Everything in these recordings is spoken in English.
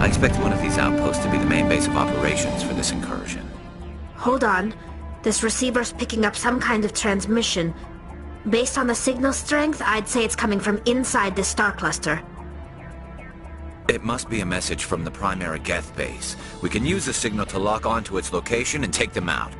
I expect one of these outposts to be the main base of operations for this incursion. Hold on. This receiver's picking up some kind of transmission. Based on the signal strength, I'd say it's coming from inside this star cluster. It must be a message from the primary Geth base. We can use the signal to lock onto its location and take them out.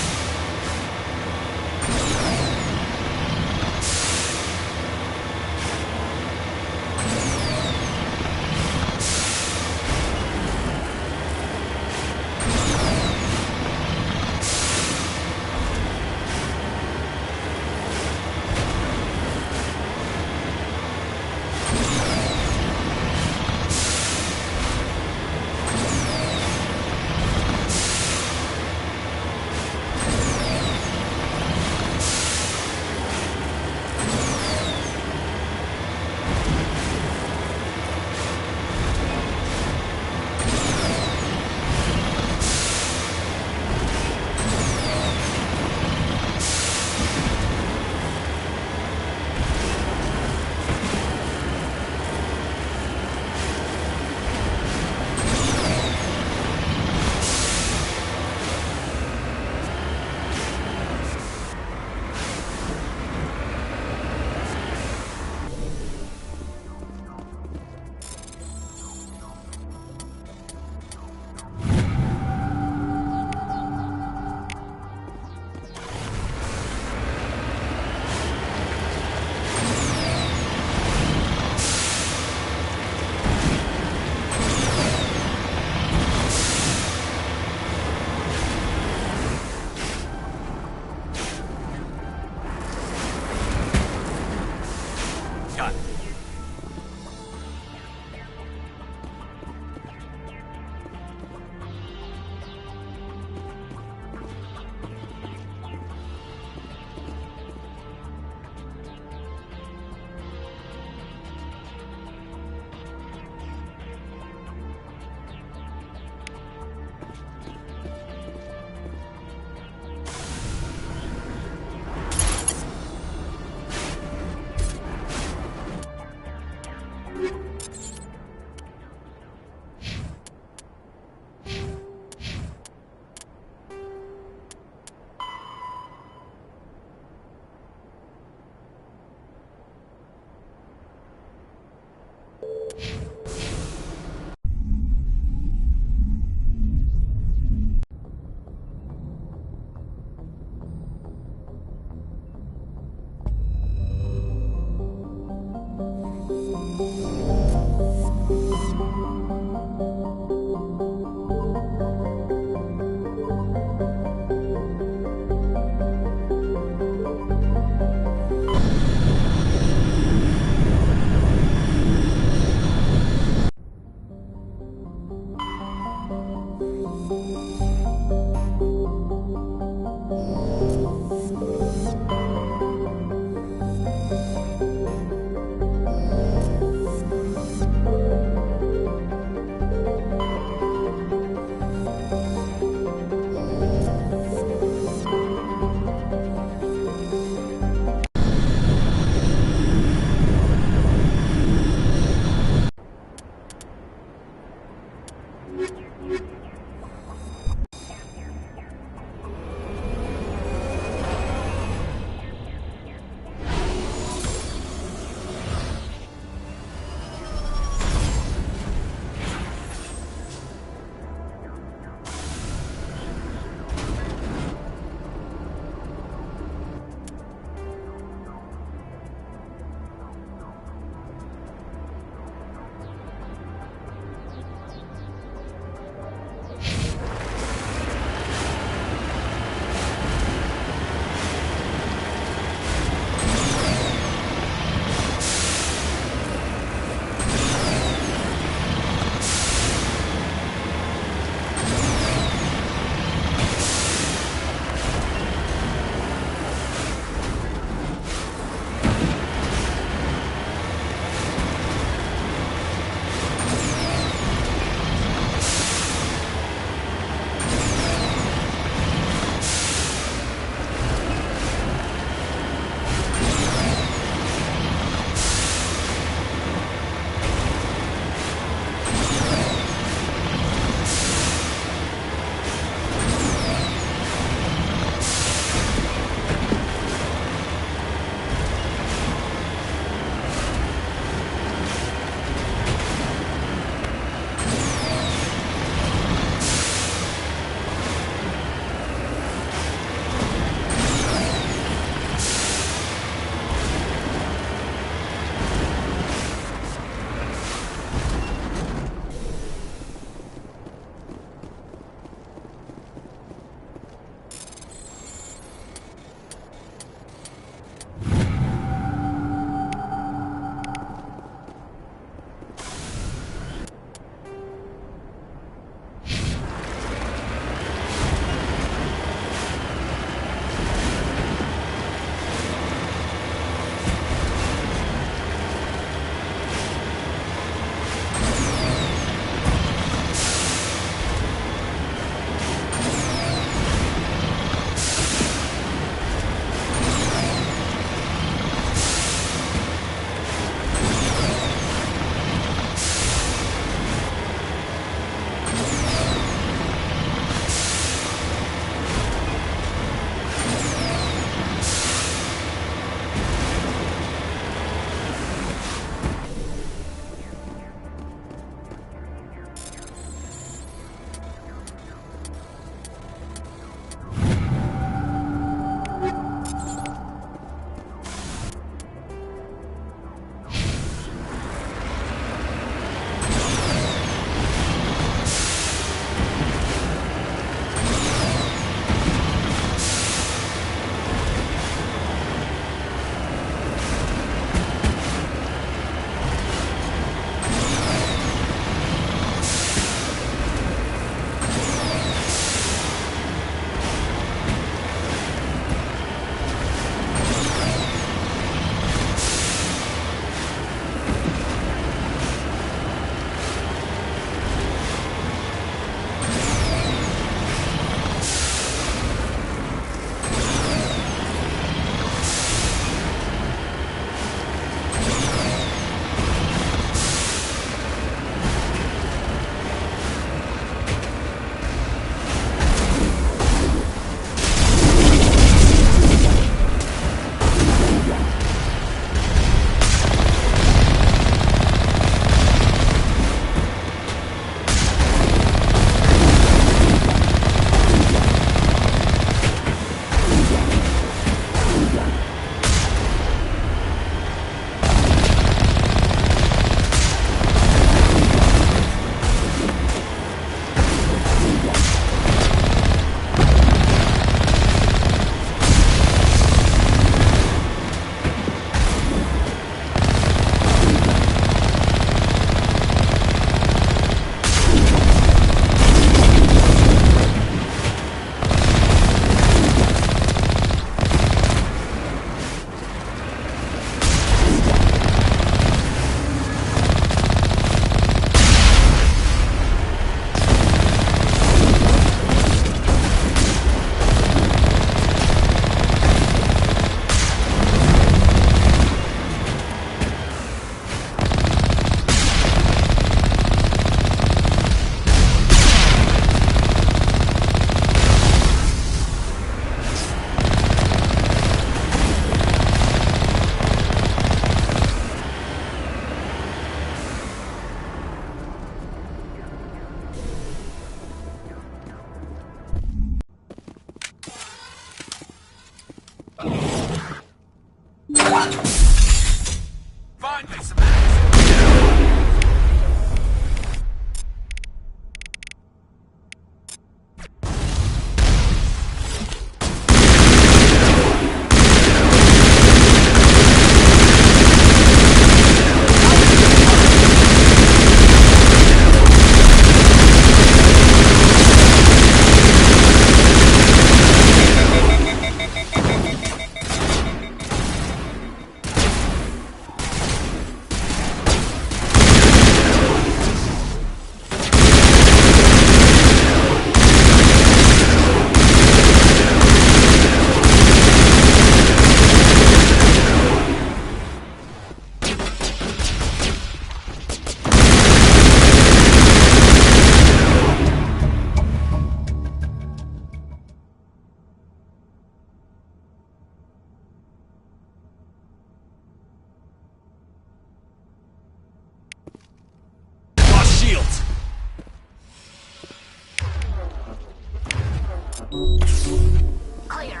Clear.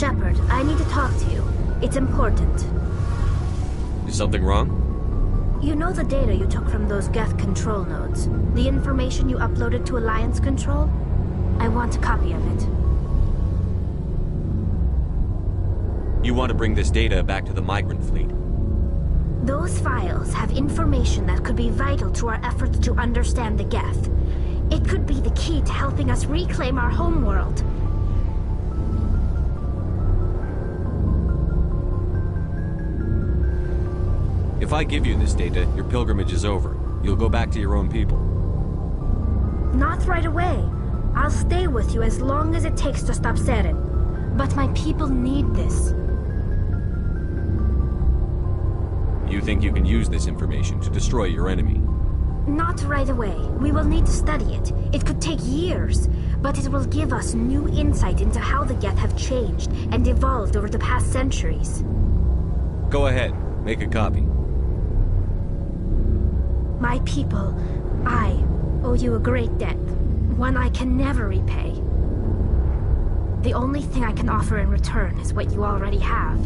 Shepard, I need to talk to you. It's important. Is something wrong? You know the data you took from those Geth control nodes? The information you uploaded to Alliance Control? I want a copy of it. You want to bring this data back to the migrant fleet? Those files have information that could be vital to our efforts to understand the Geth. It could be the key to helping us reclaim our homeworld. If I give you this data, your pilgrimage is over. You'll go back to your own people. Not right away. I'll stay with you as long as it takes to stop Seren. But my people need this. You think you can use this information to destroy your enemy? Not right away. We will need to study it. It could take years, but it will give us new insight into how the Geth have changed and evolved over the past centuries. Go ahead. Make a copy. My people, I owe you a great debt. One I can never repay. The only thing I can offer in return is what you already have.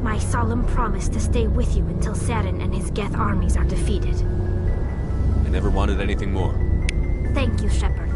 My solemn promise to stay with you until Seren and his Geth armies are defeated. I never wanted anything more. Thank you, Shepard.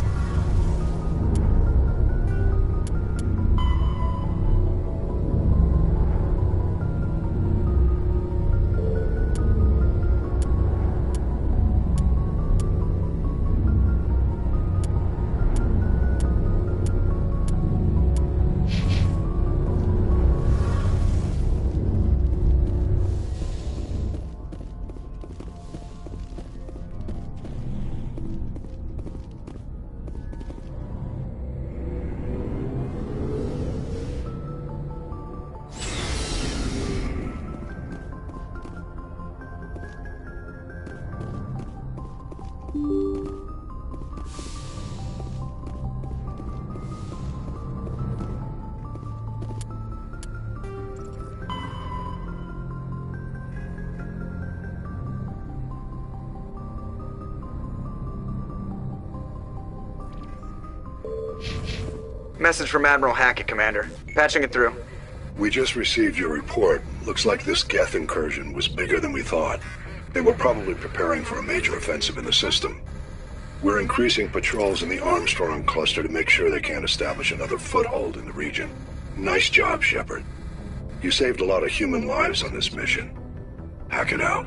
Message from Admiral Hackett, Commander. Patching it through. We just received your report. Looks like this Geth incursion was bigger than we thought. They were probably preparing for a major offensive in the system. We're increasing patrols in the Armstrong cluster to make sure they can't establish another foothold in the region. Nice job, Shepard. You saved a lot of human lives on this mission. Hackett out.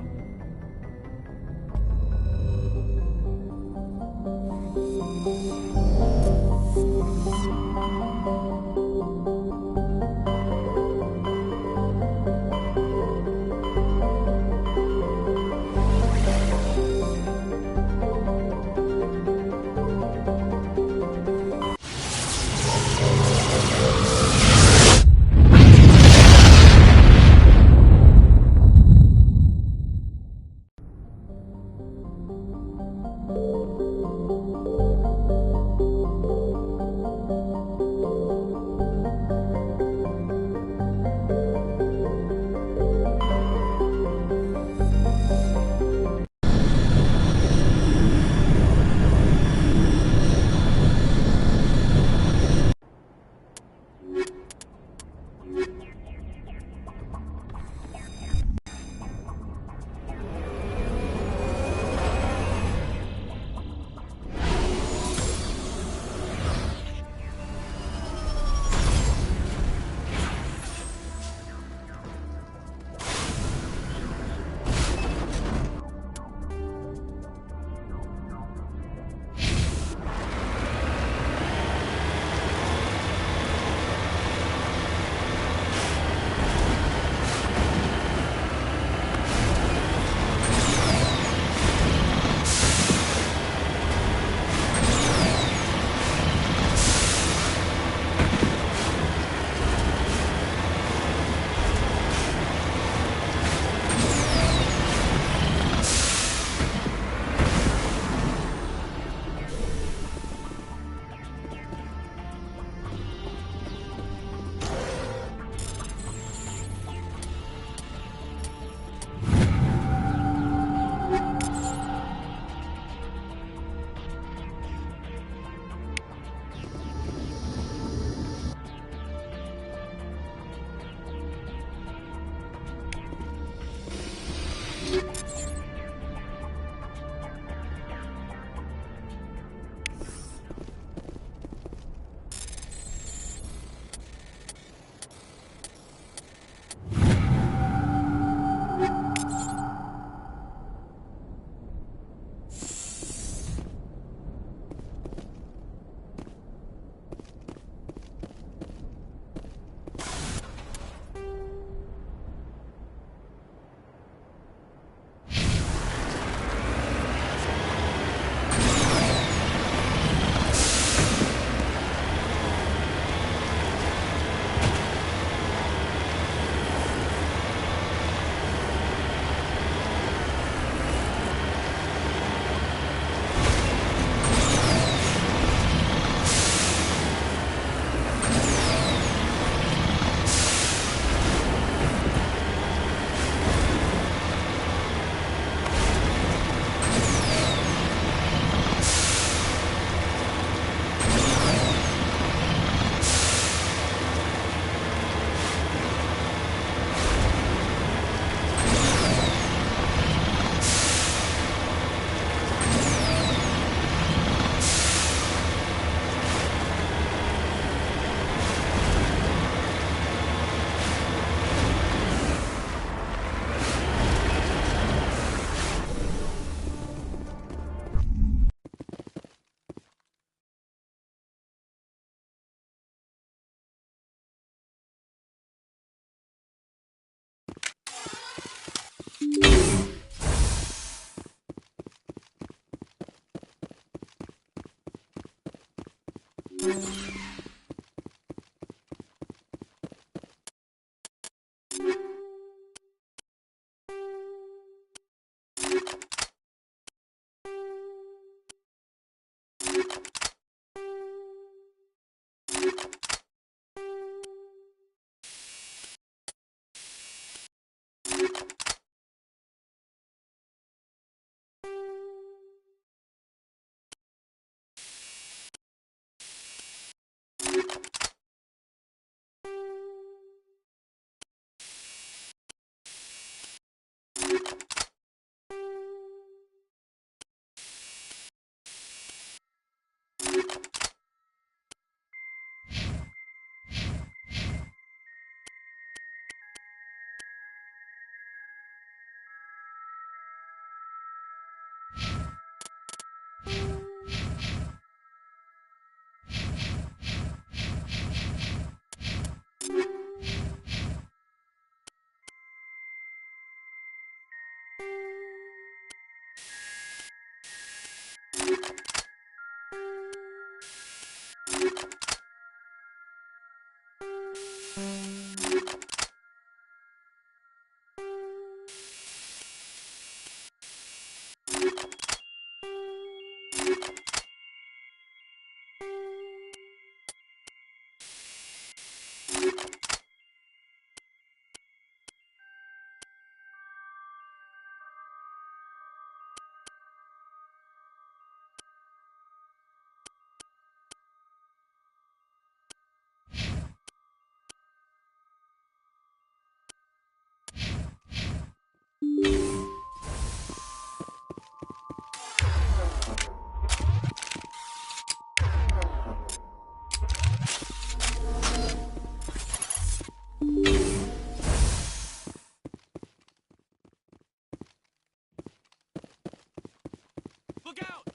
Look out!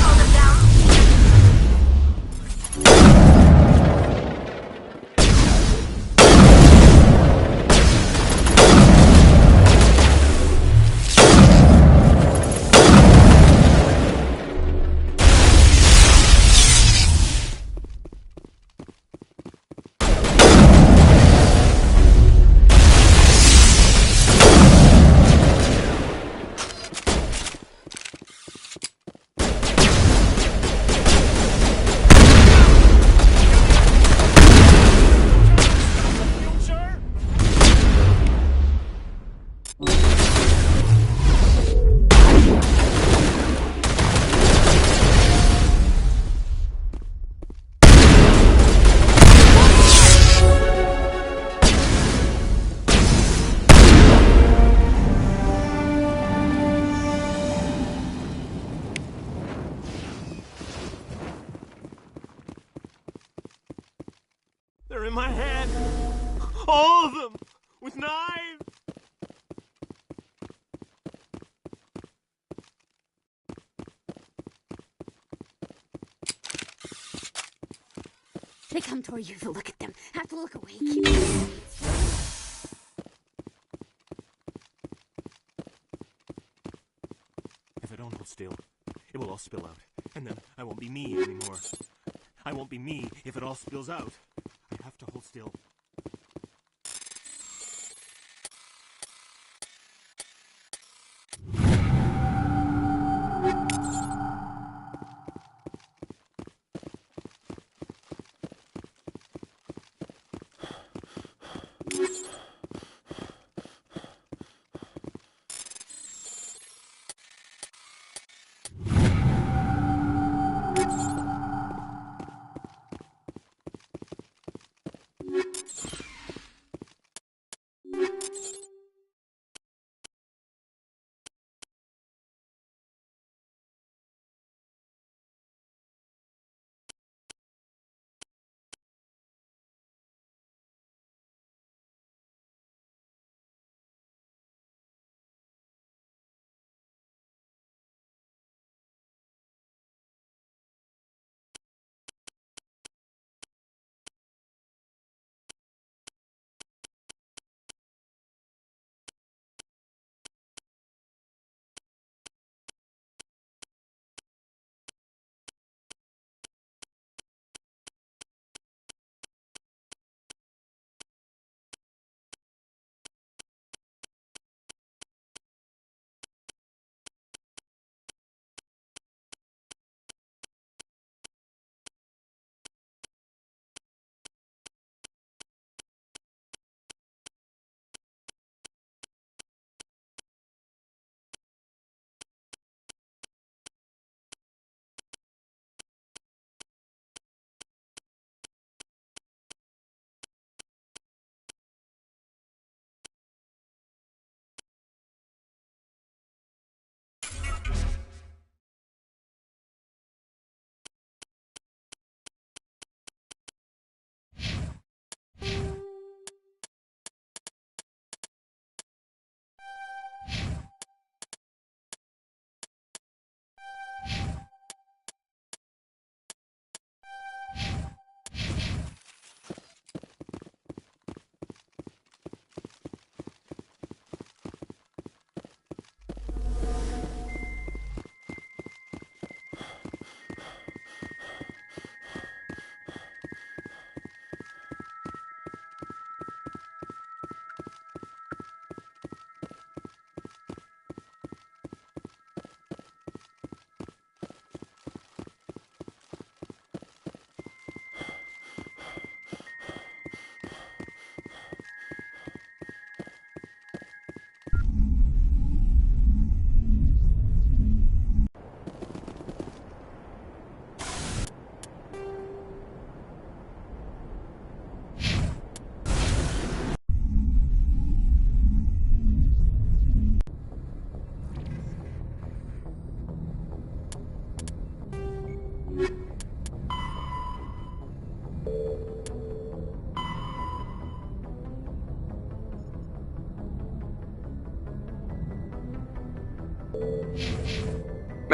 Hold him down. They're in my head. All of them. With knives. They come toward you to look at them. Have to look away. Keep your distance. If I don't hold still, it will all spill out. And then I won't be me anymore. I won't be me if it all spills out. I have to hold still.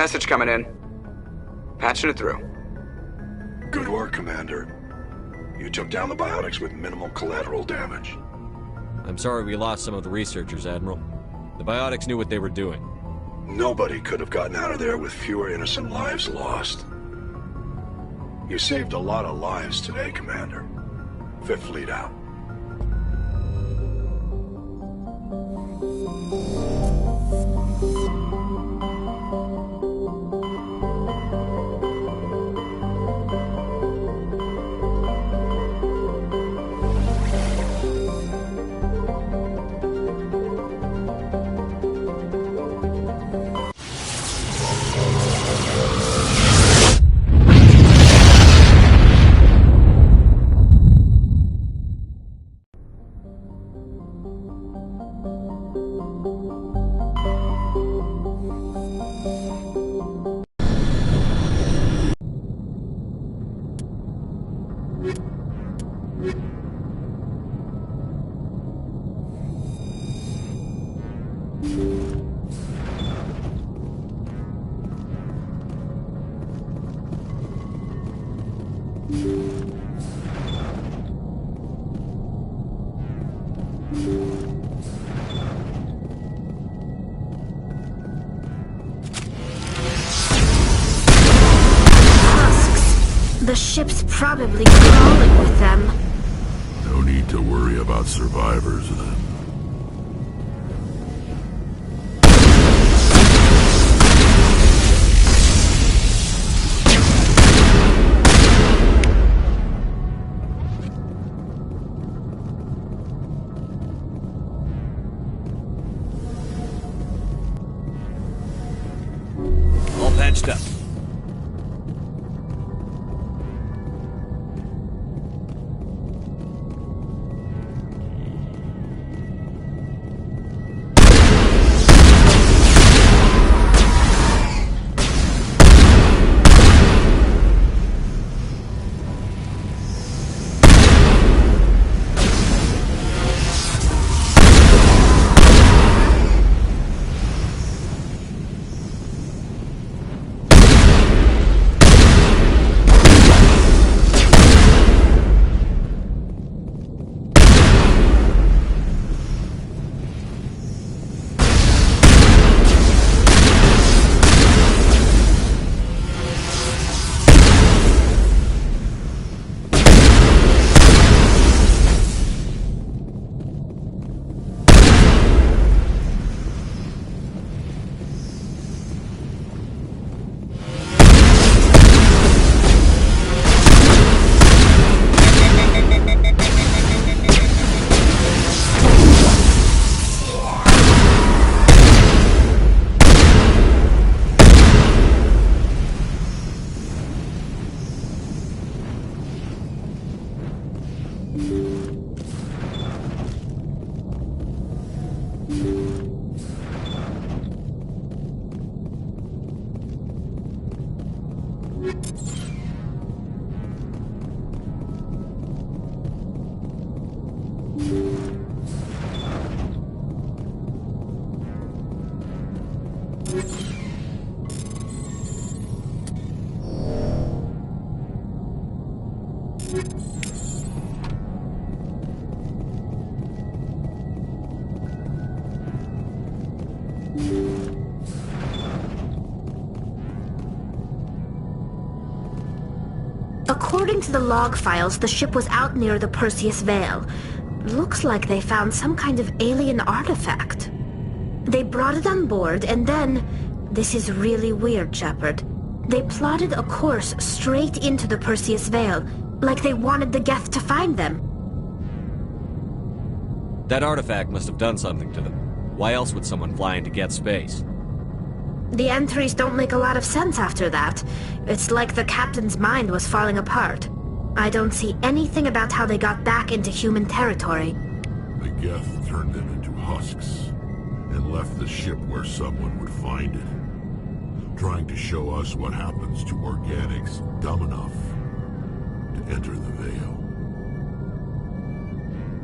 Message coming in. Patching it through. Good work, Commander. You took down the biotics with minimal collateral damage. I'm sorry we lost some of the researchers, Admiral. The biotics knew what they were doing. Nobody could have gotten out of there with fewer innocent lives lost. You saved a lot of lives today, Commander. Fifth Fleet out. The ship's probably crawling with them. No need to worry about survivors then. All patched up. According to the log files, the ship was out near the Perseus Veil. Looks like they found some kind of alien artifact. They brought it on board, and then... This is really weird, Shepard. They plotted a course straight into the Perseus Veil, like they wanted the Geth to find them. That artifact must have done something to them. Why else would someone fly into Geth space? The entries don't make a lot of sense after that. It's like the captain's mind was falling apart. I don't see anything about how they got back into human territory. The Geth turned them into husks and left the ship where someone would find it, trying to show us what happens to organics dumb enough to enter the Veil.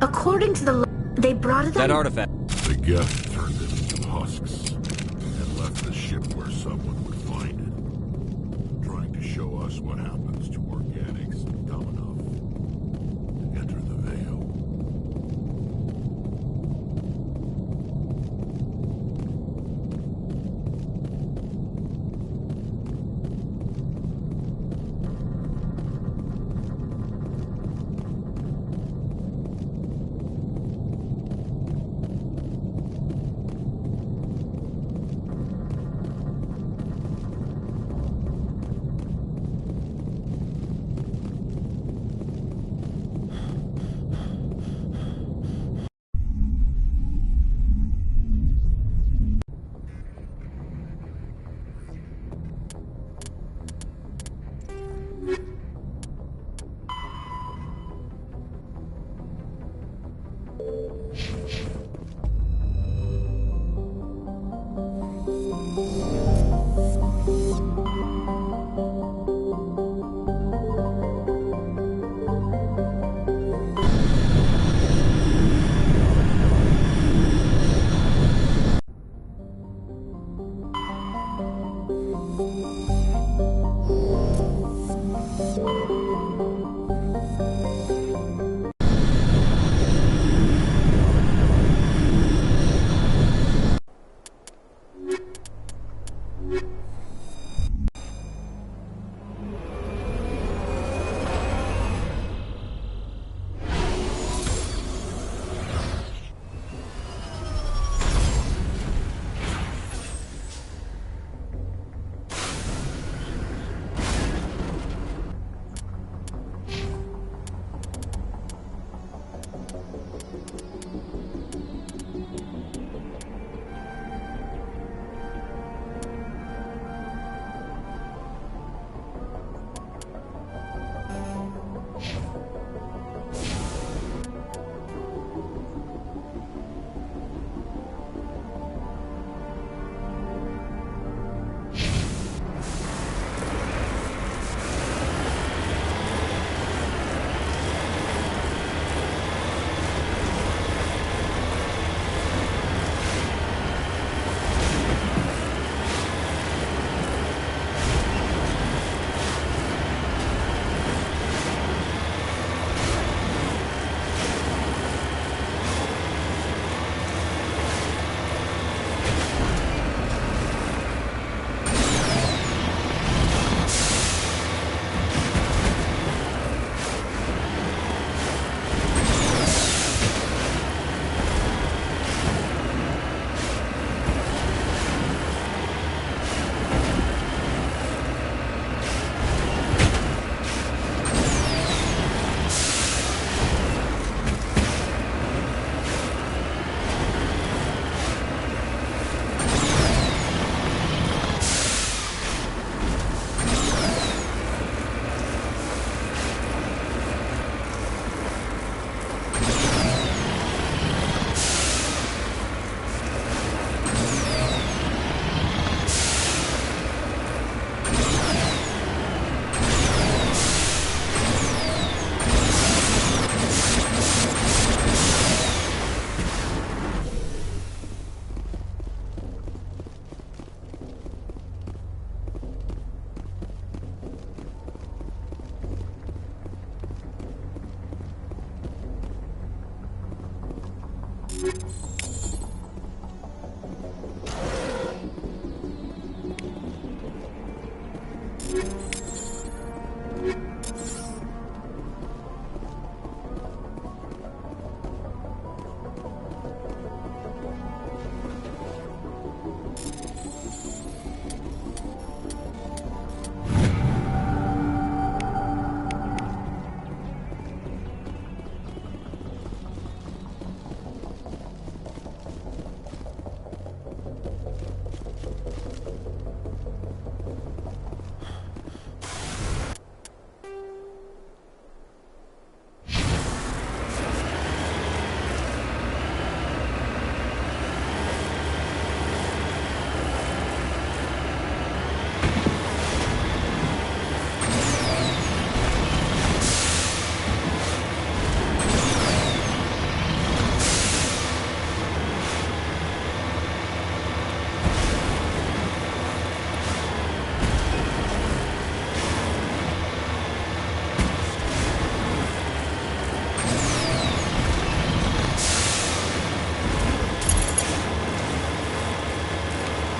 According to the they brought it That on... artifact... The Geth turned them into husks and left the ship where someone would find it. Trying to show us what happens to organics dumb enough to enter the Veil.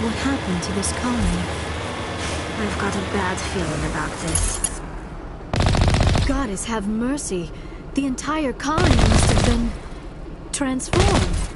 what happened to this colony. I've got a bad feeling about this. Goddess have mercy. The entire colony must have been transformed.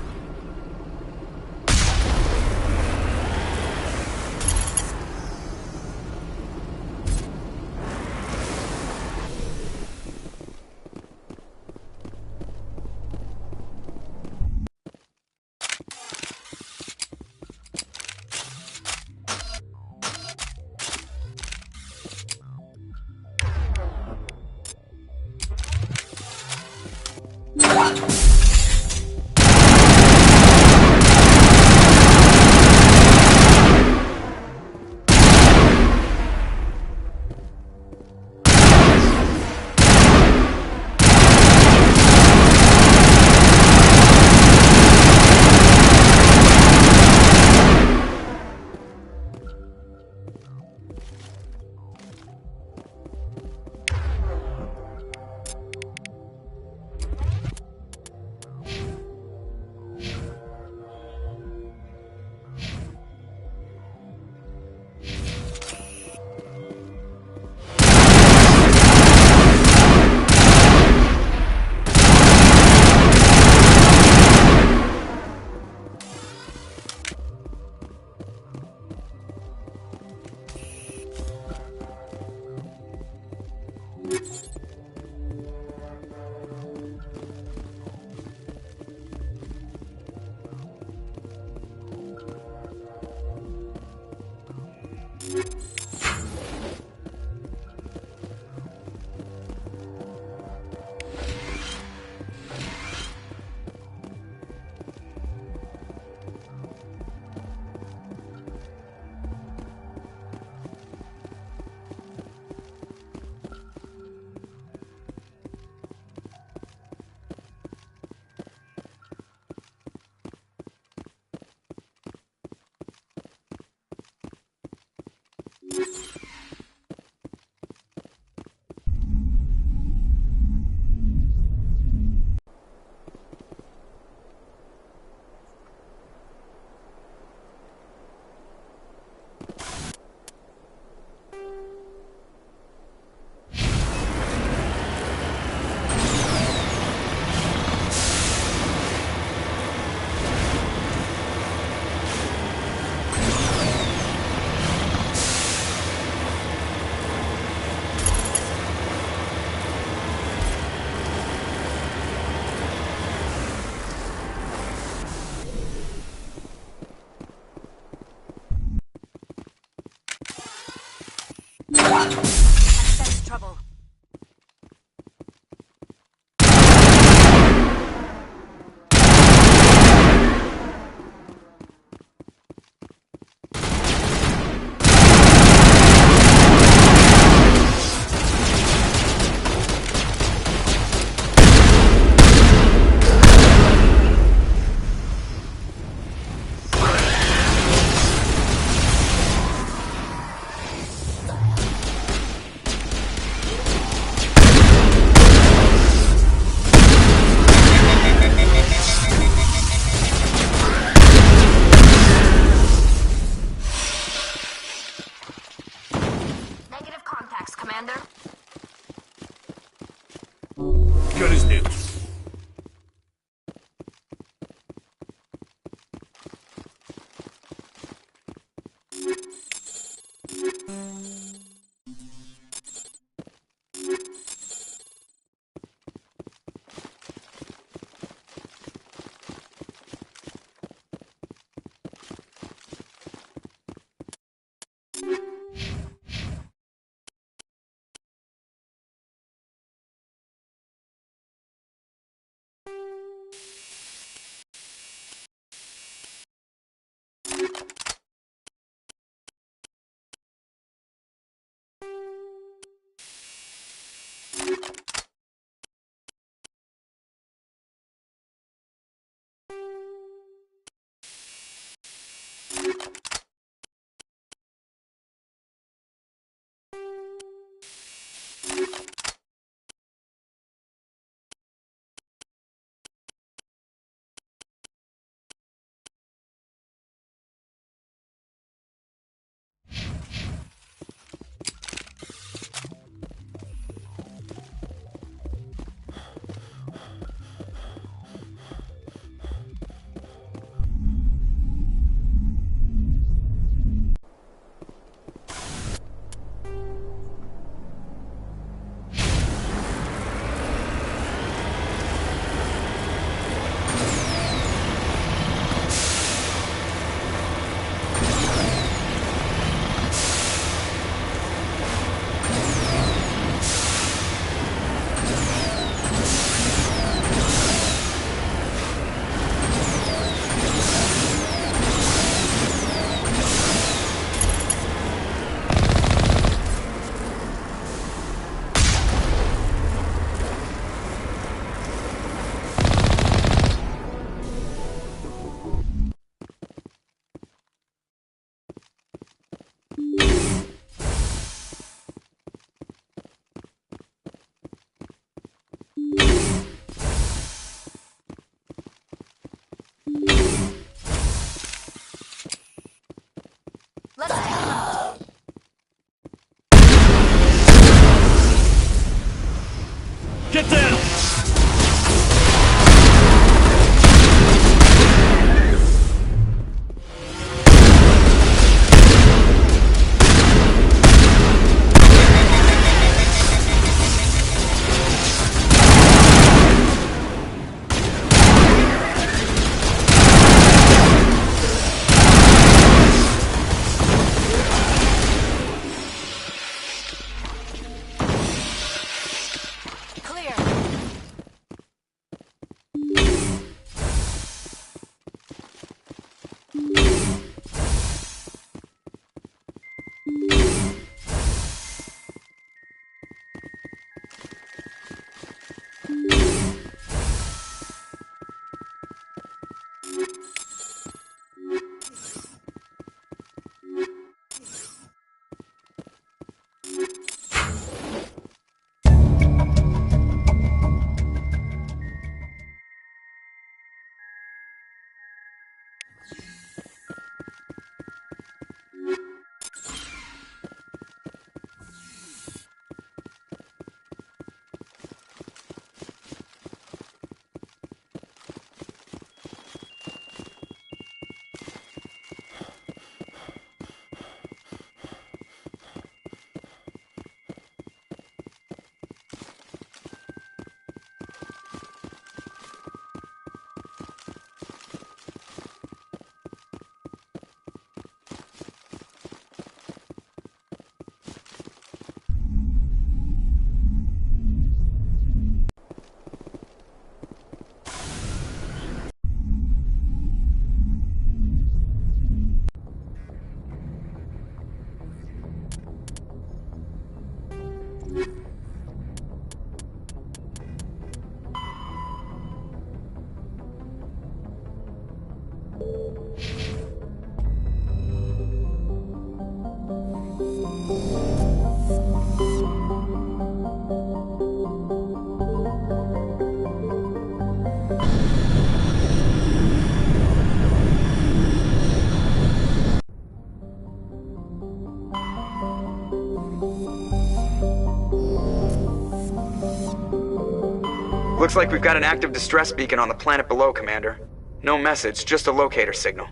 Looks like we've got an active distress beacon on the planet below, Commander. No message, just a locator signal.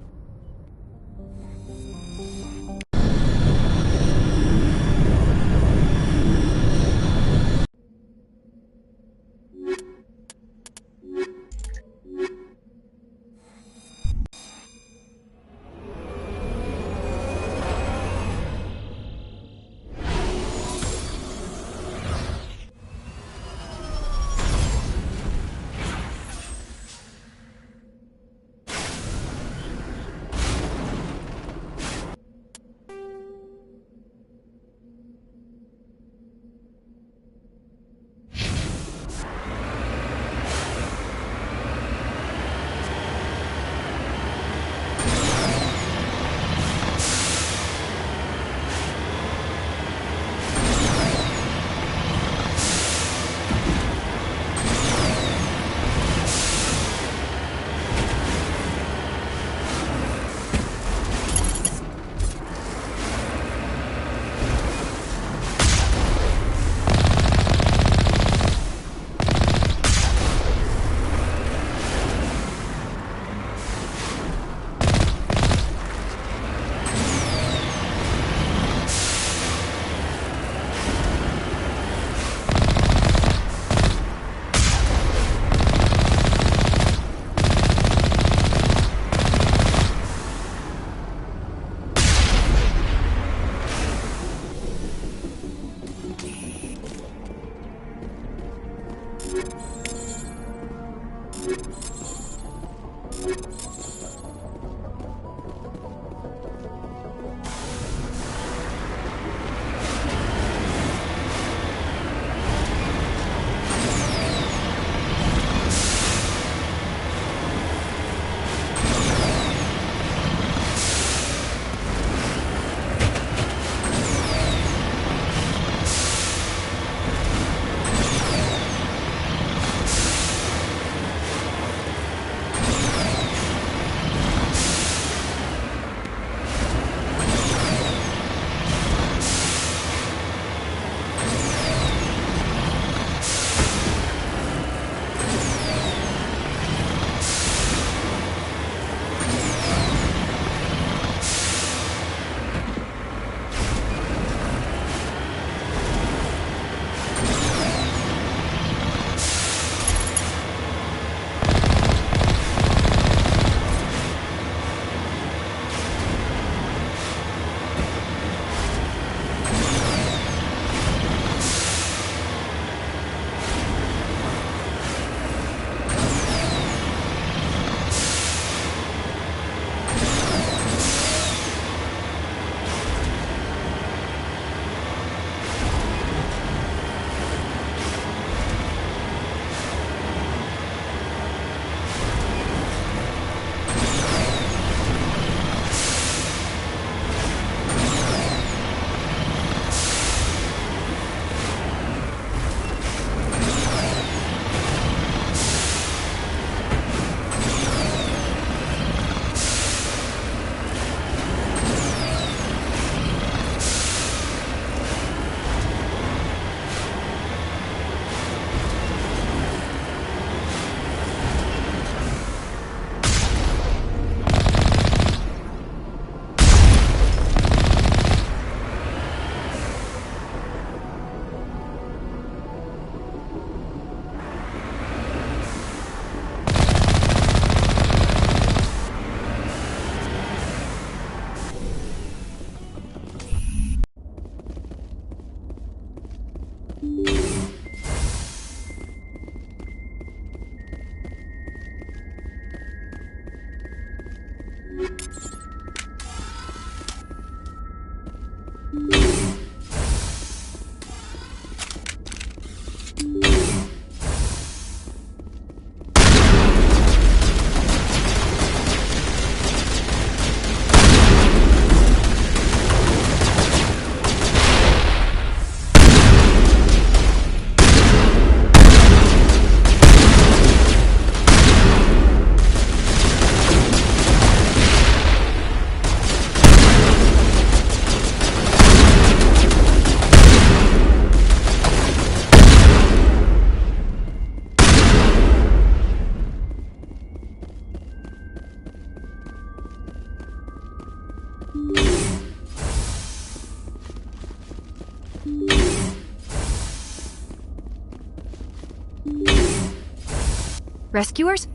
Rescuers?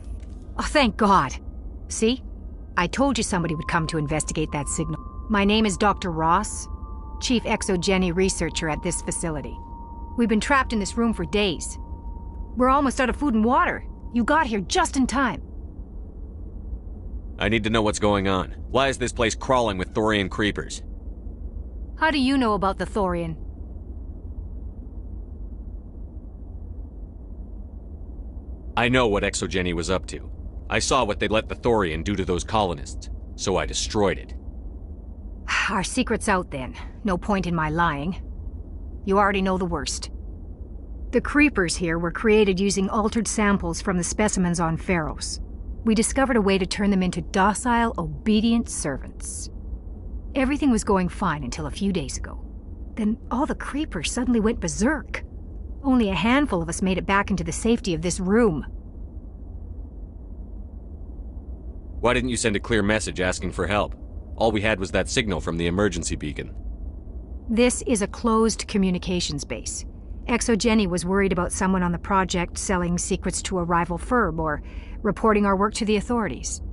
Oh, thank God. See? I told you somebody would come to investigate that signal. My name is Dr. Ross, Chief Exogeny Researcher at this facility. We've been trapped in this room for days. We're almost out of food and water. You got here just in time. I need to know what's going on. Why is this place crawling with Thorian creepers? How do you know about the Thorian? I know what Exogeny was up to. I saw what they let the Thorian do to those colonists, so I destroyed it. Our secret's out then. No point in my lying. You already know the worst. The creepers here were created using altered samples from the specimens on Pharos. We discovered a way to turn them into docile, obedient servants. Everything was going fine until a few days ago. Then all the creepers suddenly went berserk. Only a handful of us made it back into the safety of this room. Why didn't you send a clear message asking for help? All we had was that signal from the emergency beacon. This is a closed communications base. Exogeny was worried about someone on the project selling secrets to a rival firm or reporting our work to the authorities.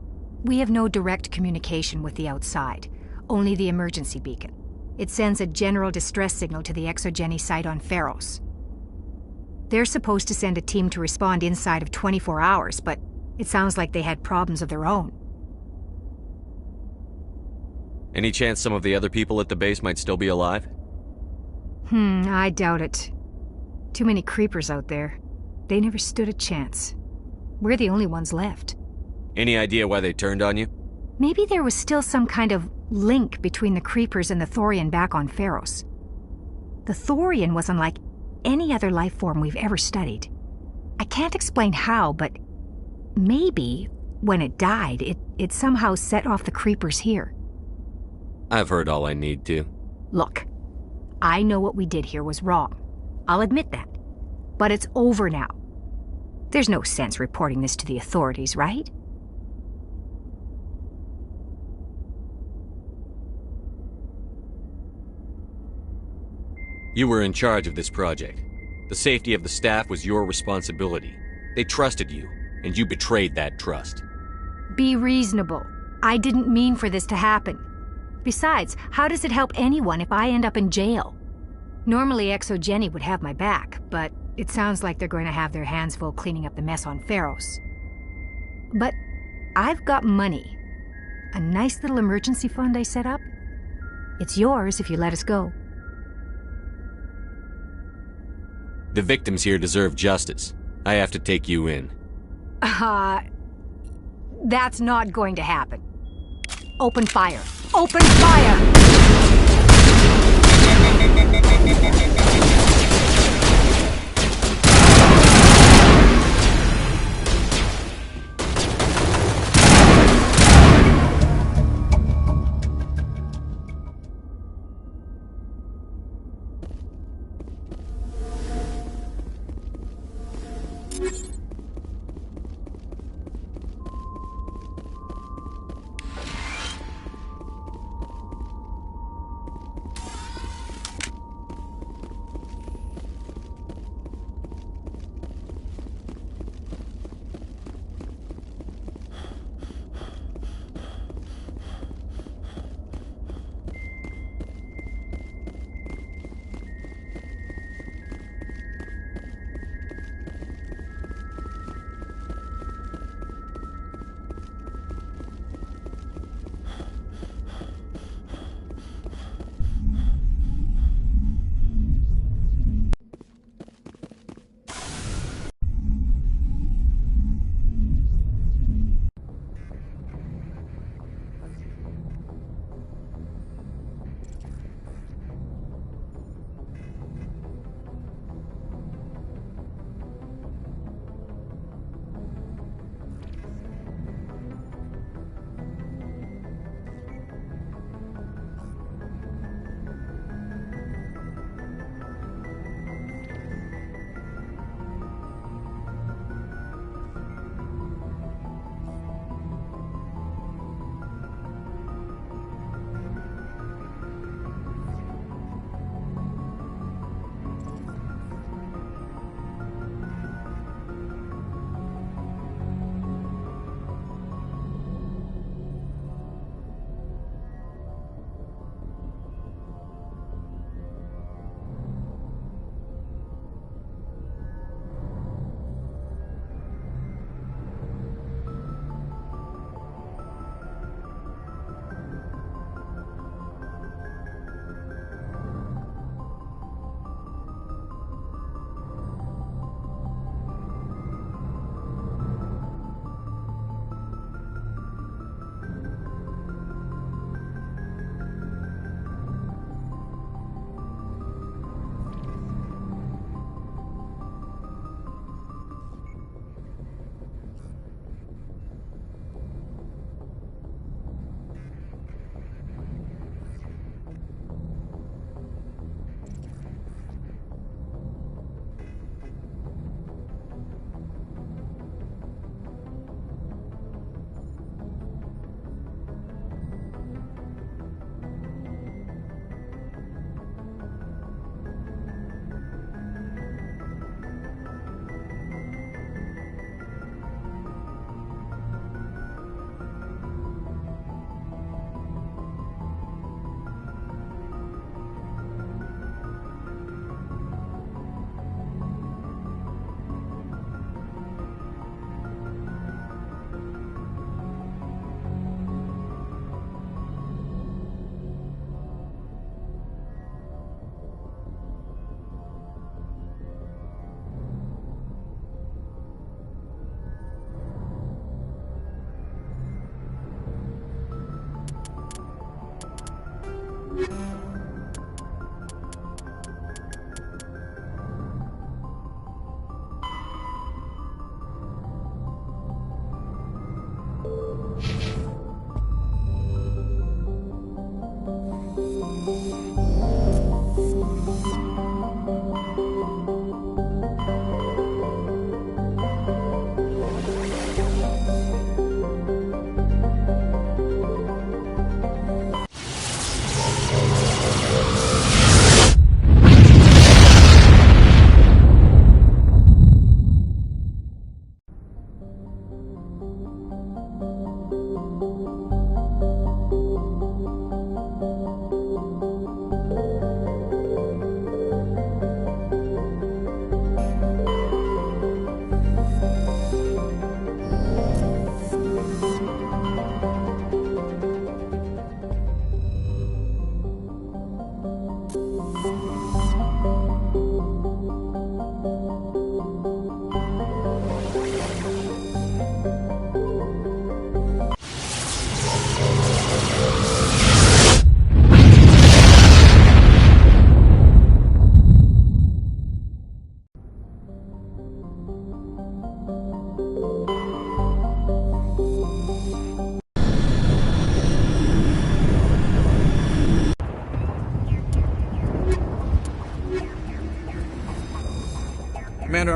We have no direct communication with the outside, only the emergency beacon. It sends a general distress signal to the Exogeny site on Pharos. They're supposed to send a team to respond inside of 24 hours, but it sounds like they had problems of their own. Any chance some of the other people at the base might still be alive? I doubt it. Too many creepers out there. They never stood a chance. We're the only ones left. Any idea why they turned on you? Maybe there was still some kind of link between the creepers and the Thorian back on Pharos. The Thorian was unlike any other life form we've ever studied. I can't explain how, but maybe when it died, it somehow set off the creepers here. I've heard all I need to. Look, I know what we did here was wrong. I'll admit that. But it's over now. There's no sense reporting this to the authorities, right? You were in charge of this project. The safety of the staff was your responsibility. They trusted you, and you betrayed that trust. Be reasonable. I didn't mean for this to happen. Besides, how does it help anyone if I end up in jail? Normally Exogeny would have my back, but it sounds like they're going to have their hands full cleaning up the mess on Pharos. But I've got money. A nice little emergency fund I set up. It's yours if you let us go. The victims here deserve justice. I have to take you in. That's not going to happen. Open fire! Open fire!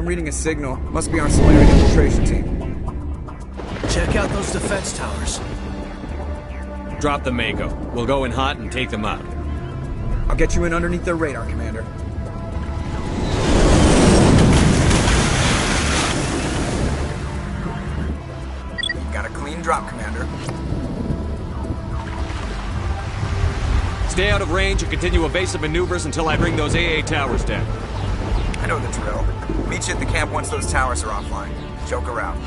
I'm reading a signal. Must be our Solarian infiltration team. Check out those defense towers. Drop the Mako. We'll go in hot and take them out. I'll get you in underneath their radar, Commander. Got a clean drop, Commander. Stay out of range and continue evasive maneuvers until I bring those AA towers down. I know the drill. Meet you at the camp once those towers are offline. Joke around.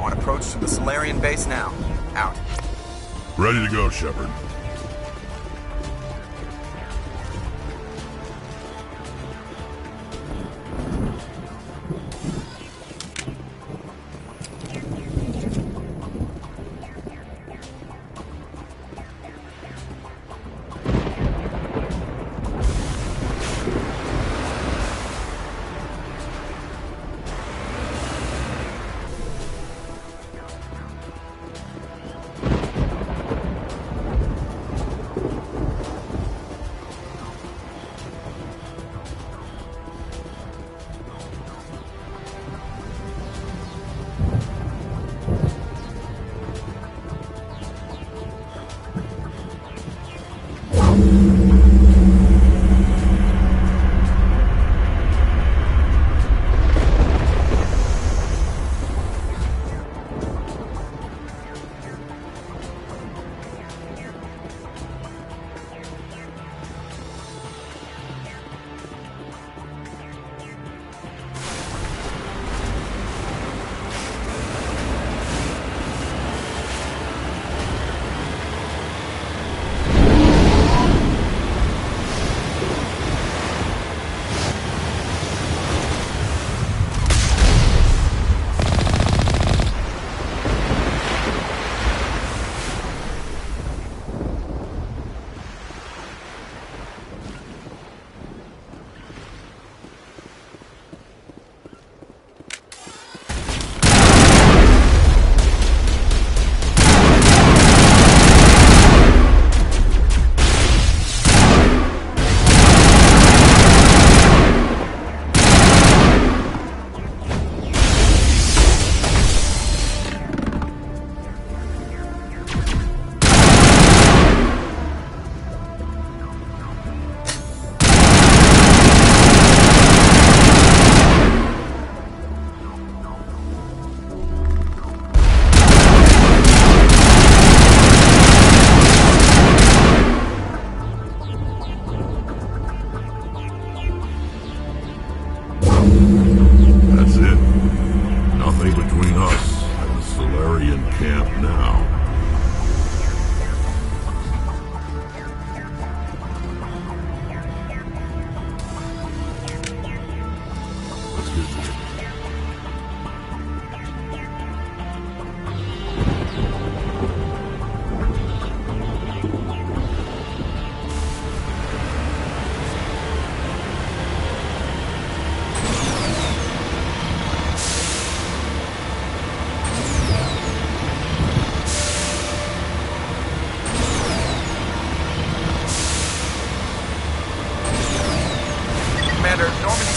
on approach to the Solarian base now. Out. Ready to go, Shepard.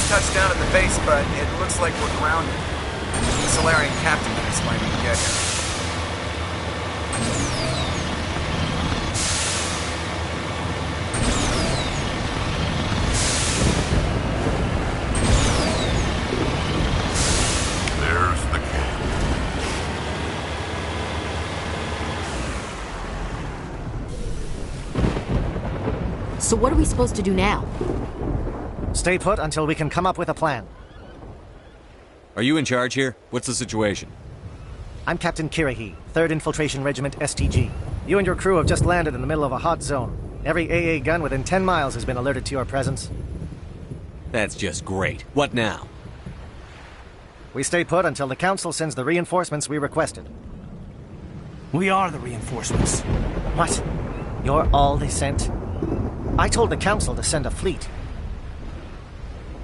Touched down at the base, but it looks like we're grounded. The Solarian captain thinks might be get here. There's the camp. So what are we supposed to do now? Stay put until we can come up with a plan. Are you in charge here? What's the situation? I'm Captain Kirahi, 3rd Infiltration Regiment STG. You and your crew have just landed in the middle of a hot zone. Every AA gun within 10 miles has been alerted to your presence. That's just great. What now? We stay put until the Council sends the reinforcements we requested. We are the reinforcements. What? You're all they sent? I told the Council to send a fleet.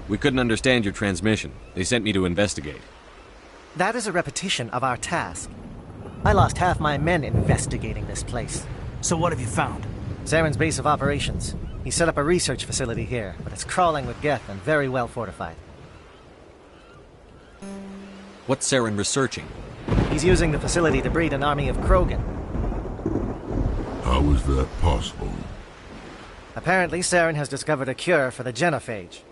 We couldn't understand your transmission. They sent me to investigate. That is a repetition of our task. I lost half my men investigating this place. So what have you found? Saren's base of operations. He set up a research facility here, but it's crawling with Geth and very well fortified. What's Saren researching? He's using the facility to breed an army of Krogan. How is that possible? Apparently, Saren has discovered a cure for the genophage.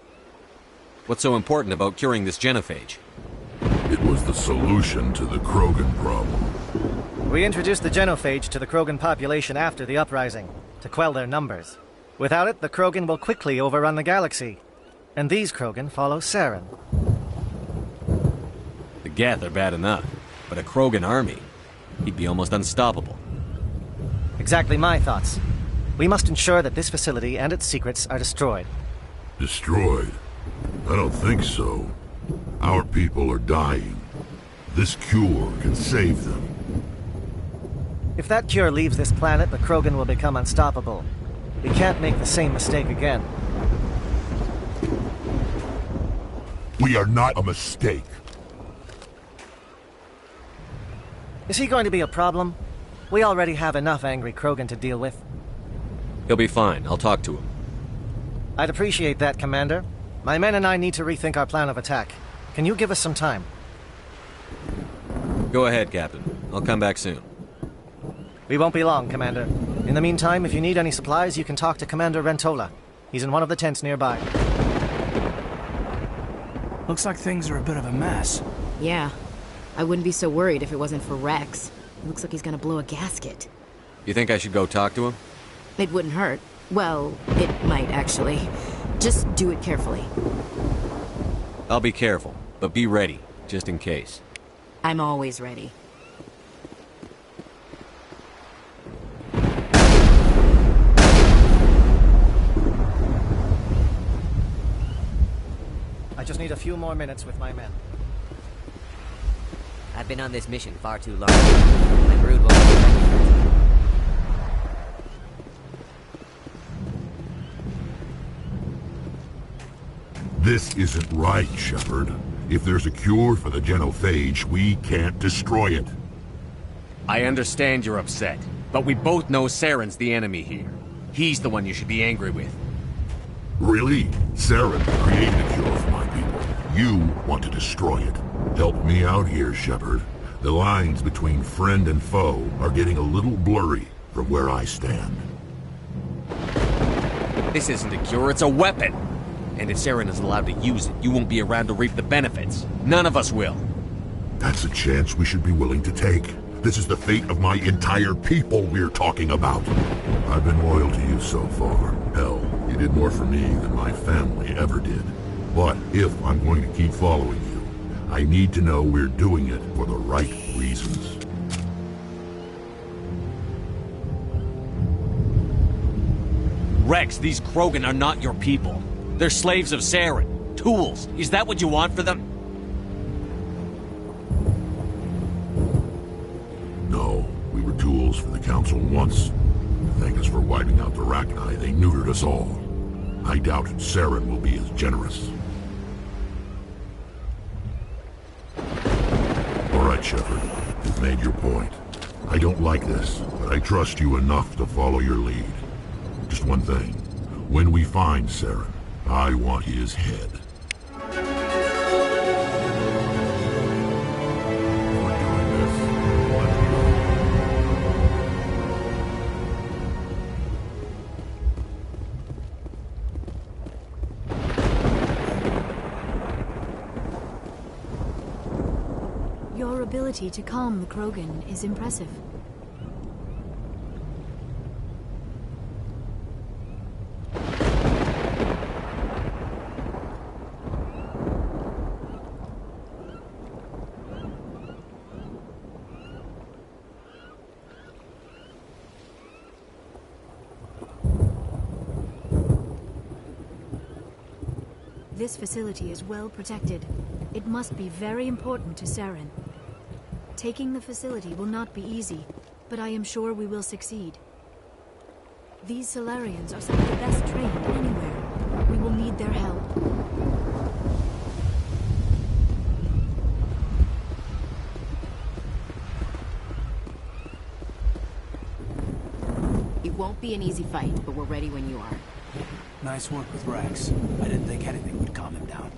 What's so important about curing this genophage? It was the solution to the Krogan problem. We introduced the genophage to the Krogan population after the uprising, to quell their numbers. Without it, the Krogan will quickly overrun the galaxy. And these Krogan follow Saren. The Geth are bad enough. but a Krogan army, he'd be almost unstoppable. Exactly my thoughts. We must ensure that this facility and its secrets are destroyed. Destroyed? I don't think so. Our people are dying. This cure can save them. If that cure leaves this planet, the Krogan will become unstoppable. We can't make the same mistake again. We are not a mistake. Is he going to be a problem? We already have enough angry Krogan to deal with. He'll be fine. I'll talk to him. I'd appreciate that, Commander. My men and I need to rethink our plan of attack. Can you give us some time? Go ahead, Captain. I'll come back soon. We won't be long, Commander. In the meantime, if you need any supplies, you can talk to Commander Rentola. He's in one of the tents nearby. Looks like things are a bit of a mess. Yeah. I wouldn't be so worried if it wasn't for Rex. Looks like he's gonna blow a gasket. You think I should go talk to him? It wouldn't hurt. Well, it might, actually. Just do it carefully. I'll be careful, but be ready, just in case. I'm always ready. I just need a few more minutes with my men. I've been on this mission far too long. My brood won't be ready. This isn't right, Shepard. If there's a cure for the genophage, we can't destroy it. I understand you're upset, but we both know Saren's the enemy here. He's the one you should be angry with. Really? Saren created a cure for my people. You want to destroy it. Help me out here, Shepard. The lines between friend and foe are getting a little blurry from where I stand. This isn't a cure, it's a weapon! And if Saren is allowed to use it, you won't be around to reap the benefits. None of us will. That's a chance we should be willing to take. This is the fate of my entire people we're talking about. I've been loyal to you so far. Hell, you did more for me than my family ever did. But if I'm going to keep following you, I need to know we're doing it for the right reasons. Rex, these Krogan are not your people. They're slaves of Saren. Tools. Is that what you want for them? No, we were tools for the Council once. Thank us for wiping out the Rachni. They neutered us all. I doubt Saren will be as generous. All right, Shepard. You've made your point. I don't like this, but I trust you enough to follow your lead. Just one thing. When we find Saren, I want his head. Your ability to calm the Krogan is impressive. This facility is well protected. It must be very important to Saren. Taking the facility will not be easy, but I am sure we will succeed. These Solarians are some of the best trained anywhere. We will need their help. It won't be an easy fight, but we're ready when you are. Nice work with Rex. I didn't think anything would calm him down.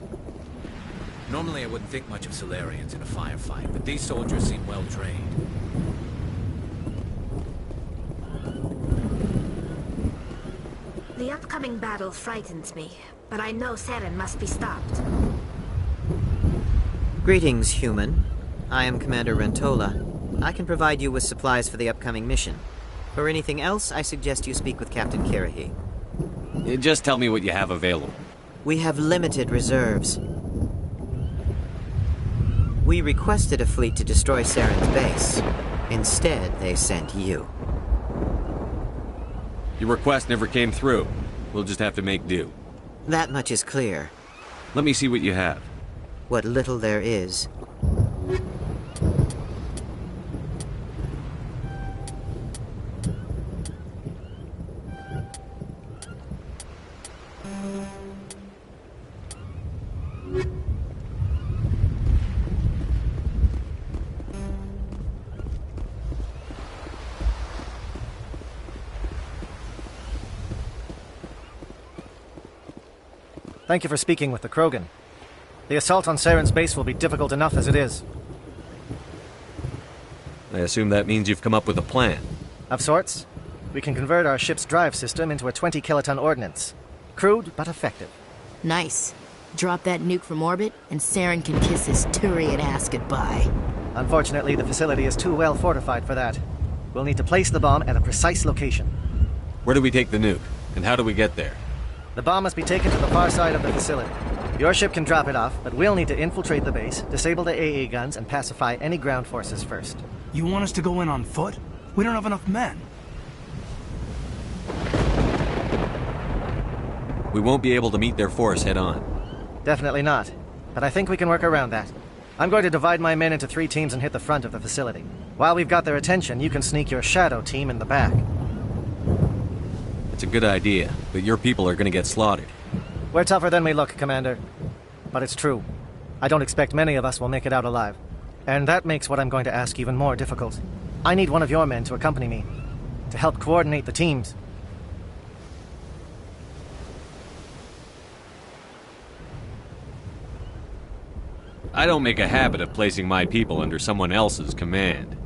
Normally I wouldn't think much of Solarians in a firefight, but these soldiers seem well trained. The upcoming battle frightens me, but I know Saren must be stopped. Greetings, human. I am Commander Rentola. I can provide you with supplies for the upcoming mission. For anything else, I suggest you speak with Captain Kirrahe. Just tell me what you have available. We have limited reserves. We requested a fleet to destroy Saren's base. Instead, they sent you. Your request never came through. We'll just have to make do. That much is clear. Let me see what you have. What little there is. Thank you for speaking with the Krogan. The assault on Saren's base will be difficult enough as it is. I assume that means you've come up with a plan. Of sorts. We can convert our ship's drive system into a 20-kiloton ordnance. Crude, but effective. Nice. Drop that nuke from orbit, and Saren can kiss his Turian ass goodbye. Unfortunately, the facility is too well fortified for that. We'll need to place the bomb at a precise location. Where do we take the nuke? And how do we get there? The bomb must be taken to the far side of the facility. Your ship can drop it off, but we'll need to infiltrate the base, disable the AA guns, and pacify any ground forces first. You want us to go in on foot? We don't have enough men. We won't be able to meet their force head-on. Definitely not. But I think we can work around that. I'm going to divide my men into 3 teams and hit the front of the facility. While we've got their attention, you can sneak your shadow team in the back. It's a good idea, but your people are going to get slaughtered. We're tougher than we look, Commander. But it's true. I don't expect many of us will make it out alive. And that makes what I'm going to ask even more difficult. I need one of your men to accompany me, to help coordinate the teams. I don't make a habit of placing my people under someone else's command.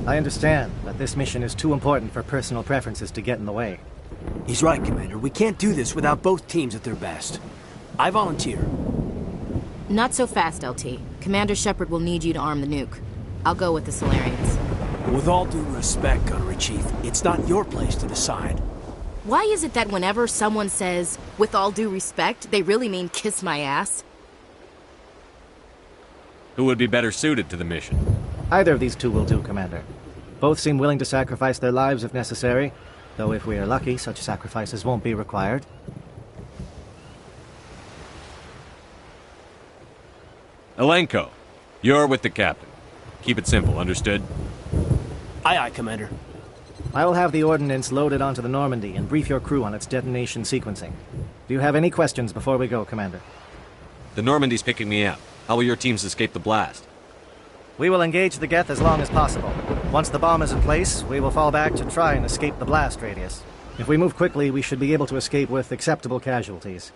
I understand, but this mission is too important for personal preferences to get in the way. He's right, Commander. We can't do this without both teams at their best. I volunteer. Not so fast, LT. Commander Shepard will need you to arm the nuke. I'll go with the Solarians. With all due respect, Gunnery Chief, it's not your place to decide. Why is it that whenever someone says, with all due respect, they really mean kiss my ass? Who would be better suited to the mission? Either of these two will do, Commander. Both seem willing to sacrifice their lives if necessary, though if we are lucky, such sacrifices won't be required. Alenko, you're with the captain. Keep it simple, understood? Aye, aye, Commander. I will have the ordnance loaded onto the Normandy and brief your crew on its detonation sequencing. Do you have any questions before we go, Commander? The Normandy's picking me up. How will your teams escape the blast? We will engage the Geth as long as possible. Once the bomb is in place, we will fall back to try and escape the blast radius. If we move quickly, we should be able to escape with acceptable casualties.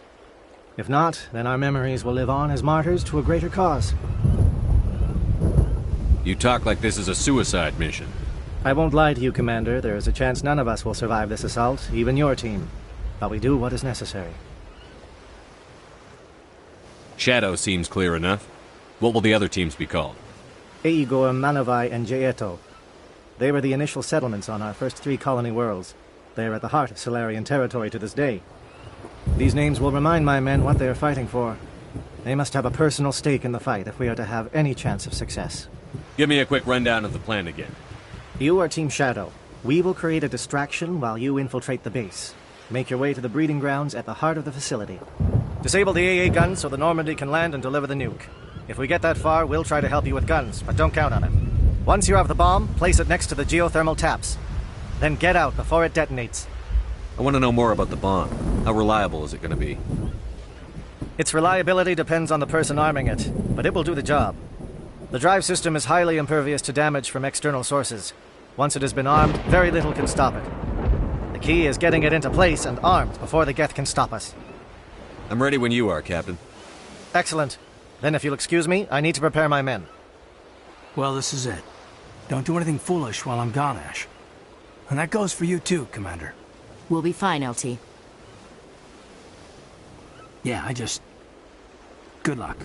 If not, then our memories will live on as martyrs to a greater cause. You talk like this is a suicide mission. I won't lie to you, Commander. There is a chance none of us will survive this assault, even your team. But we do what is necessary. Shadow seems clear enough. What will the other teams be called? Eigor, Manavai, and Jaeto. They were the initial settlements on our first 3 colony worlds. They are at the heart of Solarian territory to this day. These names will remind my men what they are fighting for. They must have a personal stake in the fight if we are to have any chance of success. Give me a quick rundown of the plan again. You are Team Shadow. We will create a distraction while you infiltrate the base. Make your way to the breeding grounds at the heart of the facility. Disable the AA guns so the Normandy can land and deliver the nuke. If we get that far, we'll try to help you with guns, but don't count on it. Once you have the bomb, place it next to the geothermal taps. Then get out before it detonates. I want to know more about the bomb. How reliable is it going to be? Its reliability depends on the person arming it, but it will do the job. The drive system is highly impervious to damage from external sources. Once it has been armed, very little can stop it. The key is getting it into place and armed before the Geth can stop us. I'm ready when you are, Captain. Excellent. Then if you'll excuse me, I need to prepare my men. Well, this is it. Don't do anything foolish while I'm gone, Ash. And that goes for you too, Commander. We'll be fine, LT. Yeah, good luck.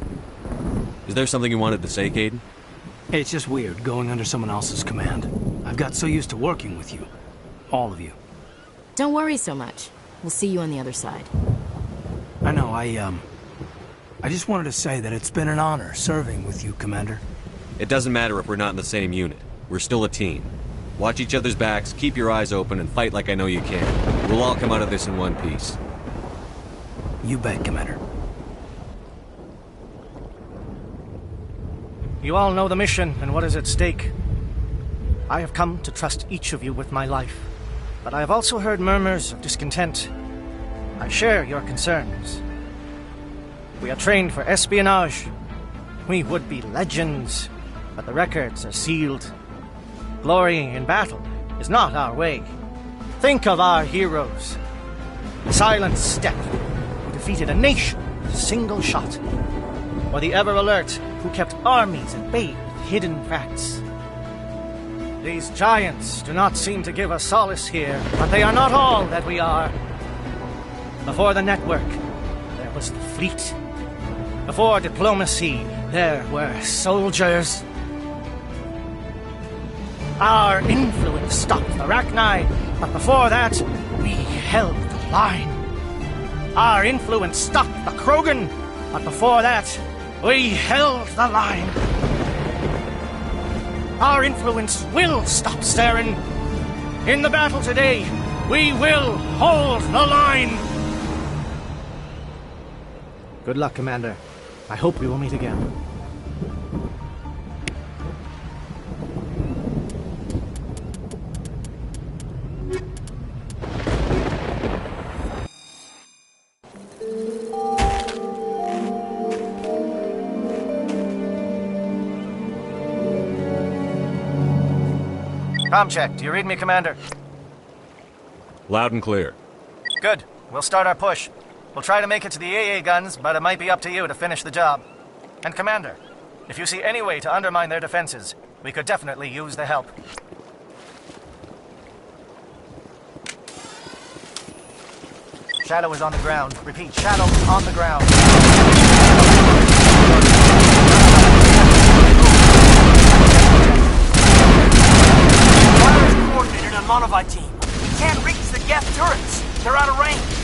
Is there something you wanted to say, Caden? It's just weird going under someone else's command. I've got so used to working with you. All of you. Don't worry so much. We'll see you on the other side. I know, I just wanted to say that it's been an honor serving with you, Commander. It doesn't matter if we're not in the same unit. We're still a team. Watch each other's backs, keep your eyes open, and fight like I know you can. We'll all come out of this in one piece. You bet, Commander. You all know the mission and what is at stake. I have come to trust each of you with my life, but I have also heard murmurs of discontent. I share your concerns. We are trained for espionage. We would be legends, but the records are sealed. Glorying in battle is not our way. Think of our heroes. Silent Step, who defeated a nation with a single shot. Or the Ever Alert, who kept armies at bay with hidden facts. These giants do not seem to give us solace here, but they are not all that we are. Before the network, there was the fleet. Before diplomacy, there were soldiers. Our influence stopped the Rachni, but before that, we held the line. Our influence stopped the Krogan, but before that, we held the line. Our influence will stop Saren. In the battle today, we will hold the line. Good luck, Commander. I hope we will meet again. Com check. Do you read me, Commander? Loud and clear. Good. We'll start our push. We'll try to make it to the AA guns, but it might be up to you to finish the job. And Commander, if you see any way to undermine their defenses, we could definitely use the help. Shadow is on the ground. Repeat, Shadow on the ground. Fire is coordinated on Monovite team. We can't reach the Geth turrets. They're out of range.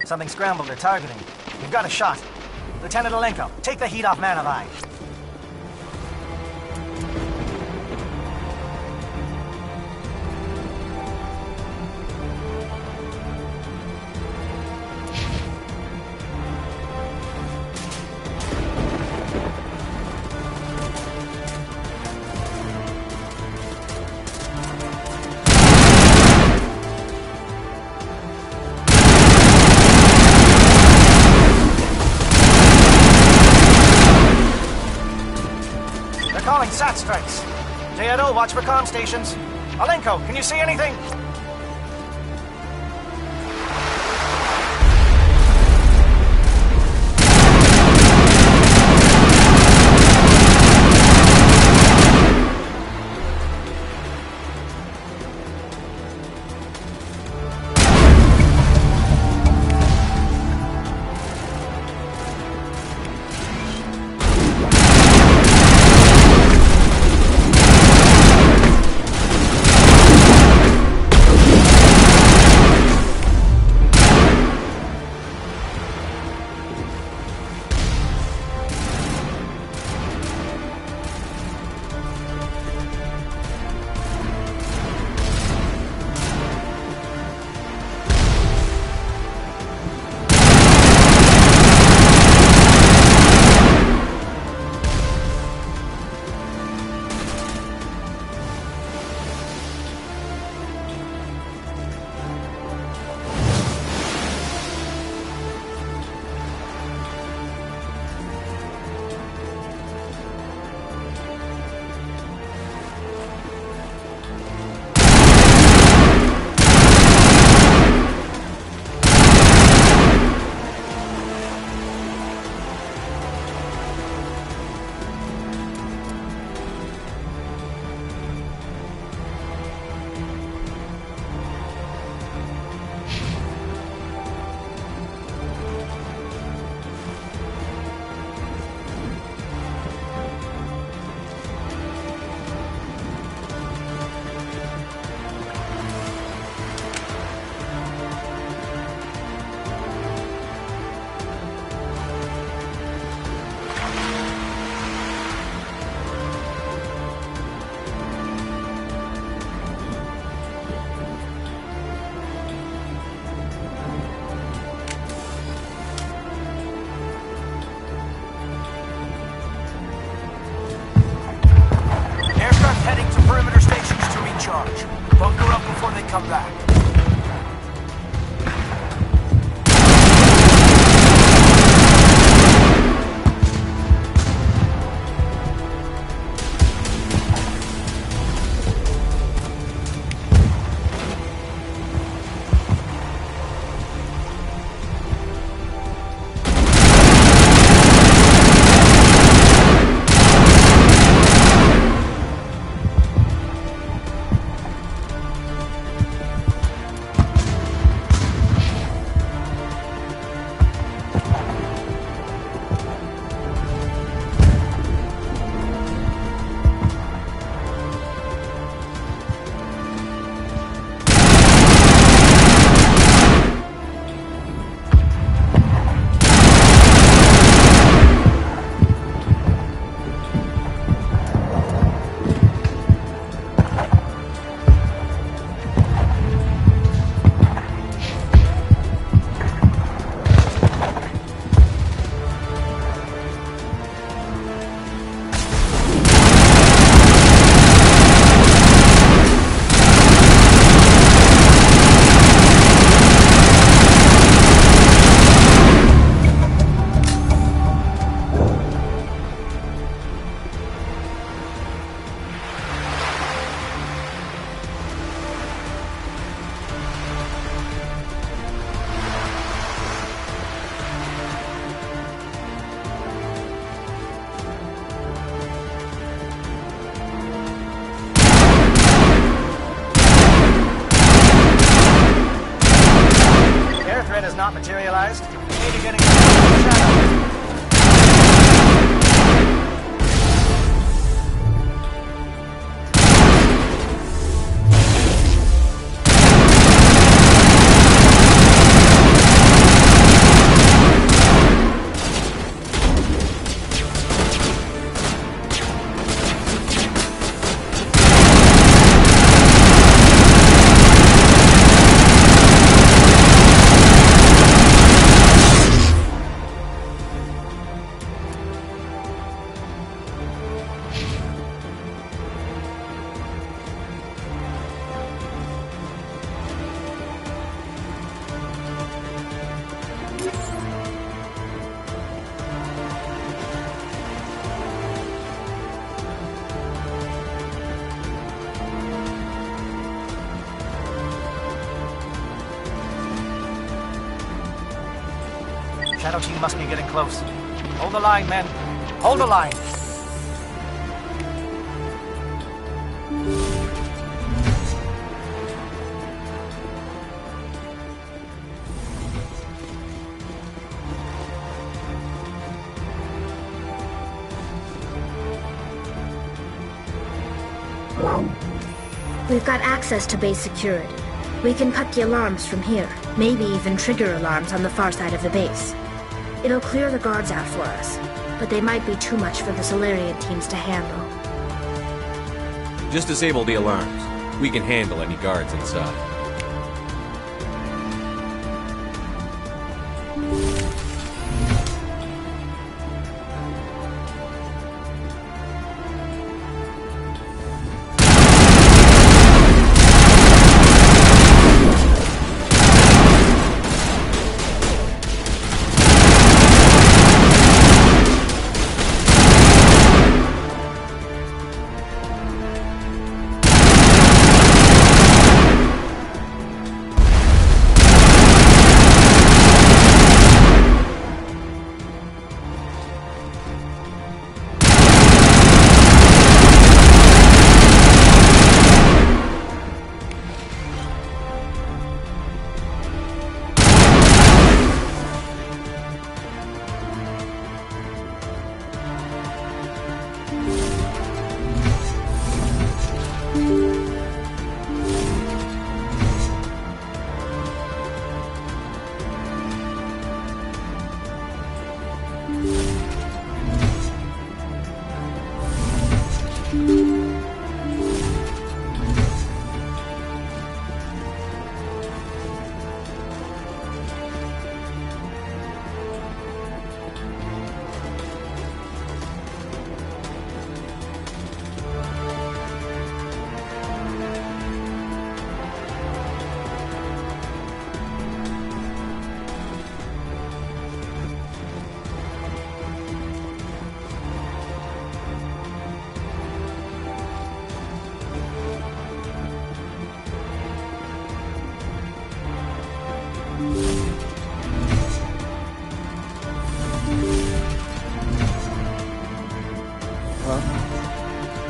Something scrambled their targeting. We've got a shot. Lieutenant Alenko, take the heat off Man of Eye. Calling SAT strikes. JNO, watch for comm stations. Alenko, can you see anything? Bunker up before they come back. Not materialized. We need to get in shadow. Shadow team must be getting close. Hold the line, men. Hold the line. We've got access to base security. We can cut the alarms from here, maybe even trigger alarms on the far side of the base. It'll clear the guards out for us, but they might be too much for the Solarian teams to handle. Just disable the alarms. We can handle any guards inside.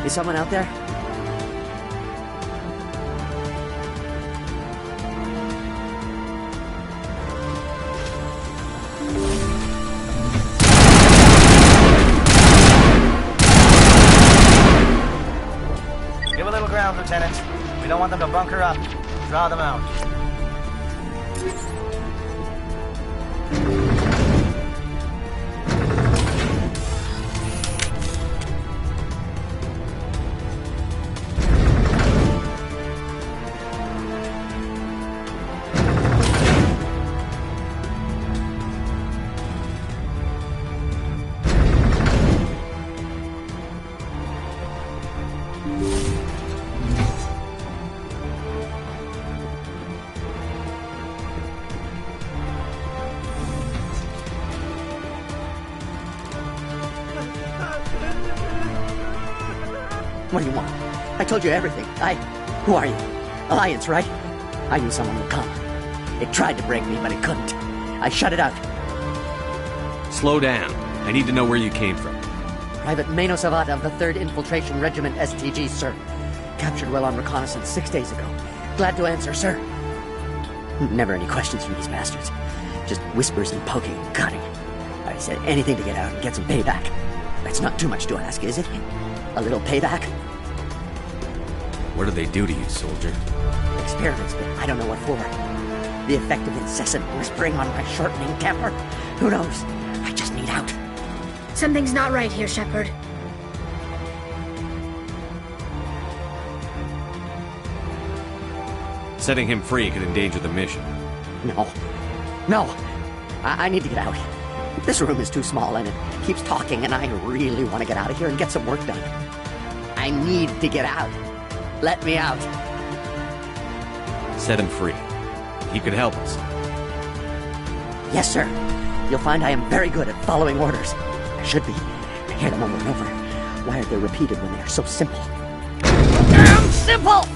Is someone out there? Give a little ground, Lieutenant. We don't want them to bunker up. Draw them out. What do you want? I told you everything. Who are you? Alliance, right? I knew someone would come. It tried to break me, but it couldn't. I shut it out. Slow down. I need to know where you came from. Private Mano Savata of the 3rd Infiltration Regiment STG, sir. Captured while on reconnaissance 6 days ago. Glad to answer, sir. Never any questions from these bastards. Just whispers and poking and cutting. I said anything to get out and get some payback. That's not too much to ask, is it? A little payback? What do they do to you, soldier? Experiments, but I don't know what for. The effect of incessant whispering on my shortening temper? Who knows? I just need out. Something's not right here, Shepard. Setting him free could endanger the mission. No. I need to get out. This room is too small and it keeps talking and I really want to get out of here and get some work done. I need to get out. Let me out. Set him free. He could help us. Yes, sir. You'll find I am very good at following orders. I should be. I hear them over and over. Why are they repeated when they are so simple? Damn simple!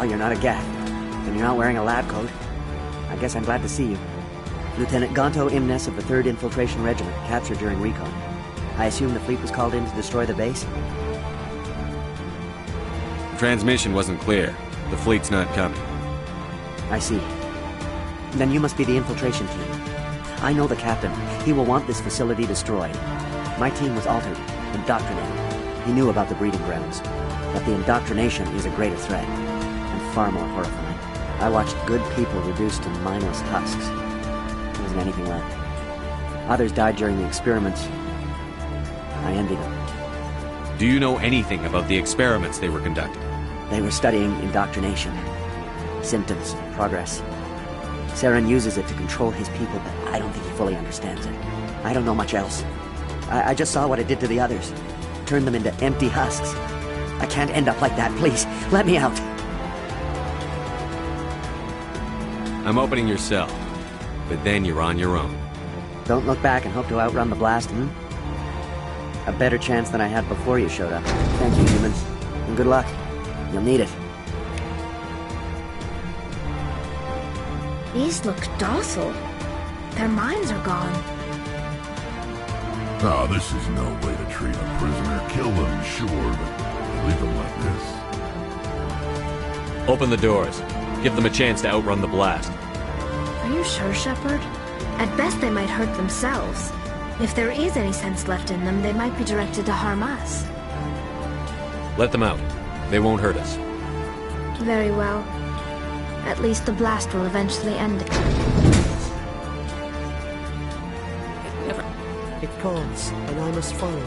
Oh, you're not a Gath. And you're not wearing a lab coat. I guess I'm glad to see you. Lieutenant Gonto Imnes of the 3rd Infiltration Regiment, captured during recon. I assume the fleet was called in to destroy the base? The transmission wasn't clear. The fleet's not coming. I see. Then you must be the infiltration team. I know the captain. He will want this facility destroyed. My team was altered, indoctrinated. He knew about the breeding grounds. But the indoctrination is a greater threat, and far more horrifying. I watched good people reduced to mindless husks. There wasn't anything left. Others died during the experiments. I envy them. Do you know anything about the experiments they were conducting? They were studying indoctrination. Symptoms, progress. Saren uses it to control his people, but I don't think he fully understands it. I don't know much else. I just saw what it did to the others. Turned them into empty husks. I can't end up like that, please. Let me out. I'm opening your cell, but then you're on your own. Don't look back and hope to outrun the blast, A better chance than I had before you showed up. Thank you, human. And good luck. You'll need it. These look docile. Their minds are gone. Ah, this is no way to treat a prisoner. Kill them, sure, but leave them like this. Open the doors. Give them a chance to outrun the blast. Are you sure, Shepard? At best, they might hurt themselves. If there is any sense left in them, they might be directed to harm us. Let them out. They won't hurt us. Very well. At least the blast will eventually end it. It calls, and I must follow.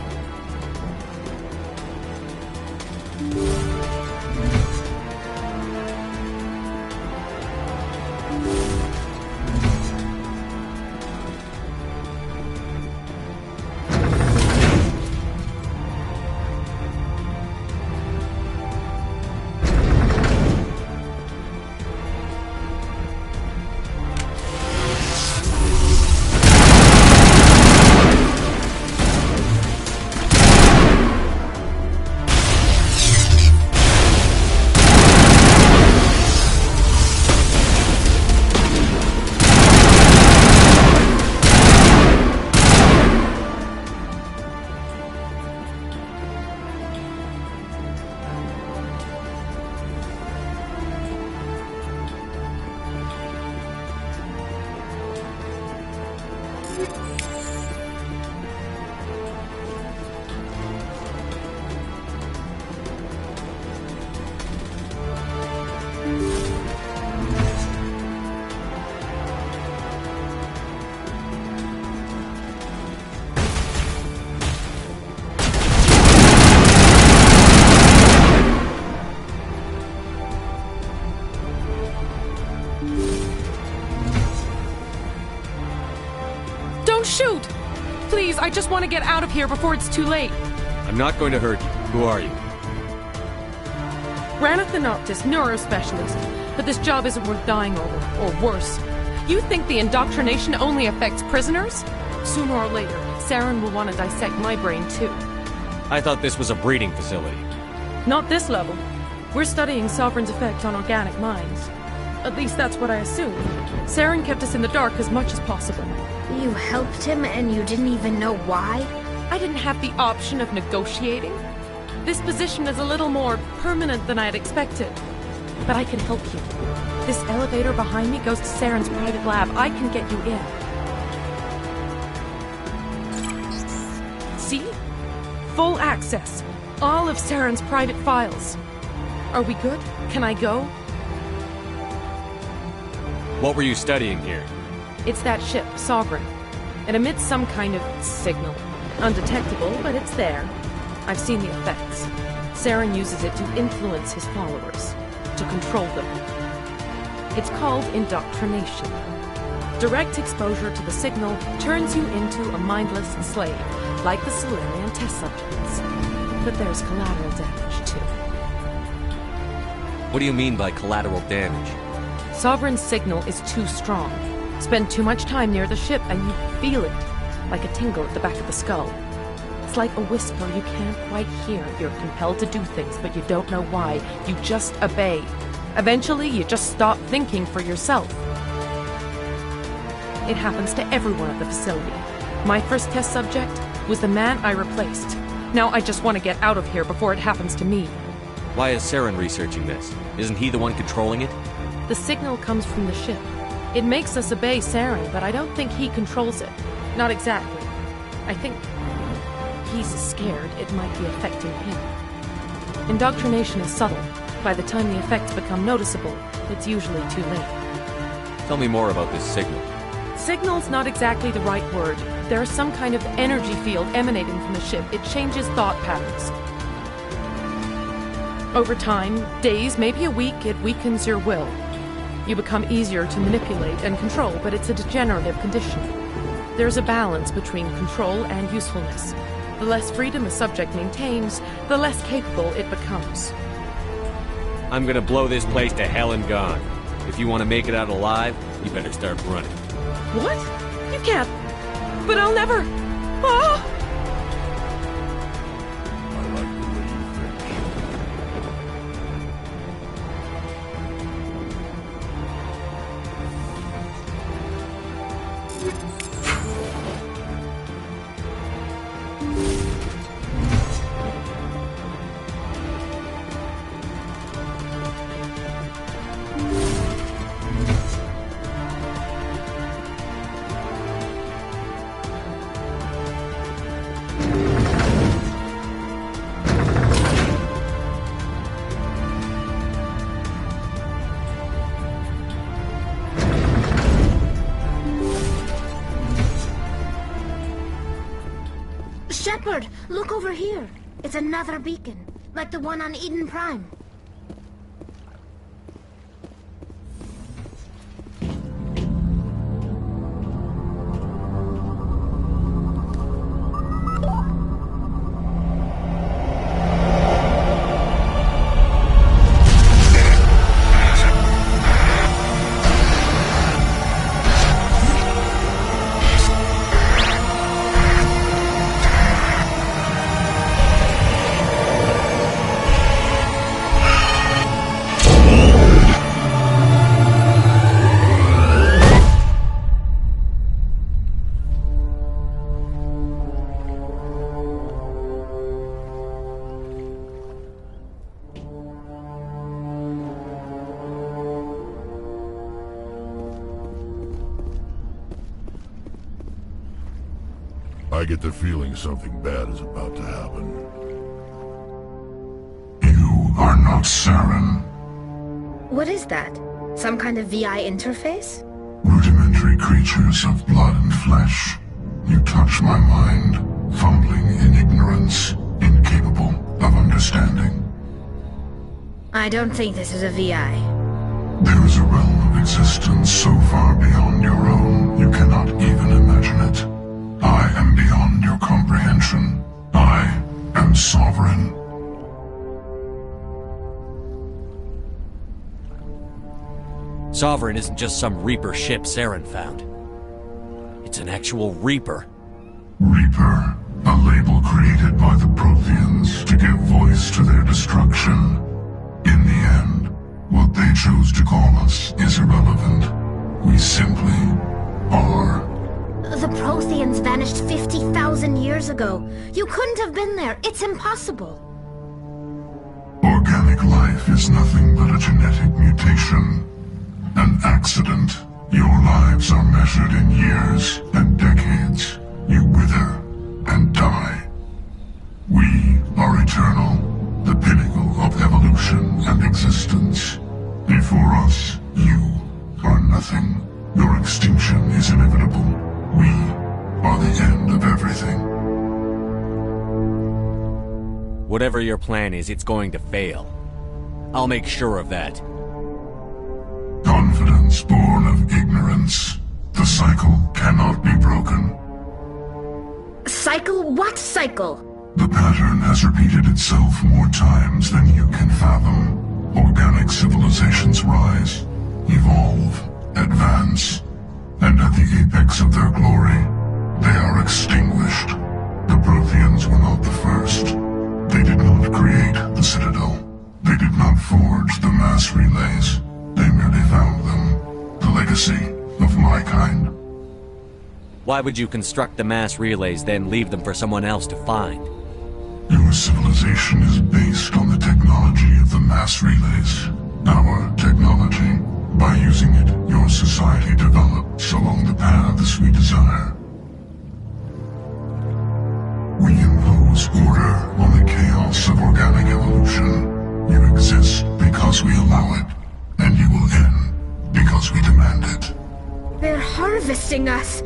Shoot! Please, I just want to get out of here before it's too late. I'm not going to hurt you. Who are you? Ranith the Noctis, neurospecialist. But this job isn't worth dying over, or worse. You think the indoctrination only affects prisoners? Sooner or later, Saren will want to dissect my brain too. I thought this was a breeding facility. Not this level. We're studying Sovereign's effect on organic minds. At least that's what I assumed. Saren kept us in the dark as much as possible. You helped him and you didn't even know why? I didn't have the option of negotiating. This position is a little more permanent than I had expected. But I can help you. This elevator behind me goes to Saren's private lab. I can get you in. See? full access. All of Saren's private files. Are we good? Can I go? What were you studying here? It's that ship, Sovereign. It emits some kind of signal. Undetectable, but it's there. I've seen the effects. Saren uses it to influence his followers, to control them. It's called indoctrination. Direct exposure to the signal turns you into a mindless slave, like the Solarian test subjects. But there's collateral damage, too. What do you mean by collateral damage? Sovereign's signal is too strong. Spend too much time near the ship and you feel it, like a tingle at the back of the skull. It's like a whisper you can't quite hear. You're compelled to do things, but you don't know why. You just obey. Eventually, you just stop thinking for yourself. It happens to everyone at the facility. My first test subject was the man I replaced. Now I just want to get out of here before it happens to me. Why is Saren researching this? Isn't he the one controlling it? The signal comes from the ship. It makes us obey Saren, but I don't think he controls it. Not exactly. I think he's scared it might be affecting him. Indoctrination is subtle. By the time the effects become noticeable, it's usually too late. Tell me more about this signal. Signal's not exactly the right word. There's some kind of energy field emanating from the ship. It changes thought patterns. Over time, days, maybe a week, it weakens your will. You become easier to manipulate and control, but it's a degenerative condition. There's a balance between control and usefulness. The less freedom a subject maintains, the less capable it becomes. I'm gonna blow this place to hell and gone. If you want to make it out alive, you better start running. What? You can't. But I'll never. Ah! Shepard, look over here. It's another beacon, like the one on Eden Prime. I get the feeling something bad is about to happen. You are not Saren. What is that? Some kind of VI interface? Rudimentary creatures of blood and flesh. You touch my mind, fumbling in ignorance, incapable of understanding. I don't think this is a VI. There is a realm of existence so far beyond your own, you cannot even imagine it. I am beyond your comprehension. I am sovereign. Sovereign isn't just some Reaper ship Saren found. It's an actual Reaper. Reaper, a label created by the Protheans to give voice to their destruction. In the end, what they chose to call us is irrelevant. We simply are. The Protheans vanished 50,000 years ago. You couldn't have been there. It's impossible. Organic life is nothing but a genetic mutation. An accident. Your lives are measured in years and decades. You wither and die. We Whatever your plan is, it's going to fail. I'll make sure of that. Confidence born of ignorance. The cycle cannot be broken. Cycle? What cycle? The pattern has repeated itself more times than you can fathom. Organic civilizations rise, evolve, advance, and at the apex of their glory, they are extinguished. The Protheans were not the first. They did not create the Citadel. They did not forge the mass relays. They merely found them. The legacy of my kind. Why would you construct the mass relays, then leave them for someone else to find? Your civilization is based on the technology of the mass relays. Our technology. By using it, your society develops along the paths we desire. We impose order on the chaos of organic evolution. You exist because we allow it, and you will end because we demand it. They're harvesting us,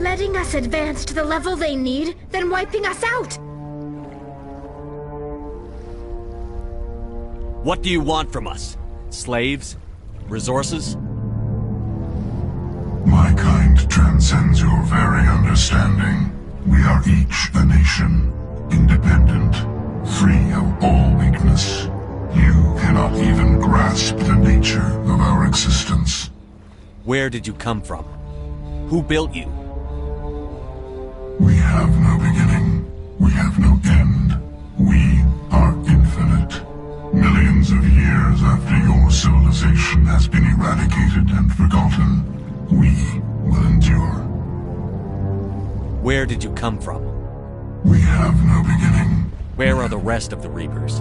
letting us advance to the level they need, then wiping us out. What do you want from us? Slaves? Resources? My kind transcends your very understanding. We are each a nation, independent, free of all weakness. You cannot even grasp the nature of our existence. Where did you come from? Who built you? We have no beginning. We have no end. We are infinite. Millions of years after your civilization has been eradicated and forgotten, we will endure. Where did you come from? We have no beginning. Where are the rest of the Reapers?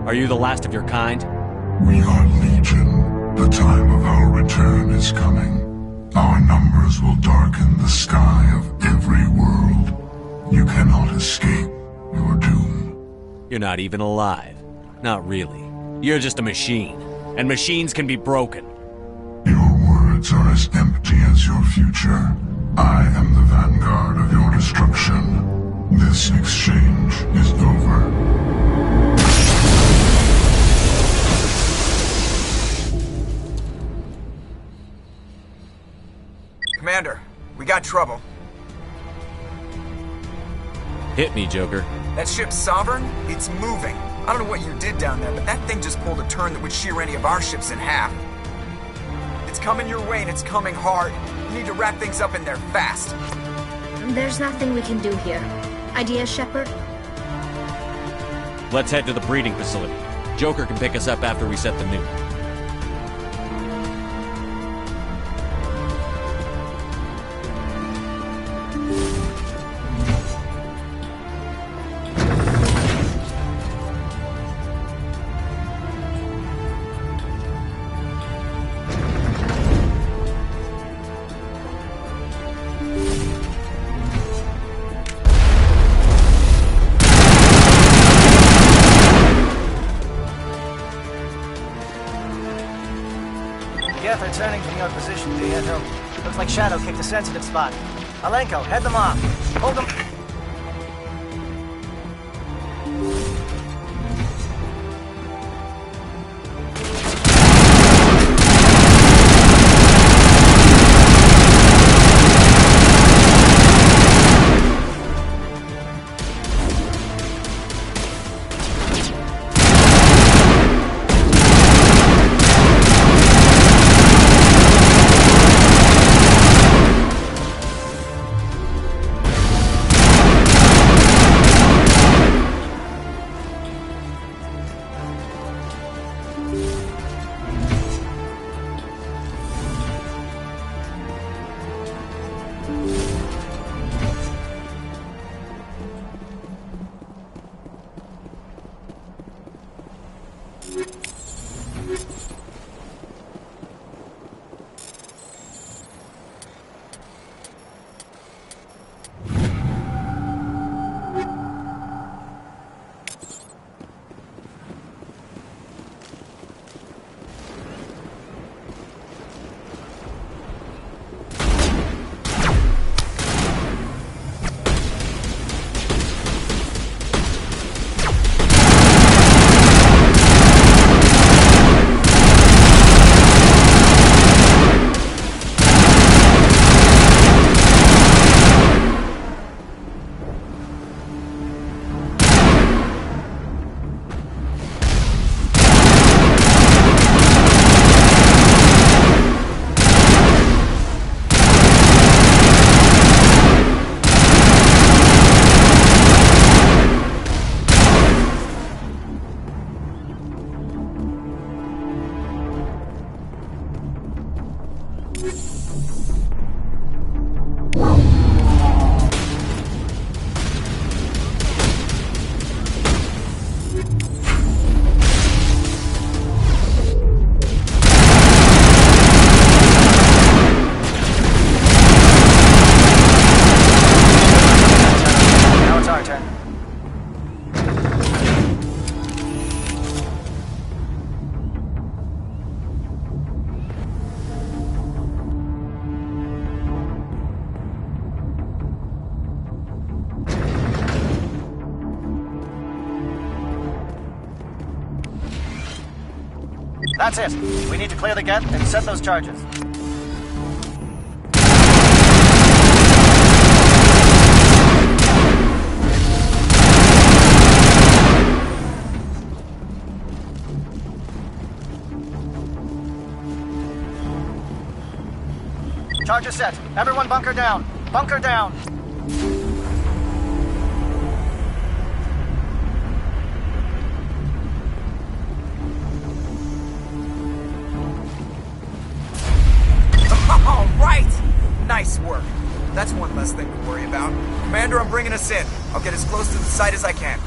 Are you the last of your kind? We are Legion. The time of our return is coming. Our numbers will darken the sky of every world. You cannot escape your doom. You're not even alive. Not really. You're just a machine. And machines can be broken. Your words are as empty as your future. I am the vanguard of your destruction. This exchange is over. Commander, we got trouble. Hit me, Joker. That ship Sovereign? It's moving. I don't know what you did down there, but that thing just pulled a turn that would shear any of our ships in half. It's coming your way and it's coming hard. You need to wrap things up in there fast. There's nothing we can do here. Idea, Shepard? Let's head to the breeding facility. Joker can pick us up after we set the nuke. They're turning from your position, Pietro. Looks like Shadow kicked a sensitive spot. Alenko, head them off. Hold them. That's it. We need to clear the geth and set those charges. Charges set. Everyone bunker down. Bunker down. All right! Nice work. That's one less thing to worry about. Commander, I'm bringing us in. I'll get as close to the site as I can.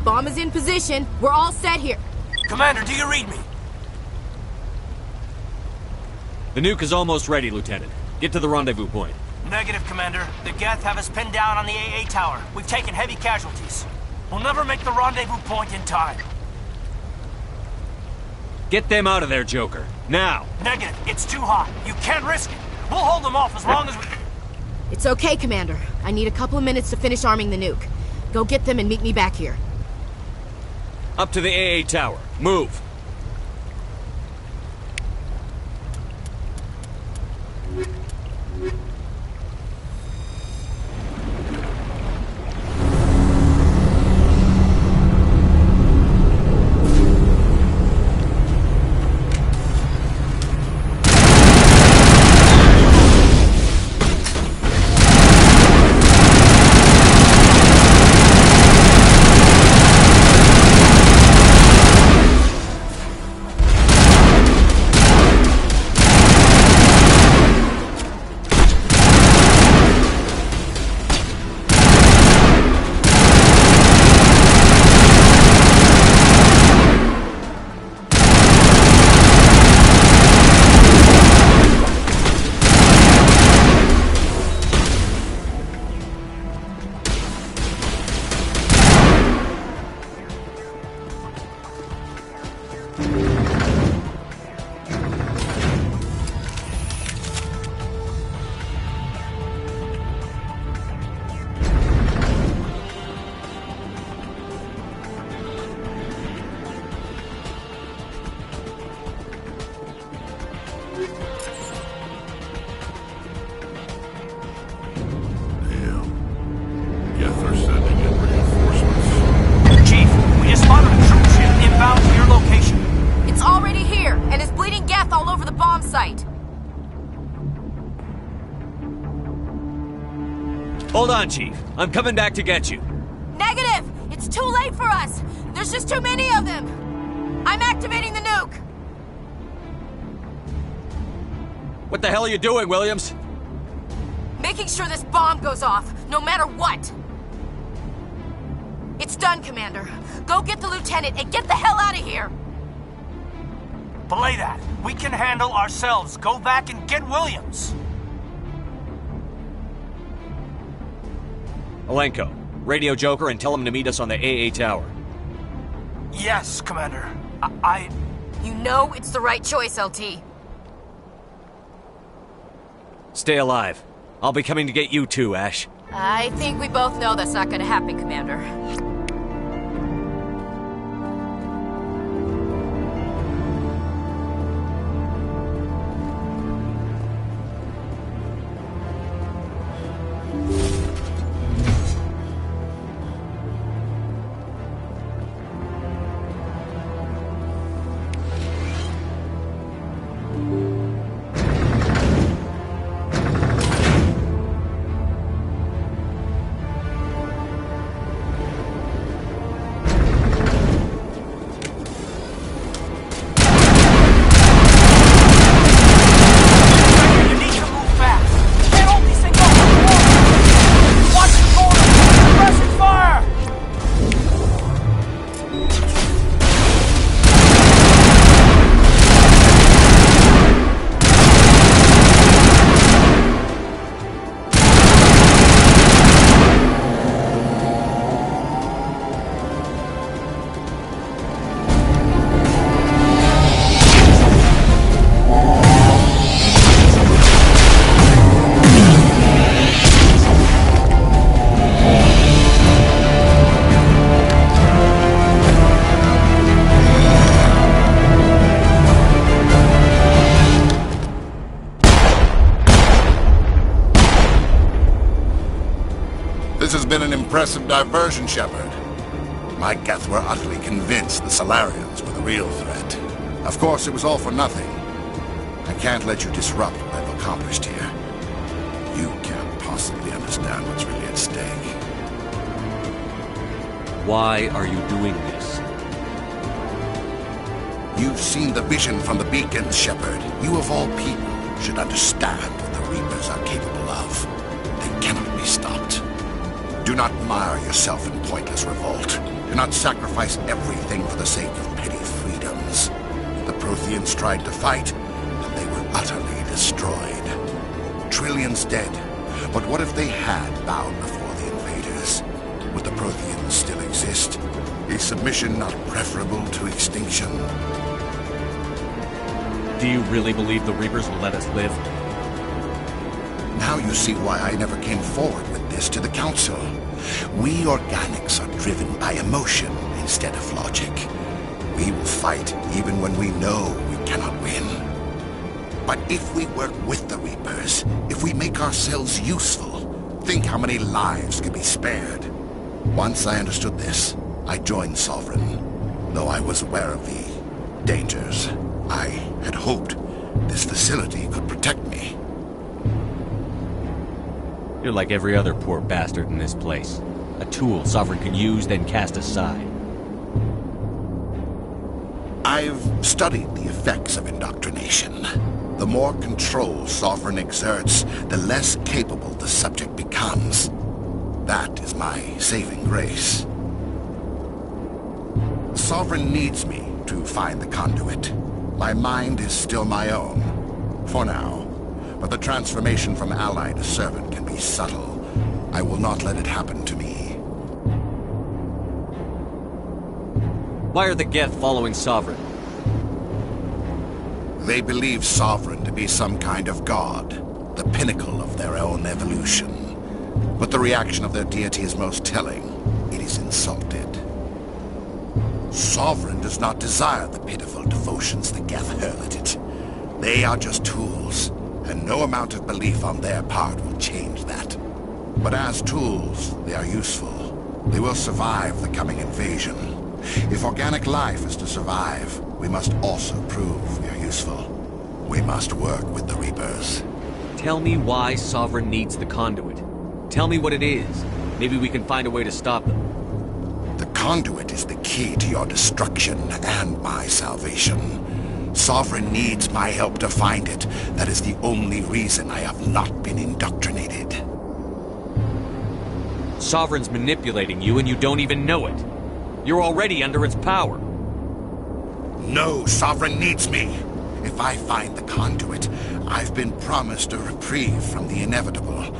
Bomb is in position. We're all set here. Commander, do you read me? The nuke is almost ready, Lieutenant. Get to the rendezvous point. Negative, Commander. The Geth have us pinned down on the AA tower. We've taken heavy casualties. We'll never make the rendezvous point in time. Get them out of there, Joker. Now! Negative. It's too hot. You can't risk it. We'll hold them off as long as we... It's okay, Commander. I need a couple of minutes to finish arming the nuke. Go get them and meet me back here. Up to the AA tower. Move! Hold on, Chief. I'm coming back to get you. Negative! It's too late for us! There's just too many of them! I'm activating the nuke! What the hell are you doing, Williams? Making sure this bomb goes off, no matter what! It's done, Commander. Go get the lieutenant and get the hell out of here! Belay that. We can handle ourselves. Go back and get Williams. Alenko, radio Joker and tell him to meet us on the AA tower. Yes, Commander. You know it's the right choice, LT. Stay alive. I'll be coming to get you too, Ash. I think we both know that's not gonna happen, Commander. This has been an impressive diversion, Shepard. My Geth were utterly convinced the Solarians were the real threat. Of course, it was all for nothing. I can't let you disrupt what I've accomplished here. You can't possibly understand what's really at stake. Why are you doing this? You've seen the vision from the beacons, Shepard. You of all people should understand what the Reapers are capable of. They cannot be stopped. Do not mire yourself in pointless revolt. Do not sacrifice everything for the sake of petty freedoms. The Protheans tried to fight, and they were utterly destroyed. Trillions dead. But what if they had bowed before the invaders? Would the Protheans still exist? Is submission not preferable to extinction? Do you really believe the Reapers will let us live? Now you see why I never came forward with this to the Council. We organics are driven by emotion instead of logic. We will fight even when we know we cannot win. But if we work with the Reapers, if we make ourselves useful, think how many lives could be spared. Once I understood this, I joined Sovereign, though I was aware of the dangers. I had hoped this facility could protect me. You're like every other poor bastard in this place. A tool Sovereign can use, then cast aside. I've studied the effects of indoctrination. The more control Sovereign exerts, the less capable the subject becomes. That is my saving grace. Sovereign needs me to find the conduit. My mind is still my own, for now. But the transformation from ally to servant can be subtle. I will not let it happen to me. Why are the Geth following Sovereign? They believe Sovereign to be some kind of god, the pinnacle of their own evolution. But the reaction of their deity is most telling. It is insulted. Sovereign does not desire the pitiful devotions the Geth hurl at it. They are just tools, and no amount of belief on their part will change that. But as tools, they are useful. They will survive the coming invasion. If organic life is to survive, we must also prove we are useful. We must work with the Reapers. Tell me why Sovereign needs the conduit. Tell me what it is. Maybe we can find a way to stop them. The conduit is the key to your destruction and my salvation. Sovereign needs my help to find it. That is the only reason I have not been indoctrinated. Sovereign's manipulating you and you don't even know it. You're already under its power. No, Sovereign needs me. If I find the conduit, I've been promised a reprieve from the inevitable.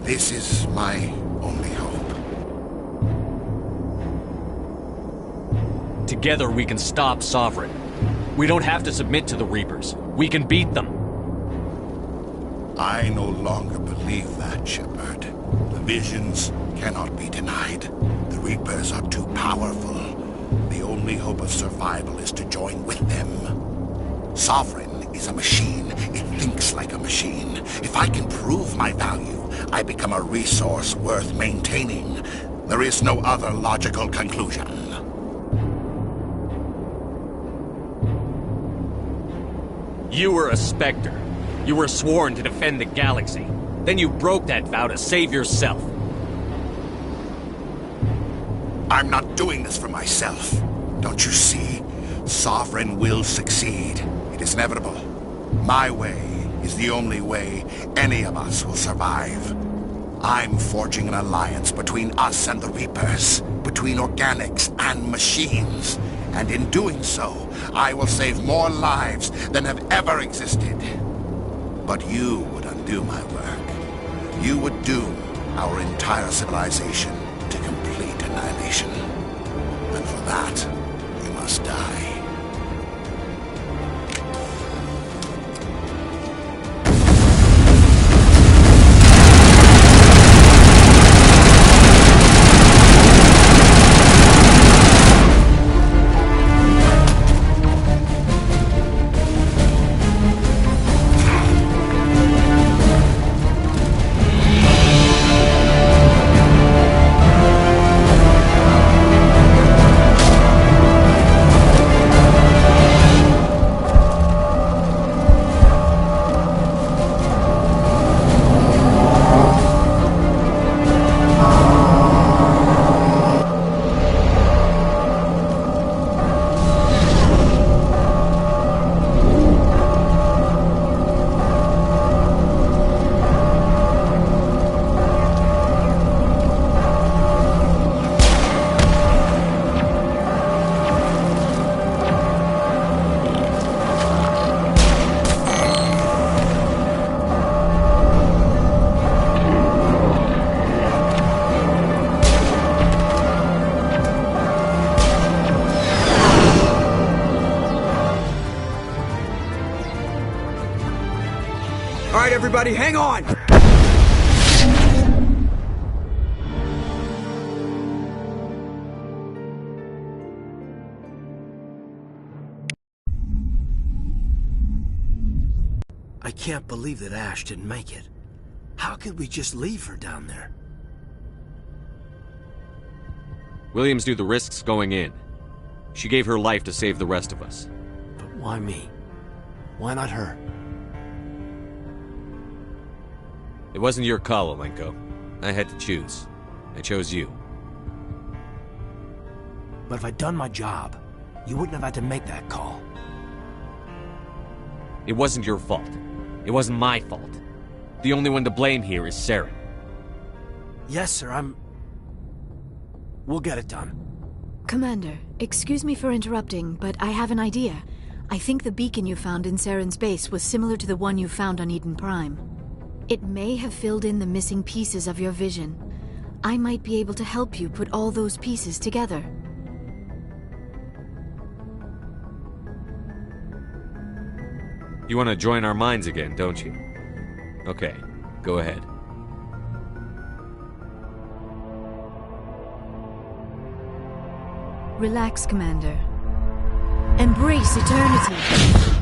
This is my only hope. Together we can stop Sovereign. We don't have to submit to the Reapers. We can beat them. I no longer believe that, Shepard. The visions cannot be denied. The Reapers are too powerful. The only hope of survival is to join with them. Sovereign is a machine. It thinks like a machine. If I can prove my value, I become a resource worth maintaining. There is no other logical conclusion. You were a Spectre. You were sworn to defend the galaxy. Then you broke that vow to save yourself. I'm not doing this for myself. Don't you see? Sovereign will succeed. It is inevitable. My way is the only way any of us will survive. I'm forging an alliance between us and the Reapers, between organics and machines. And in doing so, I will save more lives than have ever existed. But you would undo my work. You would doom our entire civilization to complete annihilation. And for that, we must die. everybody, hang on! I can't believe that Ash didn't make it. How could we just leave her down there? Williams knew the risks going in. She gave her life to save the rest of us. But why me? Why not her? It wasn't your call, Alenko. I had to choose. I chose you. But if I'd done my job, you wouldn't have had to make that call. It wasn't your fault. It wasn't my fault. The only one to blame here is Saren. Yes, sir, We'll get it done. Commander, excuse me for interrupting, but I have an idea. I think the beacon you found in Saren's base was similar to the one you found on Eden Prime. It may have filled in the missing pieces of your vision. I might be able to help you put all those pieces together. You want to join our minds again, don't you? Okay, go ahead. Relax, Commander. Embrace eternity.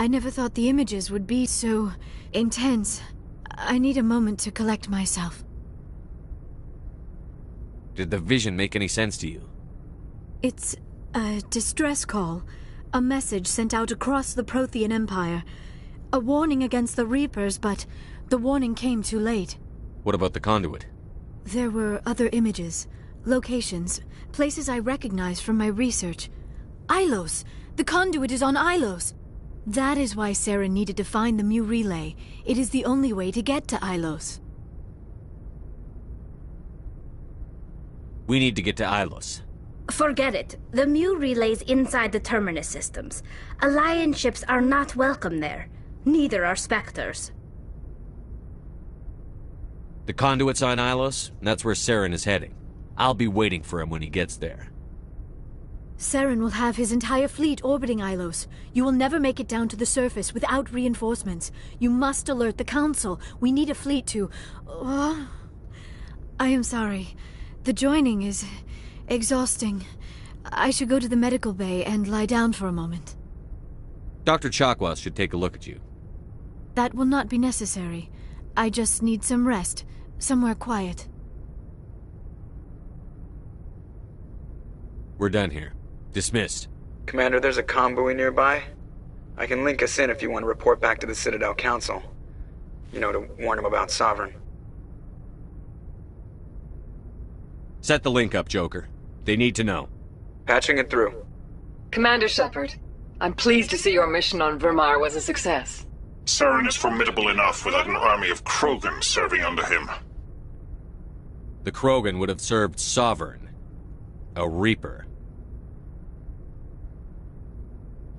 I never thought the images would be so intense. I need a moment to collect myself. Did the vision make any sense to you? It's a distress call. A message sent out across the Prothean Empire. A warning against the Reapers, but the warning came too late. What about the conduit? There were other images, locations, places I recognized from my research. Ilos! The conduit is on Ilos! That is why Saren needed to find the Mu relay. It is the only way to get to Ilos. We need to get to Ilos. Forget it. The Mu relay's inside the Terminus systems. Alliance ships are not welcome there. Neither are Spectres. The conduit's on Ilos, and that's where Saren is heading. I'll be waiting for him when he gets there. Saren will have his entire fleet orbiting Ilos. You will never make it down to the surface without reinforcements. You must alert the Council. We need a fleet to... I am sorry. The joining is exhausting. I should go to the medical bay and lie down for a moment. Dr. Chakwas should take a look at you. That will not be necessary. I just need some rest. Somewhere quiet. We're done here. Dismissed. Commander, there's a convoy nearby. I can link us in if you want to report back to the Citadel Council. You know, to warn them about Sovereign. Set the link up, Joker. They need to know. Patching it through. Commander Shepard, I'm pleased to see your mission on Vermar was a success. Saren is formidable enough without an army of Krogan serving under him. The Krogan would have served Sovereign. A Reaper.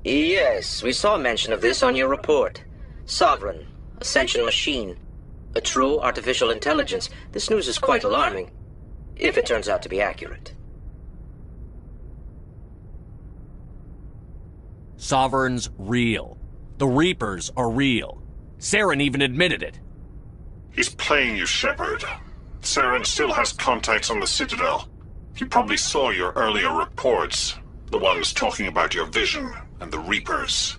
Yes, we saw mention of this on your report. Sovereign, Ascension machine, a true artificial intelligence. This news is quite alarming, if it turns out to be accurate. Sovereign's real. The Reapers are real. Saren even admitted it. He's playing you, Shepard. Saren still has contacts on the Citadel. He probably saw your earlier reports, the ones talking about your vision and the Reapers.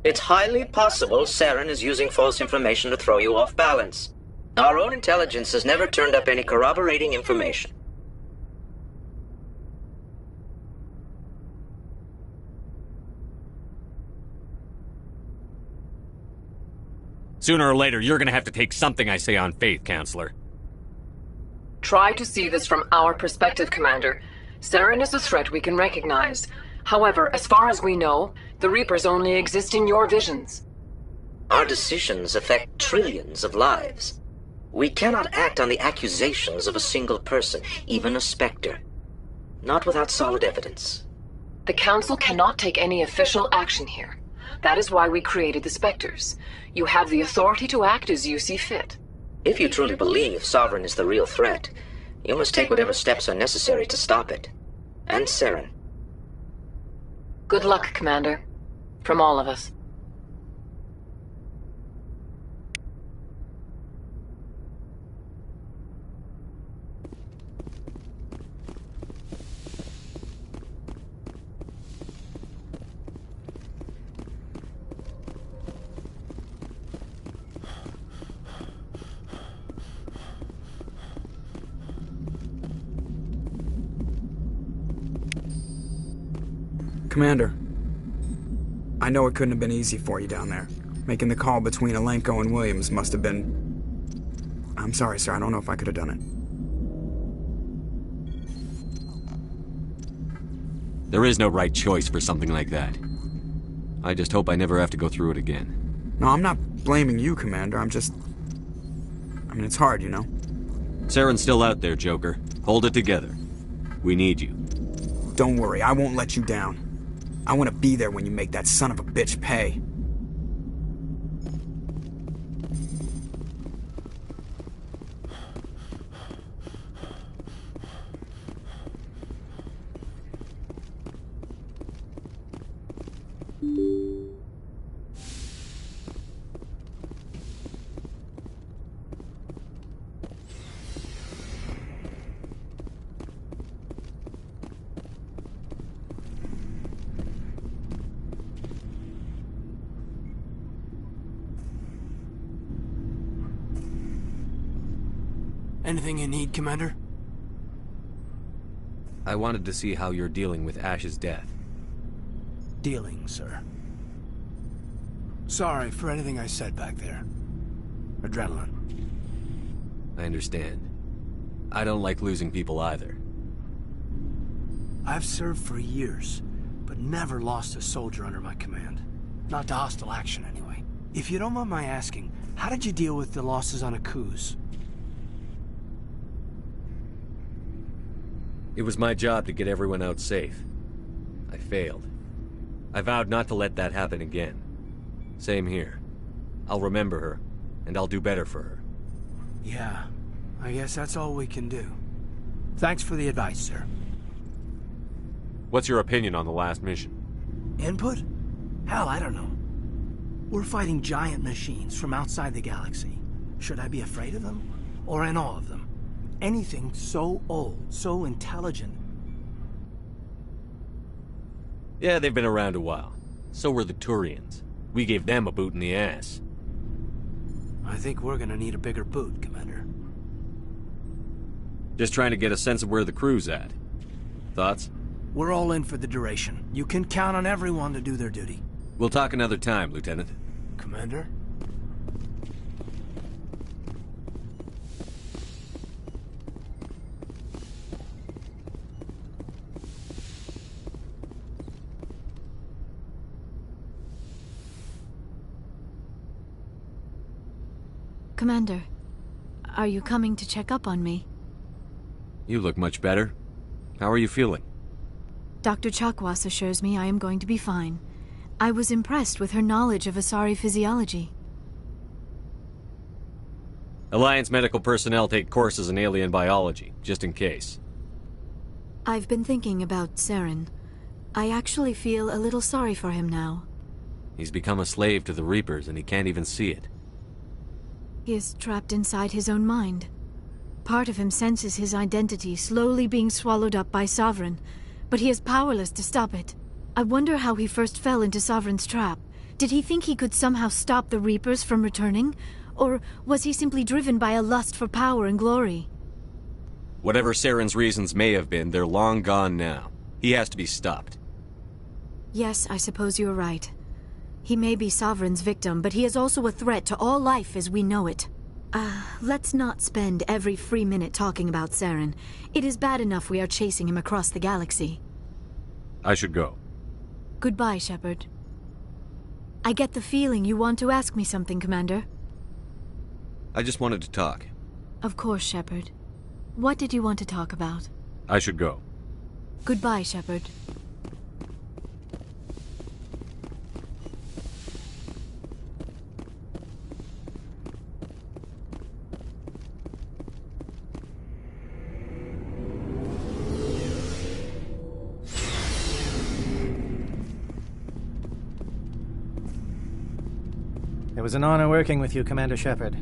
It's highly possible Saren is using false information to throw you off balance. Our own intelligence has never turned up any corroborating information. Sooner or later, you're gonna have to take something I say on faith, Counselor. Try to see this from our perspective, Commander. Saren is a threat we can recognize. However, as far as we know, the Reapers only exist in your visions. Our decisions affect trillions of lives. We cannot act on the accusations of a single person, even a Spectre. Not without solid evidence. The Council cannot take any official action here. That is why we created the Spectres. You have the authority to act as you see fit. If you truly believe Sovereign is the real threat, you must take whatever steps are necessary to stop it. And Saren. Good luck, Commander. From all of us. Commander, I know it couldn't have been easy for you down there. Making the call between Alenko and Williams must have been... I'm sorry, sir. I don't know if I could have done it. There is no right choice for something like that. I just hope I never have to go through it again. No, I'm not blaming you, Commander. I mean, it's hard, you know? Saren's still out there, Joker. Hold it together. We need you. Don't worry, I won't let you down. I want to be there when you make that son of a bitch pay. Anything you need, Commander? I wanted to see how you're dealing with Ash's death. Dealing, sir. Sorry for anything I said back there. Adrenaline. I understand. I don't like losing people either. I've served for years, but never lost a soldier under my command. Not to hostile action, anyway. If you don't mind my asking, how did you deal with the losses on Akuz? It was my job to get everyone out safe. I failed. I vowed not to let that happen again. Same here. I'll remember her, and I'll do better for her. Yeah, I guess that's all we can do. Thanks for the advice, sir. What's your opinion on the last mission? Input? Hell, I don't know. We're fighting giant machines from outside the galaxy. Should I be afraid of them? Or in awe of them? Anything so old, so intelligent. Yeah, they've been around a while. So were the Turians. We gave them a boot in the ass. I think we're gonna need a bigger boot, Commander. Just trying to get a sense of where the crew's at. Thoughts? We're all in for the duration. You can count on everyone to do their duty. We'll talk another time, Lieutenant. Commander? Commander, are you coming to check up on me? You look much better. How are you feeling? Dr. Chakwas assures me I am going to be fine. I was impressed with her knowledge of Asari physiology. Alliance medical personnel take courses in alien biology, just in case. I've been thinking about Saren. I actually feel a little sorry for him now. He's become a slave to the Reapers and he can't even see it. He is trapped inside his own mind. Part of him senses his identity slowly being swallowed up by Sovereign, but he is powerless to stop it. I wonder how he first fell into Sovereign's trap. Did he think he could somehow stop the Reapers from returning? Or was he simply driven by a lust for power and glory? Whatever Saren's reasons may have been, they're long gone now. He has to be stopped. Yes, I suppose you're right. He may be Sovereign's victim, but he is also a threat to all life as we know it. Let's not spend every free minute talking about Saren. It is bad enough we are chasing him across the galaxy. I should go. Goodbye, Shepard. I get the feeling you want to ask me something, Commander. I just wanted to talk. Of course, Shepard. What did you want to talk about? I should go. Goodbye, Shepard. It was an honor working with you, Commander Shepard.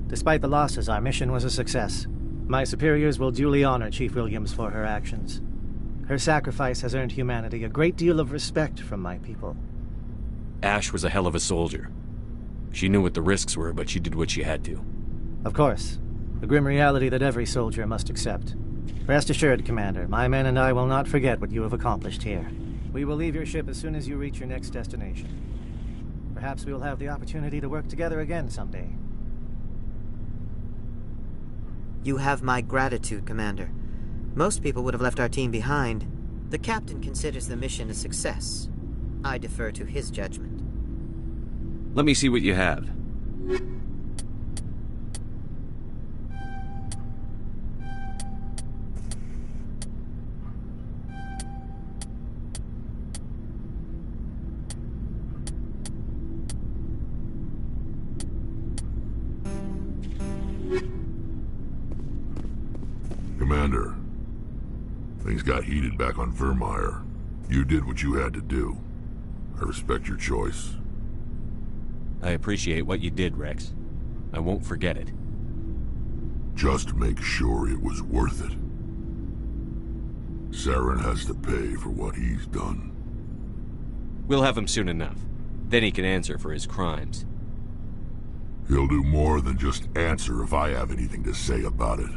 Despite the losses, our mission was a success. My superiors will duly honor Chief Williams for her actions. Her sacrifice has earned humanity a great deal of respect from my people. Ash was a hell of a soldier. She knew what the risks were, but she did what she had to. Of course. The grim reality that every soldier must accept. Rest assured, Commander, my men and I will not forget what you have accomplished here. We will leave your ship as soon as you reach your next destination. Perhaps we will have the opportunity to work together again someday. You have my gratitude, Commander. Most people would have left our team behind. The captain considers the mission a success. I defer to his judgment. Let me see what you have. Commander, things got heated back on Vermeer. You did what you had to do. I respect your choice. I appreciate what you did, Rex. I won't forget it. Just make sure it was worth it. Saren has to pay for what he's done. We'll have him soon enough. Then he can answer for his crimes. He'll do more than just answer if I have anything to say about it.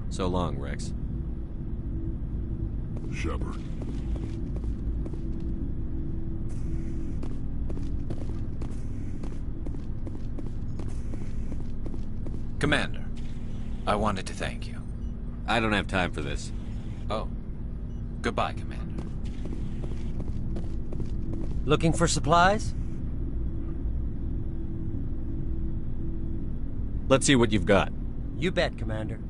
So long, Rex. Shepard. Commander, I wanted to thank you. I don't have time for this. Oh. Goodbye, Commander. Looking for supplies? Let's see what you've got. You bet, Commander.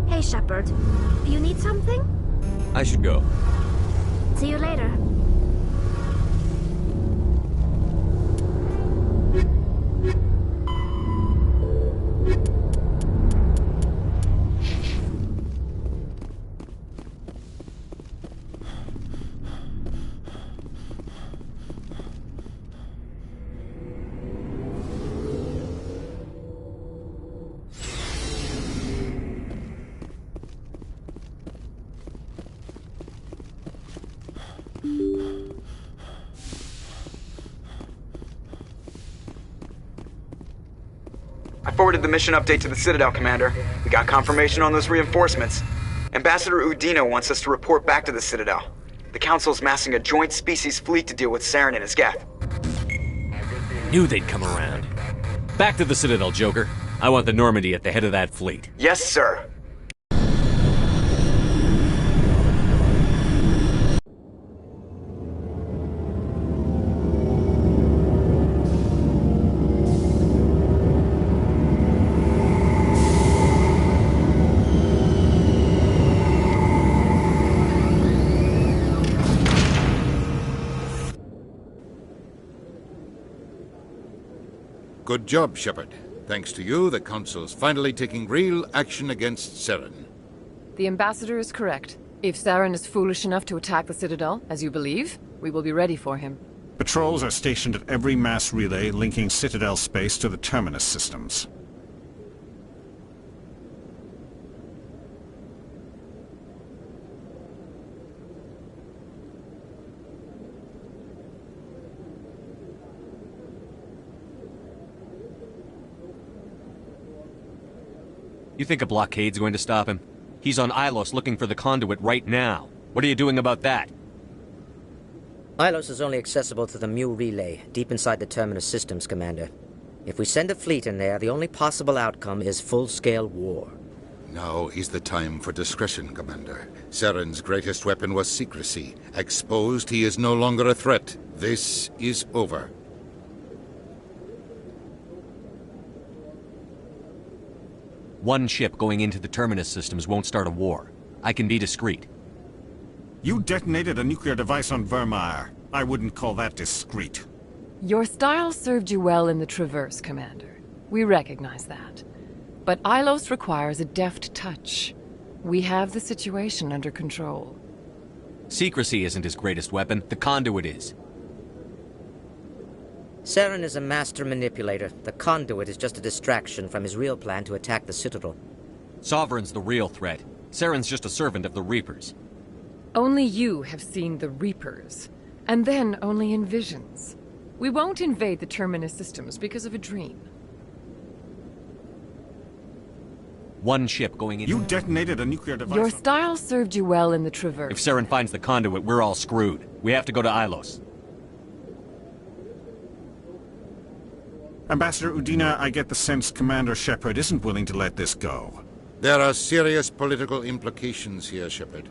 Hey, Shepard. Do you need something? I should go. See you later. I forwarded the mission update to the Citadel, Commander. We got confirmation on those reinforcements. Ambassador Udino wants us to report back to the Citadel. The Council's massing a joint species fleet to deal with Saren and his Geth. Knew they'd come around. Back to the Citadel, Joker. I want the Normandy at the head of that fleet. Yes, sir. Good job, Shepard. Thanks to you, the Council's finally taking real action against Saren. The Ambassador is correct. If Saren is foolish enough to attack the Citadel, as you believe, we will be ready for him. Patrols are stationed at every mass relay linking Citadel space to the Terminus systems. You think a blockade's going to stop him? He's on Ilos looking for the conduit right now. What are you doing about that? Ilos is only accessible through the Mu relay, deep inside the Terminus systems, Commander. If we send a fleet in there, the only possible outcome is full-scale war. Now is the time for discretion, Commander. Saren's greatest weapon was secrecy. Exposed, he is no longer a threat. This is over. One ship going into the Terminus systems won't start a war. I can be discreet. You detonated a nuclear device on Vermeer. I wouldn't call that discreet. Your style served you well in the Traverse, Commander. We recognize that. But Ilos requires a deft touch. We have the situation under control. Secrecy isn't his greatest weapon. The conduit is. Saren is a master manipulator. The conduit is just a distraction from his real plan to attack the Citadel. Sovereign's the real threat. Saren's just a servant of the Reapers. Only you have seen the Reapers, and then only in visions. We won't invade the Terminus systems because of a dream. One ship going in. You detonated a nuclear device. Your style served you well in the Traverse. If Saren finds the conduit, we're all screwed. We have to go to Ilos. Ambassador Udina, I get the sense Commander Shepard isn't willing to let this go. There are serious political implications here, Shepard.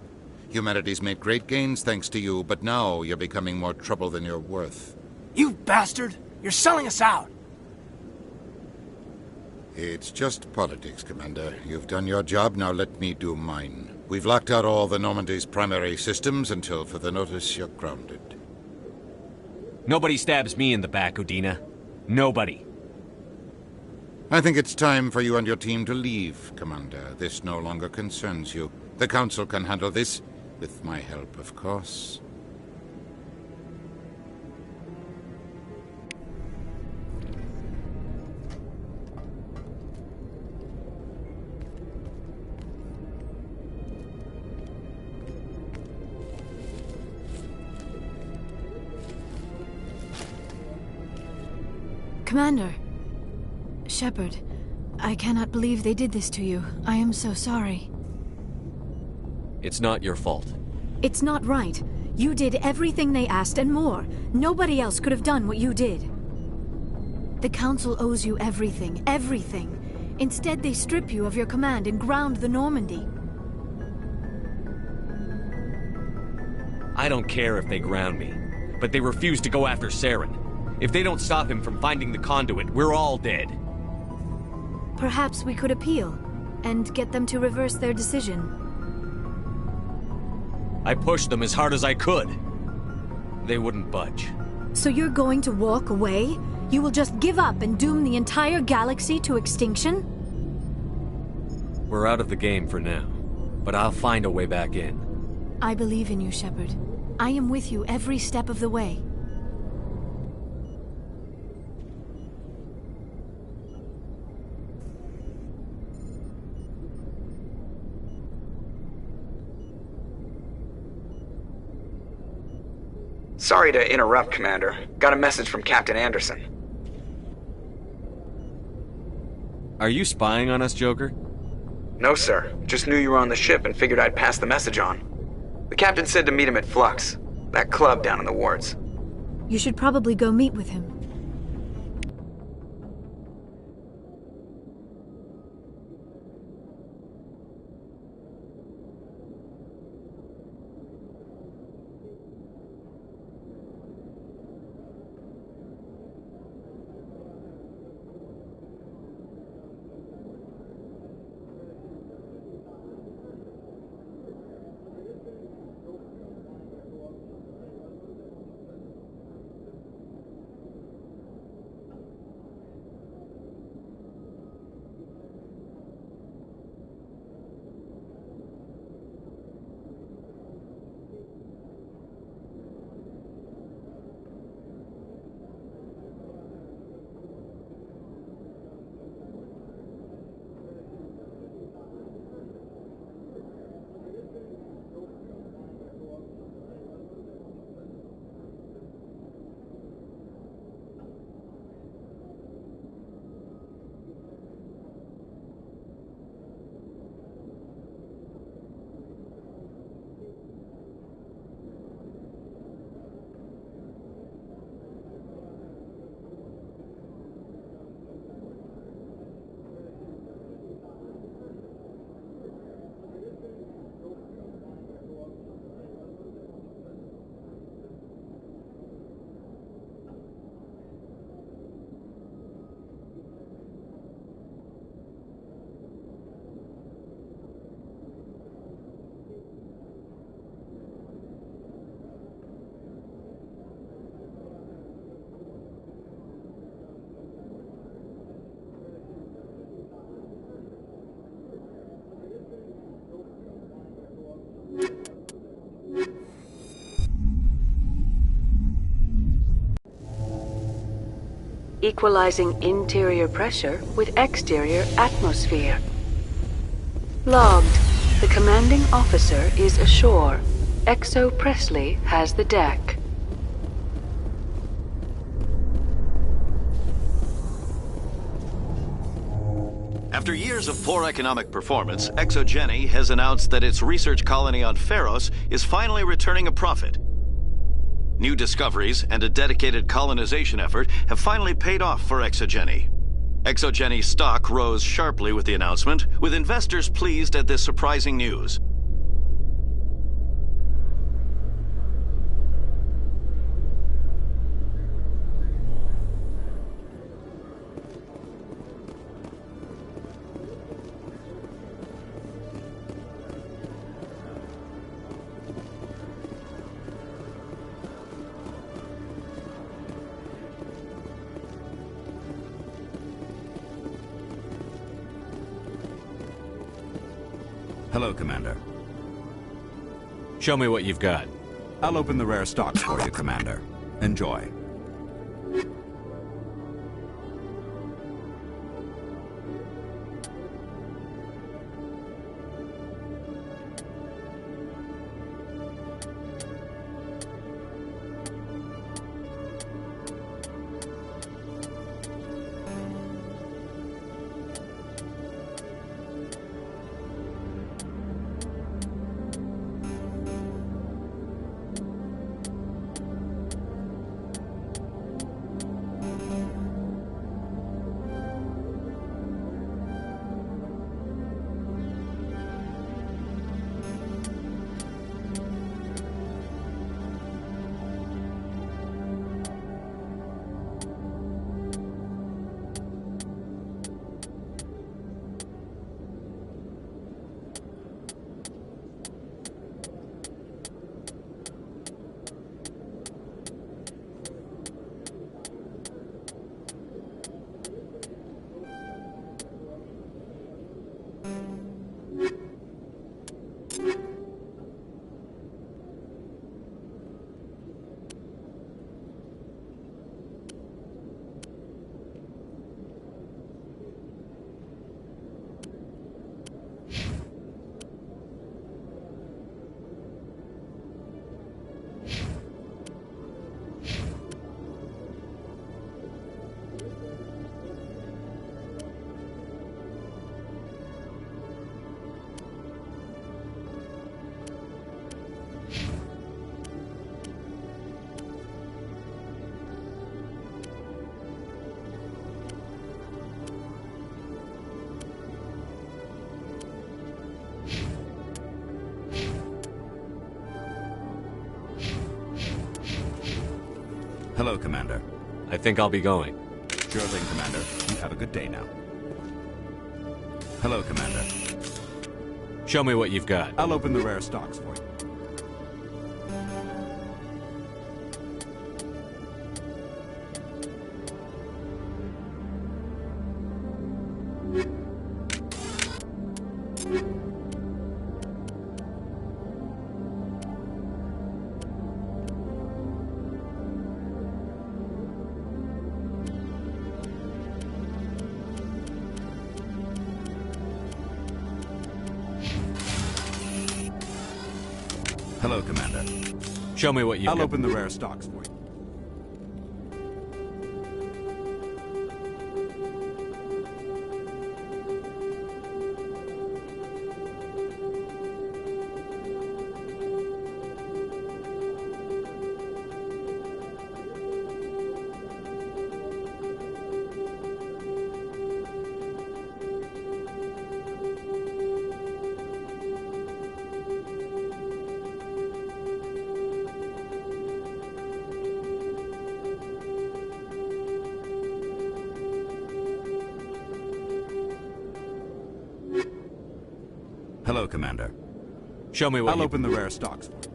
Humanity's made great gains thanks to you, but now you're becoming more trouble than you're worth. You bastard! You're selling us out! It's just politics, Commander. You've done your job, now let me do mine. We've locked out all the Normandy's primary systems until further notice you're grounded. Nobody stabs me in the back, Udina. Nobody. I think it's time for you and your team to leave, Commander. This no longer concerns you. The Council can handle this, with my help, of course. Commander. Shepard, I cannot believe they did this to you. I am so sorry. It's not your fault. It's not right. You did everything they asked and more. Nobody else could have done what you did. The Council owes you everything, everything. Instead, they strip you of your command and ground the Normandy. I don't care if they ground me, but they refuse to go after Saren. If they don't stop him from finding the conduit, we're all dead. Perhaps we could appeal, and get them to reverse their decision. I pushed them as hard as I could. They wouldn't budge. So you're going to walk away? You will just give up and doom the entire galaxy to extinction? We're out of the game for now, but I'll find a way back in. I believe in you, Shepard. I am with you every step of the way. Sorry to interrupt, Commander. Got a message from Captain Anderson. Are you spying on us, Joker? No, sir. Just knew you were on the ship and figured I'd pass the message on. The captain said to meet him at Flux, that club down in the wards. You should probably go meet with him. equalizing interior pressure with exterior atmosphere. Logged. The commanding officer is ashore. Exo Presley has the deck. After years of poor economic performance, ExoGeni has announced that its research colony on Pharos is finally returning a profit. New discoveries and a dedicated colonization effort have finally paid off for ExoGeni. ExoGeni stock rose sharply with the announcement, with investors pleased at this surprising news. Hello, Commander. Show me what you've got. I'll open the rare stocks for you, Commander. Enjoy. Hello, Commander. I think I'll be going. Sure thing, Commander. You have a good day now. Hello, Commander. Show me what you've got. I'll open the rare stocks for you. Hello, Commander. Show me what you've got. I'll open the rare stocks for you. Hello, Commander. Show me what I'll open the rare stocks for you.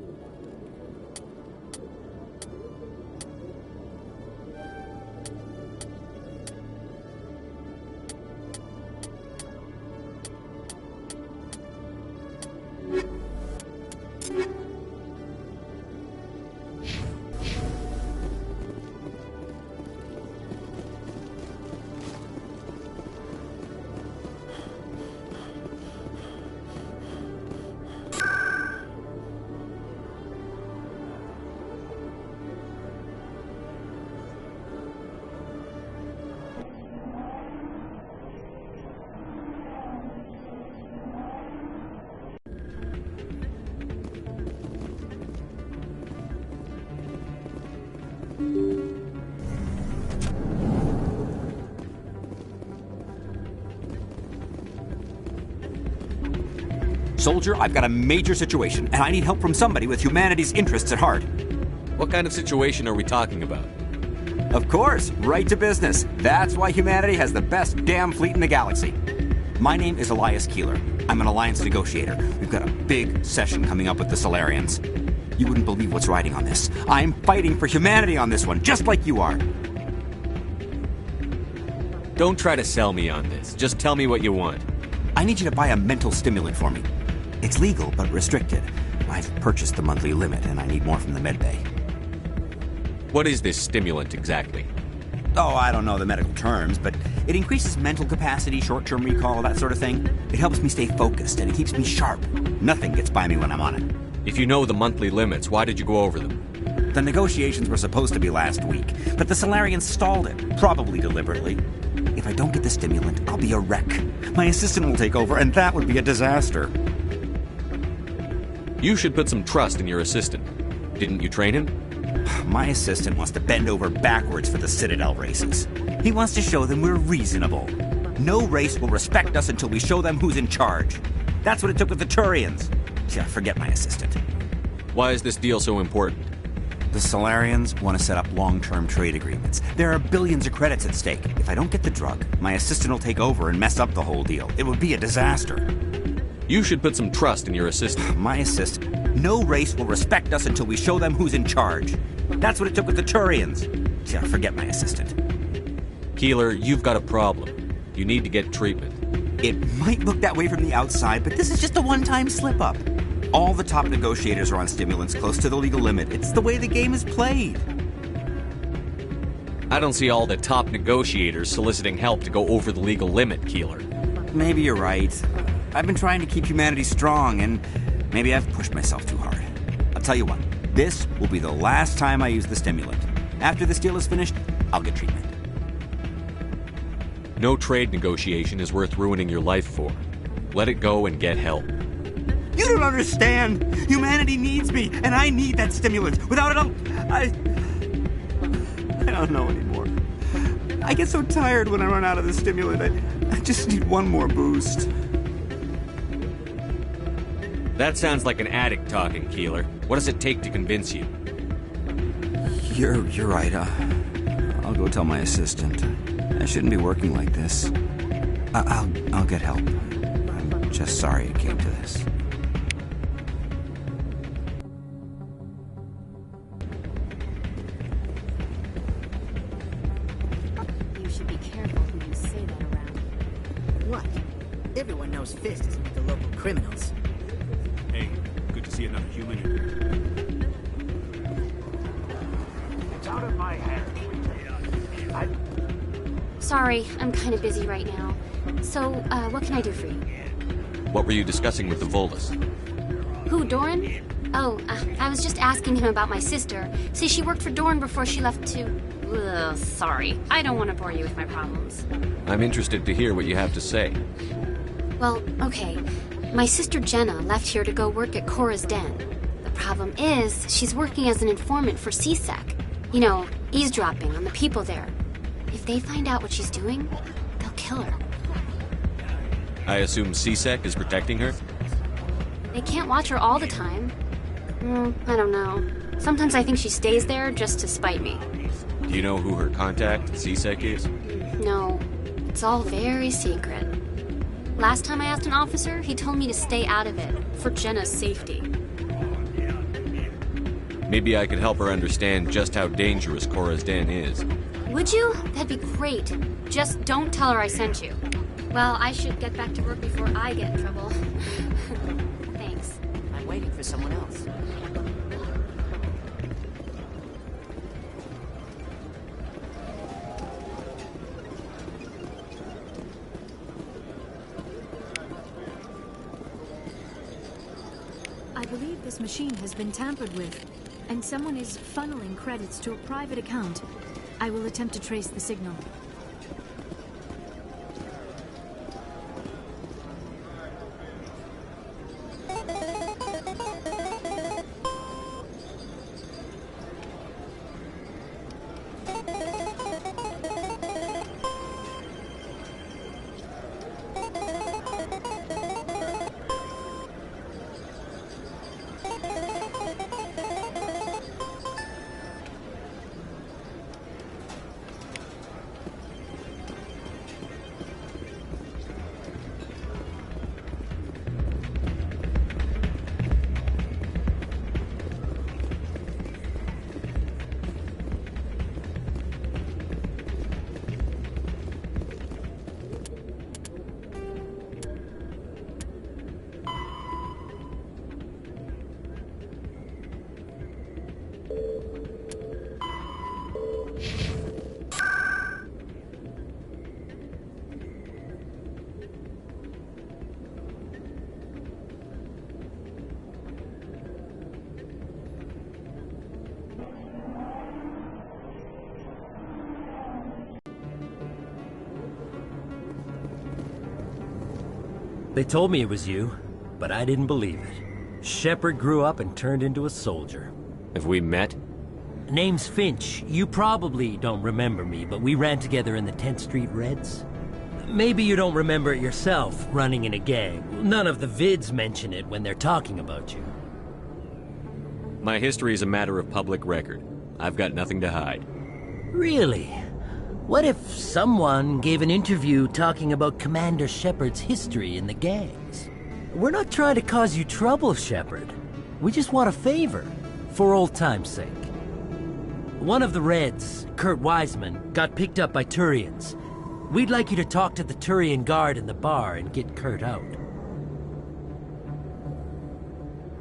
soldier, I've got a major situation, and I need help from somebody with humanity's interests at heart. What kind of situation are we talking about? Of course, right to business. That's why humanity has the best damn fleet in the galaxy. My name is Elias Keeler. I'm an alliance negotiator. We've got a big session coming up with the Solarians. You wouldn't believe what's riding on this. I'm fighting for humanity on this one, just like you are. Don't try to sell me on this. Just tell me what you want. I need you to buy a mental stimulant for me. It's legal, but restricted. I've purchased the monthly limit, and I need more from the medbay. What is this stimulant exactly? Oh, I don't know the medical terms, but it increases mental capacity, short-term recall, that sort of thing. It helps me stay focused, and it keeps me sharp. Nothing gets by me when I'm on it. If you know the monthly limits, why did you go over them? The negotiations were supposed to be last week, but the Solarians stalled it, probably deliberately. If I don't get the stimulant, I'll be a wreck. My assistant will take over, and that would be a disaster. You should put some trust in your assistant. Didn't you train him? My assistant wants to bend over backwards for the Citadel races. He wants to show them we're reasonable. No race will respect us until we show them who's in charge. That's what it took with the Turians. Yeah, forget my assistant. Why is this deal so important? The Solarians want to set up long-term trade agreements. There are billions of credits at stake. If I don't get the drug, my assistant will take over and mess up the whole deal. It would be a disaster. You should put some trust in your assistant. My assistant? No race will respect us until we show them who's in charge. That's what it took with the Turians. Yeah, forget my assistant. Keeler, you've got a problem. You need to get treatment. It might look that way from the outside, but this is just a one-time slip-up. All the top negotiators are on stimulants close to the legal limit. It's the way the game is played. I don't see all the top negotiators soliciting help to go over the legal limit, Keeler. Maybe you're right. I've been trying to keep humanity strong, and maybe I've pushed myself too hard. I'll tell you what, this will be the last time I use the stimulant. After this deal is finished, I'll get treatment. No trade negotiation is worth ruining your life for. Let it go and get help. You don't understand! Humanity needs me, and I need that stimulant. Without it, I don't know anymore. I get so tired when I run out of the stimulant. I just need one more boost. That sounds like an addict talking, Keeler. What does it take to convince you? You're right. I'll go tell my assistant. I shouldn't be working like this. I'll get help. I'm just sorry it came to this. You should be careful who you say that around. What? Everyone knows Fist isn't with the local criminals. Hey, good to see another human. It's out of my hands. Sorry, I'm kind of busy right now. So, what can I do for you? What were you discussing with the Volus? Who, Doran? Oh, I was just asking him about my sister. See, she worked for Doran before she left to... Ugh, sorry. I don't want to bore you with my problems. I'm interested to hear what you have to say. Well, okay. My sister Jenna left here to go work at Cora's Den. The problem is, she's working as an informant for CSEC. You know, eavesdropping on the people there. If they find out what she's doing, they'll kill her. I assume CSEC is protecting her? They can't watch her all the time. I don't know. Sometimes I think she stays there just to spite me. Do you know who her contact at CSEC is? No, it's all very secret. Last time I asked an officer, he told me to stay out of it, for Jenna's safety. Maybe I could help her understand just how dangerous Cora's Den is. Would you? That'd be great. Just don't tell her I sent you. Well, I should get back to work before I get in trouble. Thanks. I'm waiting for someone else. I believe this machine has been tampered with, and someone is funneling credits to a private account. I will attempt to trace the signal. They told me it was you, but I didn't believe it. Shepard grew up and turned into a soldier. Have we met? Name's Finch. You probably don't remember me, but we ran together in the 10th Street Reds. Maybe you don't remember it yourself, running in a gang. None of the vids mention it when they're talking about you. My history is a matter of public record. I've got nothing to hide. Really? What if someone gave an interview talking about Commander Shepard's history in the gangs? We're not trying to cause you trouble, Shepard. We just want a favor, for old time's sake. One of the Reds, Kurt Wiseman, got picked up by Turians. We'd like you to talk to the Turian guard in the bar and get Kurt out.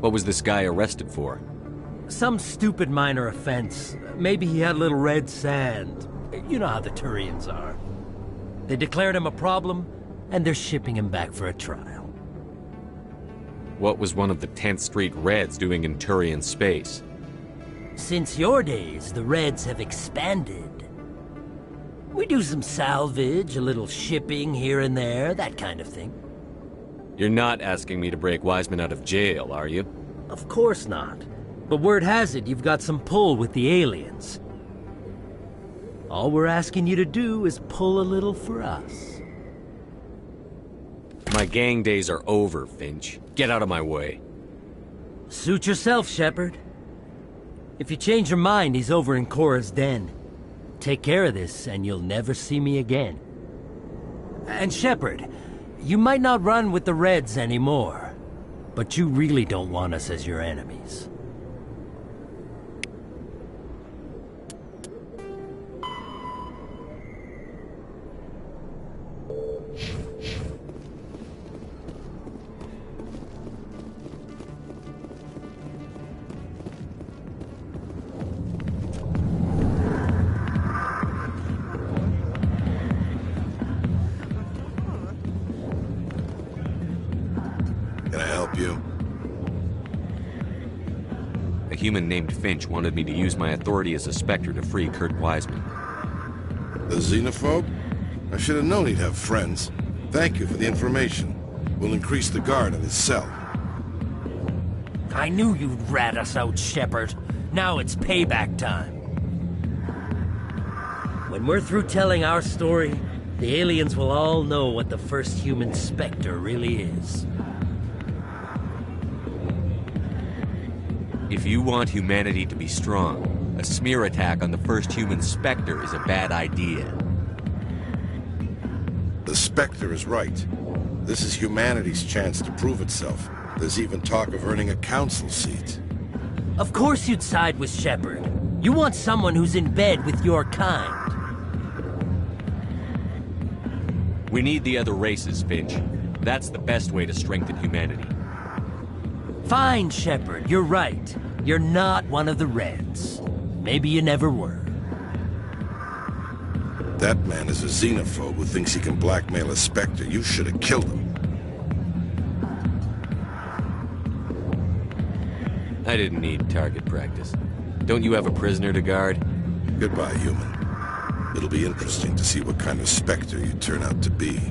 What was this guy arrested for? Some stupid minor offense. Maybe he had a little red sand. You know how the Turians are. They declared him a problem, and they're shipping him back for a trial. What was one of the 10th Street Reds doing in Turian space? Since your days, the Reds have expanded. We do some salvage, a little shipping here and there, that kind of thing. You're not asking me to break Wiseman out of jail, are you? Of course not. But word has it you've got some pull with the aliens. All we're asking you to do is pull a little for us. My gang days are over, Finch. Get out of my way. Suit yourself, Shepard. If you change your mind, he's over in Cora's den. Take care of this, and you'll never see me again. And Shepard, you might not run with the Reds anymore, but you really don't want us as your enemies. A human named Finch wanted me to use my authority as a Spectre to free Kurt Wiseman. The xenophobe? I should have known he'd have friends. Thank you for the information. We'll increase the guard at his cell. I knew you'd rat us out, Shepard. Now it's payback time. When we're through telling our story, the aliens will all know what the first human Spectre really is. If you want humanity to be strong, a smear attack on the first human Spectre is a bad idea. The Spectre is right. This is humanity's chance to prove itself. There's even talk of earning a council seat. Of course you'd side with Shepard. You want someone who's in bed with your kind. We need the other races, Finch. That's the best way to strengthen humanity. Fine, Shepard, you're right. You're not one of the Reds. Maybe you never were. That man is a xenophobe who thinks he can blackmail a Spectre. You should have killed him. I didn't need target practice. Don't you have a prisoner to guard? Goodbye, human. It'll be interesting to see what kind of Spectre you turn out to be.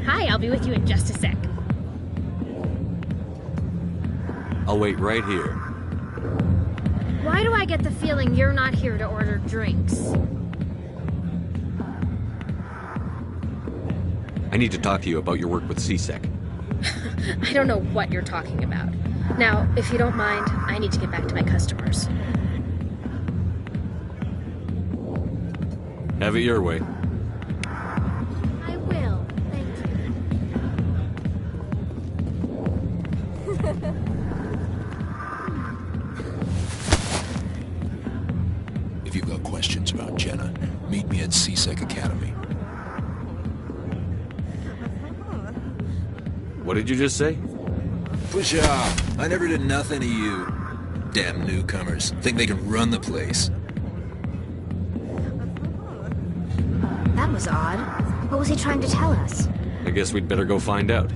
Hi, I'll be with you in just a sec. I'll wait right here. Why do I get the feeling you're not here to order drinks? I need to talk to you about your work with CSEC. I don't know what you're talking about. Now, if you don't mind, I need to get back to my customers. Have it your way. I will, thank you. If you've got questions about Jenna, meet me at CSEC Academy. What did you just say? Push off. I never did nothing to you. Damn newcomers. Think they can run the place. That was odd. What was he trying to tell us? I guess we'd better go find out.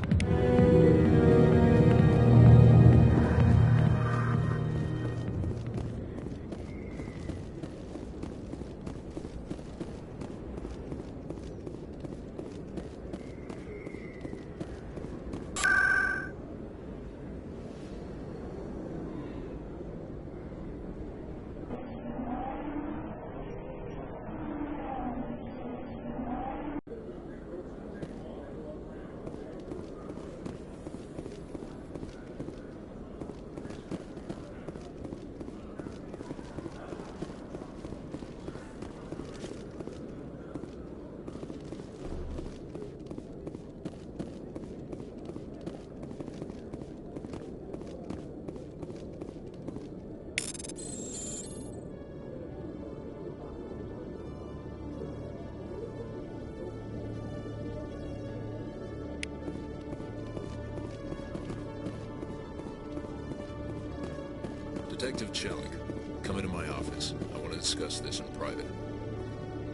Detective Chelik, come into my office. I want to discuss this in private.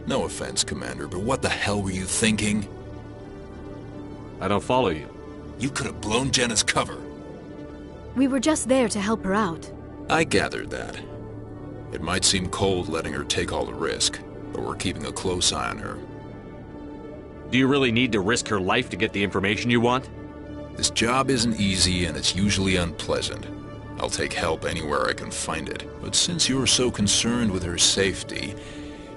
No offense, Commander, but what the hell were you thinking? I don't follow you. You could have blown Jenna's cover. We were just there to help her out. I gathered that. It might seem cold letting her take all the risk, but we're keeping a close eye on her. Do you really need to risk her life to get the information you want? This job isn't easy and it's usually unpleasant. I'll take help anywhere I can find it. But since you're so concerned with her safety,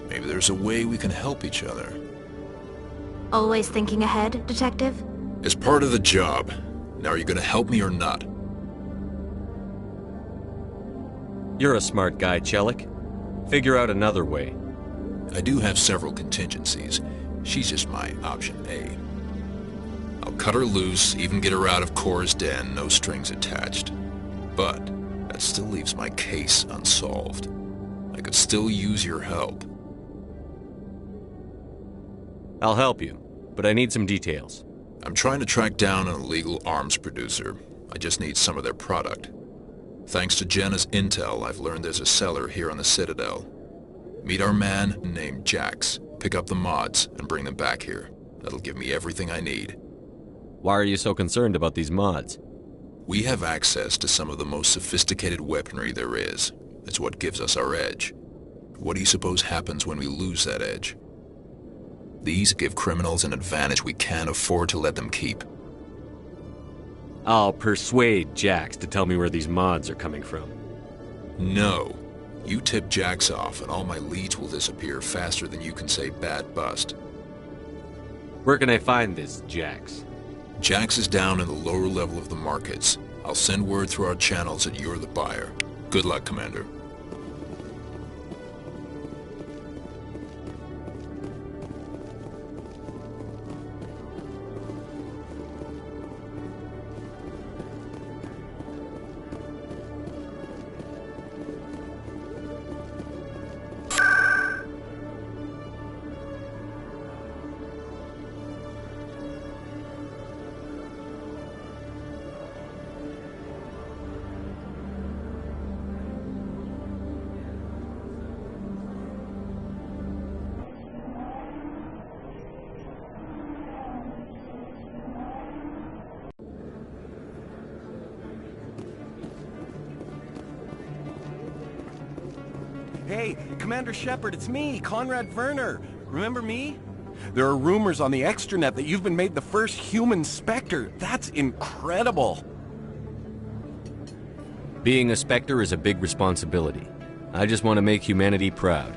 maybe there's a way we can help each other. Always thinking ahead, Detective? It's part of the job. Now are you gonna help me or not? You're a smart guy, Chelik. Figure out another way. I do have several contingencies. She's just my option A. I'll cut her loose, even get her out of Cora's den, no strings attached. But that still leaves my case unsolved. I could still use your help. I'll help you, but I need some details. I'm trying to track down an illegal arms producer. I just need some of their product. Thanks to Jenna's intel, I've learned there's a seller here on the Citadel. Meet our man named Jax, pick up the mods, and bring them back here. That'll give me everything I need. Why are you so concerned about these mods? We have access to some of the most sophisticated weaponry there is. It's what gives us our edge. What do you suppose happens when we lose that edge? These give criminals an advantage we can't afford to let them keep. I'll persuade Jax to tell me where these mods are coming from. No. You tip Jax off and all my leads will disappear faster than you can say bad bust. Where can I find this Jax? Jax is down in the lower level of the markets. I'll send word through our channels that you're the buyer. Good luck, Commander. Hey, Commander Shepard, it's me, Conrad Werner. Remember me? There are rumors on the extranet that you've been made the first human Spectre. That's incredible. Being a Spectre is a big responsibility. I just want to make humanity proud.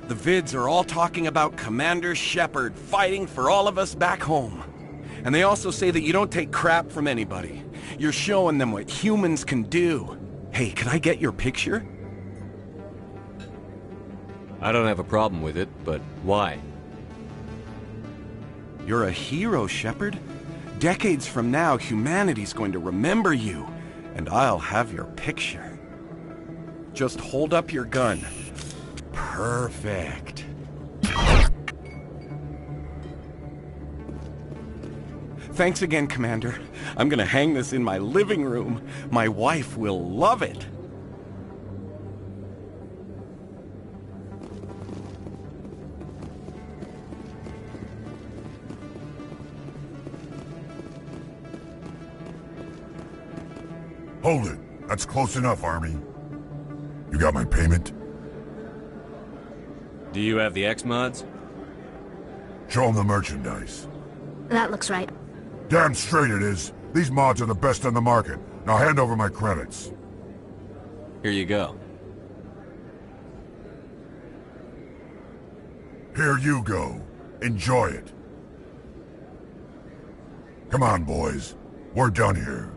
The vids are all talking about Commander Shepard fighting for all of us back home. And they also say that you don't take crap from anybody. You're showing them what humans can do. Hey, can I get your picture? I don't have a problem with it, but why? You're a hero, Shepard. Decades from now, humanity's going to remember you, and I'll have your picture. Just hold up your gun. Perfect. Thanks again, Commander. I'm gonna hang this in my living room. My wife will love it. Hold it. That's close enough, Army. You got my payment? Do you have the X-mods? Show them the merchandise. That looks right. Damn straight it is. These mods are the best on the market. Now hand over my credits. Here you go. Here you go. Enjoy it. Come on, boys. We're done here.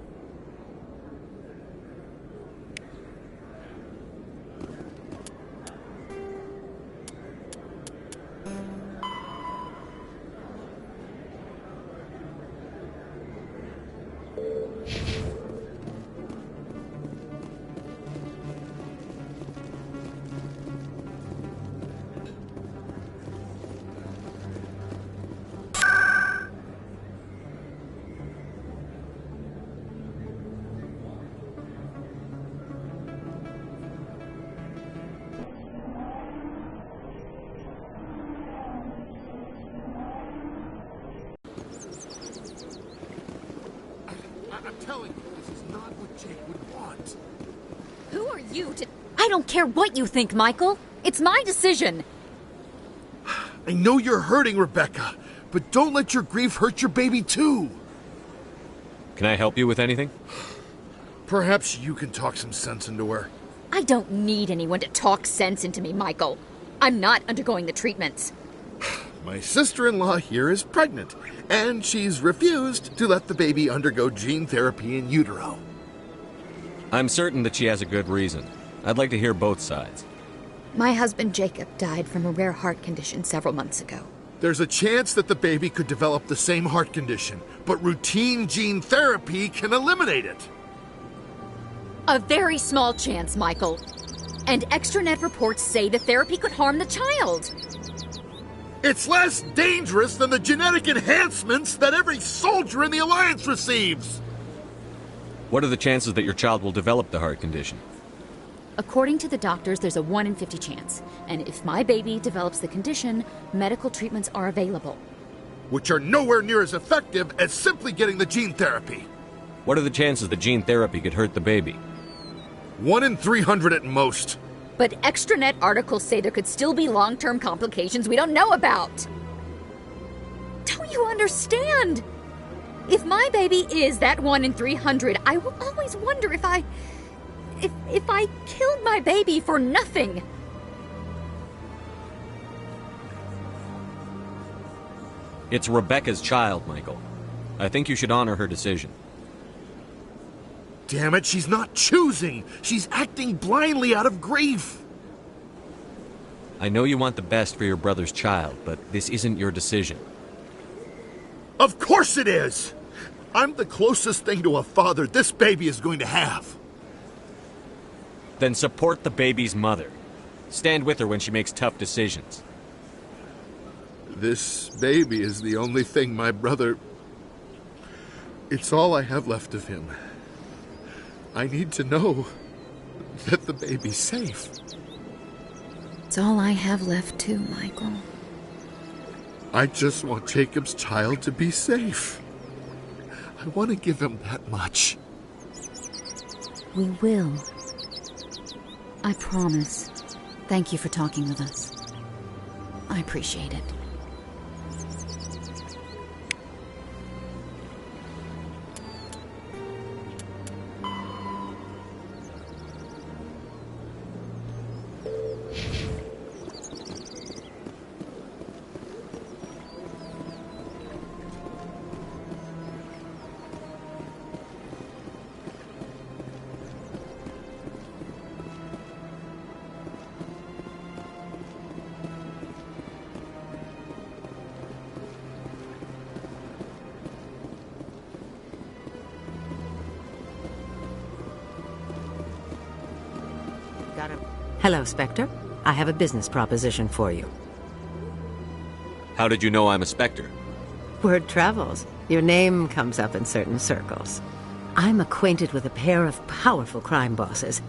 I'm telling you, this is not what Jake would want. Who are you to... I don't care what you think, Michael. It's my decision. I know you're hurting, Rebecca, but don't let your grief hurt your baby too. Can I help you with anything? Perhaps you can talk some sense into her. I don't need anyone to talk sense into me, Michael. I'm not undergoing the treatments. My sister-in-law here is pregnant, and she's refused to let the baby undergo gene therapy in utero. I'm certain that she has a good reason. I'd like to hear both sides. My husband Jacob died from a rare heart condition several months ago. There's a chance that the baby could develop the same heart condition, but routine gene therapy can eliminate it. A very small chance, Michael. And extranet reports say the therapy could harm the child. It's less dangerous than the genetic enhancements that every soldier in the Alliance receives. What are the chances that your child will develop the heart condition? According to the doctors, there's a 1 in 50 chance. And if my baby develops the condition, medical treatments are available. Which are nowhere near as effective as simply getting the gene therapy. What are the chances that gene therapy could hurt the baby? 1 in 300 at most. But extranet articles say there could still be long-term complications we don't know about. Don't you understand? If my baby is that 1 in 300, I will always wonder if I killed my baby for nothing. It's Rebecca's child, Michael. I think you should honor her decision. Damn it, she's not choosing. She's acting blindly out of grief. I know you want the best for your brother's child, but this isn't your decision. Of course it is! I'm the closest thing to a father this baby is going to have. Then support the baby's mother. Stand with her when she makes tough decisions. This baby is the only thing my brother... It's all I have left of him. I need to know that the baby's safe. It's all I have left too, Michael. I just want Jacob's child to be safe. I want to give him that much. We will. I promise. Thank you for talking with us. I appreciate it. Hello, Spectre. I have a business proposition for you. How did you know I'm a Spectre? Word travels. Your name comes up in certain circles. I'm acquainted with a pair of powerful crime bosses.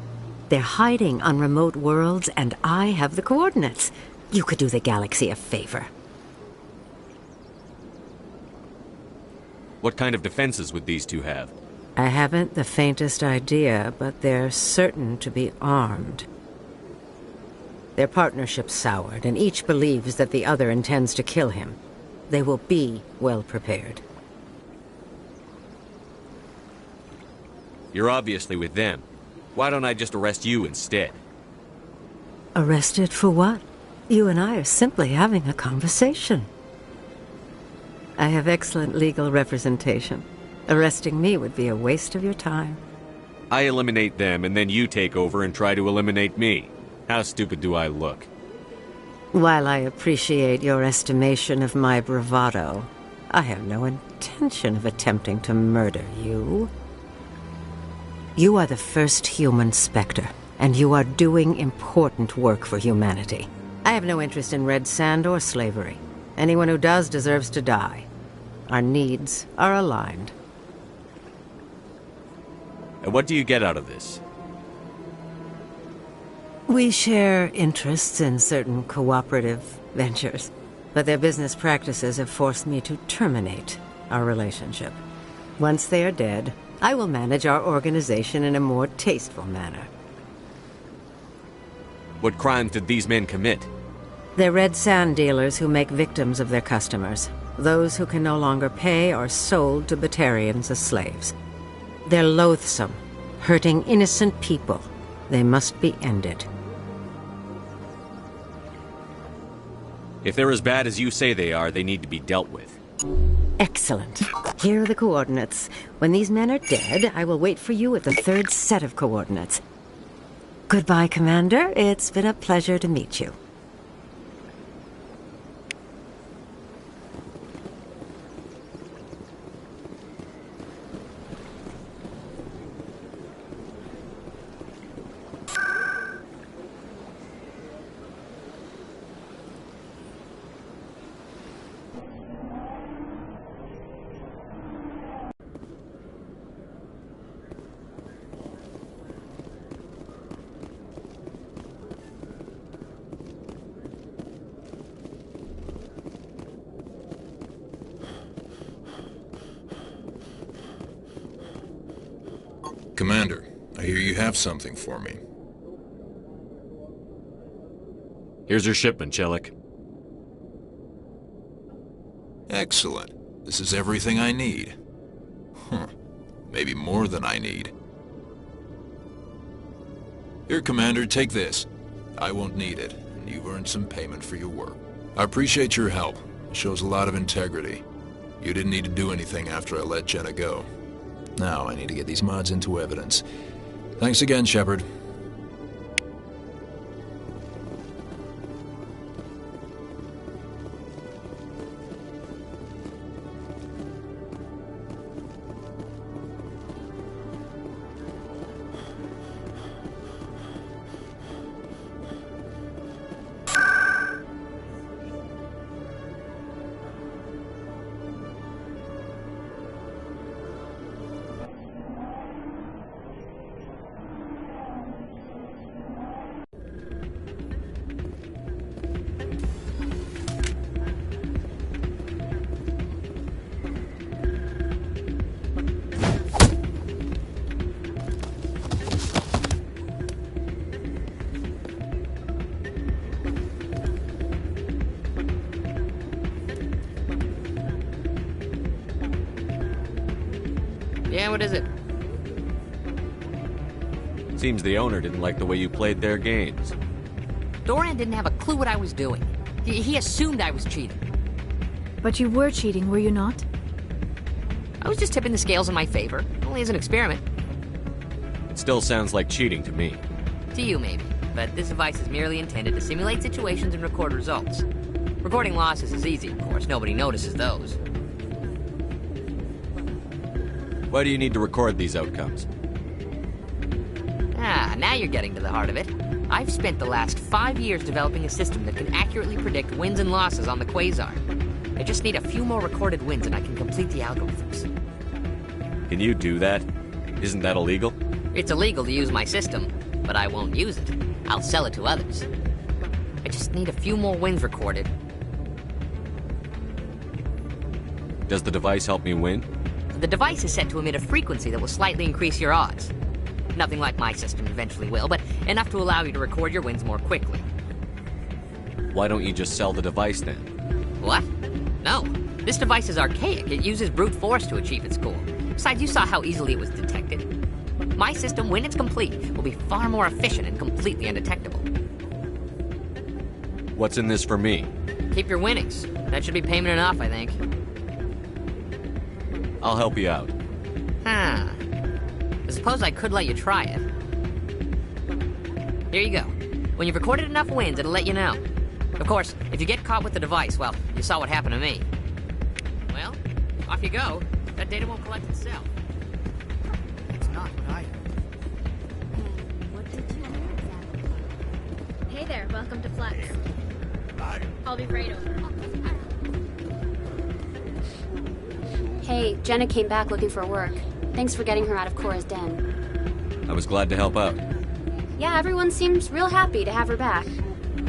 They're hiding on remote worlds, and I have the coordinates. You could do the galaxy a favor. What kind of defenses would these two have? I haven't the faintest idea, but they're certain to be armed. Their partnership's soured, and each believes that the other intends to kill him. They will be well prepared. You're obviously with them. Why don't I just arrest you instead? Arrested for what? You and I are simply having a conversation. I have excellent legal representation. Arresting me would be a waste of your time. I eliminate them, and then you take over and try to eliminate me. How stupid do I look? While I appreciate your estimation of my bravado, I have no intention of attempting to murder you. You are the first human Spectre, and you are doing important work for humanity. I have no interest in red sand or slavery. Anyone who does deserves to die. Our needs are aligned. And what do you get out of this? We share interests in certain cooperative ventures, but their business practices have forced me to terminate our relationship. Once they are dead, I will manage our organization in a more tasteful manner. What crimes did these men commit? They're red sand dealers who make victims of their customers. Those who can no longer pay are sold to Batarians as slaves. They're loathsome, hurting innocent people. They must be ended. If they're as bad as you say they are, they need to be dealt with. Excellent. Here are the coordinates. When these men are dead, I will wait for you at the third set of coordinates. Goodbye, Commander. It's been a pleasure to meet you. Commander, I hear you have something for me. Here's your shipment, Chelik. Excellent. This is everything I need. Maybe more than I need. Here, Commander, take this. I won't need it, and you've earned some payment for your work. I appreciate your help. It shows a lot of integrity. You didn't need to do anything after I let Jenna go. Now I need to get these mods into evidence. Thanks again, Shepard. Yeah, what is it? Seems the owner didn't like the way you played their games. Doran didn't have a clue what I was doing. He assumed I was cheating. But you were cheating, were you not? I was just tipping the scales in my favor, only as an experiment. It still sounds like cheating to me. To you, maybe. But this device is merely intended to simulate situations and record results. Recording losses is easy, of course. Nobody notices those. Why do you need to record these outcomes? Ah, now you're getting to the heart of it. I've spent the last 5 years developing a system that can accurately predict wins and losses on the Quasar. I just need a few more recorded wins and I can complete the algorithms. Can you do that? Isn't that illegal? It's illegal to use my system, but I won't use it. I'll sell it to others. I just need a few more wins recorded. Does the device help me win? The device is set to emit a frequency that will slightly increase your odds. Nothing like my system eventually will, but enough to allow you to record your wins more quickly. Why don't you just sell the device then? What? No. This device is archaic. It uses brute force to achieve its goal. Besides, you saw how easily it was detected. My system, when it's complete, will be far more efficient and completely undetectable. What's in this for me? Keep your winnings. That should be payment enough, I think. I'll help you out. Huh. I suppose I could let you try it. Here you go. When you've recorded enough wins, it'll let you know. Of course, if you get caught with the device, well, you saw what happened to me. Well, off you go. That data won't collect itself. That's not what I heard. What did you hear exactly? Hey there, welcome to Flex. I'll be right over. Hey, Jenna came back looking for work. Thanks for getting her out of Cora's den. I was glad to help out. Yeah, everyone seems real happy to have her back.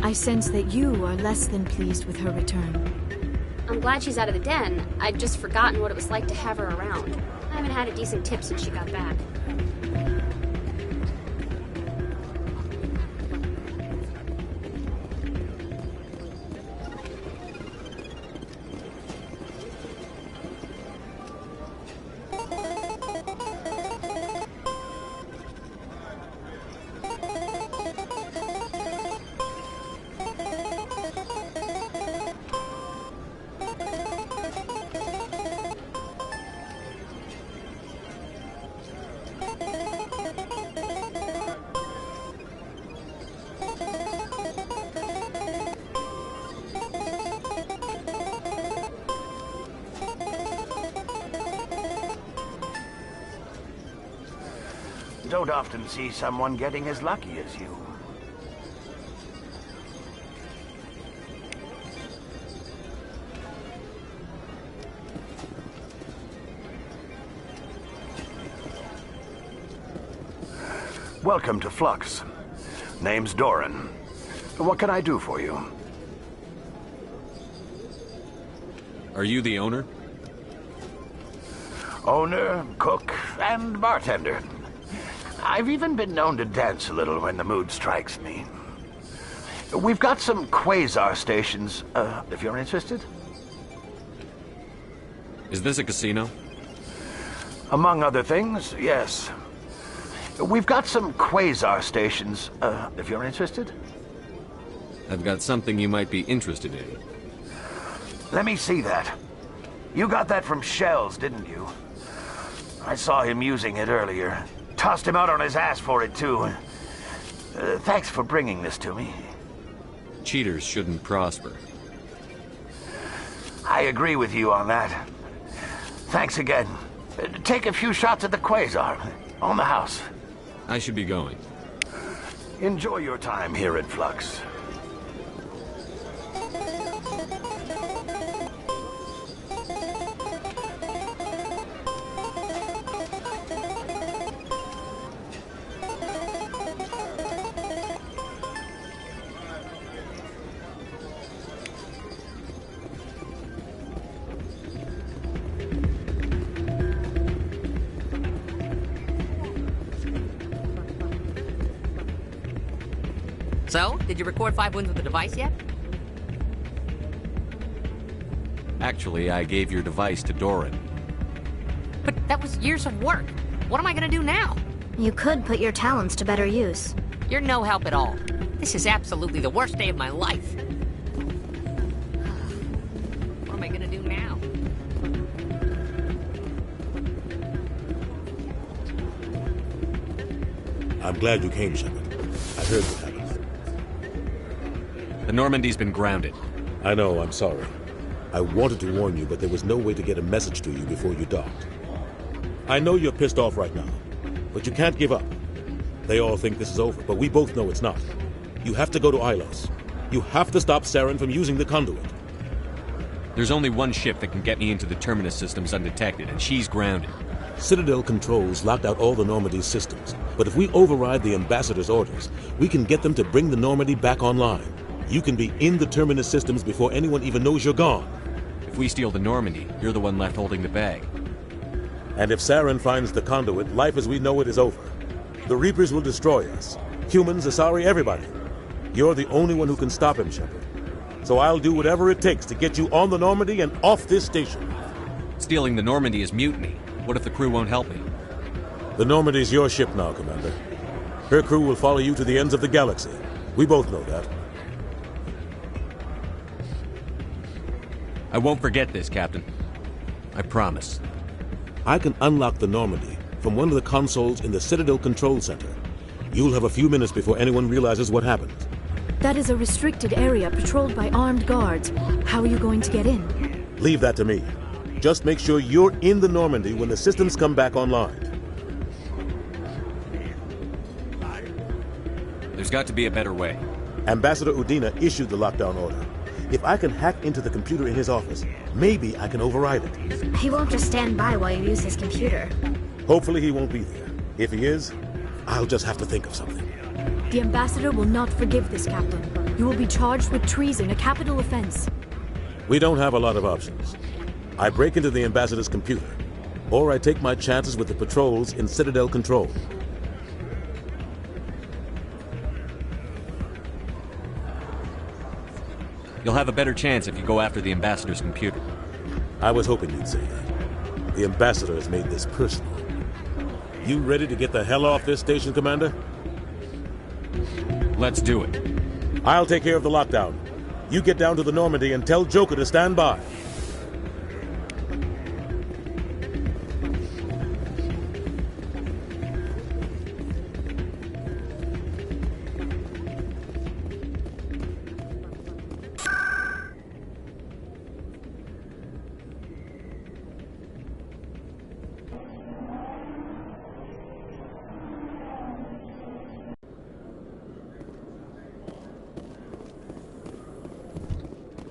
I sense that you are less than pleased with her return. I'm glad she's out of the den. I'd just forgotten what it was like to have her around. I haven't had a decent tip since she got back. Don't often see someone getting as lucky as you. Welcome to Flux. Name's Doran. What can I do for you? Are you the owner? Owner, cook, and bartender. I've even been known to dance a little when the mood strikes me. We've got some quasar stations, if you're interested. Is this a casino? Among other things, yes. We've got some quasar stations, if you're interested. I've got something you might be interested in. Let me see that. You got that from Shells, didn't you? I saw him using it earlier. Tossed him out on his ass for it, too. Thanks for bringing this to me. Cheaters shouldn't prosper. I agree with you on that. Thanks again. Take a few shots at the quasar. On the house. I should be going. Enjoy your time here at Flux. So, did you record 5 wins with the device yet? Actually, I gave your device to Doran. But that was years of work. What am I gonna do now? You could put your talents to better use. You're no help at all. This is absolutely the worst day of my life. What am I gonna do now? I'm glad you came, Shepard. I heard what happened. The Normandy's been grounded. I know, I'm sorry. I wanted to warn you, but there was no way to get a message to you before you docked. I know you're pissed off right now, but you can't give up. They all think this is over, but we both know it's not. You have to go to Ilos. You have to stop Saren from using the conduit. There's only one ship that can get me into the Terminus systems undetected, and she's grounded. Citadel controls locked out all the Normandy's systems, but if we override the Ambassador's orders, we can get them to bring the Normandy back online. You can be in the Terminus systems before anyone even knows you're gone. If we steal the Normandy, you're the one left holding the bag. And if Saren finds the conduit, life as we know it is over. The Reapers will destroy us. Humans, Asari, everybody. You're the only one who can stop him, Shepard. So I'll do whatever it takes to get you on the Normandy and off this station. Stealing the Normandy is mutiny. What if the crew won't help me? The Normandy's your ship now, Commander. Her crew will follow you to the ends of the galaxy. We both know that. I won't forget this, Captain. I promise. I can unlock the Normandy from one of the consoles in the Citadel Control Center. You'll have a few minutes before anyone realizes what happened. That is a restricted area patrolled by armed guards. How are you going to get in? Leave that to me. Just make sure you're in the Normandy when the systems come back online. There's got to be a better way. Ambassador Udina issued the lockdown order. If I can hack into the computer in his office, maybe I can override it. He won't just stand by while you use his computer. Hopefully he won't be there. If he is, I'll just have to think of something. The Ambassador will not forgive this, Captain. You will be charged with treason, a capital offense. We don't have a lot of options. I break into the Ambassador's computer. or I take my chances with the patrols in Citadel control. You'll have a better chance if you go after the Ambassador's computer. I was hoping you'd say that. The Ambassador has made this personal. You ready to get the hell off this station, Commander? Let's do it. I'll take care of the lockdown. You get down to the Normandy and tell Joker to stand by.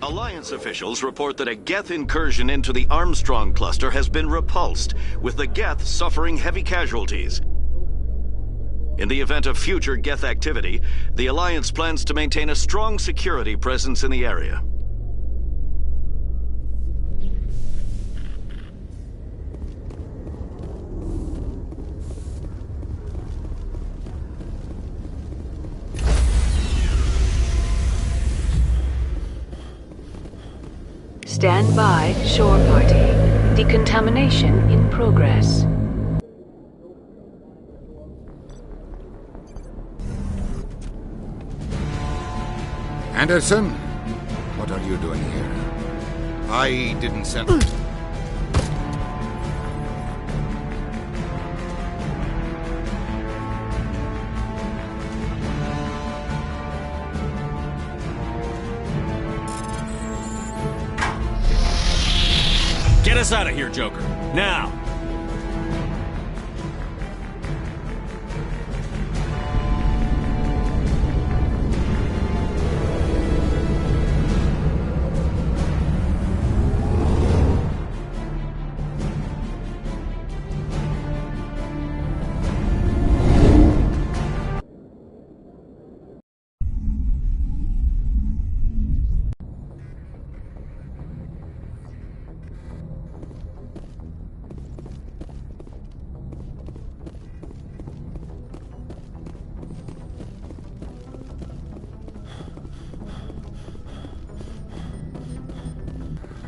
Alliance officials report that a Geth incursion into the Armstrong cluster has been repulsed, with the Geth suffering heavy casualties. In the event of future Geth activity, the Alliance plans to maintain a strong security presence in the area. Stand by, shore party. Decontamination in progress. Anderson, what are you doing here? I didn't send... Get us out of here, Joker. Now!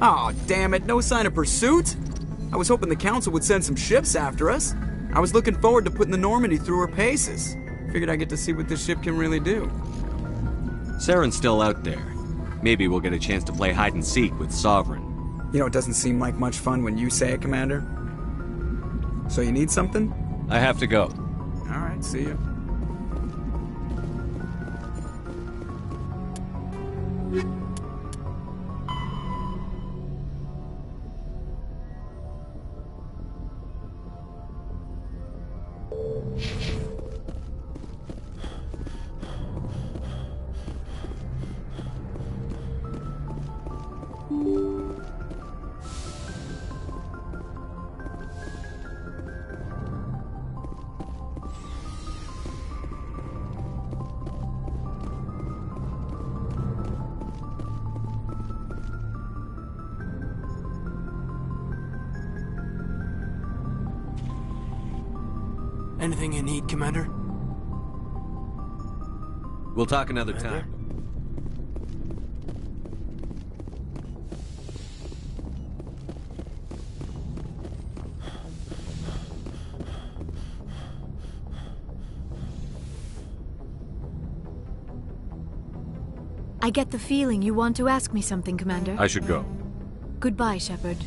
Aw, damn it, no sign of pursuit? I was hoping the Council would send some ships after us. I was looking forward to putting the Normandy through her paces. Figured I'd get to see what this ship can really do. Saren's still out there. Maybe we'll get a chance to play hide and seek with Sovereign. You know, it doesn't seem like much fun when you say it, Commander. So you need something? I have to go. Alright, see ya. Anything you need, Commander? We'll talk another time. I get the feeling you want to ask me something, Commander. I should go. Goodbye, Shepard.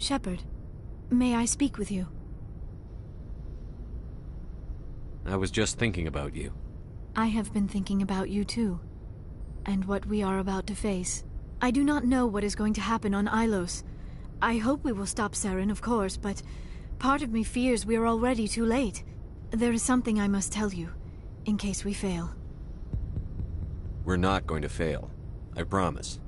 Shepard, may I speak with you? I was just thinking about you. I have been thinking about you too, and what we are about to face. I do not know what is going to happen on Ilos. I hope we will stop Saren, of course, but part of me fears we are already too late. There is something I must tell you, in case we fail. We're not going to fail. I promise.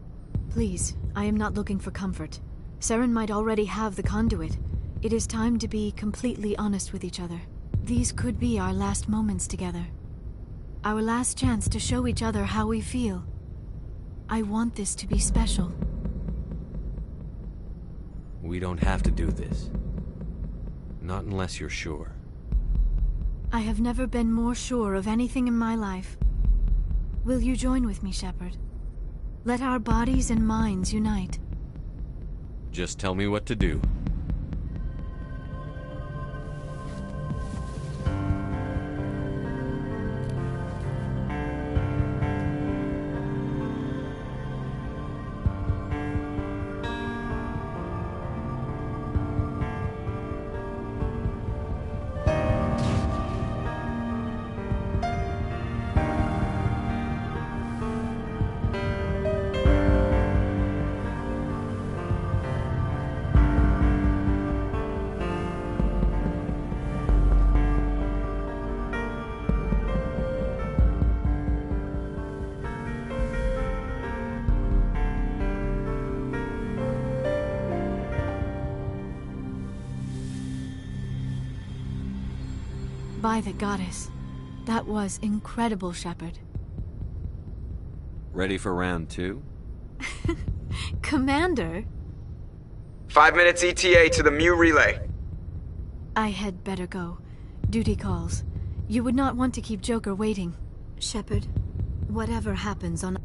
Please, I am not looking for comfort. Saren might already have the conduit. It is time to be completely honest with each other. These could be our last moments together. Our last chance to show each other how we feel. I want this to be special. We don't have to do this. Not unless you're sure. I have never been more sure of anything in my life. Will you join with me, Shepard? Let our bodies and minds unite. Just tell me what to do. By the goddess. That was incredible, Shepard. Ready for round 2? Commander? 5 minutes ETA to the Mu relay. I had better go. Duty calls. You would not want to keep Joker waiting. Shepard, whatever happens on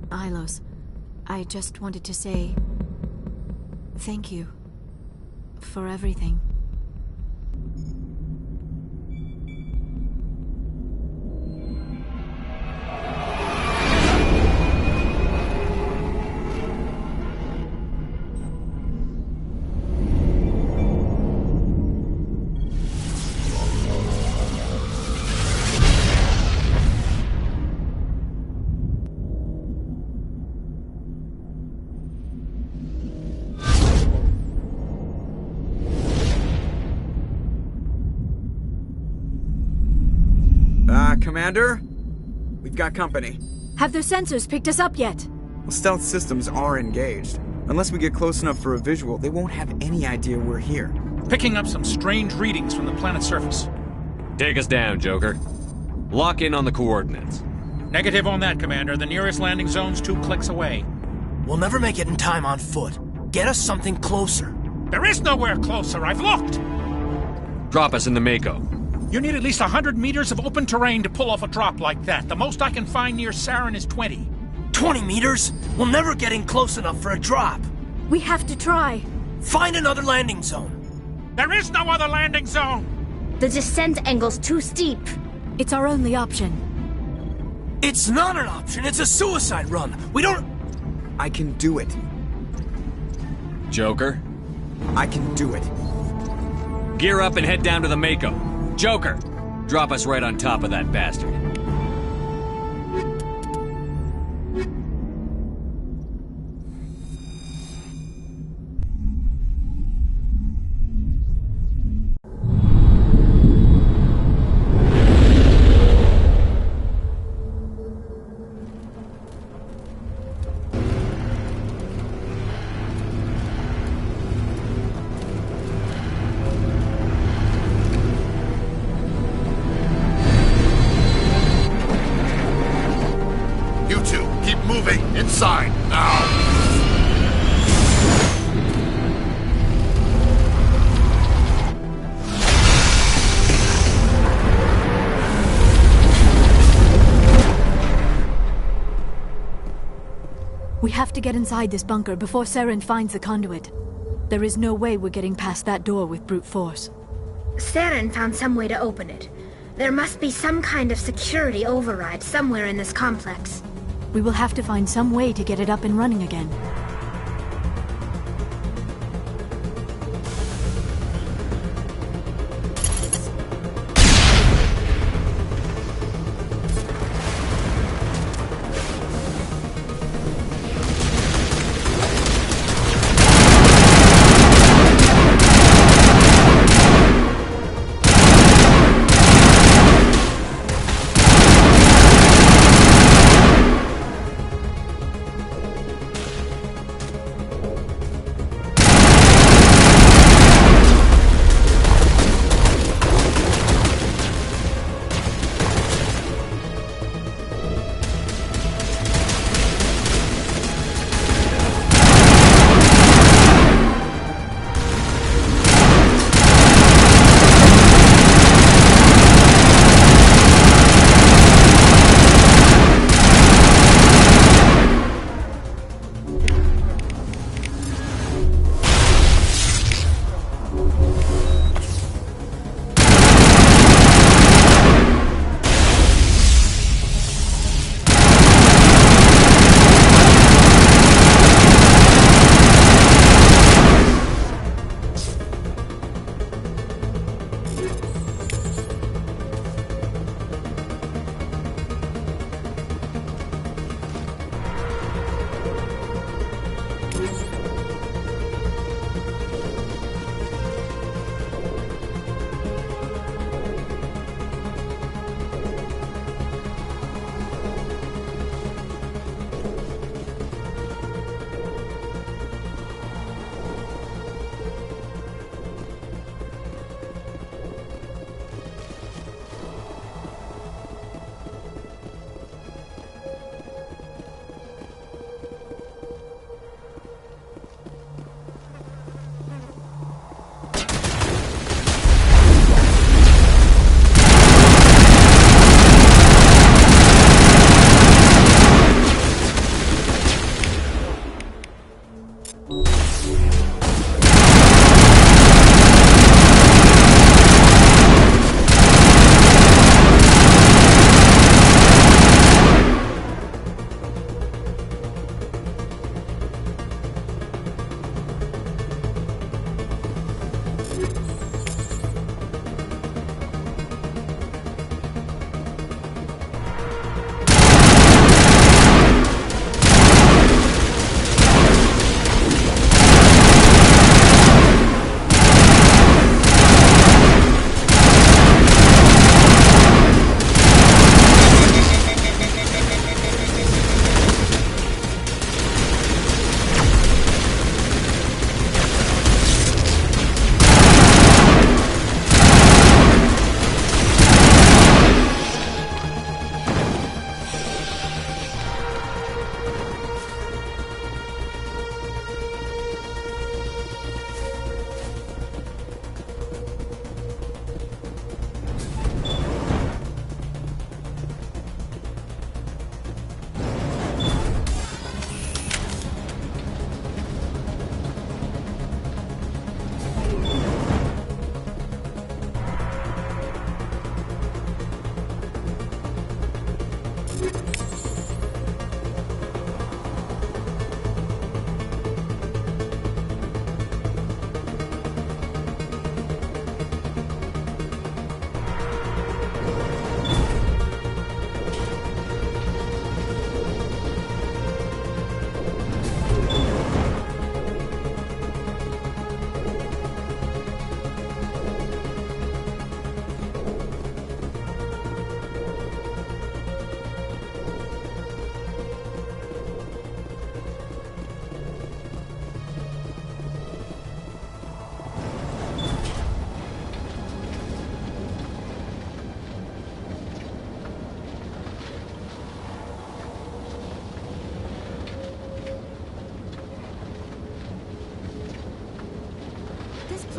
Ilos, I just wanted to say thank you for everything. Commander? We've got company. Have their sensors picked us up yet? Well, stealth systems are engaged. Unless we get close enough for a visual, they won't have any idea we're here. Picking up some strange readings from the planet's surface. Take us down, Joker. Lock in on the coordinates. Negative on that, Commander. The nearest landing zone's 2 clicks away. We'll never make it in time on foot. Get us something closer. There is nowhere closer. I've looked. Drop us in the Mako. You need at least 100 meters of open terrain to pull off a drop like that. The most I can find near Saren is 20. 20 meters? We'll never get in close enough for a drop. We have to try. Find another landing zone. There is no other landing zone! The descent angle's too steep. It's our only option. It's not an option. It's a suicide run. We don't... I can do it. Joker? I can do it. Gear up and head down to the Mako. Joker, drop us right on top of that bastard. Inside, now! We have to get inside this bunker before Saren finds the conduit. There is no way we're getting past that door with brute force. Saren found some way to open it. There must be some kind of security override somewhere in this complex. We will have to find some way to get it up and running again.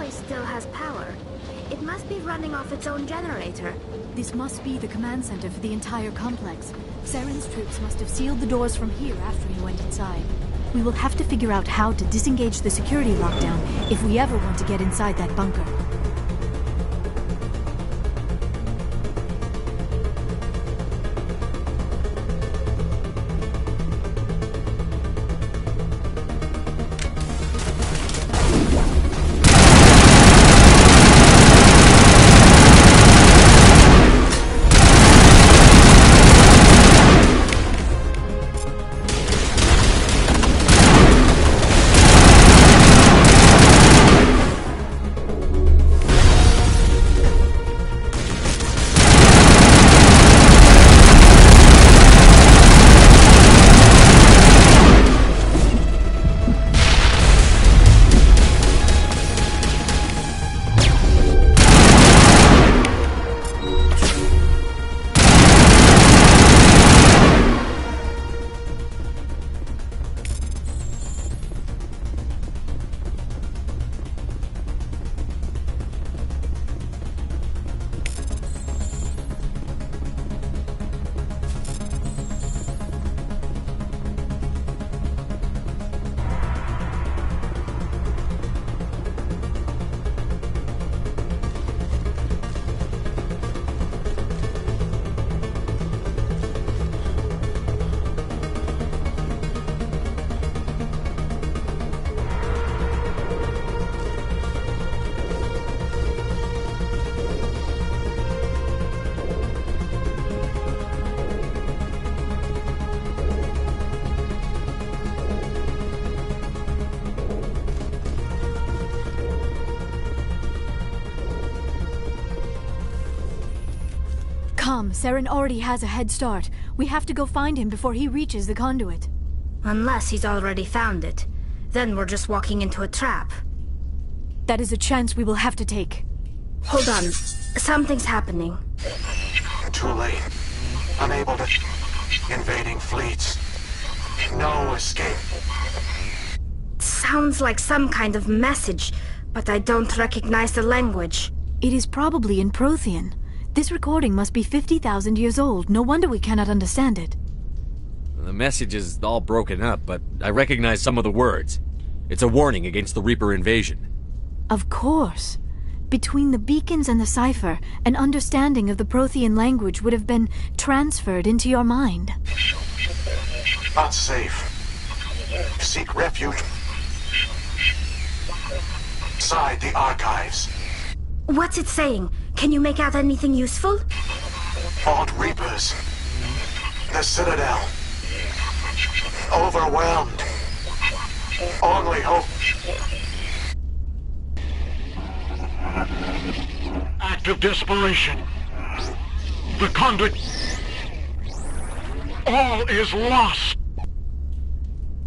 place still has power. It must be running off its own generator. This must be the command center for the entire complex. Saren's troops must have sealed the doors from here after he went inside. We will have to figure out how to disengage the security lockdown if we ever want to get inside that bunker. Saren already has a head start. We have to go find him before he reaches the conduit. Unless he's already found it. Then we're just walking into a trap. That is a chance we will have to take. Hold on. Something's happening. Too late. Unable to... Invading fleets. No escape. Sounds like some kind of message, but I don't recognize the language. It is probably in Prothean. This recording must be 50,000 years old. No wonder we cannot understand it. The message is all broken up, but I recognize some of the words. It's a warning against the Reaper invasion. Of course. Between the beacons and the cipher, an understanding of the Prothean language would have been transferred into your mind. Not safe. Seek refuge inside the archives. What's it saying? Can you make out anything useful? Fought Reapers. The Citadel. Overwhelmed. Only hope. Act of desperation. The conduit. All is lost.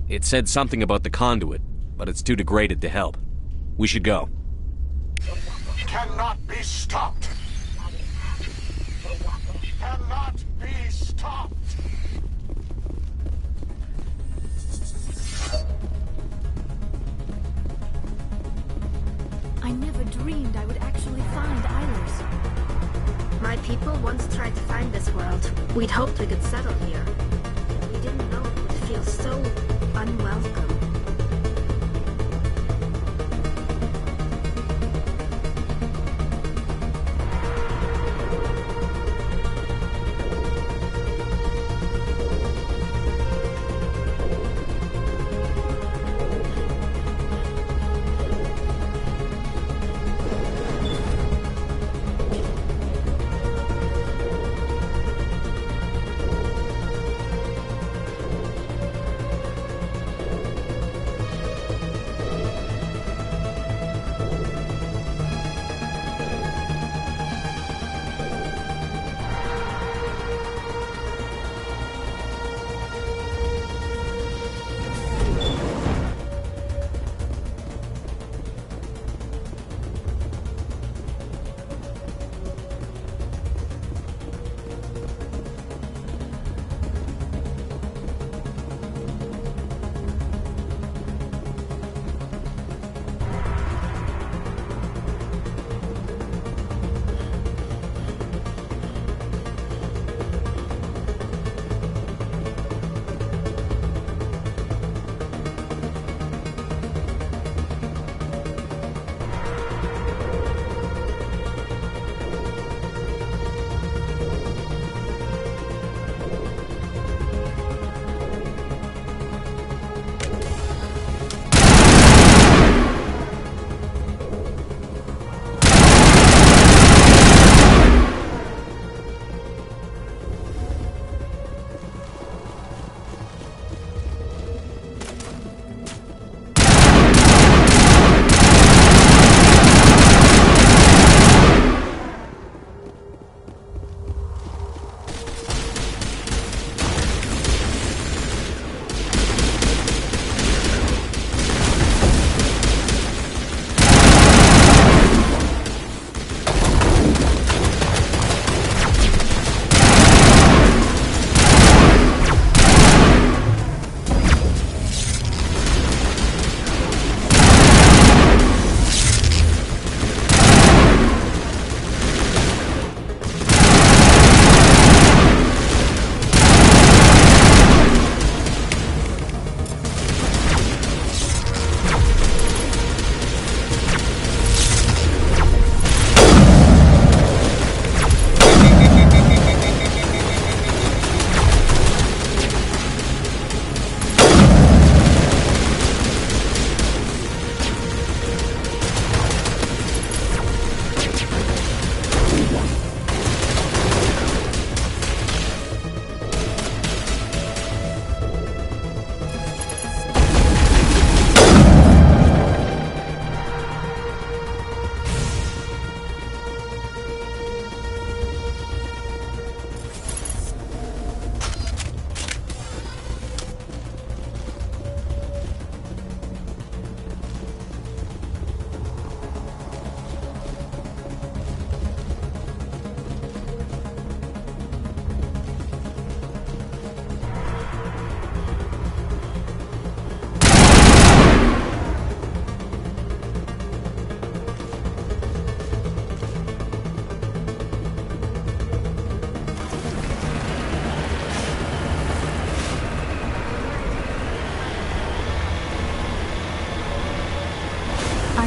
It said something about the conduit, but it's too degraded to help. We should go. Cannot be stopped. Cannot be stopped. I never dreamed I would actually find Eilers. My people once tried to find this world. We'd hoped we could settle here. We didn't know it would feel so unwelcome.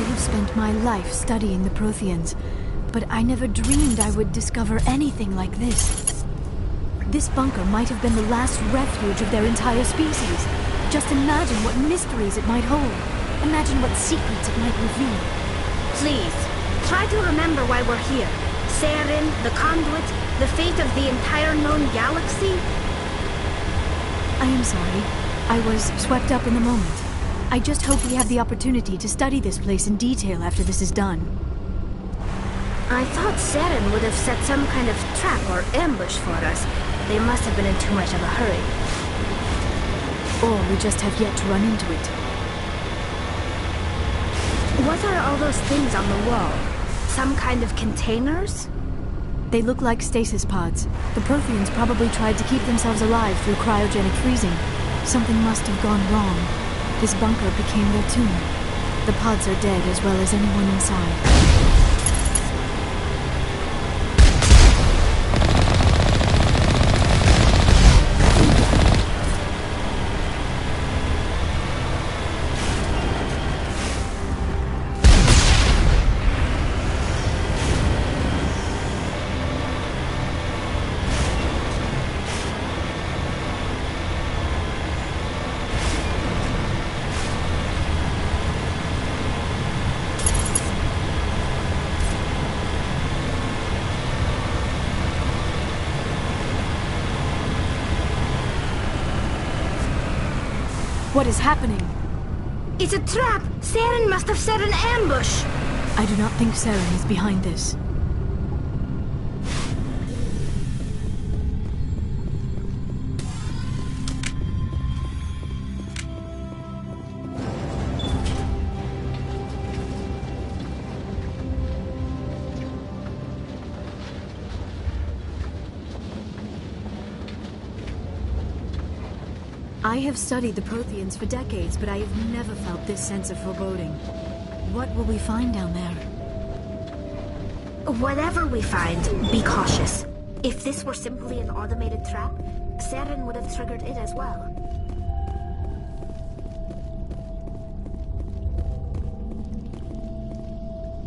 have spent my life studying the Protheans, but I never dreamed I would discover anything like this. This bunker might have been the last refuge of their entire species. Just imagine what mysteries it might hold. Imagine what secrets it might reveal. Please, try to remember why we're here. Saren, the Conduit, the fate of the entire known galaxy. I am sorry. I was swept up in the moment. I just hope we have the opportunity to study this place in detail after this is done. I thought Saren would have set some kind of trap or ambush for us. They must have been in too much of a hurry. Or we just have yet to run into it. What are all those things on the wall? Some kind of containers? They look like stasis pods. The Protheans probably tried to keep themselves alive through cryogenic freezing. Something must have gone wrong. This bunker became their tomb. The pods are dead as well as anyone inside. What is happening? It's a trap! Saren must have set an ambush! I do not think Saren is behind this. I have studied the Protheans for decades, but I have never felt this sense of foreboding. What will we find down there? Whatever we find, be cautious. If this were simply an automated trap, Saren would have triggered it as well.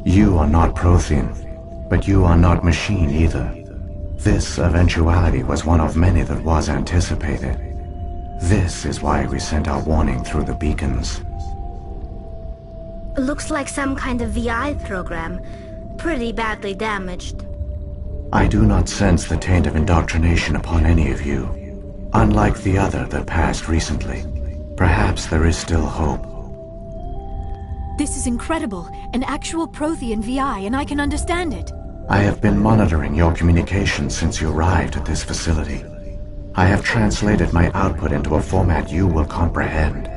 You are not Prothean, but you are not machine either. This eventuality was one of many that was anticipated. This is why we sent our warning through the beacons. Looks like some kind of VI program. Pretty badly damaged. I do not sense the taint of indoctrination upon any of you. Unlike the other that passed recently. Perhaps there is still hope. This is incredible. An actual Prothean VI, and I can understand it. I have been monitoring your communications since you arrived at this facility. I have translated my output into a format you will comprehend.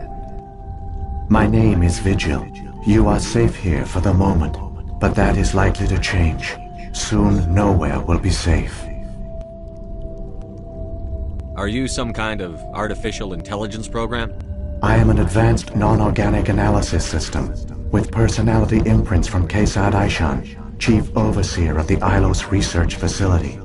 My name is Vigil. You are safe here for the moment, but that is likely to change. Soon, nowhere will be safe. Are you some kind of artificial intelligence program? I am an advanced non-organic analysis system, with personality imprints from Kesad Aishan, Chief Overseer of the Ilos Research Facility.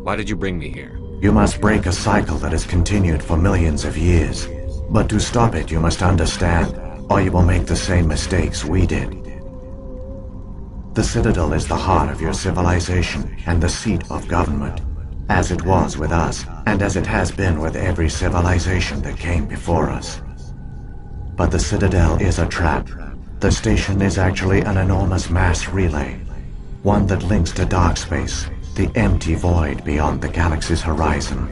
Why did you bring me here? You must break a cycle that has continued for millions of years. But to stop it, you must understand, or you will make the same mistakes we did. The Citadel is the heart of your civilization and the seat of government, as it was with us, and as it has been with every civilization that came before us. But the Citadel is a trap. The station is actually an enormous mass relay, one that links to dark space, the empty void beyond the galaxy's horizon.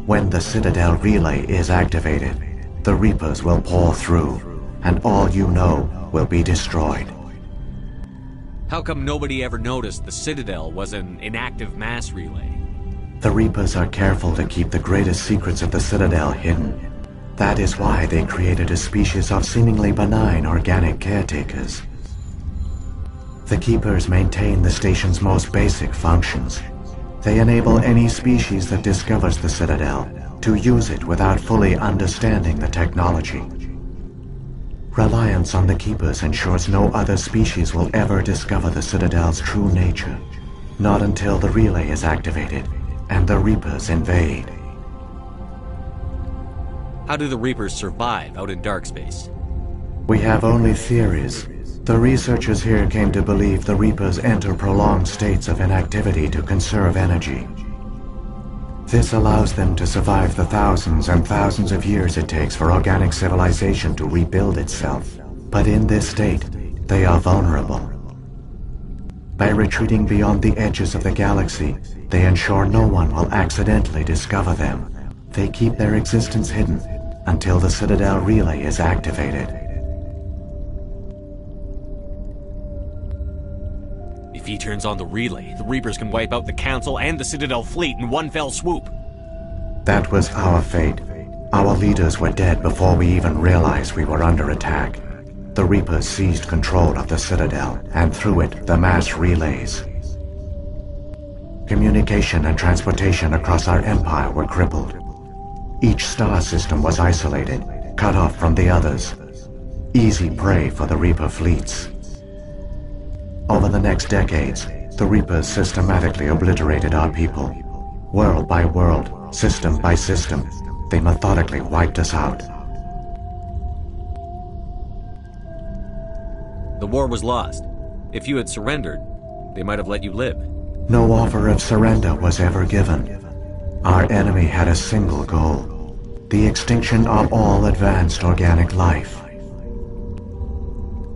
When the Citadel relay is activated, the Reapers will pour through, and all you know will be destroyed. How come nobody ever noticed the Citadel was an inactive mass relay? The Reapers are careful to keep the greatest secrets of the Citadel hidden. That is why they created a species of seemingly benign organic caretakers. The Keepers maintain the station's most basic functions. They enable any species that discovers the Citadel to use it without fully understanding the technology. Reliance on the Keepers ensures no other species will ever discover the Citadel's true nature. Not until the relay is activated and the Reapers invade. How do the Reapers survive out in dark space? We have only theories. The researchers here came to believe the Reapers enter prolonged states of inactivity to conserve energy. This allows them to survive the thousands and thousands of years it takes for organic civilization to rebuild itself. But in this state, they are vulnerable. By retreating beyond the edges of the galaxy, they ensure no one will accidentally discover them. They keep their existence hidden until the Citadel relay is activated. If he turns on the relay, the Reapers can wipe out the Council and the Citadel fleet in one fell swoop. That was our fate. Our leaders were dead before we even realized we were under attack. The Reapers seized control of the Citadel, and through it, the mass relays. Communication and transportation across our empire were crippled. Each star system was isolated, cut off from the others. Easy prey for the Reaper fleets. Over the next decades, the Reapers systematically obliterated our people. World by world, system by system, they methodically wiped us out. The war was lost. If you had surrendered, they might have let you live. No offer of surrender was ever given. Our enemy had a single goal: the extinction of all advanced organic life.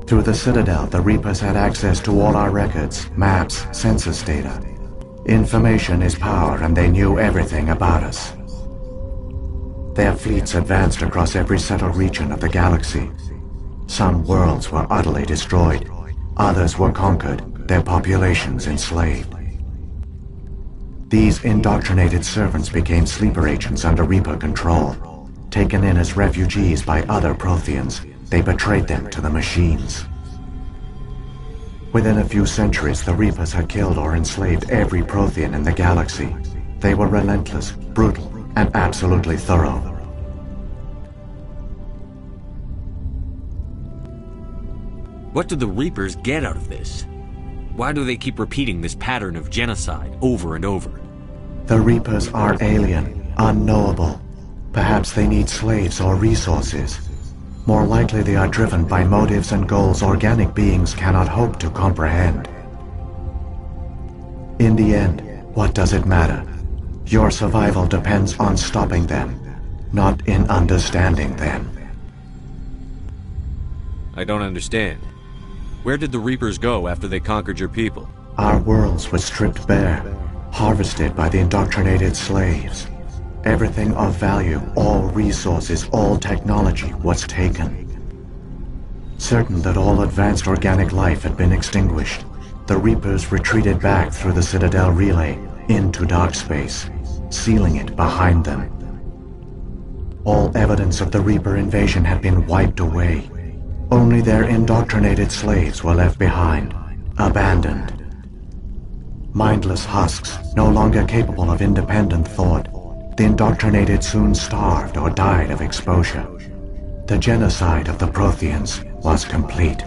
Through the Citadel, the Reapers had access to all our records, maps, census data. Information is power, and they knew everything about us. Their fleets advanced across every settled region of the galaxy. Some worlds were utterly destroyed. Others were conquered, their populations enslaved. These indoctrinated servants became sleeper agents under Reaper control. Taken in as refugees by other Protheans, they betrayed them to the machines. Within a few centuries, the Reapers had killed or enslaved every Prothean in the galaxy. They were relentless, brutal, and absolutely thorough. What do the Reapers get out of this? Why do they keep repeating this pattern of genocide over and over? The Reapers are alien, unknowable. Perhaps they need slaves or resources. More likely they are driven by motives and goals organic beings cannot hope to comprehend. In the end, what does it matter? Your survival depends on stopping them, not in understanding them. I don't understand. Where did the Reapers go after they conquered your people? Our worlds were stripped bare, harvested by the indoctrinated slaves. Everything of value, all resources, all technology was taken. Certain that all advanced organic life had been extinguished, the Reapers retreated back through the Citadel relay into dark space, sealing it behind them. All evidence of the Reaper invasion had been wiped away. Only their indoctrinated slaves were left behind, abandoned. Mindless husks, no longer capable of independent thought, the indoctrinated soon starved or died of exposure. The genocide of the Protheans was complete.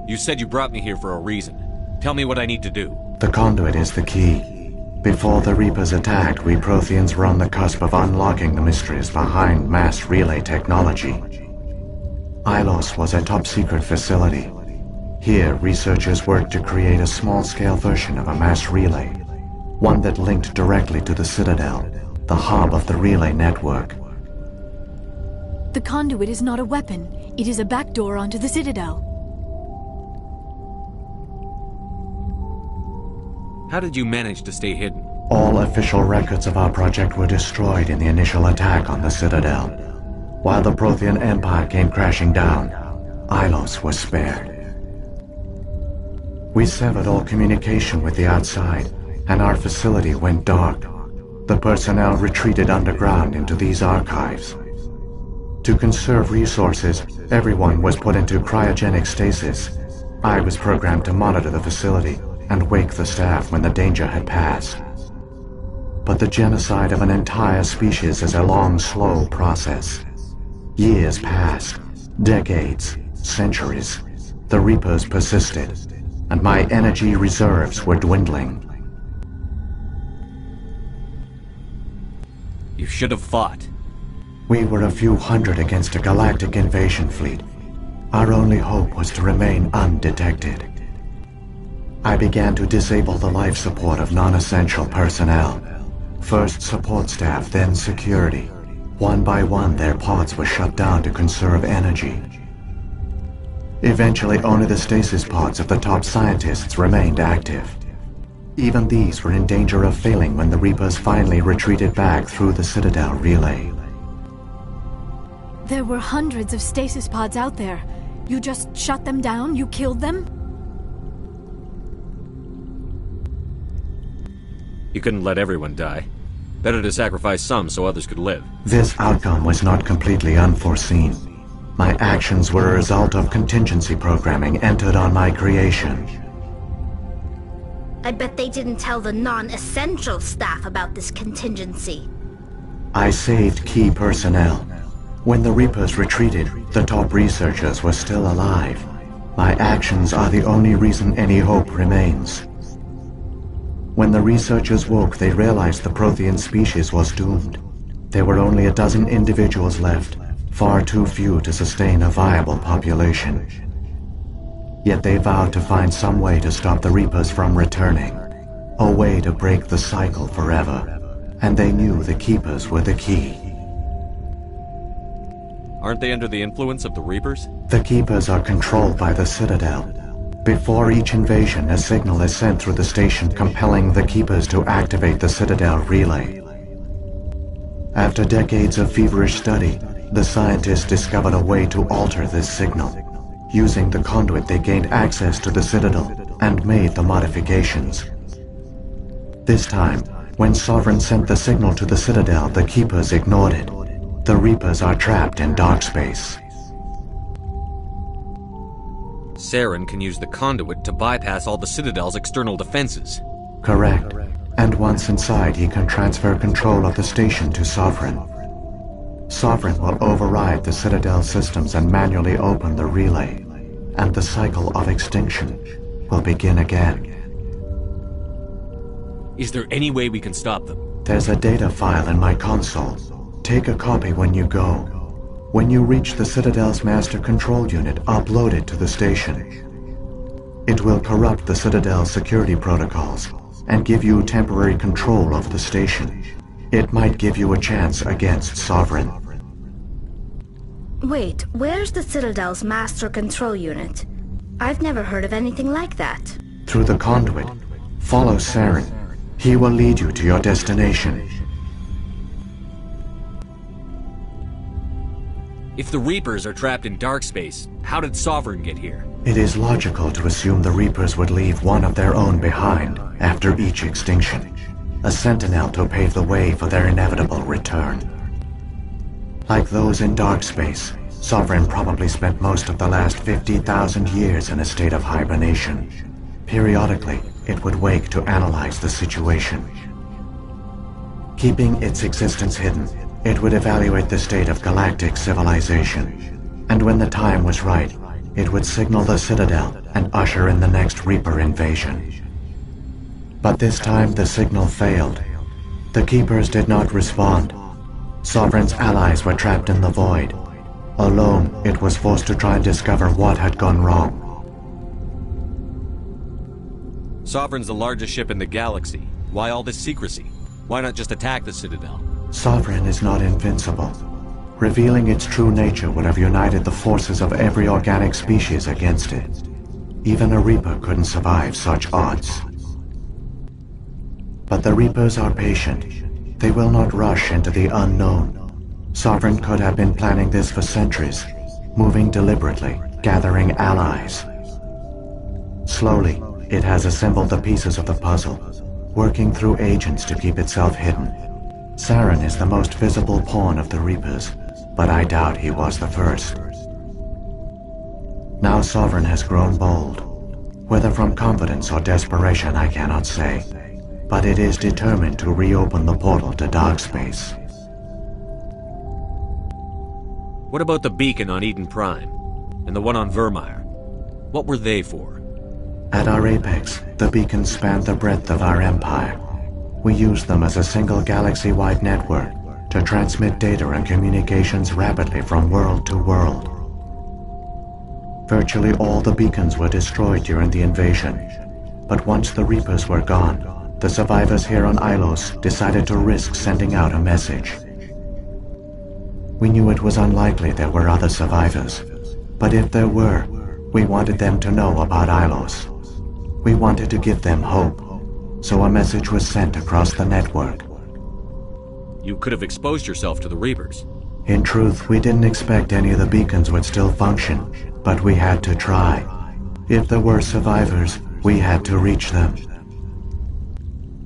You said you brought me here for a reason. Tell me what I need to do. The conduit is the key. Before the Reapers attacked, we Protheans were on the cusp of unlocking the mysteries behind mass relay technology. Ilos was a top-secret facility. Here, researchers worked to create a small-scale version of a mass relay, one that linked directly to the Citadel, the hub of the relay network. The conduit is not a weapon. It is a backdoor onto the Citadel. How did you manage to stay hidden? All official records of our project were destroyed in the initial attack on the Citadel. While the Prothean Empire came crashing down, Ilos was spared. We severed all communication with the outside, and our facility went dark. The personnel retreated underground into these archives. To conserve resources, everyone was put into cryogenic stasis. I was programmed to monitor the facility and wake the staff when the danger had passed. But the genocide of an entire species is a long, slow process. Years passed, decades, centuries. The Reapers persisted, and my energy reserves were dwindling. You should have fought. We were a few hundred against a galactic invasion fleet. Our only hope was to remain undetected. I began to disable the life support of non-essential personnel. First support staff, then security. One by one, their pods were shut down to conserve energy. Eventually, only the stasis pods of the top scientists remained active. Even these were in danger of failing when the Reapers finally retreated back through the Citadel relay. There were hundreds of stasis pods out there. You just shut them down? You killed them? You couldn't let everyone die. Better to sacrifice some so others could live. This outcome was not completely unforeseen. My actions were a result of contingency programming entered on my creation. I bet they didn't tell the non-essential staff about this contingency. I saved key personnel. When the Reapers retreated, the top researchers were still alive. My actions are the only reason any hope remains. When the researchers woke, they realized the Prothean species was doomed. There were only a dozen individuals left, far too few to sustain a viable population. Yet they vowed to find some way to stop the Reapers from returning, a way to break the cycle forever, and they knew the Keepers were the key. Aren't they under the influence of the Reapers? The Keepers are controlled by the Citadel. Before each invasion, a signal is sent through the station compelling the Keepers to activate the Citadel relay. After decades of feverish study, the scientists discovered a way to alter this signal. Using the conduit, they gained access to the Citadel and made the modifications. This time, when Sovereign sent the signal to the Citadel, the Keepers ignored it. The Reapers are trapped in dark space. Saren can use the conduit to bypass all the Citadel's external defenses. Correct. And once inside, he can transfer control of the station to Sovereign. Sovereign will override the Citadel systems and manually open the relay, and the cycle of extinction will begin again. Is there any way we can stop them? There's a data file in my console. Take a copy when you go. When you reach the Citadel's master control unit, upload it to the station. It will corrupt the Citadel's security protocols and give you temporary control of the station. It might give you a chance against Sovereign. Wait, where's the Citadel's master control unit? I've never heard of anything like that. Through the conduit, follow Saren. He will lead you to your destination. If the Reapers are trapped in dark space, how did Sovereign get here? It is logical to assume the Reapers would leave one of their own behind after each extinction. A sentinel to pave the way for their inevitable return. Like those in dark space, Sovereign probably spent most of the last 50,000 years in a state of hibernation. Periodically, it would wake to analyze the situation. Keeping its existence hidden, it would evaluate the state of galactic civilization. And when the time was right, it would signal the Citadel and usher in the next Reaper invasion. But this time the signal failed. The Keepers did not respond. Sovereign's allies were trapped in the void. Alone, it was forced to try and discover what had gone wrong. Sovereign's the largest ship in the galaxy. Why all this secrecy? Why not just attack the Citadel? Sovereign is not invincible. Revealing its true nature would have united the forces of every organic species against it. Even a Reaper couldn't survive such odds. But the Reapers are patient. They will not rush into the unknown. Sovereign could have been planning this for centuries, moving deliberately, gathering allies. Slowly, it has assembled the pieces of the puzzle, working through agents to keep itself hidden. Saren is the most visible pawn of the Reapers, but I doubt he was the first. Now Sovereign has grown bold. Whether from confidence or desperation, I cannot say. But it is determined to reopen the portal to dark space. What about the beacon on Eden Prime? And the one on Vermeer? What were they for? At our apex, the beacons spanned the breadth of our empire. We used them as a single galaxy-wide network, to transmit data and communications rapidly from world to world. Virtually all the beacons were destroyed during the invasion, but once the Reapers were gone, the survivors here on Ilos decided to risk sending out a message. We knew it was unlikely there were other survivors, but if there were, we wanted them to know about Ilos. We wanted to give them hope, so a message was sent across the network. You could have exposed yourself to the Reapers. In truth, we didn't expect any of the beacons would still function, but we had to try. If there were survivors, we had to reach them.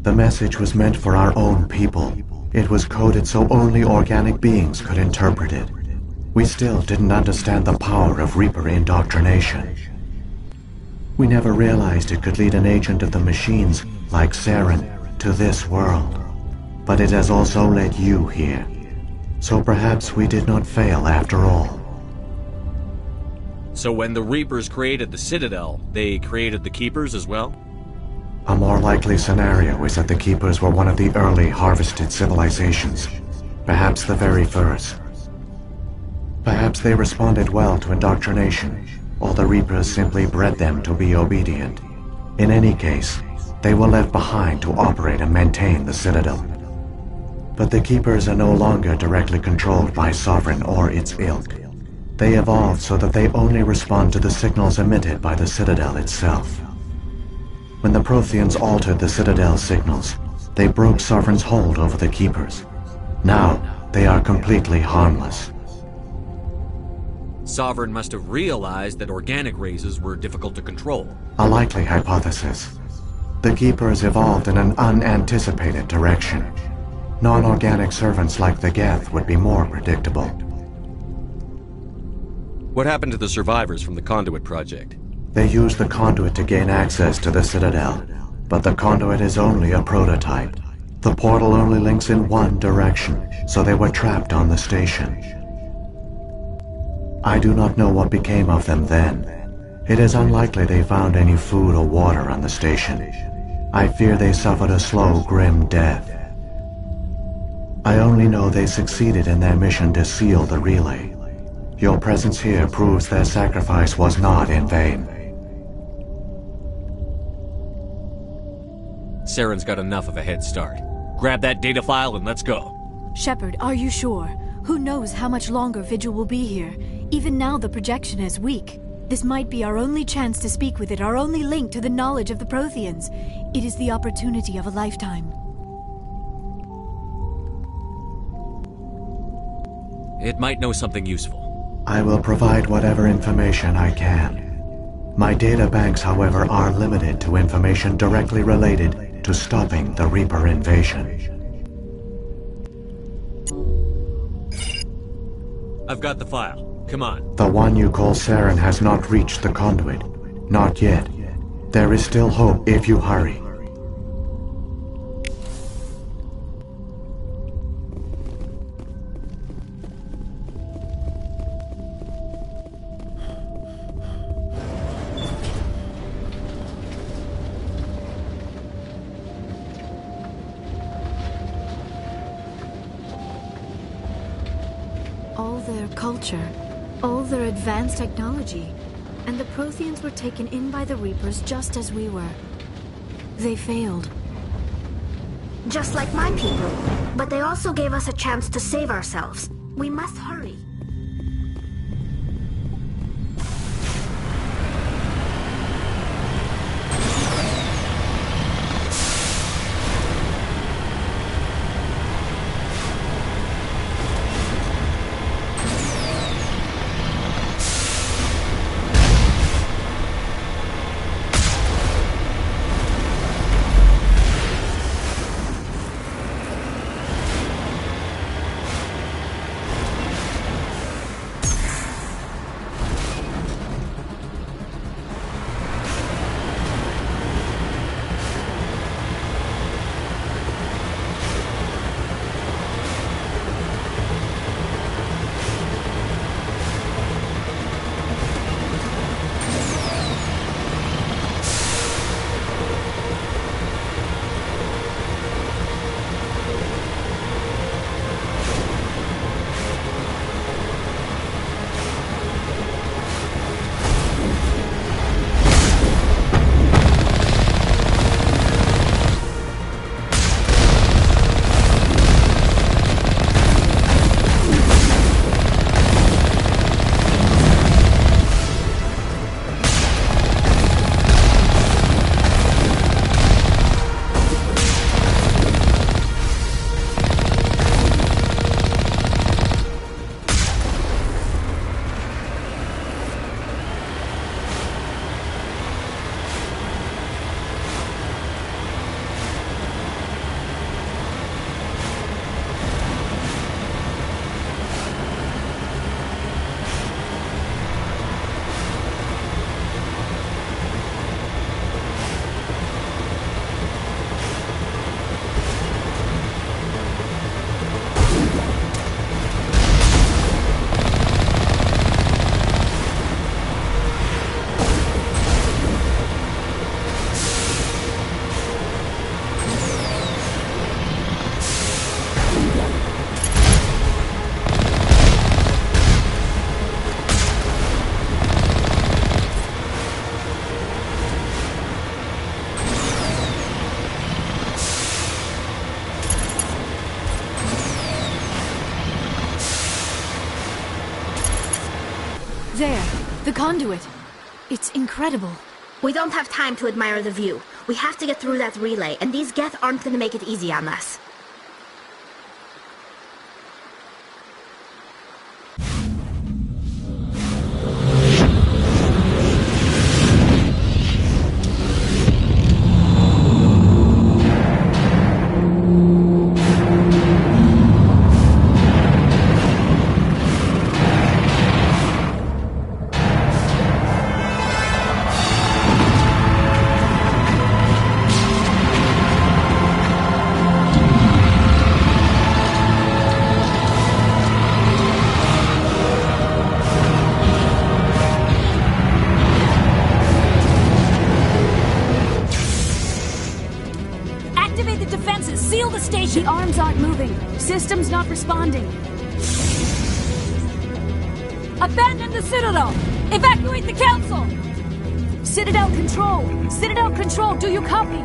The message was meant for our own people. It was coded so only organic beings could interpret it. We still didn't understand the power of Reaper indoctrination. We never realized it could lead an agent of the machines, like Saren, to this world. But it has also led you here. So perhaps we did not fail after all. So when the Reapers created the Citadel, they created the Keepers as well? A more likely scenario is that the Keepers were one of the early harvested civilizations. Perhaps the very first. Perhaps they responded well to indoctrination, or the Reapers simply bred them to be obedient. In any case, they were left behind to operate and maintain the Citadel. But the Keepers are no longer directly controlled by Sovereign or its ilk. They evolved so that they only respond to the signals emitted by the Citadel itself. When the Protheans altered the Citadel's signals, they broke Sovereign's hold over the Keepers. Now, they are completely harmless. Sovereign must have realized that organic races were difficult to control. A likely hypothesis. The Keepers evolved in an unanticipated direction. Non-organic servants like the Geth would be more predictable. What happened to the survivors from the Conduit project? They used the Conduit to gain access to the Citadel, but the Conduit is only a prototype. The portal only links in one direction, so they were trapped on the station. I do not know what became of them then. It is unlikely they found any food or water on the station. I fear they suffered a slow, grim death. I only know they succeeded in their mission to seal the relay. Your presence here proves their sacrifice was not in vain. Saren's got enough of a head start. Grab that data file and let's go. Shepard, are you sure? Who knows how much longer Vigil will be here? Even now the projection is weak. This might be our only chance to speak with it, our only link to the knowledge of the Protheans. It is the opportunity of a lifetime. It might know something useful. I will provide whatever information I can. My data banks, however, are limited to information directly related to stopping the Reaper invasion. I've got the file. Come on. The one you call Saren has not reached the Conduit. Not yet. There is still hope if you hurry. All their culture, all their advanced technology, and the Protheans were taken in by the Reapers just as we were. They failed. Just like my people. But they also gave us a chance to save ourselves. We must hurry. There, the conduit. It's incredible. We don't have time to admire the view. We have to get through that relay, and these Geth aren't gonna make it easy on us. The arms aren't moving. System's not responding. Abandon the Citadel! Evacuate the Council! Citadel Control! Citadel Control, do you copy?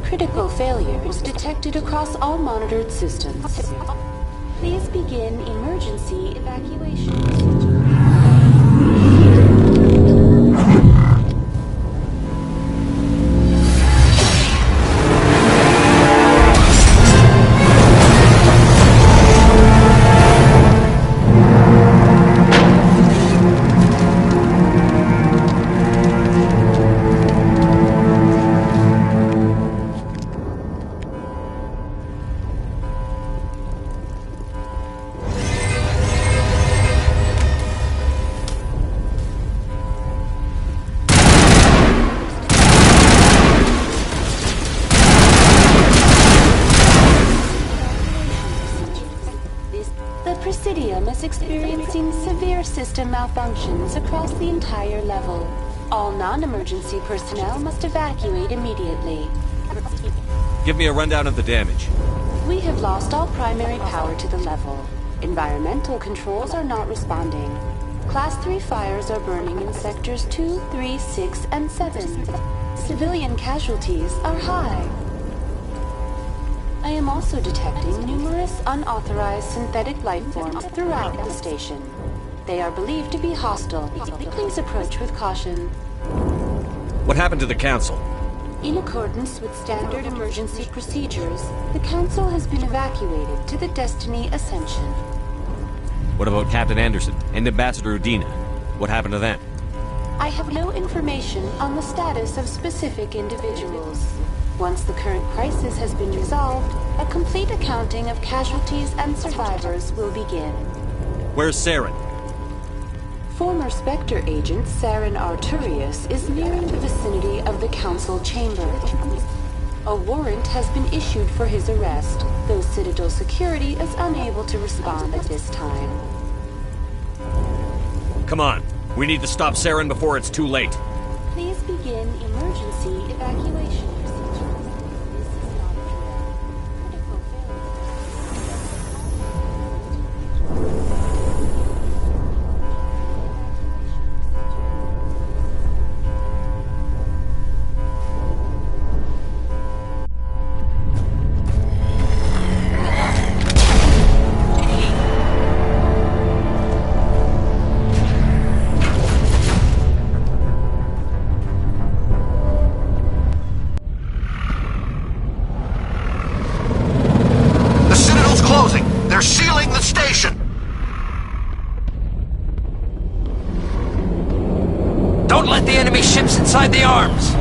Critical failures detected across all monitored systems. Please begin emergency evacuation. Is experiencing severe system malfunctions across the entire level. All non-emergency personnel must evacuate immediately. Give me a rundown of the damage. We have lost all primary power to the level. Environmental controls are not responding. Class 3 fires are burning in sectors 2, 3, 6, and 7. Civilian casualties are high. I am also detecting numerous unauthorized synthetic life forms throughout the station. They are believed to be hostile. Please approach with caution. What happened to the Council? In accordance with standard emergency procedures, the Council has been evacuated to the Destiny Ascension. What about Captain Anderson and Ambassador Udina? What happened to them? I have no information on the status of specific individuals. Once the current crisis has been resolved, a complete accounting of casualties and survivors will begin. Where's Saren? Former Spectre agent Saren Arturius is nearing the vicinity of the Council chamber. A warrant has been issued for his arrest, though Citadel security is unable to respond at this time. Come on, we need to stop Saren before it's too late. Please begin emergency evacuation. They're sealing the station! Don't let the enemy ships inside the arms!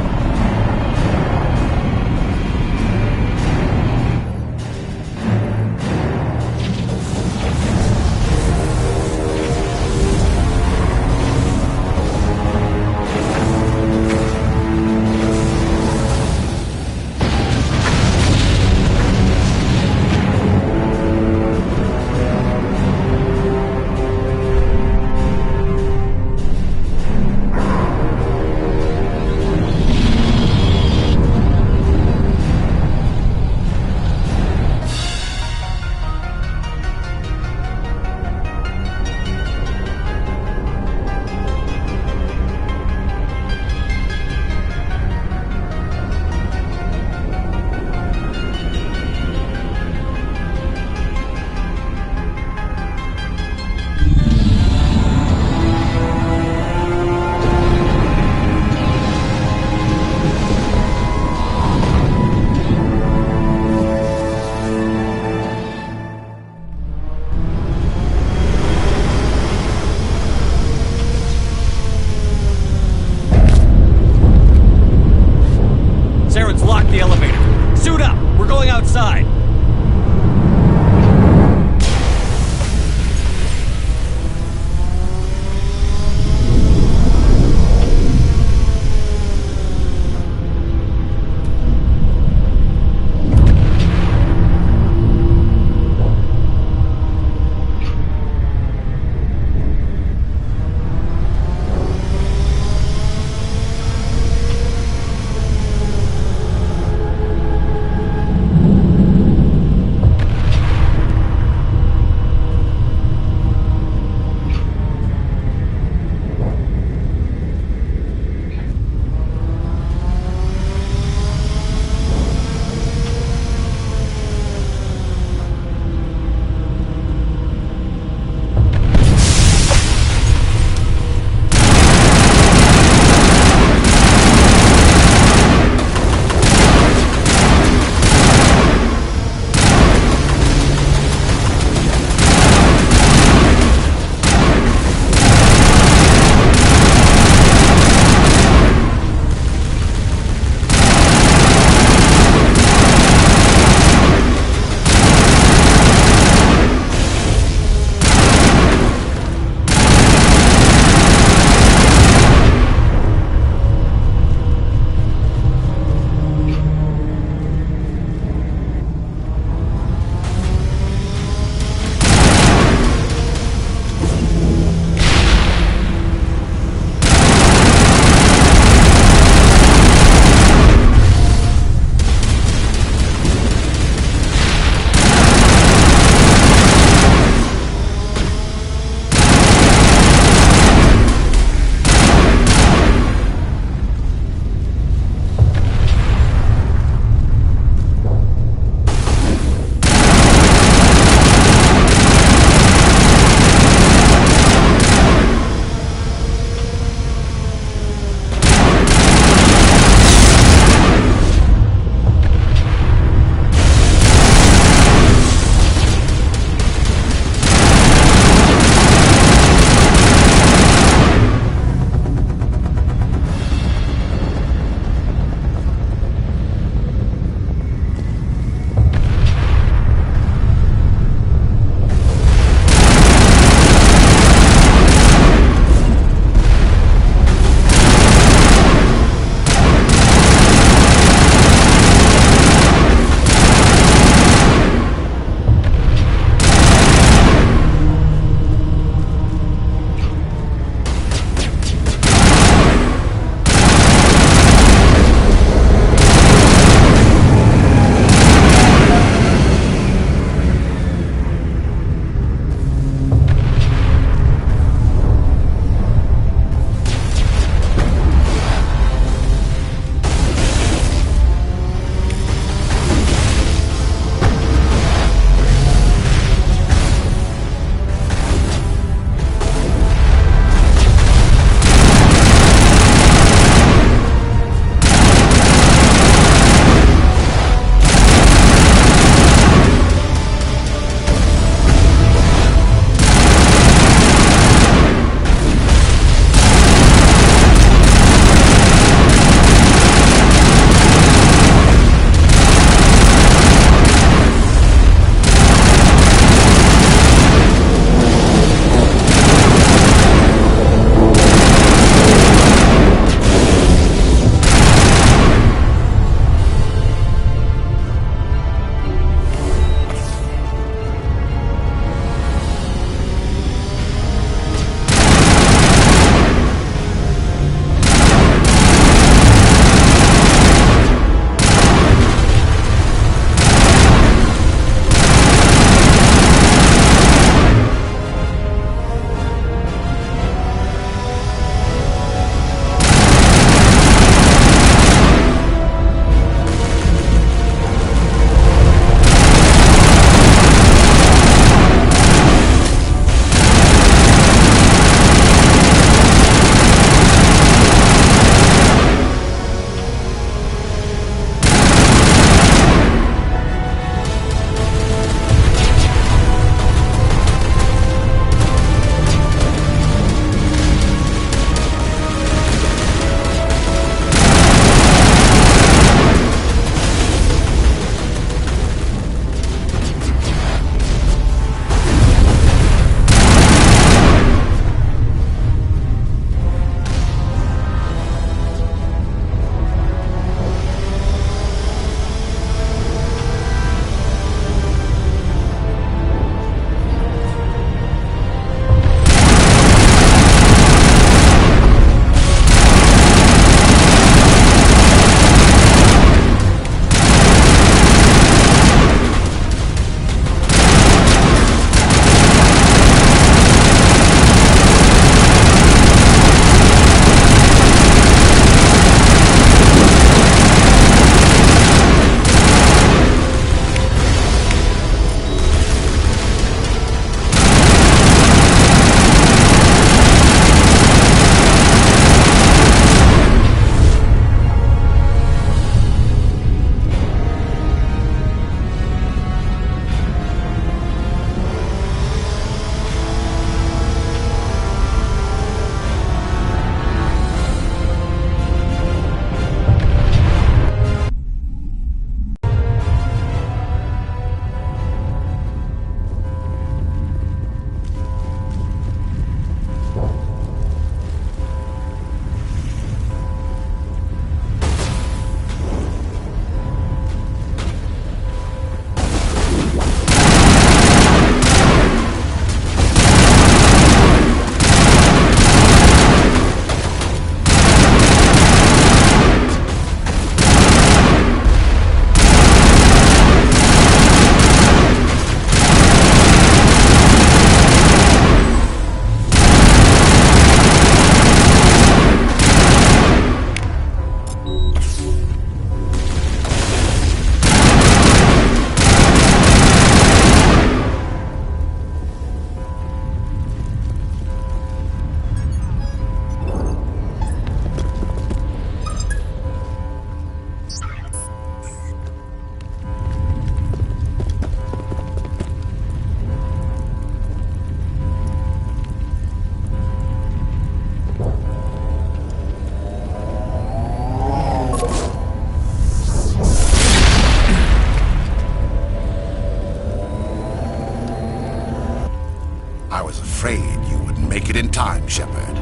afraid you wouldn't make it in time, Shepard.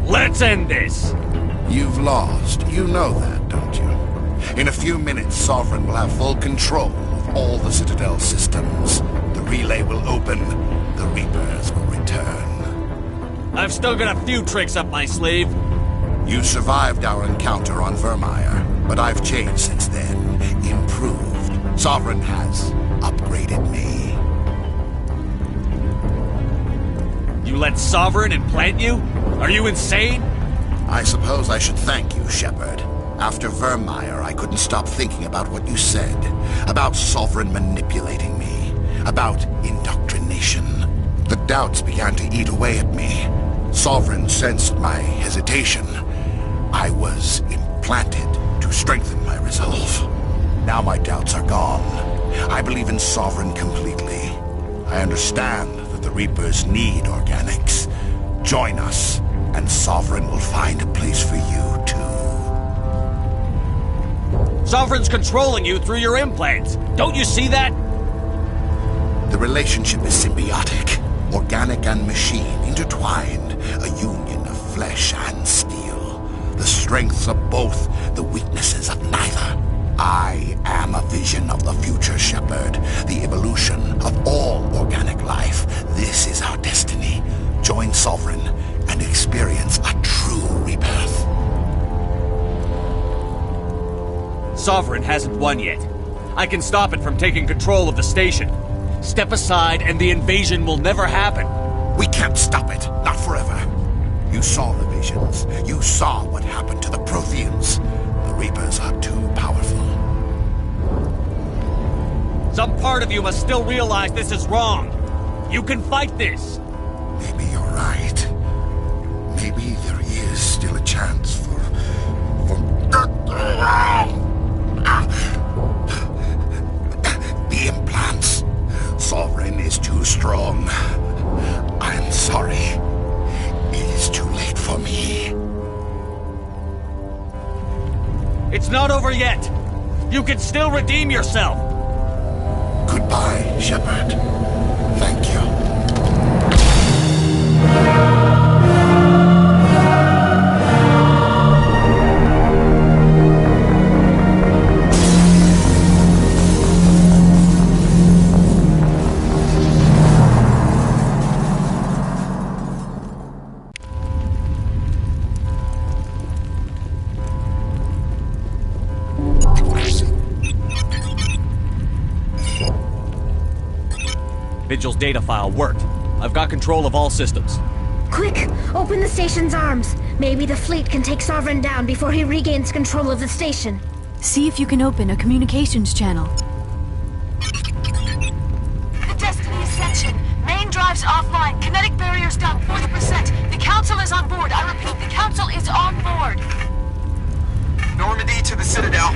Let's end this! You've lost. You know that, don't you? In a few minutes, Sovereign will have full control of all the Citadel systems. The relay will open. The Reapers will return. I've still got a few tricks up my sleeve. You survived our encounter on Vermeer, but I've changed since then. Improved. Sovereign has upgraded me. You let Sovereign implant you? Are you insane? I suppose I should thank you, Shepard. After Vermeer, I couldn't stop thinking about what you said. About Sovereign manipulating me. About indoctrination. The doubts began to eat away at me. Sovereign sensed my hesitation. I was implanted to strengthen my resolve. Now my doubts are gone. I believe in Sovereign completely. I understand that the Reapers need organics. Join us, and Sovereign will find a place for you, too. Sovereign's controlling you through your implants. Don't you see that? The relationship is symbiotic. Organic and machine intertwined. A union of flesh and steel. The strengths of both, the weaknesses of neither. I am a vision of the future, Shepard. The evolution of all organic life. This is our destiny. Join Sovereign and experience a true rebirth. Sovereign hasn't won yet. I can stop it from taking control of the station. Step aside and the invasion will never happen. We can't stop it. Not forever. You saw the visions. You saw what happened to the Protheans. The Reapers are too powerful. Some part of you must still realize this is wrong. You can fight this. Maybe you're right. Maybe there is still a chance for the implants. Sovereign is too strong. I'm sorry. It is too late for me. It's not over yet. You can still redeem yourself. Goodbye, Shepard. Thank you. Vigil's data file worked. I've got control of all systems. Quick! Open the station's arms. Maybe the fleet can take Sovereign down before he regains control of the station. See if you can open a communications channel. The Destiny Ascension. Main drives offline. Kinetic barriers down 40%. The Council is on board. I repeat, the Council is on board. Normandy to the Citadel.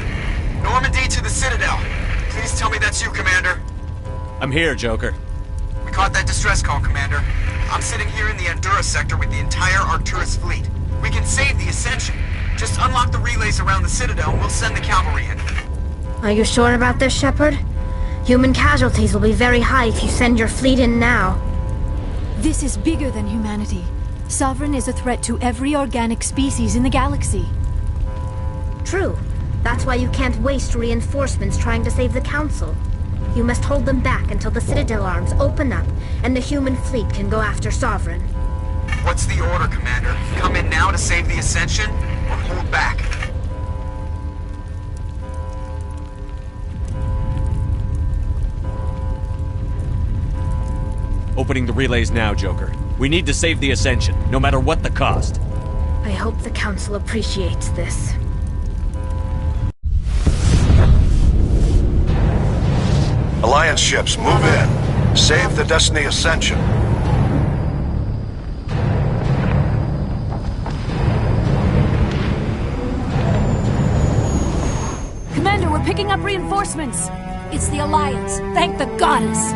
Normandy to the Citadel. Please tell me that's you, Commander. I'm here, Joker. We caught that distress call, Commander. I'm sitting here in the Endura sector with the entire Arcturus fleet. We can save the Ascension. Just unlock the relays around the Citadel and we'll send the cavalry in. Are you sure about this, Shepard? Human casualties will be very high if you send your fleet in now. This is bigger than humanity. Sovereign is a threat to every organic species in the galaxy. True. That's why you can't waste reinforcements trying to save the Council. You must hold them back until the Citadel arms open up and the human fleet can go after Sovereign. What's the order, Commander? Come in now to save the Ascension, or hold back? Opening the relays now, Joker. We need to save the Ascension, no matter what the cost. I hope the Council appreciates this. Alliance ships, move in. Save the Destiny Ascension. Commander, we're picking up reinforcements. It's the Alliance. Thank the goddess.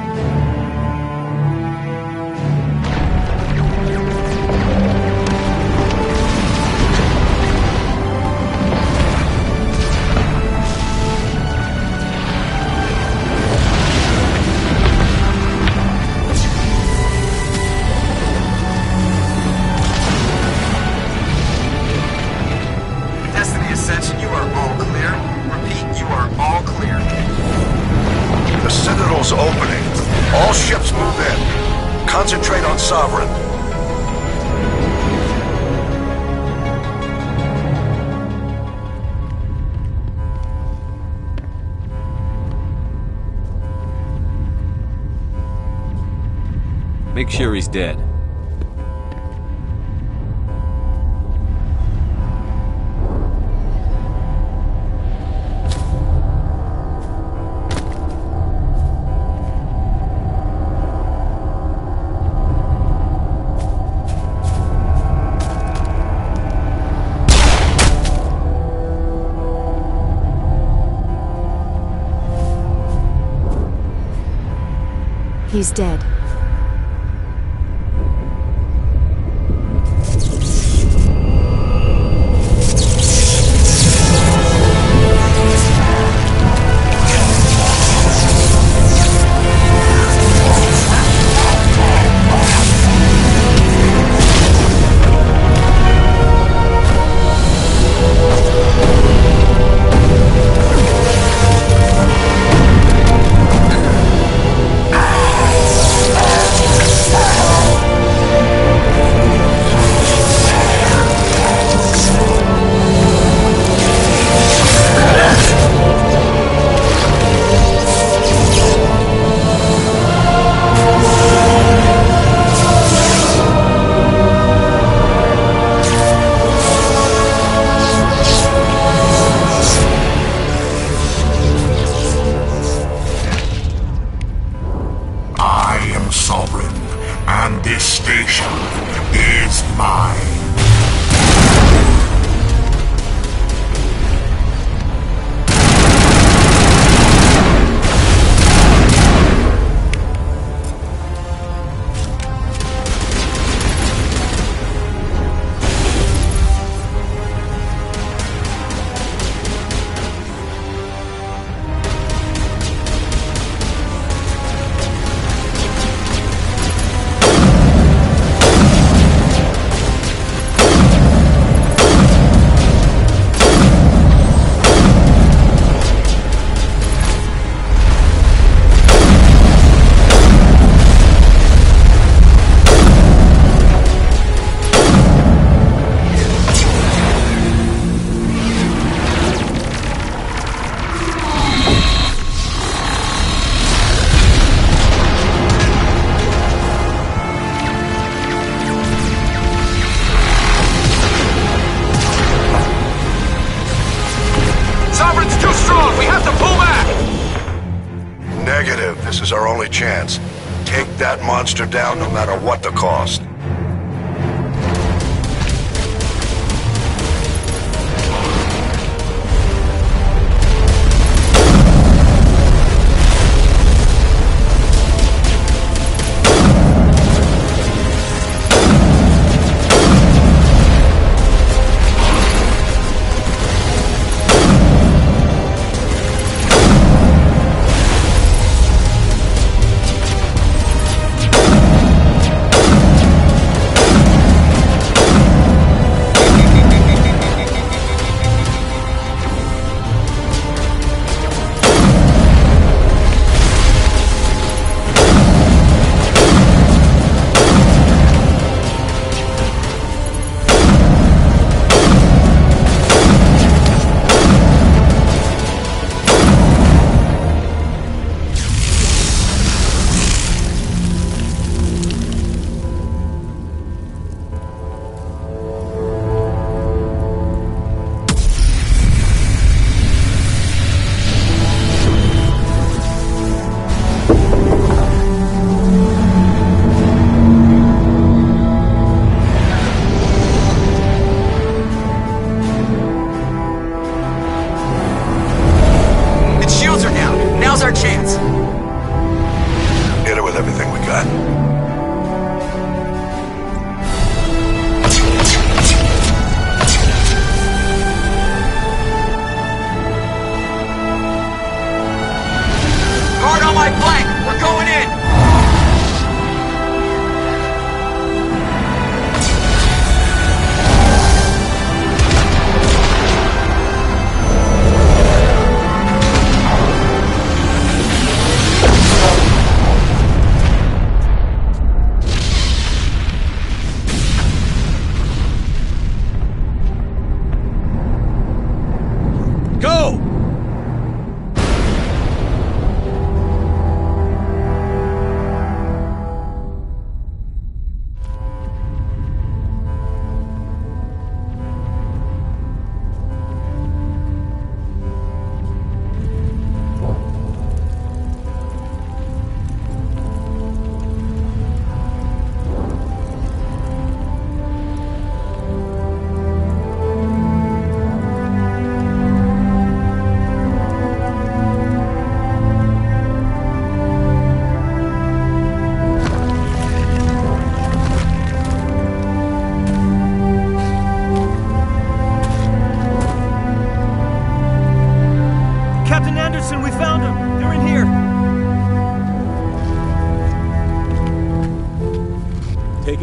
Make sure he's dead. He's dead. This is our only chance. Take that monster down no matter what the cost.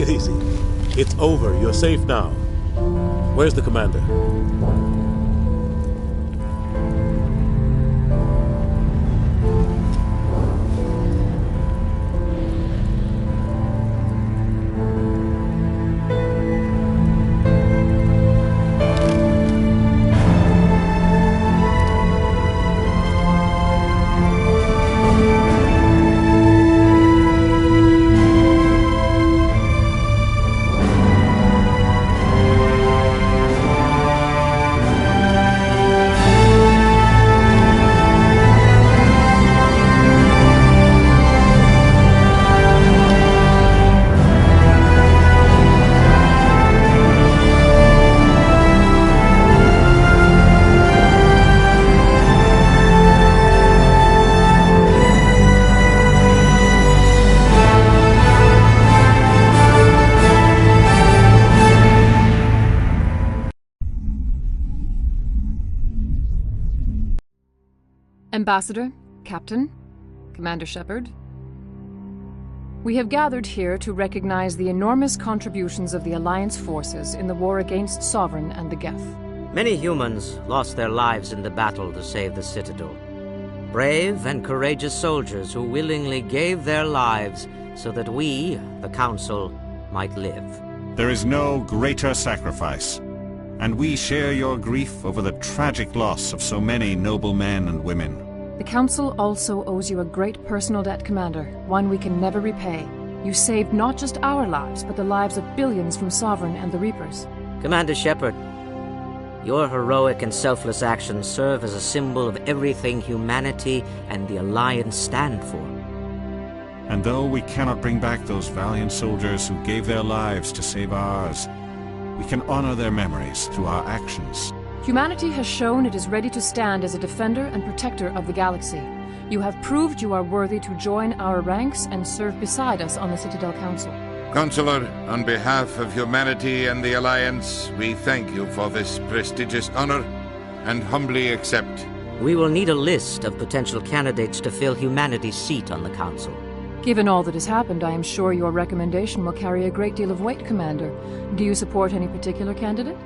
it easy. It's over. You're safe now. Where's the commander? Ambassador, Captain, Commander Shepard, we have gathered here to recognize the enormous contributions of the Alliance forces in the war against Sovereign and the Geth. Many humans lost their lives in the battle to save the Citadel. Brave and courageous soldiers who willingly gave their lives so that we, the Council, might live. There is no greater sacrifice, and we share your grief over the tragic loss of so many noble men and women. The Council also owes you a great personal debt, Commander, one we can never repay. You saved not just our lives, but the lives of billions from Sovereign and the Reapers. Commander Shepard, your heroic and selfless actions serve as a symbol of everything humanity and the Alliance stand for. And though we cannot bring back those valiant soldiers who gave their lives to save ours, we can honor their memories through our actions. Humanity has shown it is ready to stand as a defender and protector of the galaxy. You have proved you are worthy to join our ranks and serve beside us on the Citadel Council. Counselor, on behalf of humanity and the Alliance, we thank you for this prestigious honor and humbly accept. We will need a list of potential candidates to fill humanity's seat on the Council. Given all that has happened, I am sure your recommendation will carry a great deal of weight, Commander. Do you support any particular candidate?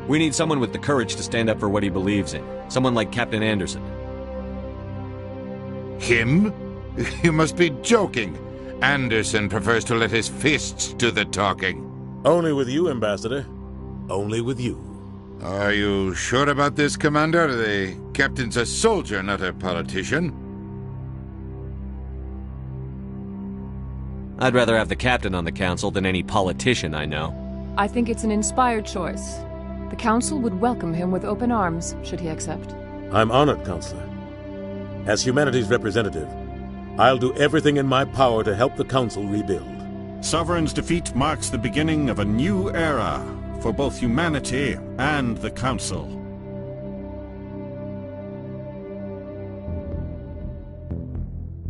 We need someone with the courage to stand up for what he believes in. Someone like Captain Anderson. Him? You must be joking. Anderson prefers to let his fists do the talking. Only with you, Ambassador. Only with you. Are you sure about this, Commander? The captain's a soldier, not a politician. I'd rather have the captain on the council than any politician I know. I think it's an inspired choice. The Council would welcome him with open arms, should he accept. I'm honored, Counselor. As humanity's representative, I'll do everything in my power to help the Council rebuild. Sovereign's defeat marks the beginning of a new era for both humanity and the Council.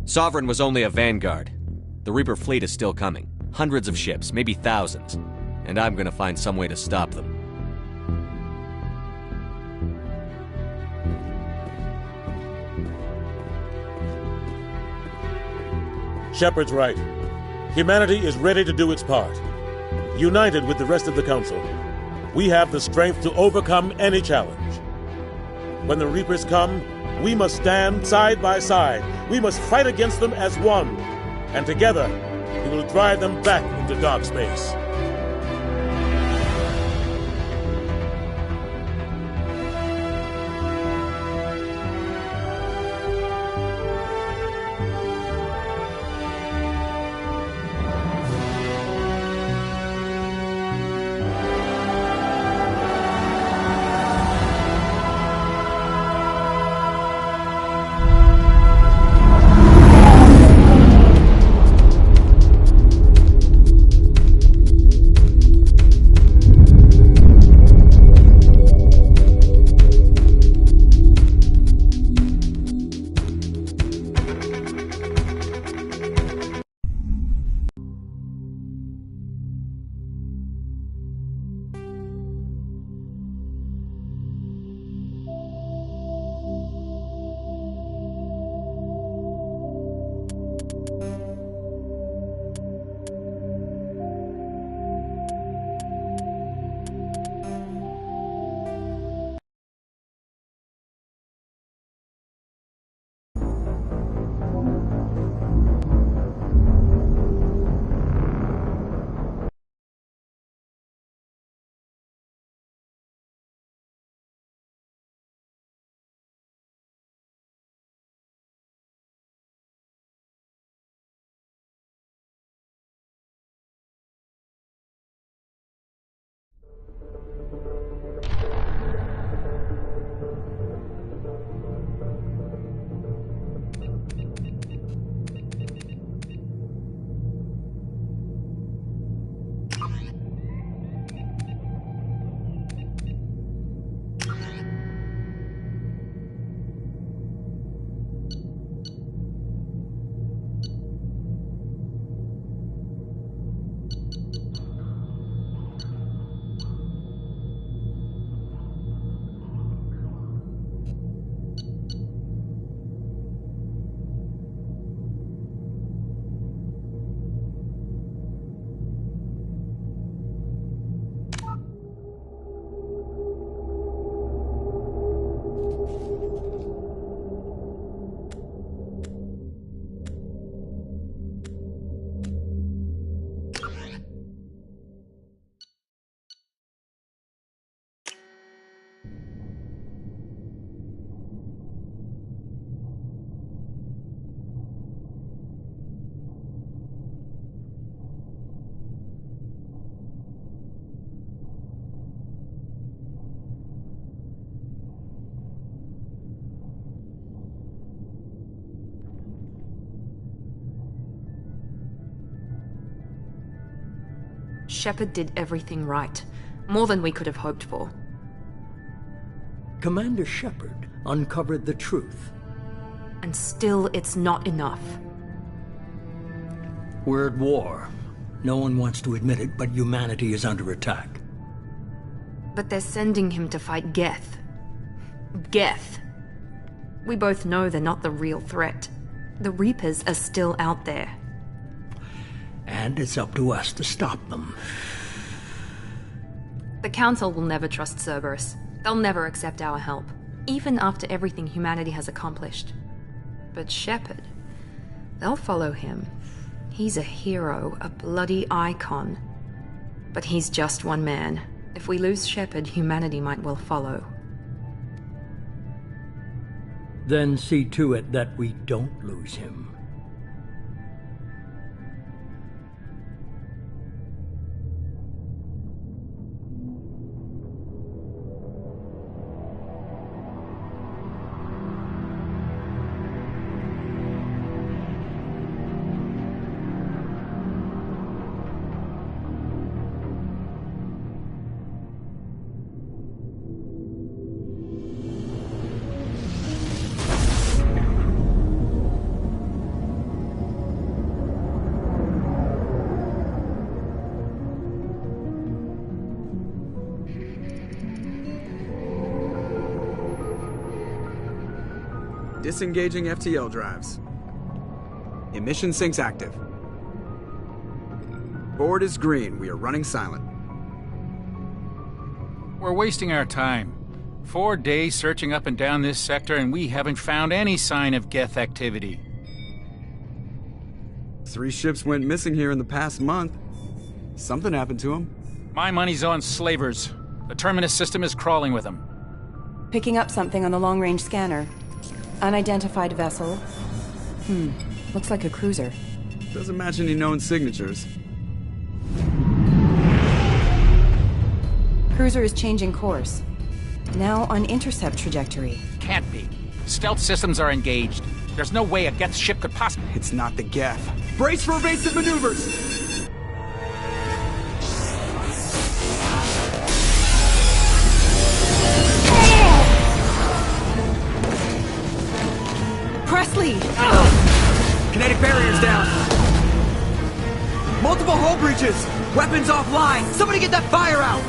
Sovereign was only a vanguard. The Reaper fleet is still coming. Hundreds of ships, maybe thousands. And I'm gonna find some way to stop them. Shepard's right. Humanity is ready to do its part. United with the rest of the Council, we have the strength to overcome any challenge. When the Reapers come, we must stand side by side. We must fight against them as one. And together, we will drive them back into dark space. Shepard did everything right. More than we could have hoped for. Commander Shepard uncovered the truth. And still, it's not enough. We're at war. No one wants to admit it, but humanity is under attack. But they're sending him to fight Geth. Geth. We both know they're not the real threat. The Reapers are still out there. And it's up to us to stop them. The Council will never trust Cerberus. They'll never accept our help, even after everything humanity has accomplished. But Shepard, they'll follow him. He's a hero, a bloody icon. But he's just one man. If we lose Shepard, humanity might well follow. Then see to it that we don't lose him. Disengaging FTL drives. Emission sinks active. Board is green. We are running silent. We're wasting our time. 4 days searching up and down this sector, and we haven't found any sign of Geth activity. 3 ships went missing here in the past month. Something happened to them. My money's on slavers. The Terminus system is crawling with them. Picking up something on the long-range scanner. Unidentified vessel. Looks like a cruiser. Doesn't match any known signatures. Cruiser is changing course. Now on intercept trajectory. Can't be. Stealth systems are engaged. There's no way a Geth ship could possibly... It's not the Geth. Brace for evasive maneuvers! Presley! Kinetic barriers down! Multiple hull breaches! Weapons offline! Somebody get that fire out!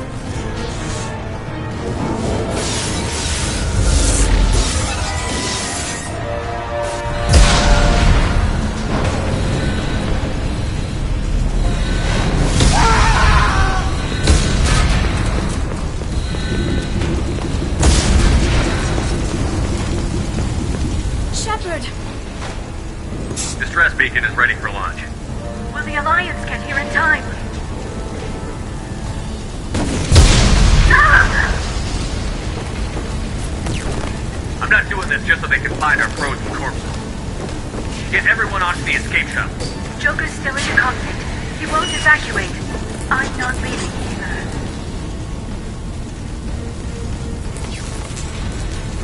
Distress beacon is ready for launch. Will the Alliance get here in time? I'm not doing this just so they can find our frozen corpses. Get everyone onto the escape shuttle. Joker's still in the cockpit. He won't evacuate. I'm not leaving either.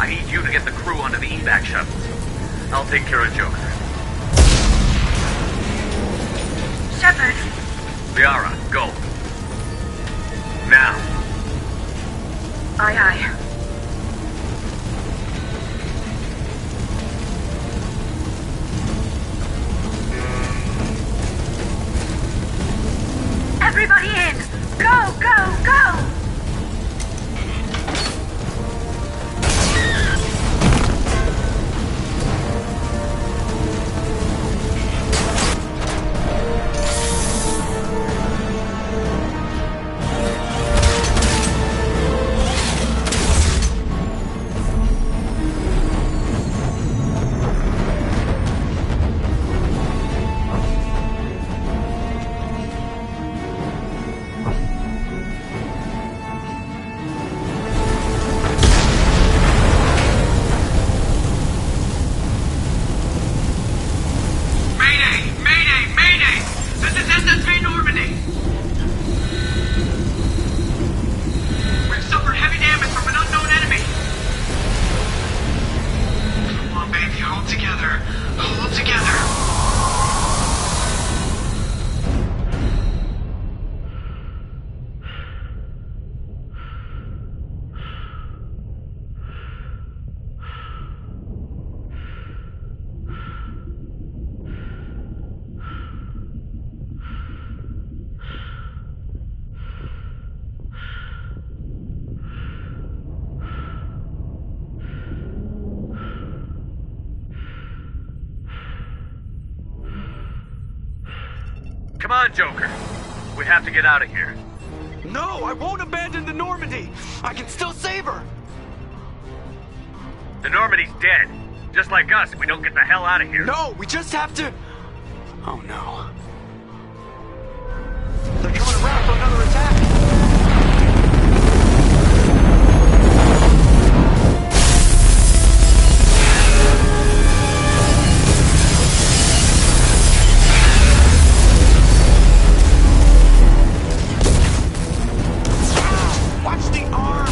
I need you to get the crew onto the evac shuttles. I'll take care of Joker. Shepard! Liara, go. Now. Aye, aye. Come on, Joker. We have to get out of here. No, I won't abandon the Normandy. I can still save her. The Normandy's dead. Just like us if we don't get the hell out of here. No, we just have to... Oh no. They're coming around for another attack. Watch the arm!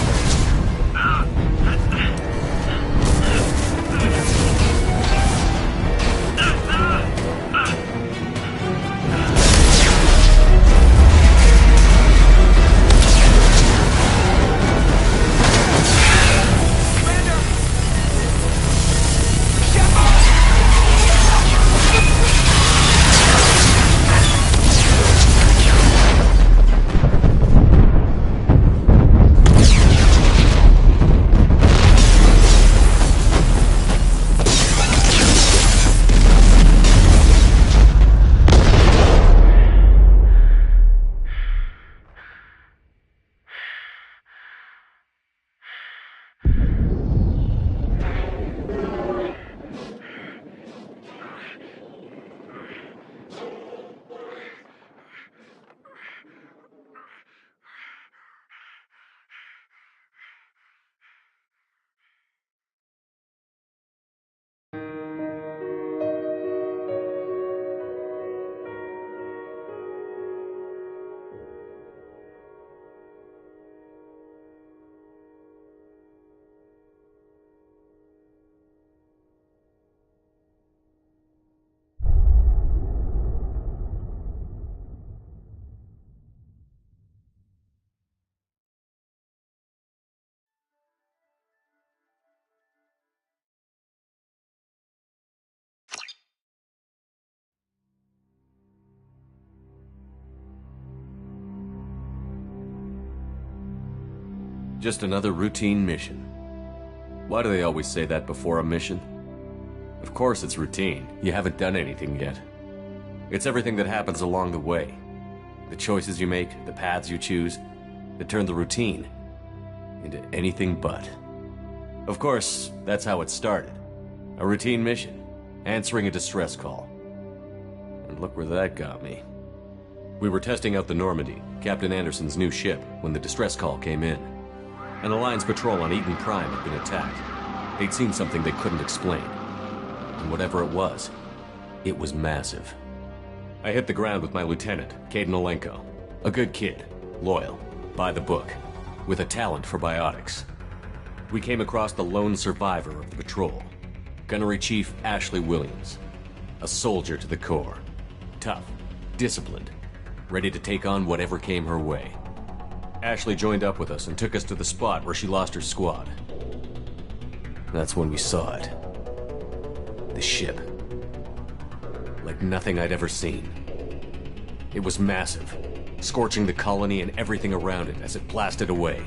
Just another routine mission. Why do they always say that before a mission? Of course it's routine. You haven't done anything yet. It's everything that happens along the way. The choices you make, the paths you choose, that turn the routine into anything but. Of course, that's how it started. A routine mission, answering a distress call. And look where that got me. We were testing out the Normandy, Captain Anderson's new ship, when the distress call came in. An Alliance patrol on Eden Prime had been attacked. They'd seen something they couldn't explain. And whatever it was massive. I hit the ground with my lieutenant, Caden Olenko. A good kid, loyal, by the book, with a talent for biotics. We came across the lone survivor of the patrol, Gunnery Chief Ashley Williams. A soldier to the core. Tough, disciplined, ready to take on whatever came her way. Ashley joined up with us and took us to the spot where she lost her squad. That's when we saw it. The ship. Like nothing I'd ever seen. It was massive, scorching the colony and everything around it as it blasted away.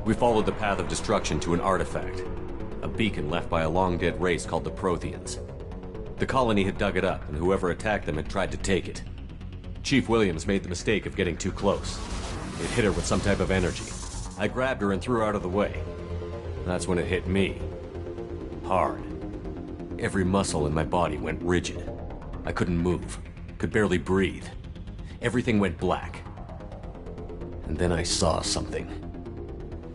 We followed the path of destruction to an artifact, a beacon left by a long-dead race called the Protheans. The colony had dug it up, and whoever attacked them had tried to take it. Chief Williams made the mistake of getting too close. It hit her with some type of energy. I grabbed her and threw her out of the way. That's when it hit me. Hard. Every muscle in my body went rigid. I couldn't move, could barely breathe. Everything went black. And then I saw something.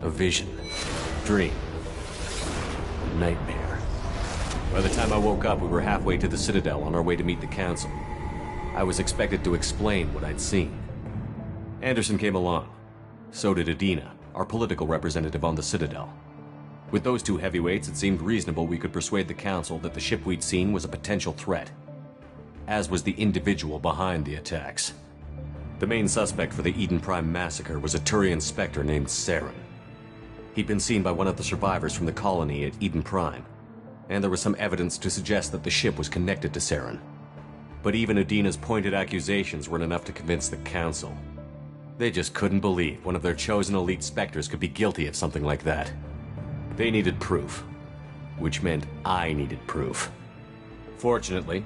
A vision. Dream. A nightmare. By the time I woke up, we were halfway to the Citadel on our way to meet the Council. I was expected to explain what I'd seen. Anderson came along. So did Adina, our political representative on the Citadel. With those two heavyweights, it seemed reasonable we could persuade the Council that the ship we'd seen was a potential threat. As was the individual behind the attacks. The main suspect for the Eden Prime massacre was a Turian Spectre named Saren. He'd been seen by one of the survivors from the colony at Eden Prime, and there was some evidence to suggest that the ship was connected to Saren. But even Adina's pointed accusations weren't enough to convince the Council. They just couldn't believe one of their chosen elite Spectres could be guilty of something like that. They needed proof, which meant I needed proof. Fortunately,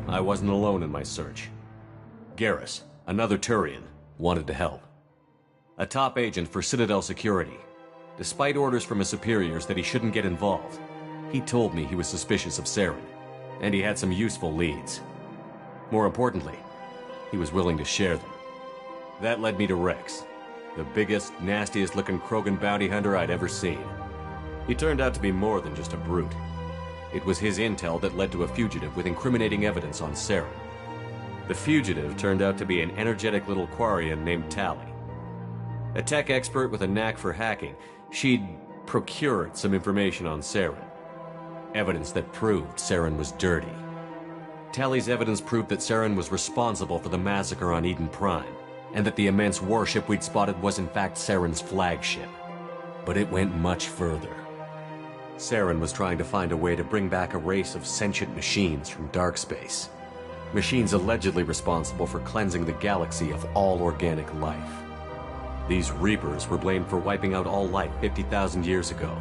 I wasn't alone in my search. Garrus, another Turian, wanted to help. A top agent for Citadel Security. Despite orders from his superiors that he shouldn't get involved, he told me he was suspicious of Saren, and he had some useful leads. More importantly, he was willing to share them. That led me to Rex, the biggest, nastiest-looking Krogan bounty hunter I'd ever seen. He turned out to be more than just a brute. It was his intel that led to a fugitive with incriminating evidence on Saren. The fugitive turned out to be an energetic little Quarian named Tali. A tech expert with a knack for hacking, she'd procured some information on Saren. Evidence that proved Saren was dirty. Tali's evidence proved that Saren was responsible for the massacre on Eden Prime, and that the immense warship we'd spotted was in fact Saren's flagship. But it went much further. Saren was trying to find a way to bring back a race of sentient machines from dark space. Machines allegedly responsible for cleansing the galaxy of all organic life. These Reapers were blamed for wiping out all life 50,000 years ago,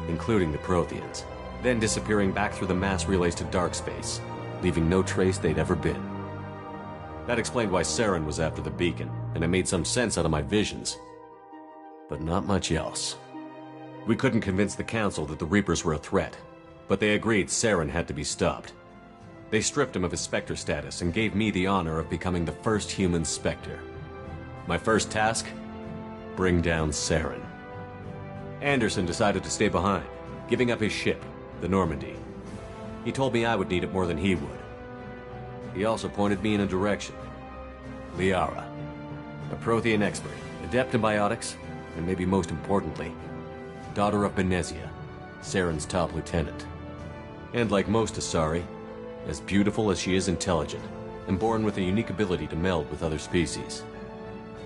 including the Protheans, then disappearing back through the mass relays to dark space, leaving no trace they'd ever been. That explained why Saren was after the beacon, and it made some sense out of my visions. But not much else. We couldn't convince the Council that the Reapers were a threat, but they agreed Saren had to be stopped. They stripped him of his Spectre status and gave me the honor of becoming the first human Spectre. My first task? Bring down Saren. Anderson decided to stay behind, giving up his ship, the Normandy. He told me I would need it more than he would. He also pointed me in a direction. Liara, a Prothean expert, adept in biotics, and maybe most importantly, daughter of Benezia, Saren's top lieutenant. And like most Asari, as beautiful as she is intelligent, and born with a unique ability to meld with other species.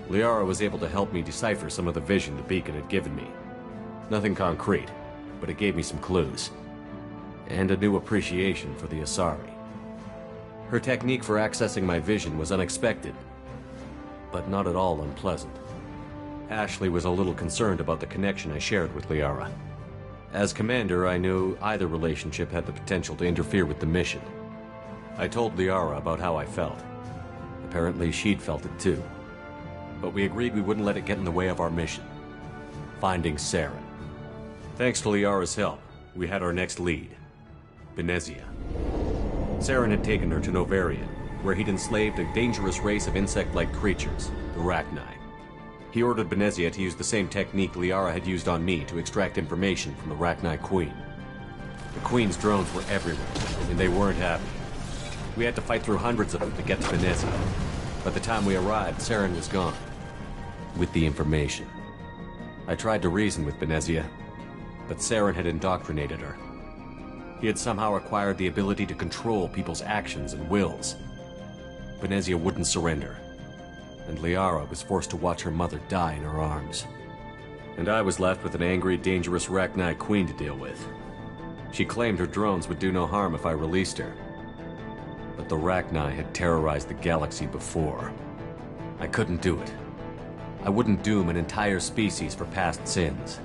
Liara was able to help me decipher some of the vision the beacon had given me. Nothing concrete, but it gave me some clues. And a new appreciation for the Asari. Her technique for accessing my vision was unexpected, but not at all unpleasant. Ashley was a little concerned about the connection I shared with Liara. As commander, I knew either relationship had the potential to interfere with the mission. I told Liara about how I felt. Apparently, she'd felt it too. But we agreed we wouldn't let it get in the way of our mission. Finding Saren. Thanks to Liara's help, we had our next lead. Benezia. Saren had taken her to Novarian, where he'd enslaved a dangerous race of insect-like creatures, the Rachni. He ordered Benezia to use the same technique Liara had used on me to extract information from the Rachni Queen. The Queen's drones were everywhere, and they weren't happy. We had to fight through hundreds of them to get to Benezia. By the time we arrived, Saren was gone. With the information. I tried to reason with Benezia, but Saren had indoctrinated her. He had somehow acquired the ability to control people's actions and wills. Benezia wouldn't surrender, and Liara was forced to watch her mother die in her arms. And I was left with an angry, dangerous Rachni Queen to deal with. She claimed her drones would do no harm if I released her. But the Rachni had terrorized the galaxy before. I couldn't do it. I wouldn't doom an entire species for past sins.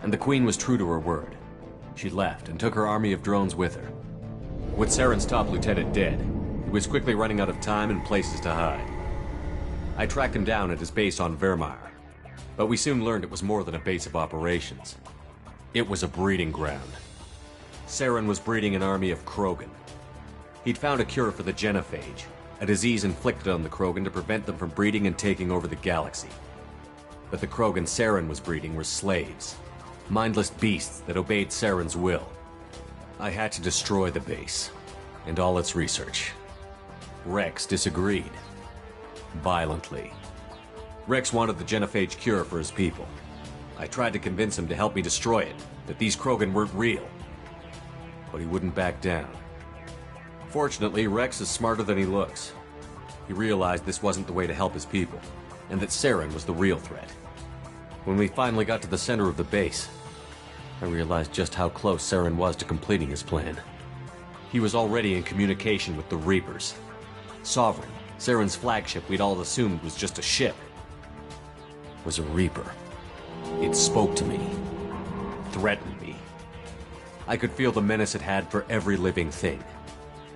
And the Queen was true to her word. She left and took her army of drones with her. With Saren's top lieutenant dead, he was quickly running out of time and places to hide. I tracked him down at his base on Vermeer, but we soon learned it was more than a base of operations. It was a breeding ground. Saren was breeding an army of Krogan. He'd found a cure for the genophage, a disease inflicted on the Krogan to prevent them from breeding and taking over the galaxy. But the Krogan Saren was breeding were slaves, mindless beasts that obeyed Saren's will. I had to destroy the base, and all its research. Rex disagreed. Violently. Rex wanted the genophage cure for his people. I tried to convince him to help me destroy it, that these Krogan weren't real. But he wouldn't back down. Fortunately, Rex is smarter than he looks. He realized this wasn't the way to help his people, and that Saren was the real threat. When we finally got to the center of the base, I realized just how close Saren was to completing his plan. He was already in communication with the Reapers. Sovereign, Saren's flagship we'd all assumed was just a ship, was a Reaper. It spoke to me, threatened me. I could feel the menace it had for every living thing.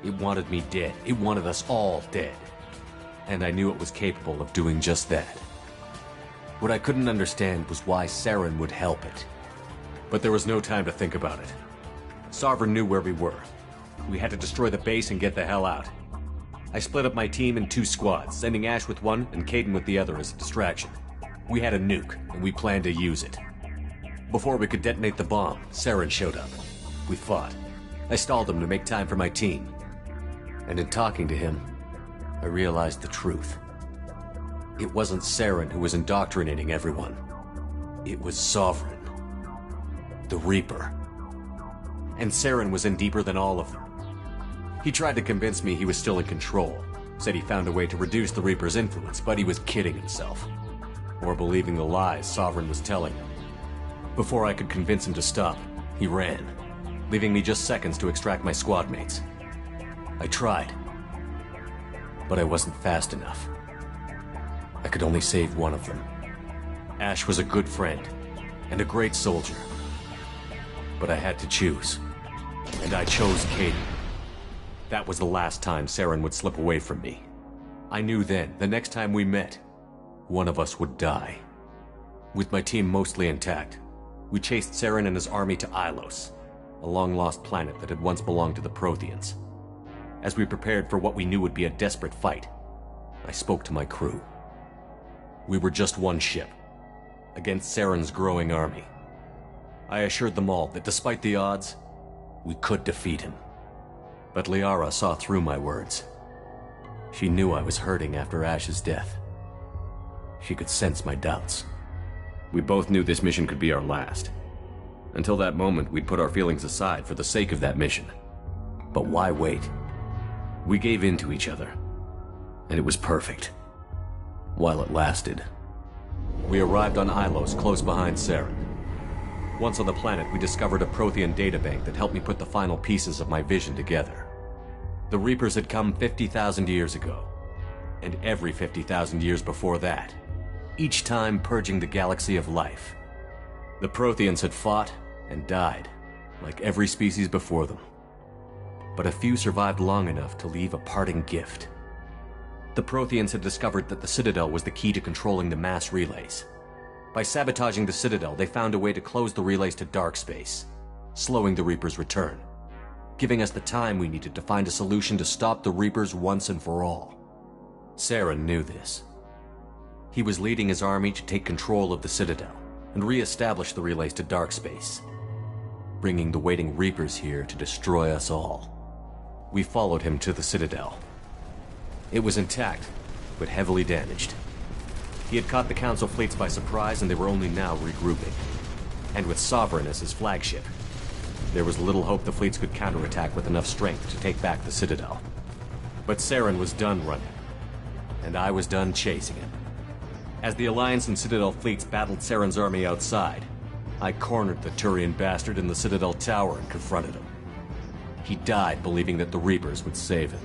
It wanted me dead. It wanted us all dead. and I knew it was capable of doing just that. What I couldn't understand was why Saren would help it. But there was no time to think about it. Sovereign knew where we were. We had to destroy the base and get the hell out. I split up my team in 2 squads, sending Ash with one and Caden with the other as a distraction. We had a nuke, and we planned to use it. Before we could detonate the bomb, Saren showed up. We fought. I stalled him to make time for my team. And in talking to him, I realized the truth. It wasn't Saren who was indoctrinating everyone. It was Sovereign. The Reaper. And Saren was in deeper than all of them. He tried to convince me he was still in control. Said he found a way to reduce the Reaper's influence, but he was kidding himself. Or believing the lies Sovereign was telling him. Before I could convince him to stop, he ran, leaving me just seconds to extract my squad mates. I tried, but I wasn't fast enough. I could only save one of them. Ash was a good friend, and a great soldier. But I had to choose, and I chose Caden. That was the last time Saren would slip away from me. I knew then, the next time we met, one of us would die. With my team mostly intact, we chased Saren and his army to Ilos, a long-lost planet that had once belonged to the Protheans. As we prepared for what we knew would be a desperate fight, I spoke to my crew. We were just one ship, against Saren's growing army. I assured them all that despite the odds, we could defeat him. But Liara saw through my words. She knew I was hurting after Ash's death. She could sense my doubts. We both knew this mission could be our last. Until that moment, we'd put our feelings aside for the sake of that mission. But why wait? We gave in to each other, and it was perfect. While it lasted. We arrived on Ilos, close behind Saren. Once on the planet, we discovered a Prothean databank that helped me put the final pieces of my vision together. The Reapers had come 50,000 years ago, and every 50,000 years before that, each time purging the galaxy of life. The Protheans had fought and died, like every species before them. But a few survived long enough to leave a parting gift. The Protheans had discovered that the Citadel was the key to controlling the mass relays. By sabotaging the Citadel, they found a way to close the relays to dark space, slowing the Reaper's return, giving us the time we needed to find a solution to stop the Reapers once and for all. Saren knew this. He was leading his army to take control of the Citadel and re-establish the relays to dark space, bringing the waiting Reapers here to destroy us all. We followed him to the Citadel. It was intact, but heavily damaged. He had caught the Council fleets by surprise, and they were only now regrouping. And with Sovereign as his flagship, there was little hope the fleets could counterattack with enough strength to take back the Citadel. But Saren was done running, and I was done chasing him. As the Alliance and Citadel fleets battled Saren's army outside, I cornered the Turian bastard in the Citadel tower and confronted him. He died believing that the Reapers would save him.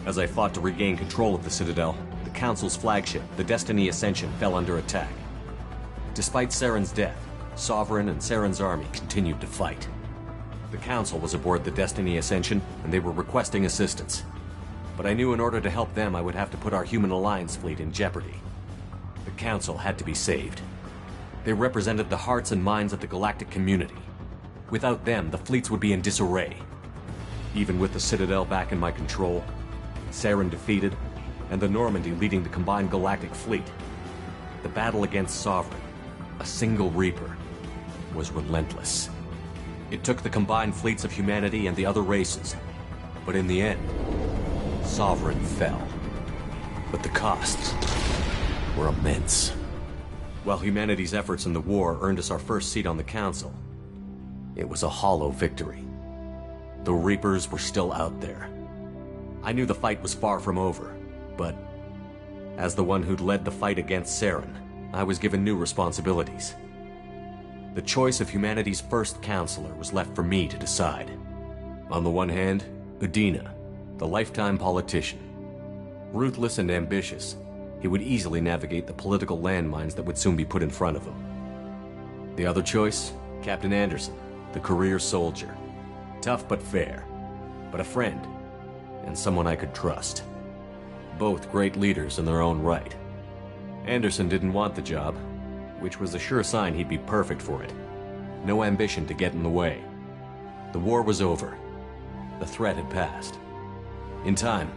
As I fought to regain control of the Citadel, the Council's flagship, the Destiny Ascension, fell under attack. Despite Saren's death, Sovereign and Saren's army continued to fight. The Council was aboard the Destiny Ascension, and they were requesting assistance. But I knew in order to help them, I would have to put our human Alliance fleet in jeopardy. The Council had to be saved. They represented the hearts and minds of the galactic community. Without them, the fleets would be in disarray. Even with the Citadel back in my control, Saren defeated, and the Normandy leading the combined galactic fleet, the battle against Sovereign, a single Reaper, was relentless. It took the combined fleets of humanity and the other races, but in the end, Sovereign fell. But the costs were immense. While humanity's efforts in the war earned us our first seat on the Council, it was a hollow victory. The Reapers were still out there. I knew the fight was far from over, but as the one who'd led the fight against Saren, I was given new responsibilities. The choice of humanity's first counselor was left for me to decide. On the one hand, Udina, the lifetime politician. Ruthless and ambitious, he would easily navigate the political landmines that would soon be put in front of him. The other choice, Captain Anderson, the career soldier. Tough but fair, but a friend, and someone I could trust. Both great leaders in their own right. Anderson didn't want the job, which was a sure sign he'd be perfect for it. No ambition to get in the way. The war was over. The threat had passed. In time,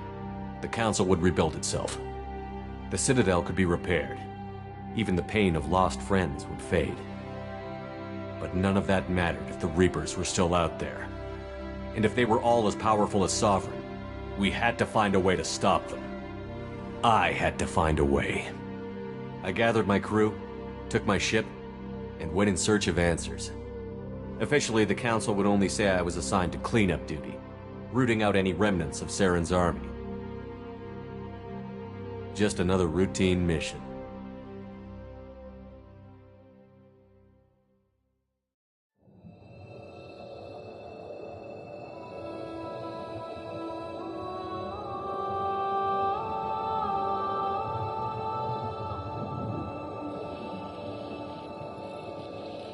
the Council would rebuild itself. The Citadel could be repaired. Even the pain of lost friends would fade. But none of that mattered if the Reapers were still out there. And if they were all as powerful as Sovereign, we had to find a way to stop them. I had to find a way. I gathered my crew, took my ship, and went in search of answers. Officially, the Council would only say I was assigned to cleanup duty, rooting out any remnants of Saren's army. Just another routine mission.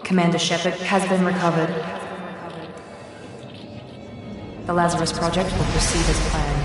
Commander Shepard has been recovered. The Lazarus Project will proceed as planned.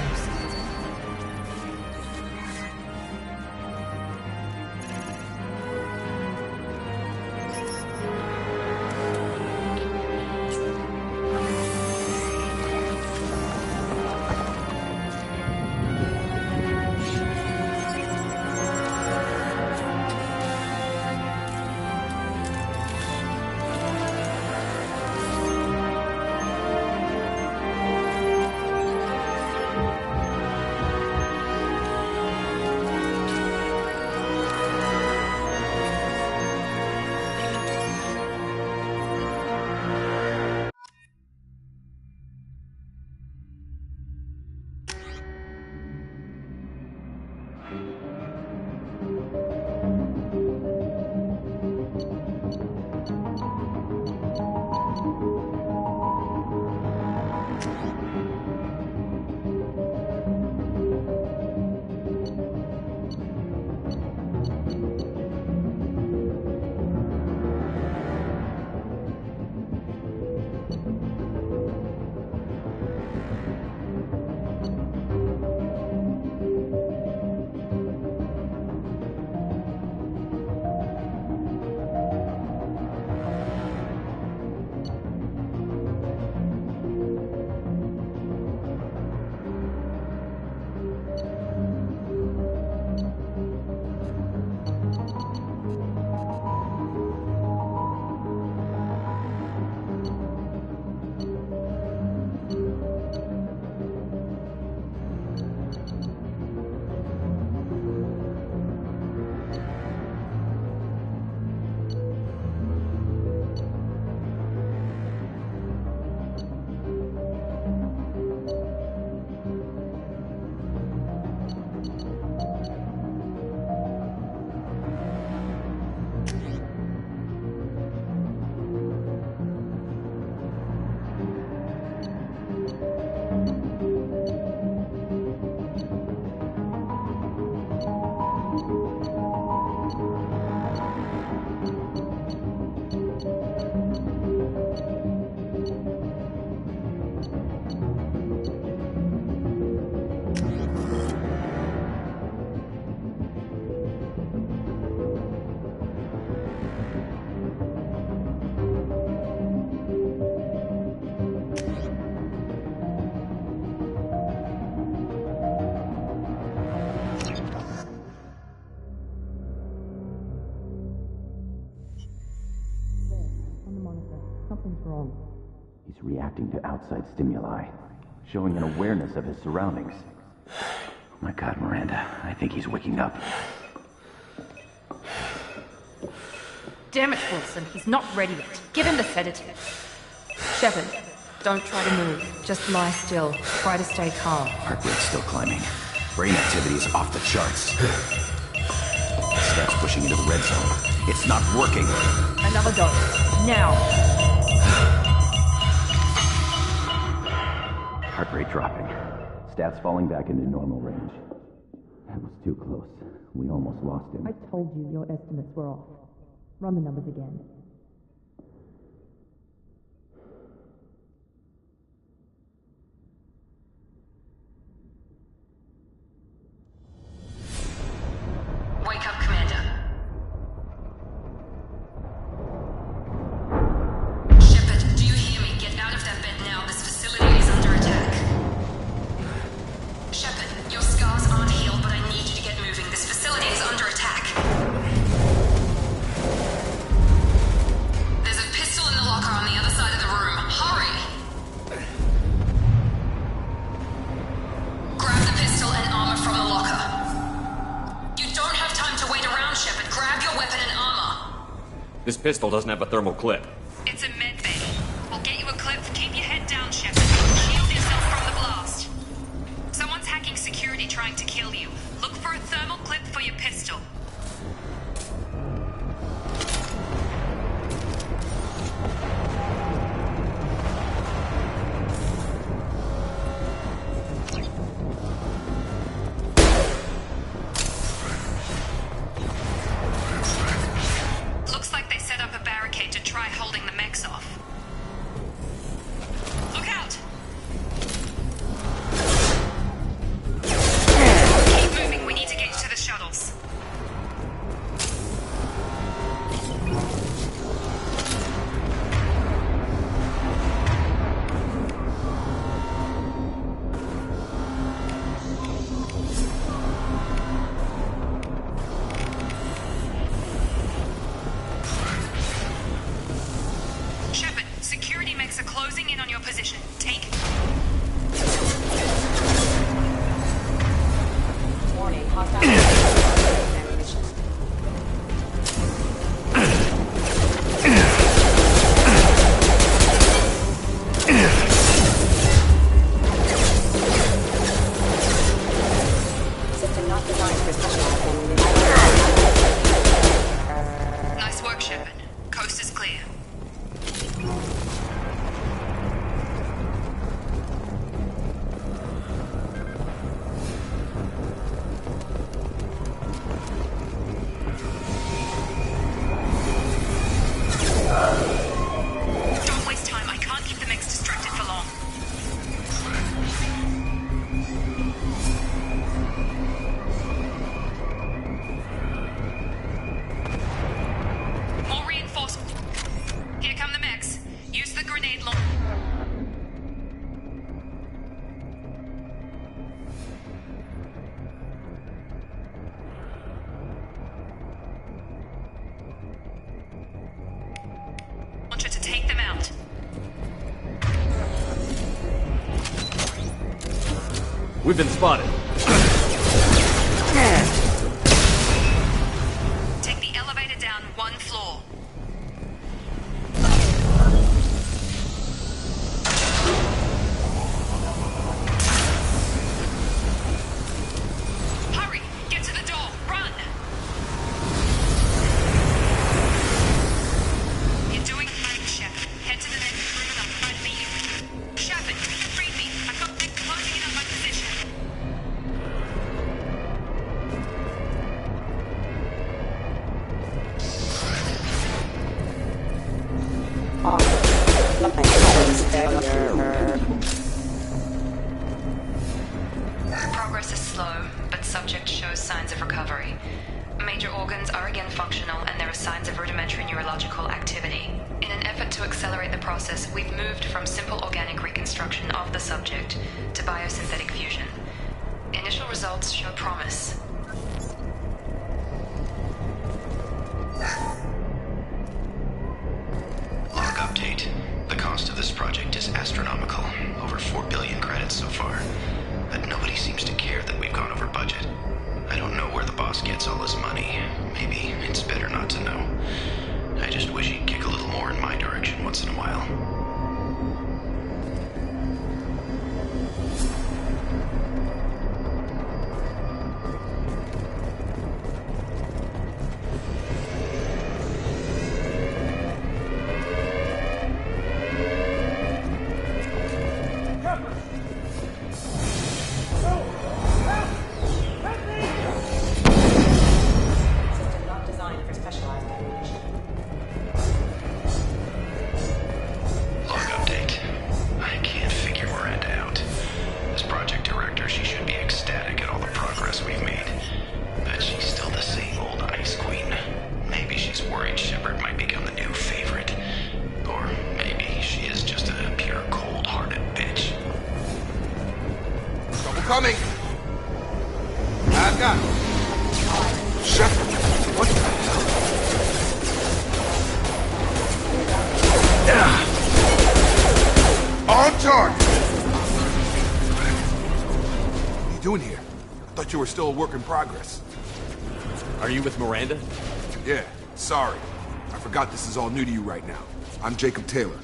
He's reacting to outside stimuli, showing an awareness of his surroundings. My God, Miranda, I think he's waking up. Damn it, Wilson, he's not ready yet. Give him the sedative. Shepard, don't try to move. Just lie still. Try to stay calm. Heart rate's still climbing. Brain activity is off the charts. Steps pushing into the red zone. It's not working. Another dose. Now. Heart rate dropping. Stats falling back into normal range. That was too close. We almost lost him. I told you your estimates were off. Run the numbers again. down, Shepard. Grab your weapon and armor. This pistol doesn't have a thermal clip. It's a med bay. We'll get you a clip. Keep your head down, Shepard. Shield yourself from the blast. Someone's hacking security trying to kill you. Look for a thermal clip for your pistol. Looks like they set up a barricade to try holding the mechs off. Look out! Keep moving, we need to get to the shuttles. Shepard, security mechs are closing in on your position. Take... Warning, hostile ammunition. System not designed for specialized ammunition. Nice work, Shepard. Coast is clear. Don't waste time. I can't keep the mechs distracted for long. More reinforcement. Here come the mechs. Use the grenade launcher. To take them out. We've been spotted. Take the elevator down one floor. Hurry! Get to the door! Run! You're doing fine, Shepard. Head to the next room and I'll try to meet you. Shepard, read me. I've got them closing in on my position. Progress is slow, but subject shows signs of recovery. Major organs are again functional, and there are signs of rudimentary neurological activity. In an effort to accelerate the process, we've moved from simple organic reconstruction of the subject to biosynthetic fusion. Initial results show promise. Log update. The cost of this project is astronomical. Over 4 billion credits so far. But nobody seems to care that we've gone over budget. I don't know where the boss gets all his money. Maybe it's better not to know. I just wish he'd kick a little more in my direction once in a while. System not designed for specialized ammunition. Log update. I can't figure Miranda out. As project director, she should be ecstatic at all the progress we've made. But she's still the same old ice queen. Maybe she's worried Shepard might become the new favorite. Or maybe she is just a pure cold-hearted bitch. Trouble coming! I've got him. Shepard, what the hell? On target! What are you doing here? I thought you were still a work in progress. Are you with Miranda? Yeah, sorry. I forgot this is all new to you right now. I'm Jacob Taylor.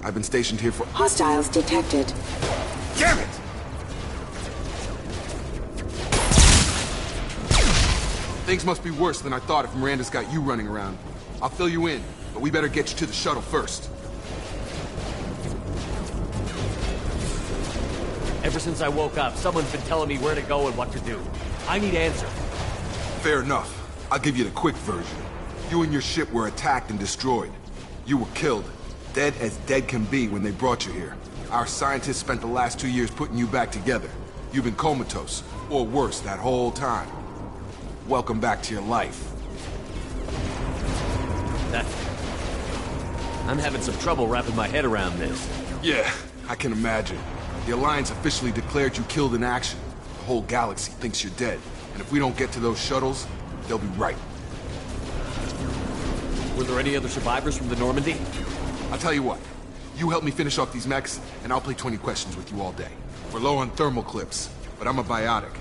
I've been stationed here for— Hostiles detected. Damn it! Things must be worse than I thought if Miranda's got you running around. I'll fill you in, but we better get you to the shuttle first. Ever since I woke up, someone's been telling me where to go and what to do. I need answers. Fair enough. I'll give you the quick version. You and your ship were attacked and destroyed. You were killed. Dead as dead can be when they brought you here. Our scientists spent the last 2 years putting you back together. You've been comatose, or worse, that whole time. Welcome back to your life. I'm having some trouble wrapping my head around this. Yeah, I can imagine. The Alliance officially declared you killed in action. The whole galaxy thinks you're dead. And if we don't get to those shuttles, they'll be right. Were there any other survivors from the Normandy? I'll tell you what. You help me finish off these mechs, and I'll play 20 questions with you all day. We're low on thermal clips, but I'm a biotic.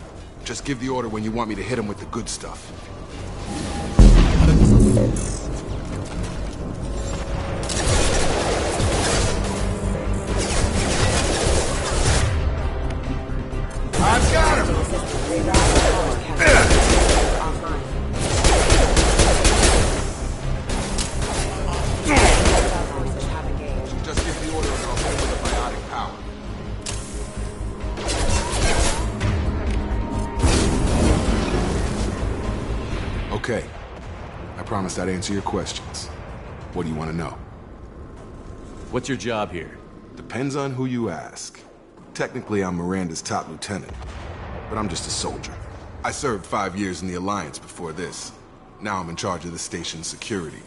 Just give the order when you want me to hit them with the good stuff. I've got him! Just give the order and I'll hit him with a biotic power. Okay. I promised I'd answer your questions. What do you want to know? What's your job here? Depends on who you ask. Technically, I'm Miranda's top lieutenant, but I'm just a soldier. I served 5 years in the Alliance before this. Now I'm in charge of the station's security.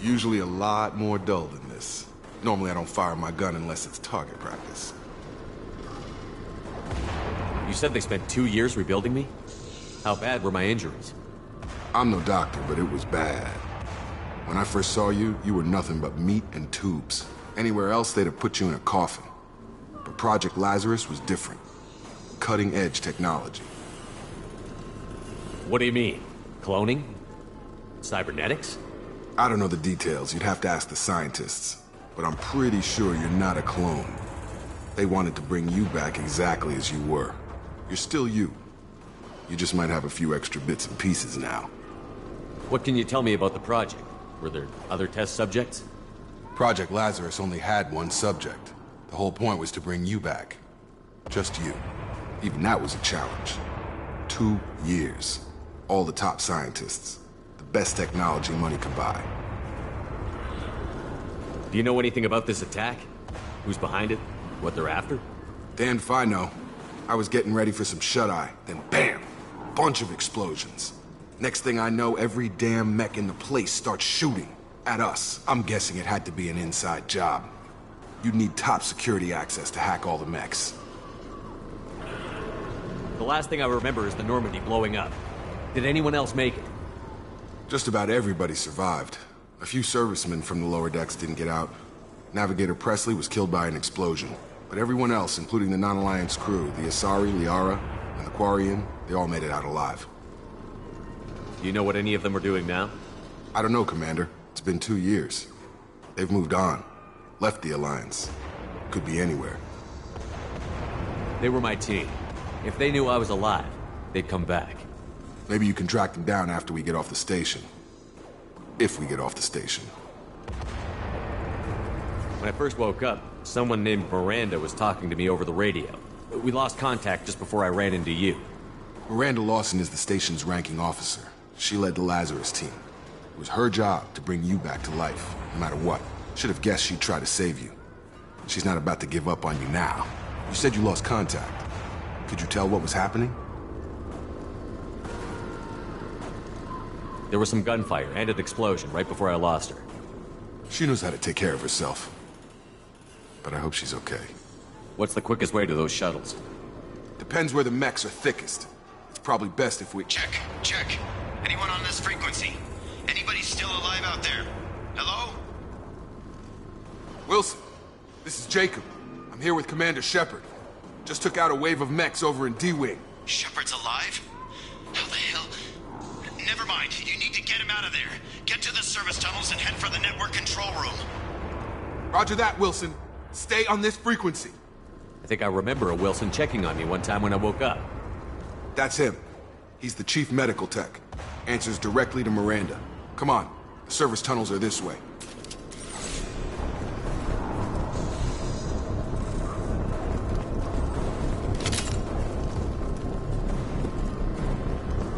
Usually a lot more dull than this. Normally I don't fire my gun unless it's target practice. You said they spent 2 years rebuilding me? How bad were my injuries? I'm no doctor, but it was bad. When I first saw you, you were nothing but meat and tubes. Anywhere else, they'd have put you in a coffin. But Project Lazarus was different. Cutting-edge technology. What do you mean? Cloning? Cybernetics? I don't know the details. You'd have to ask the scientists. But I'm pretty sure you're not a clone. They wanted to bring you back exactly as you were. You're still you. You just might have a few extra bits and pieces now. What can you tell me about the project? Were there other test subjects? Project Lazarus only had one subject. The whole point was to bring you back. Just you. Even that was a challenge. 2 years. All the top scientists. The best technology money could buy. Do you know anything about this attack? Who's behind it? What they're after? Damned if I know. I was getting ready for some shut-eye, then bam! Bunch of explosions. Next thing I know, every damn mech in the place starts shooting. At us. I'm guessing it had to be an inside job. You'd need top security access to hack all the mechs. The last thing I remember is the Normandy blowing up. Did anyone else make it? Just about everybody survived. A few servicemen from the lower decks didn't get out. Navigator Presley was killed by an explosion. But everyone else, including the non-Alliance crew, the Asari, Liara, and the Quarian, they all made it out alive. Do you know what any of them are doing now? I don't know, Commander. It's been 2 years. They've moved on. Left the Alliance. Could be anywhere. They were my team. If they knew I was alive, they'd come back. Maybe you can track them down after we get off the station. If we get off the station. When I first woke up, someone named Miranda was talking to me over the radio. We lost contact just before I ran into you. Miranda Lawson is the station's ranking officer. She led the Lazarus team. It was her job to bring you back to life, no matter what. Should have guessed she'd try to save you. She's not about to give up on you now. You said you lost contact. Could you tell what was happening? There was some gunfire and an explosion right before I lost her. She knows how to take care of herself. But I hope she's okay. What's the quickest way to those shuttles? Depends where the mechs are thickest. It's probably best if we— Check. Anyone on this frequency? Anybody still alive out there? Hello? Wilson, this is Jacob. I'm here with Commander Shepard. Just took out a wave of mechs over in D-Wing. Shepard's alive? How the hell? Never mind. You need to get him out of there. Get to the service tunnels and head for the network control room. Roger that, Wilson. Stay on this frequency. I think I remember a Wilson checking on me one time when I woke up. That's him. He's the chief medical tech. Answers directly to Miranda. Come on. The service tunnels are this way.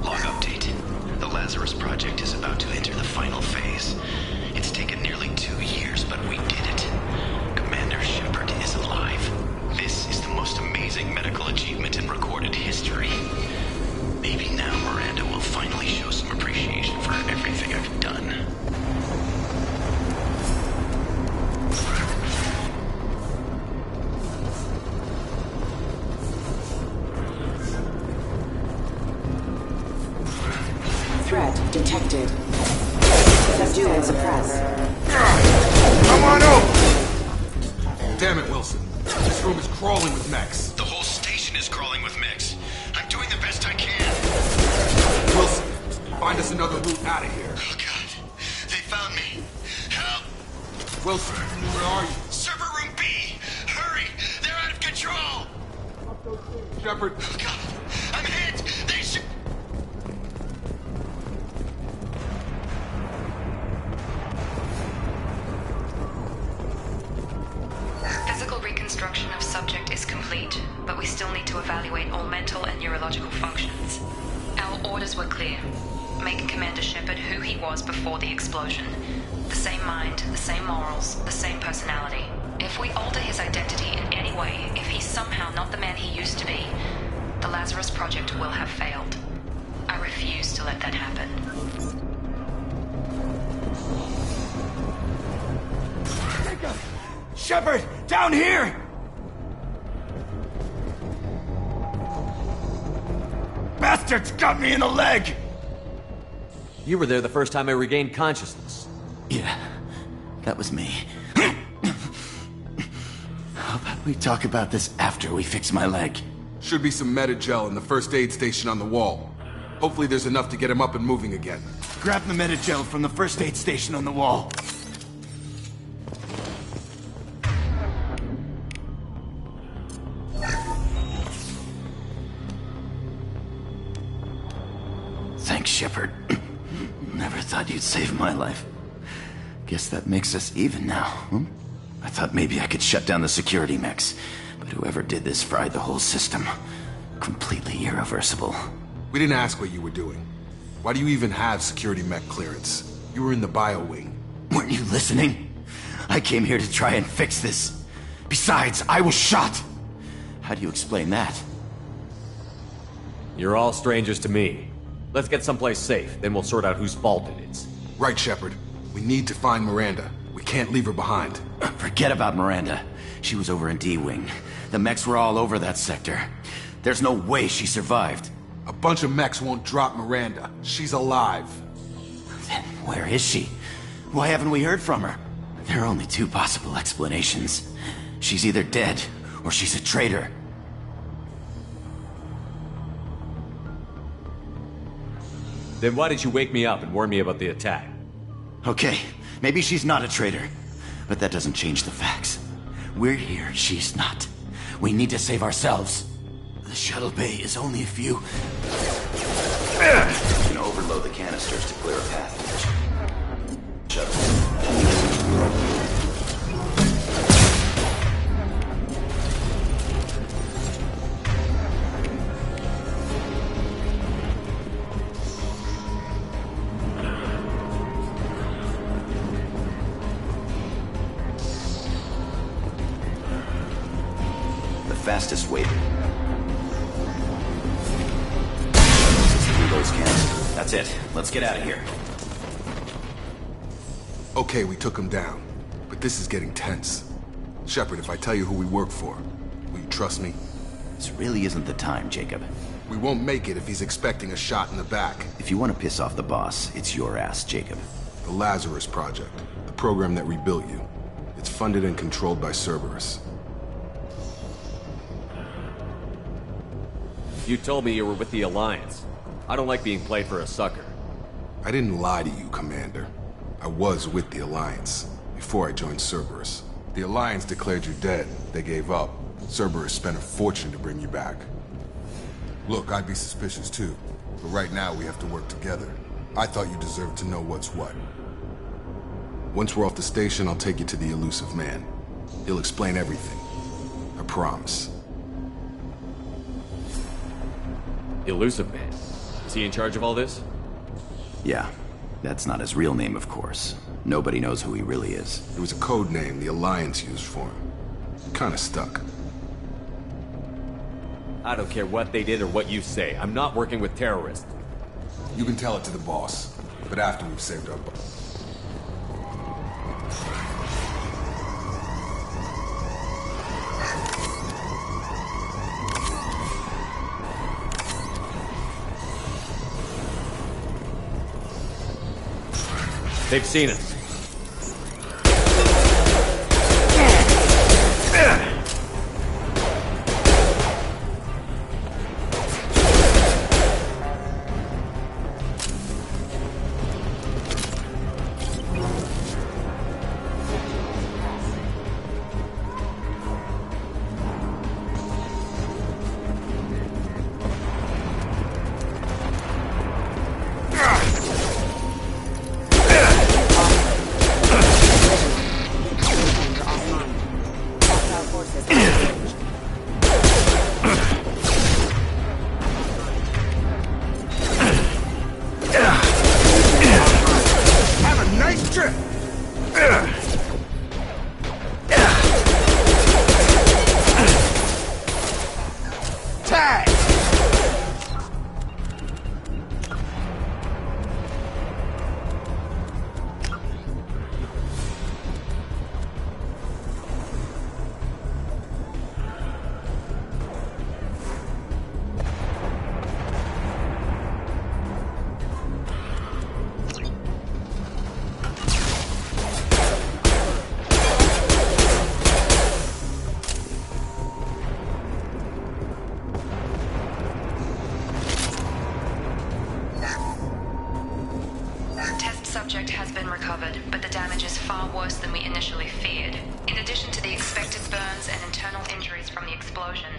Log update. The Lazarus Project is about to enter the final phase. It's taken nearly 2 years, but we did it. Commander Shepard is alive. This is the most amazing medical achievement in recorded history. Maybe now Miranda will finally show some appreciation for everything I've done. Threat detected. Subdue and suppress. Come on over! Damn it, Wilson. This room is crawling with mechs. The whole station is crawling with mechs. I'm doing the best I can. Wilson, find us another route out of here. Oh, God. They found me. Help! Wilson, where are you? Server room B! Hurry! They're out of control! Shepard. Oh, God. I'm hit! They should... Physical reconstruction of subject is complete, but we still need to evaluate all mental and neurological functions. Our orders were clear. Make Commander Shepard who he was before the explosion. The same mind, the same morals, the same personality. If we alter his identity in any way, if he's somehow not the man he used to be, the Lazarus Project will have failed. I refuse to let that happen. Shepard! Down here! Bastards got me in the leg! You were there the first time I regained consciousness. Yeah, that was me. How about we talk about this after we fix my leg? Should be some Medi-gel in the first aid station on the wall. Hopefully there's enough to get him up and moving again. Grab the Medi-gel from the first aid station on the wall. Thanks, Shepard. Never thought you'd save my life. Guess that makes us even now, hmm? I thought maybe I could shut down the security mechs, but whoever did this fried the whole system. Completely irreversible. We didn't ask what you were doing. Why do you even have security mech clearance? You were in the bio wing. Weren't you listening? I came here to try and fix this. Besides, I was shot. How do you explain that? You're all strangers to me. Let's get someplace safe, then we'll sort out whose fault it is. Right, Shepard. We need to find Miranda. We can't leave her behind. Forget about Miranda. She was over in D-Wing. The mechs were all over that sector. There's no way she survived. A bunch of mechs won't drop Miranda. She's alive. Then where is she? Why haven't we heard from her? There are only two possible explanations. She's either dead, or she's a traitor. Then why did you wake me up and warn me about the attack? Okay, maybe she's not a traitor, but that doesn't change the facts. We're here, she's not. We need to save ourselves. The shuttle bay is only a few... You can overload the canisters to clear a path. Shuttle. Fastest way. Through those cans. That's it. Let's get out of here. Okay, we took him down. But this is getting tense. Shepard, if I tell you who we work for, will you trust me? This really isn't the time, Jacob. We won't make it if he's expecting a shot in the back. If you want to piss off the boss, it's your ass, Jacob. The Lazarus Project. The program that rebuilt you. It's funded and controlled by Cerberus. You told me you were with the Alliance. I don't like being played for a sucker. I didn't lie to you, Commander. I was with the Alliance, before I joined Cerberus. The Alliance declared you dead. They gave up. Cerberus spent a fortune to bring you back. Look, I'd be suspicious too, but right now we have to work together. I thought you deserved to know what's what. Once we're off the station, I'll take you to the elusive man. He'll explain everything. I promise. Elusive man? Is he in charge of all this? Yeah. That's not his real name, of course. Nobody knows who he really is. It was a code name the Alliance used for him. Kinda stuck. I don't care what they did or what you say. I'm not working with terrorists. You can tell it to the boss, but after we've saved our butt. They've seen us. Subject has been recovered, but the damage is far worse than we initially feared. In addition to the expected burns and internal injuries from the explosion,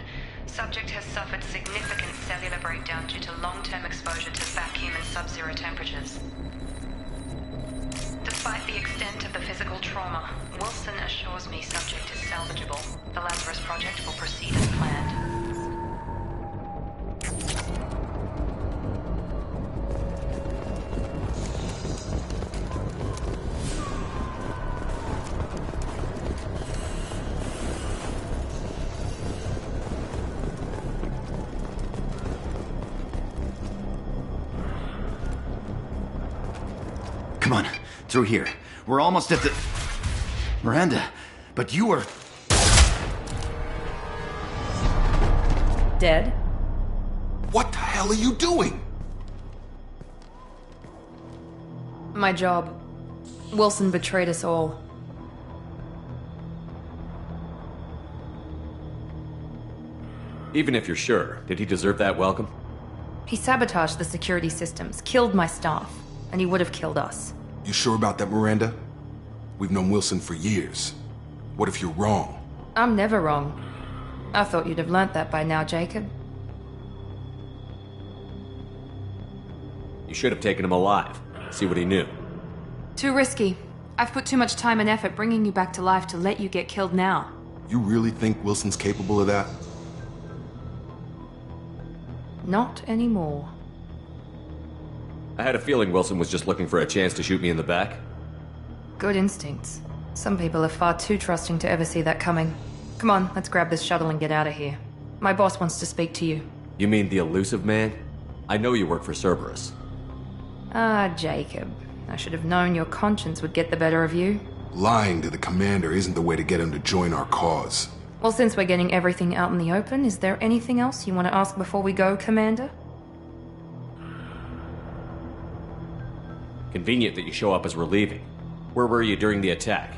subject has suffered significant cellular breakdown due to long-term exposure to vacuum and sub-zero temperatures. Despite the extent of the physical trauma, Wilson assures me subject is salvageable. The Lazarus project will proceed as planned. Come on, through here. We're almost at the... Miranda, but you were... Dead? What the hell are you doing? My job. Wilson betrayed us all. Even if you're sure, did he deserve that welcome? He sabotaged the security systems, killed my staff, and he would have killed us. You sure about that, Miranda? We've known Wilson for years. What if you're wrong? I'm never wrong. I thought you'd have learnt that by now, Jacob. You should have taken him alive. See what he knew. Too risky. I've put too much time and effort bringing you back to life to let you get killed now. You really think Wilson's capable of that? Not anymore. I had a feeling Wilson was just looking for a chance to shoot me in the back. Good instincts. Some people are far too trusting to ever see that coming. Come on, let's grab this shuttle and get out of here. My boss wants to speak to you. You mean the elusive man? I know you work for Cerberus. Ah, Jacob. I should have known your conscience would get the better of you. Lying to the commander isn't the way to get him to join our cause. Well, since we're getting everything out in the open, is there anything else you want to ask before we go, Commander? Convenient that you show up as we're leaving. Where were you during the attack?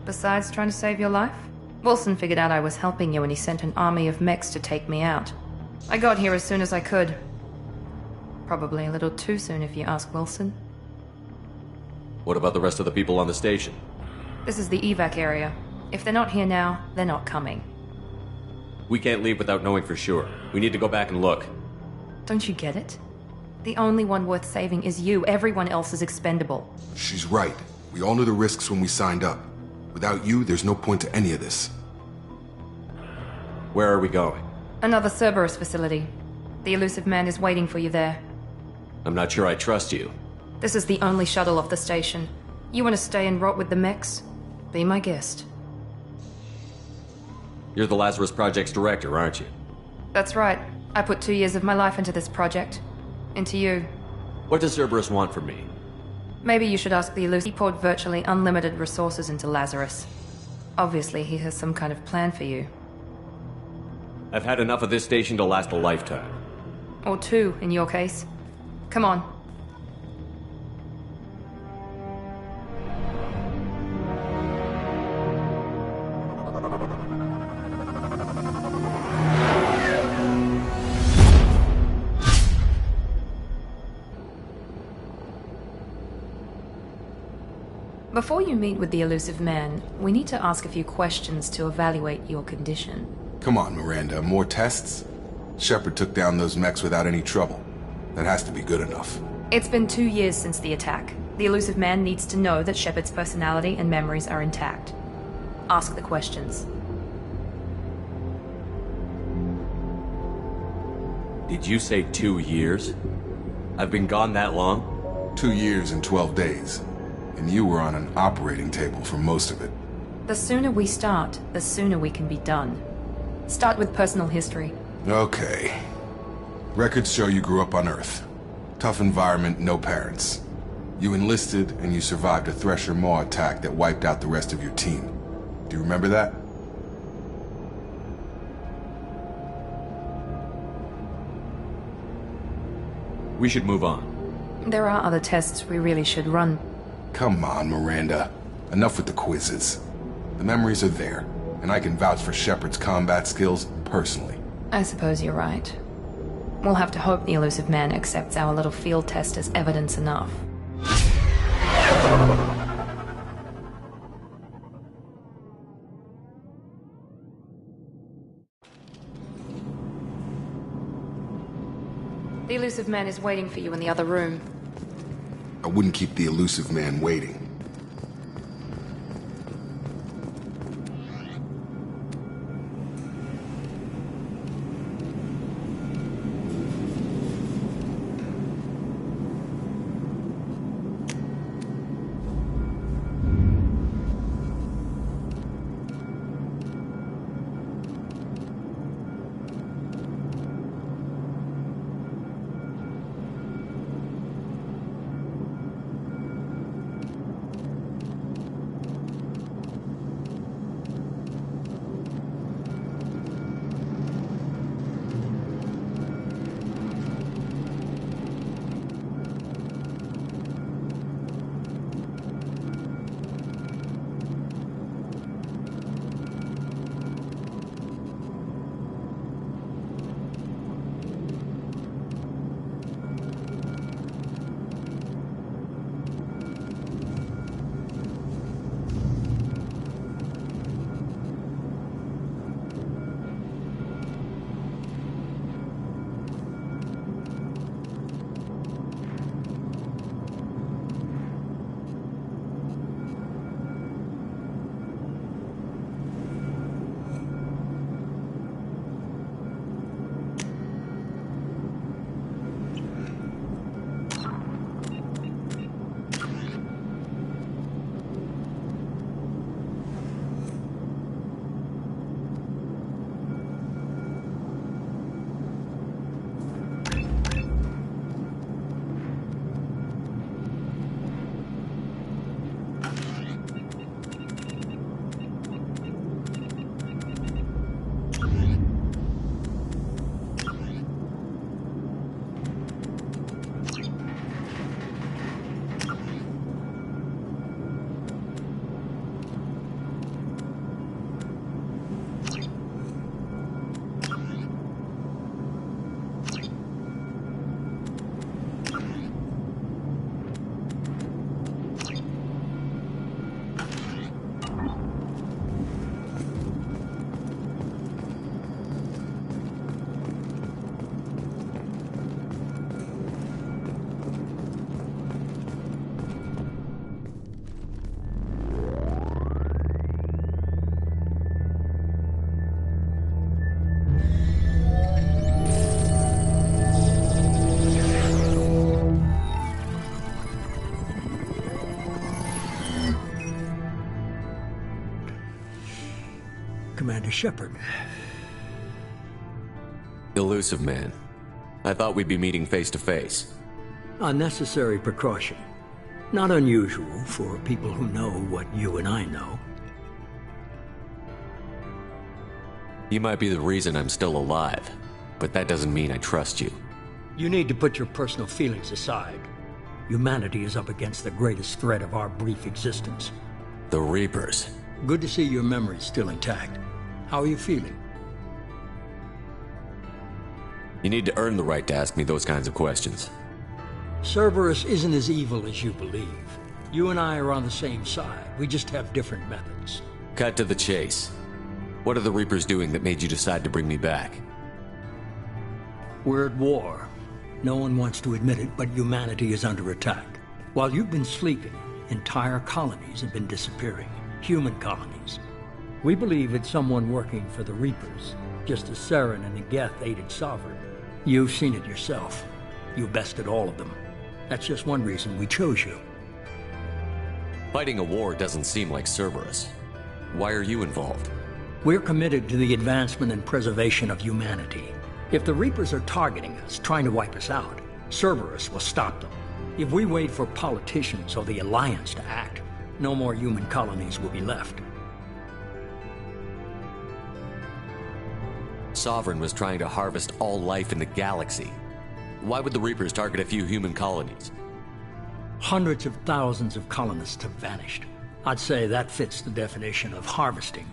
Besides trying to save your life? Wilson figured out I was helping you and he sent an army of mechs to take me out. I got here as soon as I could. Probably a little too soon if you ask Wilson. What about the rest of the people on the station? This is the evac area. If they're not here now, they're not coming. We can't leave without knowing for sure. We need to go back and look. Don't you get it? The only one worth saving is you. Everyone else is expendable. She's right. We all knew the risks when we signed up. Without you, there's no point to any of this. Where are we going? Another Cerberus facility. The elusive man is waiting for you there. I'm not sure I trust you. This is the only shuttle off the station. You want to stay and rot with the mechs? Be my guest. You're the Lazarus Project's director, aren't you? That's right. I put 2 years of my life into this project. Into you. What does Cerberus want from me? Maybe you should ask the elusive. He poured virtually unlimited resources into Lazarus. Obviously, he has some kind of plan for you. I've had enough of this station to last a lifetime. Or 2, in your case. Come on. Before you meet with the elusive man, we need to ask a few questions to evaluate your condition. Come on, Miranda, more tests? Shepard took down those mechs without any trouble. That has to be good enough. It's been 2 years since the attack. The elusive man needs to know that Shepard's personality and memories are intact. Ask the questions. Did you say 2 years? I've been gone that long? 2 years and 12 days. And you were on an operating table for most of it. The sooner we start, the sooner we can be done. Start with personal history. Okay. Records show you grew up on Earth. Tough environment, no parents. You enlisted and you survived a Thresher Maw attack that wiped out the rest of your team. Do you remember that? We should move on. There are other tests we really should run. Come on, Miranda. Enough with the quizzes. The memories are there, and I can vouch for Shepard's combat skills personally. I suppose you're right. We'll have to hope the elusive man accepts our little field test as evidence enough. The elusive man is waiting for you in the other room. I wouldn't keep the elusive man waiting. Commander Shepard. Elusive man. I thought we'd be meeting face to face. A necessary precaution. Not unusual for people who know what you and I know. You might be the reason I'm still alive, but that doesn't mean I trust you. You need to put your personal feelings aside. Humanity is up against the greatest threat of our brief existence. The Reapers. Good to see your memory's still intact. How are you feeling? You need to earn the right to ask me those kinds of questions. Cerberus isn't as evil as you believe. You and I are on the same side. We just have different methods. Cut to the chase. What are the Reapers doing that made you decide to bring me back? We're at war. No one wants to admit it, but humanity is under attack. While you've been sleeping, entire colonies have been disappearing. Human colonies. We believe it's someone working for the Reapers, just as Saren and the Geth aided Sovereign. You've seen it yourself. You bested all of them. That's just one reason we chose you. Fighting a war doesn't seem like Cerberus. Why are you involved? We're committed to the advancement and preservation of humanity. If the Reapers are targeting us, trying to wipe us out, Cerberus will stop them. If we wait for politicians or the Alliance to act, no more human colonies will be left. Sovereign was trying to harvest all life in the galaxy. Why would the Reapers target a few human colonies? Hundreds of thousands of colonists have vanished. I'd say that fits the definition of harvesting.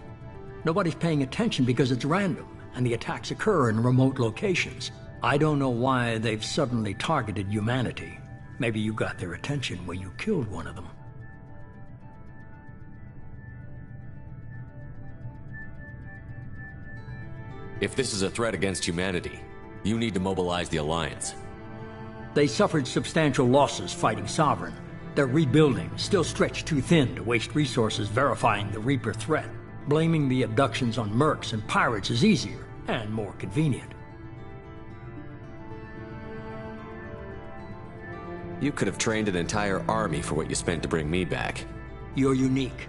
Nobody's paying attention because it's random, and the attacks occur in remote locations. I don't know why they've suddenly targeted humanity. Maybe you got their attention when you killed one of them. If this is a threat against humanity, you need to mobilize the Alliance. They suffered substantial losses fighting Sovereign. They're rebuilding, still stretched too thin to waste resources verifying the Reaper threat. Blaming the abductions on mercs and pirates is easier and more convenient. You could have trained an entire army for what you spent to bring me back. You're unique.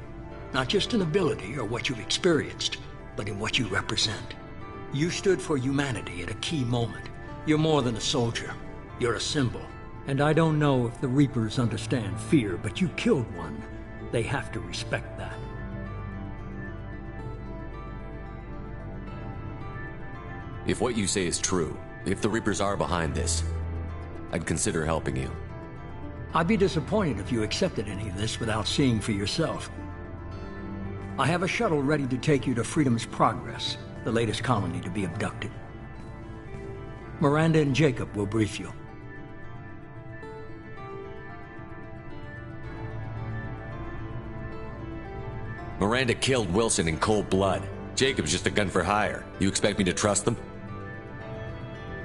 Not just in ability or what you've experienced, but in what you represent. You stood for humanity at a key moment. You're more than a soldier. You're a symbol. And I don't know if the Reapers understand fear, but you killed one. They have to respect that. If what you say is true, if the Reapers are behind this, I'd consider helping you. I'd be disappointed if you accepted any of this without seeing for yourself. I have a shuttle ready to take you to Freedom's Progress, the latest colony to be abducted. Miranda and Jacob will brief you. Miranda killed Wilson in cold blood. Jacob's just a gun for hire. You expect me to trust them?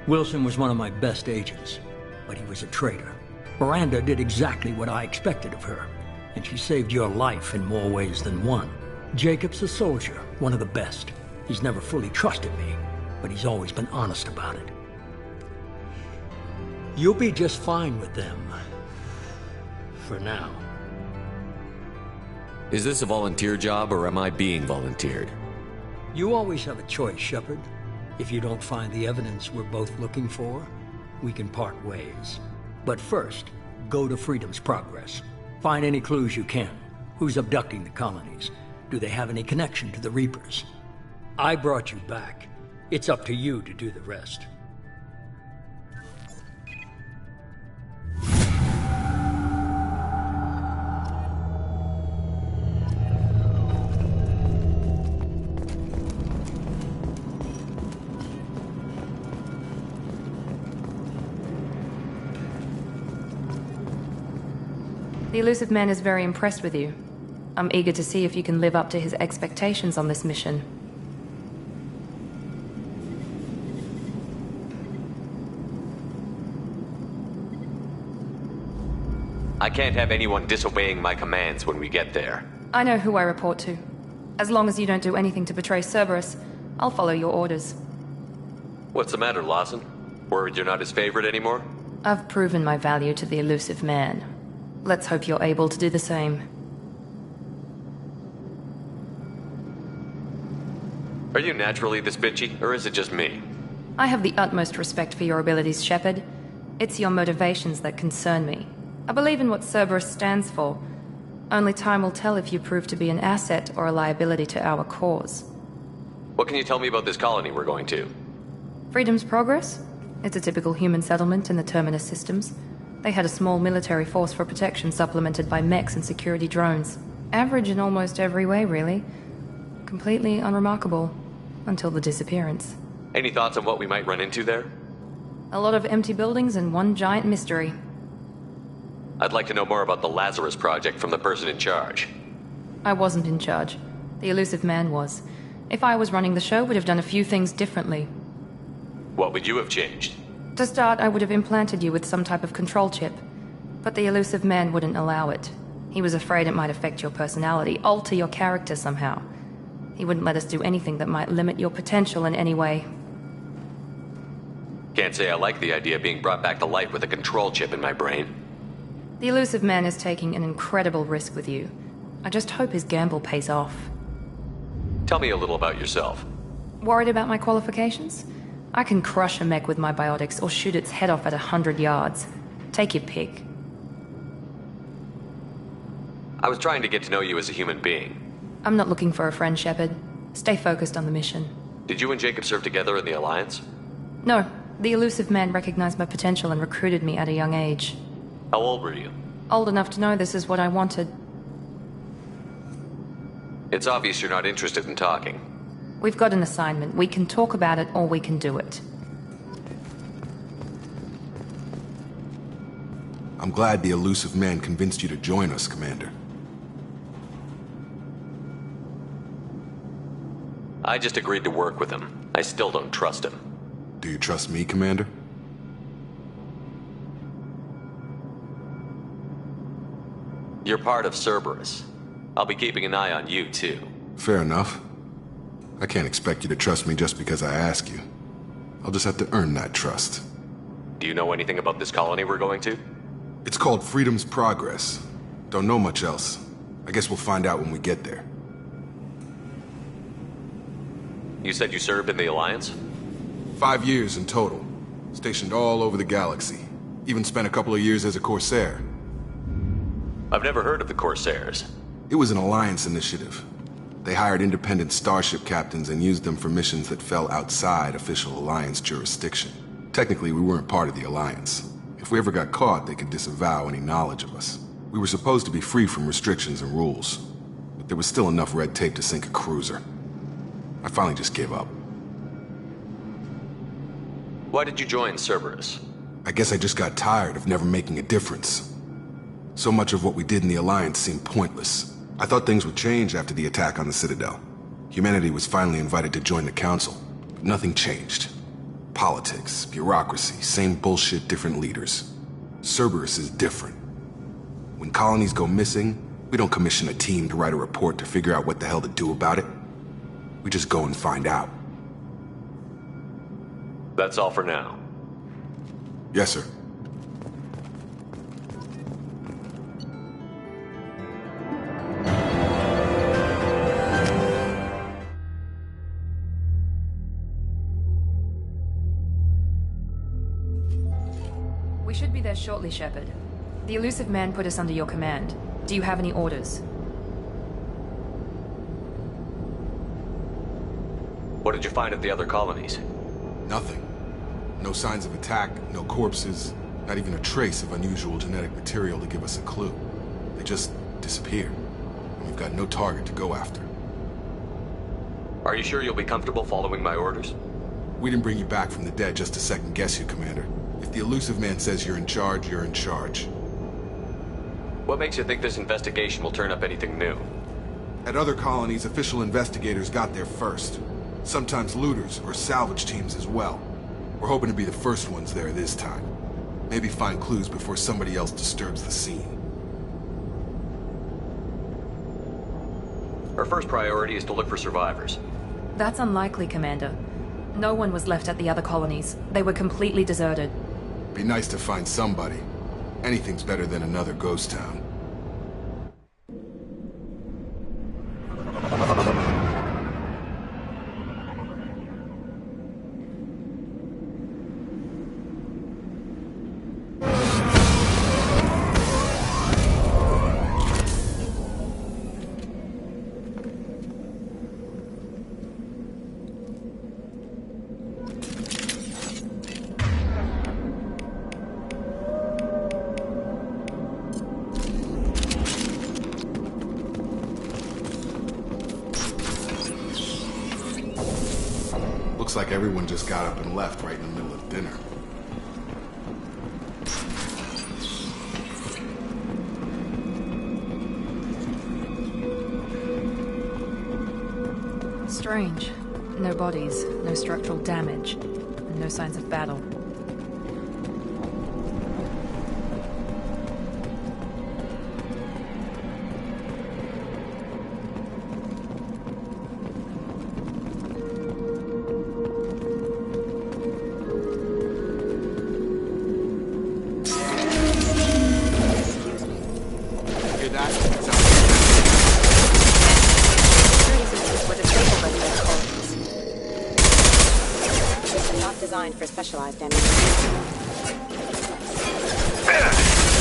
Wilson was one of my best agents, but he was a traitor. Miranda did exactly what I expected of her, and she saved your life in more ways than one. Jacob's a soldier, one of the best. He's never fully trusted me, but he's always been honest about it. You'll be just fine with them. For now. Is this a volunteer job, or am I being volunteered? You always have a choice, Shepard. If you don't find the evidence we're both looking for, we can part ways. But first, go to Freedom's Progress. Find any clues you can. Who's abducting the colonies? Do they have any connection to the Reapers? I brought you back. It's up to you to do the rest. The Elusive Man is very impressed with you. I'm eager to see if you can live up to his expectations on this mission. I can't have anyone disobeying my commands when we get there. I know who I report to. As long as you don't do anything to betray Cerberus, I'll follow your orders. What's the matter, Lawson? Worried you're not his favorite anymore? I've proven my value to the Elusive Man. Let's hope you're able to do the same. Are you naturally this bitchy, or is it just me? I have the utmost respect for your abilities, Shepard. It's your motivations that concern me. I believe in what Cerberus stands for. Only time will tell if you prove to be an asset or a liability to our cause. What can you tell me about this colony we're going to? Freedom's Progress? It's a typical human settlement in the Terminus systems. They had a small military force for protection supplemented by mechs and security drones. Average in almost every way, really. Completely unremarkable. Until the disappearance. Any thoughts on what we might run into there? A lot of empty buildings and one giant mystery. I'd like to know more about the Lazarus Project from the person in charge. I wasn't in charge. The elusive man was. If I was running the show, would have done a few things differently. What would you have changed? To start, I would have implanted you with some type of control chip. But the elusive man wouldn't allow it. He was afraid it might affect your personality, alter your character somehow. He wouldn't let us do anything that might limit your potential in any way. Can't say I like the idea of being brought back to life with a control chip in my brain. The elusive man is taking an incredible risk with you. I just hope his gamble pays off. Tell me a little about yourself. Worried about my qualifications? I can crush a mech with my biotics or shoot its head off at 100 yards. Take your pick. I was trying to get to know you as a human being. I'm not looking for a friend, Shepard. Stay focused on the mission. Did you and Jacob serve together in the Alliance? No. The elusive man recognized my potential and recruited me at a young age. How old were you? Old enough to know this is what I wanted. It's obvious you're not interested in talking. We've got an assignment. We can talk about it or we can do it. I'm glad the elusive man convinced you to join us, Commander. I just agreed to work with him. I still don't trust him. Do you trust me, Commander? You're part of Cerberus. I'll be keeping an eye on you, too. Fair enough. I can't expect you to trust me just because I ask you. I'll just have to earn that trust. Do you know anything about this colony we're going to? It's called Freedom's Progress. Don't know much else. I guess we'll find out when we get there. You said you served in the Alliance? 5 years in total. Stationed all over the galaxy. Even spent a couple of years as a Corsair. I've never heard of the Corsairs. It was an Alliance initiative. They hired independent starship captains and used them for missions that fell outside official Alliance jurisdiction. Technically, we weren't part of the Alliance. If we ever got caught, they could disavow any knowledge of us. We were supposed to be free from restrictions and rules. But there was still enough red tape to sink a cruiser. I finally just gave up. Why did you join Cerberus? I guess I just got tired of never making a difference. So much of what we did in the Alliance seemed pointless. I thought things would change after the attack on the Citadel. Humanity was finally invited to join the Council, but nothing changed. Politics, bureaucracy, same bullshit, different leaders. Cerberus is different. When colonies go missing, we don't commission a team to write a report to figure out what the hell to do about it. We just go and find out. That's all for now. Yes, sir. We should be there shortly, Shepard. The elusive man put us under your command. Do you have any orders? What did you find at the other colonies? Nothing. No signs of attack, no corpses, not even a trace of unusual genetic material to give us a clue. They just disappeared. And we've got no target to go after. Are you sure you'll be comfortable following my orders? We didn't bring you back from the dead just to second guess you, Commander. If the elusive man says you're in charge, you're in charge. What makes you think this investigation will turn up anything new? At other colonies, official investigators got there first. Sometimes looters or salvage teams as well. We're hoping to be the first ones there this time. Maybe find clues before somebody else disturbs the scene. Our first priority is to look for survivors. That's unlikely, Commander. No one was left at the other colonies. They were completely deserted. Be nice to find somebody. Anything's better than another ghost town. Looks like everyone just got up and left right in the middle of dinner. Strange. No bodies, no structural damage, and no signs of battle. Designed for specialized ammunition.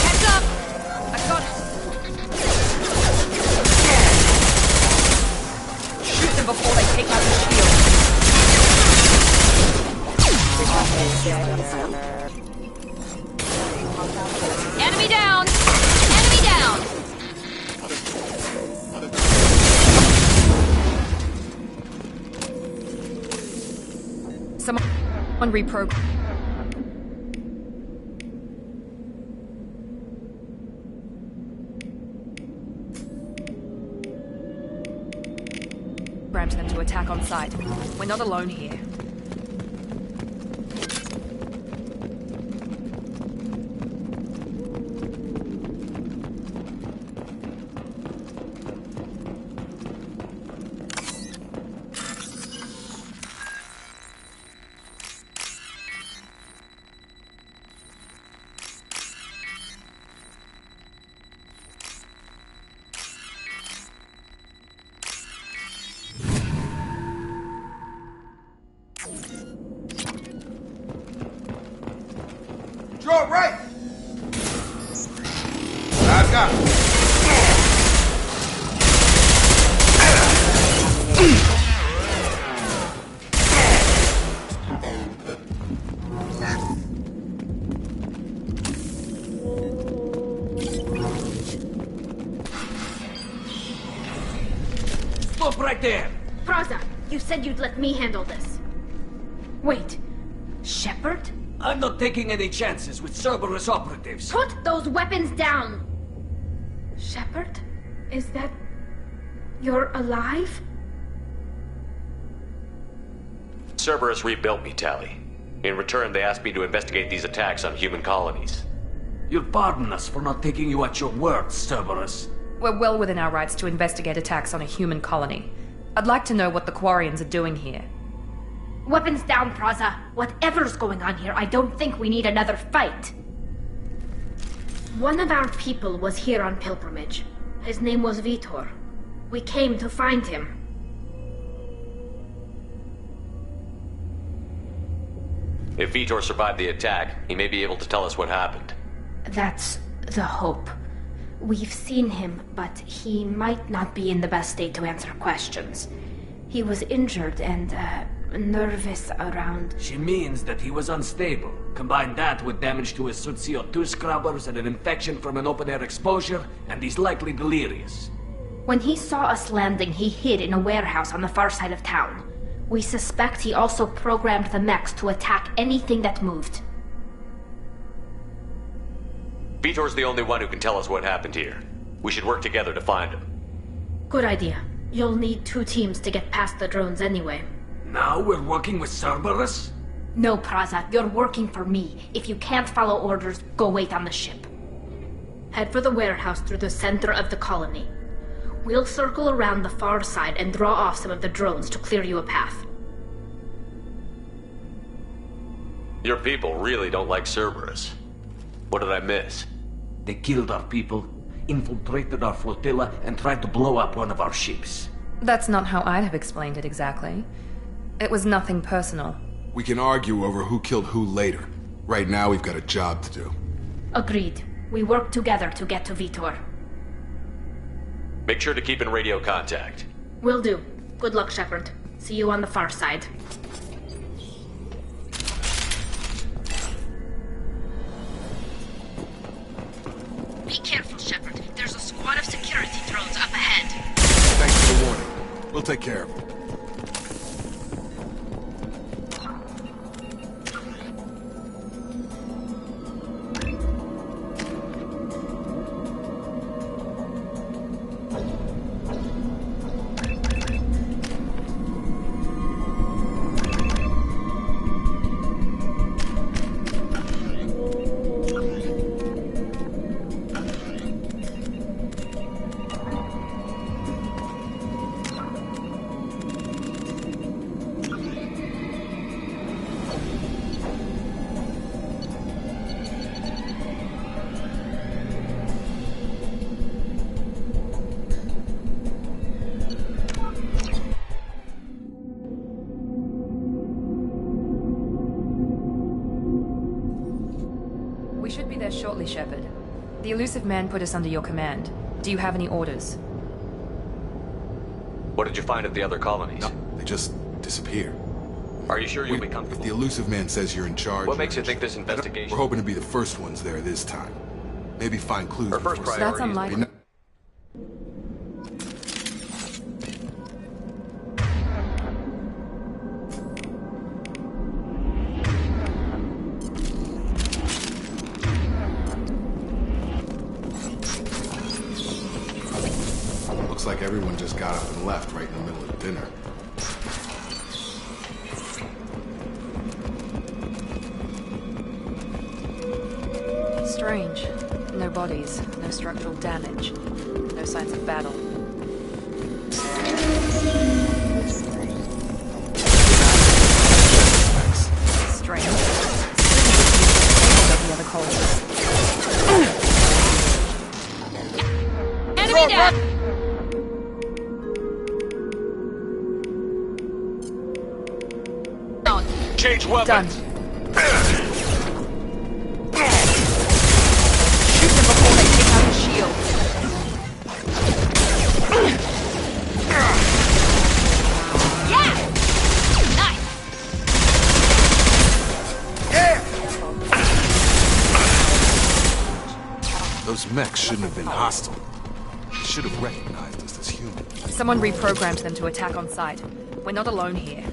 Heads up! I got it! Shoot them before they take out the shield. Enemy down! Enemy down! Someone reprogram. Programmed them to attack on sight. We're not alone here. Draw right! I've got it. Stop right there! Praza, you said you'd let me handle this. Wait, Shepard? I'm not taking any chances with Cerberus operatives. Put those weapons down! Shepard? Is that... you're alive? Cerberus rebuilt me, Tally. In return, they asked me to investigate these attacks on human colonies. You'll pardon us for not taking you at your word, Cerberus. We're well within our rights to investigate attacks on a human colony. I'd like to know what the Quarians are doing here. Weapons down, Praza. Whatever's going on here, I don't think we need another fight. One of our people was here on pilgrimage. His name was Vitor. We came to find him. If Vitor survived the attack, he may be able to tell us what happened. That's the hope. We've seen him, but he might not be in the best state to answer questions. He was injured and, nervous around... She means that he was unstable. Combine that with damage to his suit CO2 scrubbers and an infection from an open-air exposure, and he's likely delirious. When he saw us landing, he hid in a warehouse on the far side of town. We suspect he also programmed the mechs to attack anything that moved. Vitor's the only one who can tell us what happened here. We should work together to find him. Good idea. You'll need 2 teams to get past the drones anyway. Now we're working with Cerberus? No, Praza. You're working for me. If you can't follow orders, go wait on the ship. Head for the warehouse through the center of the colony. We'll circle around the far side and draw off some of the drones to clear you a path. Your people really don't like Cerberus. What did I miss? They killed our people, infiltrated our flotilla, and tried to blow up one of our ships. That's not how I'd have explained it exactly. It was nothing personal. We can argue over who killed who later. Right now, we've got a job to do. Agreed. We work together to get to Vitor. Make sure to keep in radio contact. Will do. Good luck, Shepard. See you on the far side. Be careful, Shepard. There's a squad of security drones up ahead. Thanks for the warning. We'll take care of it. Shepard. The elusive man put us under your command. Do you have any orders? What did you find at the other colonies? No, they just disappear. Are you sure you'll be comfortable? If the elusive man says you're in charge... What makes you think this investigation... We're hoping to be the first ones there this time. Maybe find clues. Our first priority. That's unlikely. Looks like everyone just got up and left right in the middle of dinner. Strange. No bodies, no structural damage, no signs of battle. Strange. The other colonies. Enemy down! Change weapons. Done. Shoot them before they take out the shield. Yeah! Nice! Those mechs shouldn't have been hostile. They should have recognized us as human. Someone reprogrammed them to attack on sight. We're not alone here.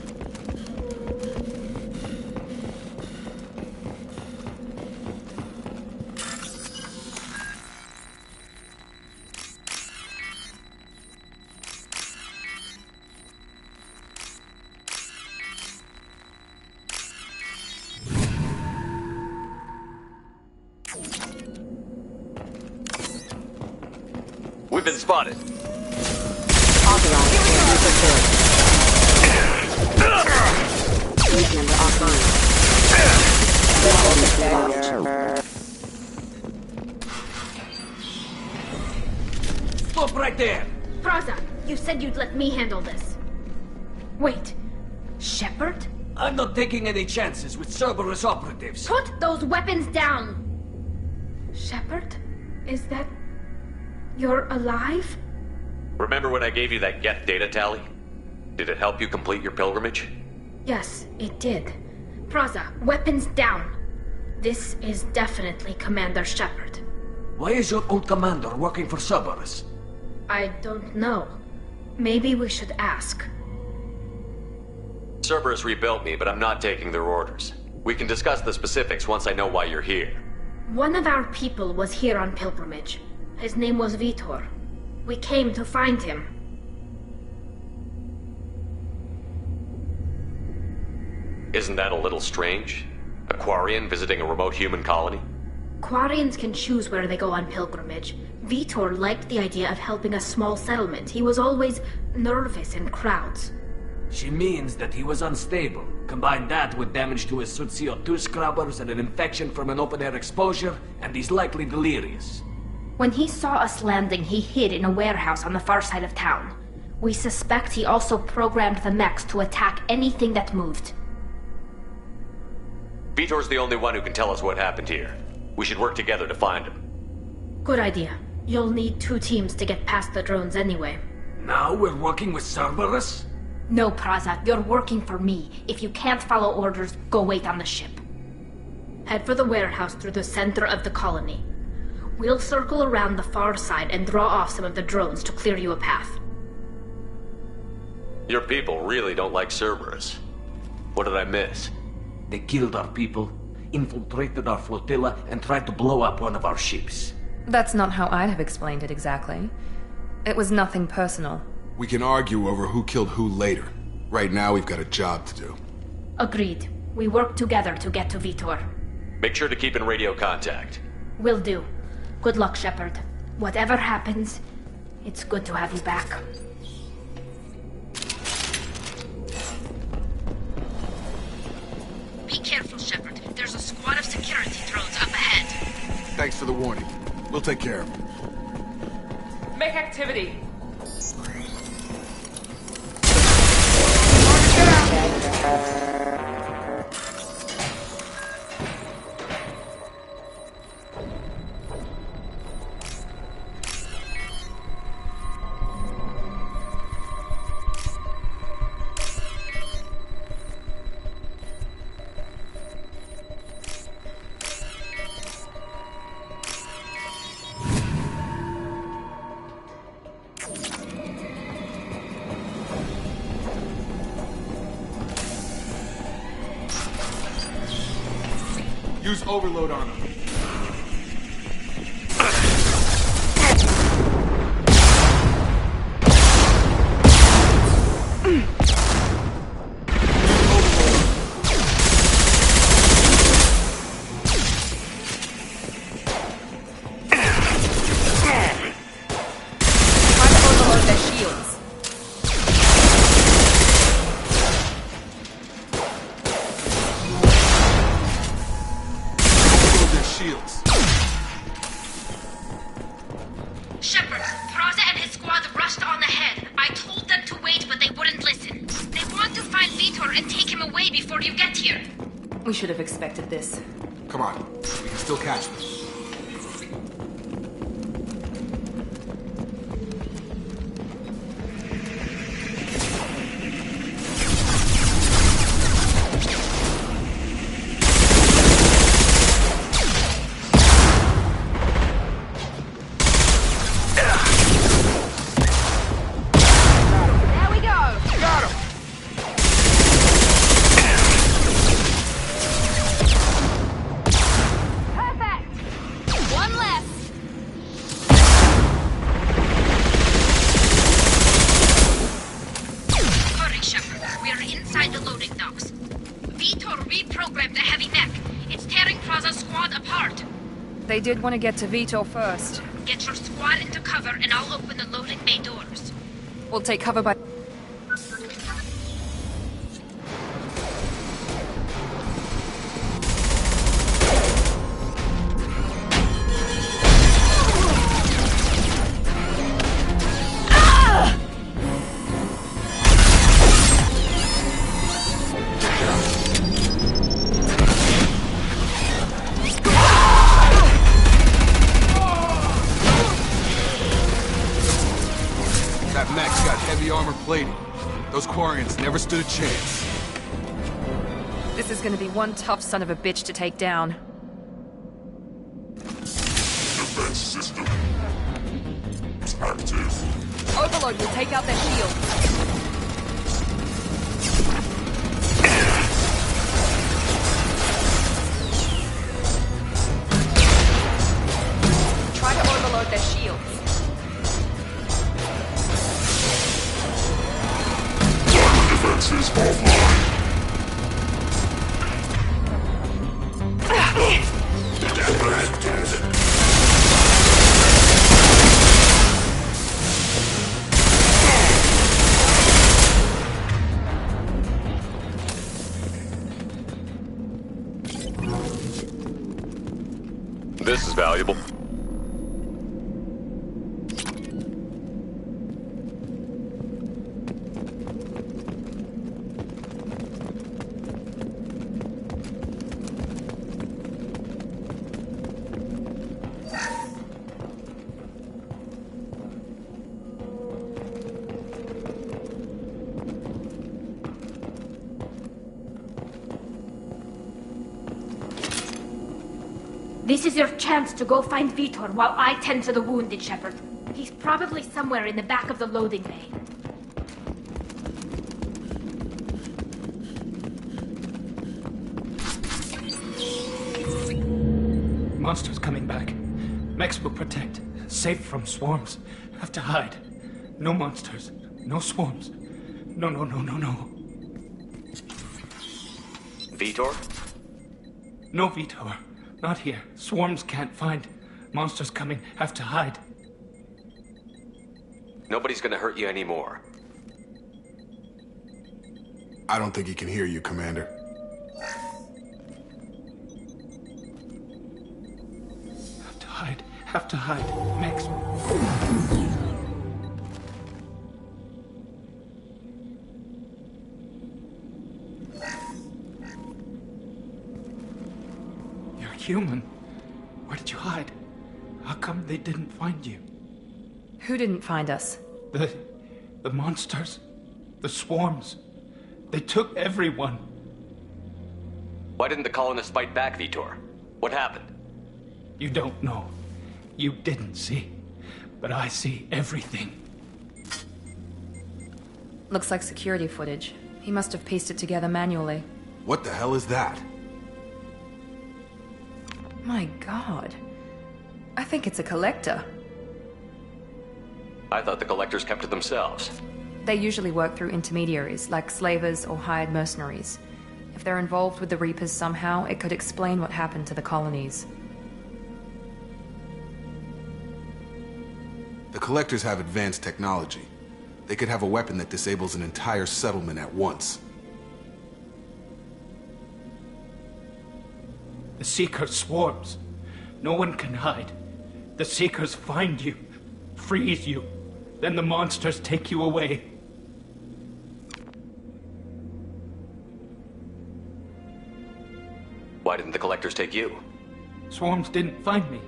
We've been spotted. Stop right there! Praza, you said you'd let me handle this. Wait, Shepard? I'm not taking any chances with Cerberus operatives. Put those weapons down! Shepard? Is that... You're alive? Remember when I gave you that Geth data tally? Did it help you complete your pilgrimage? Yes, it did. Praza, weapons down. This is definitely Commander Shepard. Why is your old commander working for Cerberus? I don't know. Maybe we should ask. Cerberus rebuilt me, but I'm not taking their orders. We can discuss the specifics once I know why you're here. One of our people was here on pilgrimage. His name was Vitor. We came to find him. Isn't that a little strange? A Quarian visiting a remote human colony? Quarians can choose where they go on pilgrimage. Vitor liked the idea of helping a small settlement. He was always nervous in crowds. She means that he was unstable. Combine that with damage to his suit CO2 scrubbers and an infection from an open-air exposure, and he's likely delirious. When he saw us landing, he hid in a warehouse on the far side of town. We suspect he also programmed the mechs to attack anything that moved. Vitor's the only one who can tell us what happened here. We should work together to find him. Good idea. You'll need 2 teams to get past the drones anyway. Now we're working with Cerberus? No, Praza, you're working for me. If you can't follow orders, go wait on the ship. Head for the warehouse through the center of the colony. We'll circle around the far side and draw off some of the drones to clear you a path. Your people really don't like Cerberus. What did I miss? They killed our people, infiltrated our flotilla, and tried to blow up one of our ships. That's not how I'd have explained it exactly. It was nothing personal. We can argue over who killed who later. Right now, we've got a job to do. Agreed. We work together to get to Vitor. Make sure to keep in radio contact. Will do. Good luck, Shepard. Whatever happens, it's good to have you back. Be careful, Shepard. There's a squad of security drones up ahead. Thanks for the warning. We'll take care of him. Make activity. Use overload on him. Shepard, Praza and his squad rushed on ahead. I told them to wait, but they wouldn't listen. They want to find Vitor and take him away before you get here. We should have expected this. Come on, we can still catch them. They did want to get to Vitor first. Get your squad into cover and I'll open the loading bay doors. We'll take cover by... Those Quarians never stood a chance. This is gonna be one tough son of a bitch to take down. Defense system active. Overload will take out their shields. Try to overload their shields. Defenses offline. This is valuable. This is your chance to go find Vitor while I tend to the wounded, Shepard. He's probably somewhere in the back of the loading bay. Monsters coming back. Mechs will protect. Safe from swarms. Have to hide. No monsters. No swarms. No. Vitor? No Vitor. Not here. Swarms can't find. Monsters coming. Have to hide. Nobody's gonna hurt you anymore. I don't think he can hear you, Commander. Have to hide. Mechs. You're human. Where did you hide? How come they didn't find you? Who didn't find us? The monsters. The swarms. They took everyone. Why didn't the colonists fight back, Vitor? What happened? You don't know. You didn't see. But I see everything. Looks like security footage. He must have pieced it together manually. What the hell is that? My god. I think it's a collector. I thought the collectors kept to themselves. They usually work through intermediaries, like slavers or hired mercenaries. If they're involved with the Reapers somehow, it could explain what happened to the colonies. The collectors have advanced technology. They could have a weapon that disables an entire settlement at once. The Seeker swarms. No one can hide. The Seekers find you, freeze you, then the monsters take you away. Why didn't the collectors take you? Swarms didn't find me.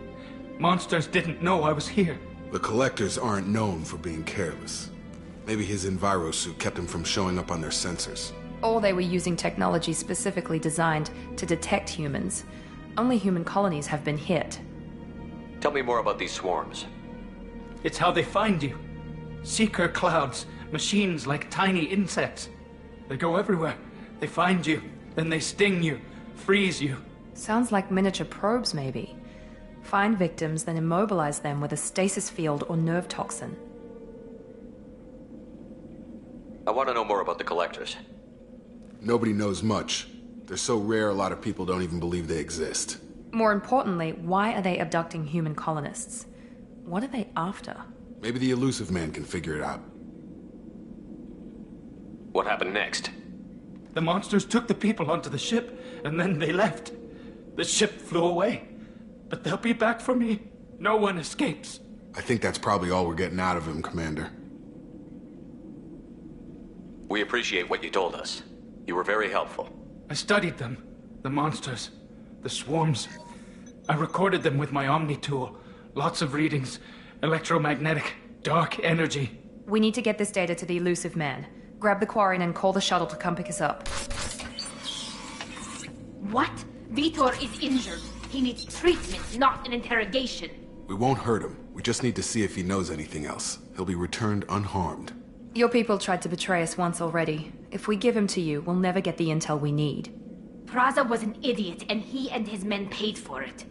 Monsters didn't know I was here. The collectors aren't known for being careless. Maybe his enviro suit kept him from showing up on their sensors. Or they were using technology specifically designed to detect humans. Only human colonies have been hit. Tell me more about these swarms. It's how they find you. Seeker clouds, machines like tiny insects. They go everywhere. They find you, then they sting you, freeze you. Sounds like miniature probes, maybe. Find victims, then immobilize them with a stasis field or nerve toxin. I want to know more about the collectors. Nobody knows much. They're so rare, a lot of people don't even believe they exist. More importantly, why are they abducting human colonists? What are they after? Maybe the elusive man can figure it out. What happened next? The monsters took the people onto the ship, and then they left. The ship flew away. But they'll be back for me. No one escapes. I think that's probably all we're getting out of him, Commander. We appreciate what you told us. You were very helpful. I studied them. The monsters. The swarms. I recorded them with my Omni tool. Lots of readings. Electromagnetic. Dark energy. We need to get this data to the elusive man. Grab the Quarian and call the shuttle to come pick us up. What? Vitor is injured. He needs treatment, not an interrogation. We won't hurt him. We just need to see if he knows anything else. He'll be returned unharmed. Your people tried to betray us once already. If we give him to you, we'll never get the intel we need. Praza was an idiot, and he and his men paid for it.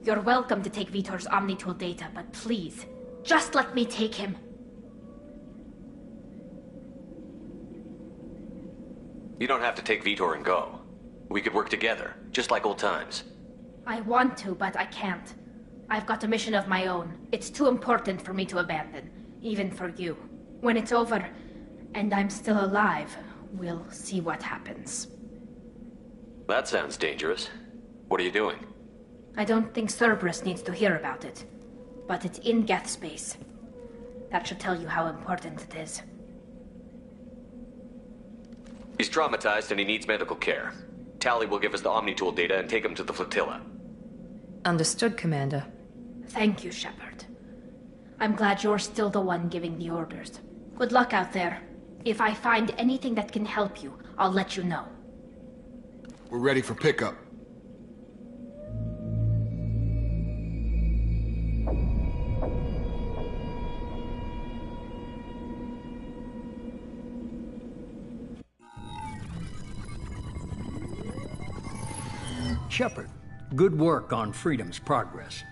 You're welcome to take Vitor's Omnitool data, but please, just let me take him. You don't have to take Vitor and go. We could work together, just like old times. I want to, but I can't. I've got a mission of my own. It's too important for me to abandon, even for you. When it's over, and I'm still alive, we'll see what happens. That sounds dangerous. What are you doing? I don't think Cerberus needs to hear about it, but it's in Geth space. That should tell you how important it is. He's traumatized and he needs medical care. Tally will give us the Omnitool data and take him to the flotilla. Understood, Commander. Thank you, Shepard. I'm glad you're still the one giving the orders. Good luck out there. If I find anything that can help you, I'll let you know. We're ready for pickup. Shepard, good work on Freedom's progress.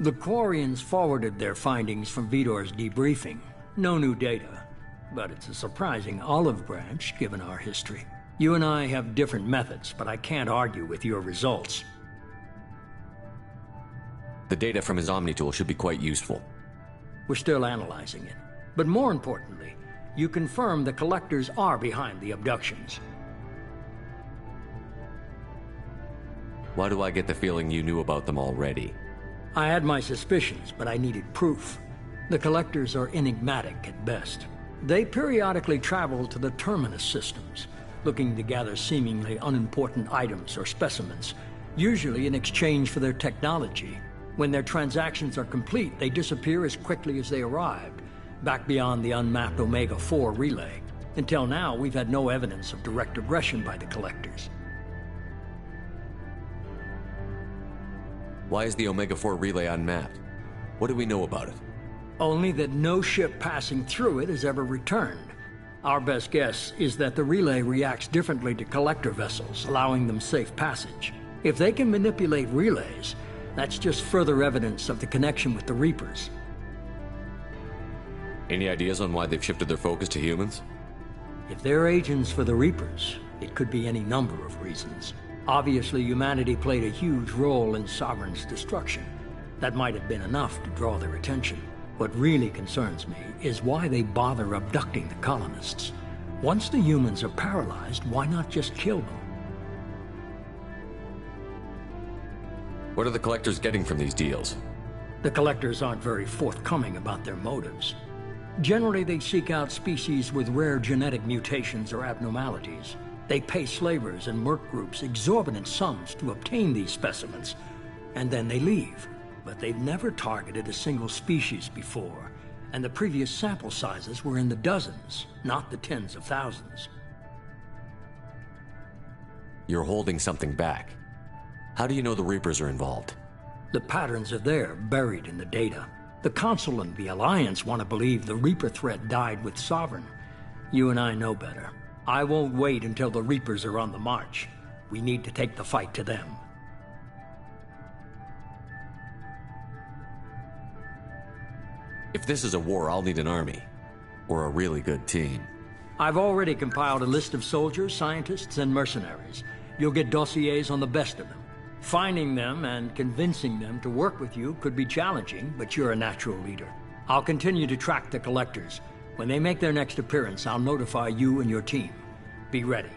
The Quarians forwarded their findings from Vitor's debriefing. No new data, but it's a surprising olive branch given our history. You and I have different methods, but I can't argue with your results. The data from his Omnitool should be quite useful. We're still analyzing it. But more importantly, you confirm the collectors are behind the abductions. Why do I get the feeling you knew about them already? I had my suspicions, but I needed proof. The collectors are enigmatic at best. They periodically travel to the terminus systems, looking to gather seemingly unimportant items or specimens, usually in exchange for their technology. When their transactions are complete, they disappear as quickly as they arrived, back beyond the unmapped Omega-4 relay. Until now, we've had no evidence of direct aggression by the collectors. Why is the Omega-4 relay unmapped? What do we know about it? Only that no ship passing through it has ever returned. Our best guess is that the relay reacts differently to collector vessels, allowing them safe passage. If they can manipulate relays, that's just further evidence of the connection with the Reapers. Any ideas on why they've shifted their focus to humans? If they're agents for the Reapers, it could be any number of reasons. Obviously, humanity played a huge role in Sovereign's destruction. That might have been enough to draw their attention. What really concerns me is why they bother abducting the colonists. Once the humans are paralyzed, why not just kill them? What are the Collectors getting from these deals? The Collectors aren't very forthcoming about their motives. Generally, they seek out species with rare genetic mutations or abnormalities. They pay slavers and merc groups exorbitant sums to obtain these specimens, and then they leave. But they've never targeted a single species before, and the previous sample sizes were in the dozens, not the tens of thousands. You're holding something back. How do you know the Reapers are involved? The patterns are there, buried in the data. The Council and the Alliance want to believe the Reaper threat died with Sovereign. You and I know better. I won't wait until the Reapers are on the march. We need to take the fight to them. If this is a war, I'll need an army. Or a really good team. I've already compiled a list of soldiers, scientists, and mercenaries. You'll get dossiers on the best of them. Finding them and convincing them to work with you could be challenging, but you're a natural leader. I'll continue to track the Collectors. When they make their next appearance, I'll notify you and your team. Be ready.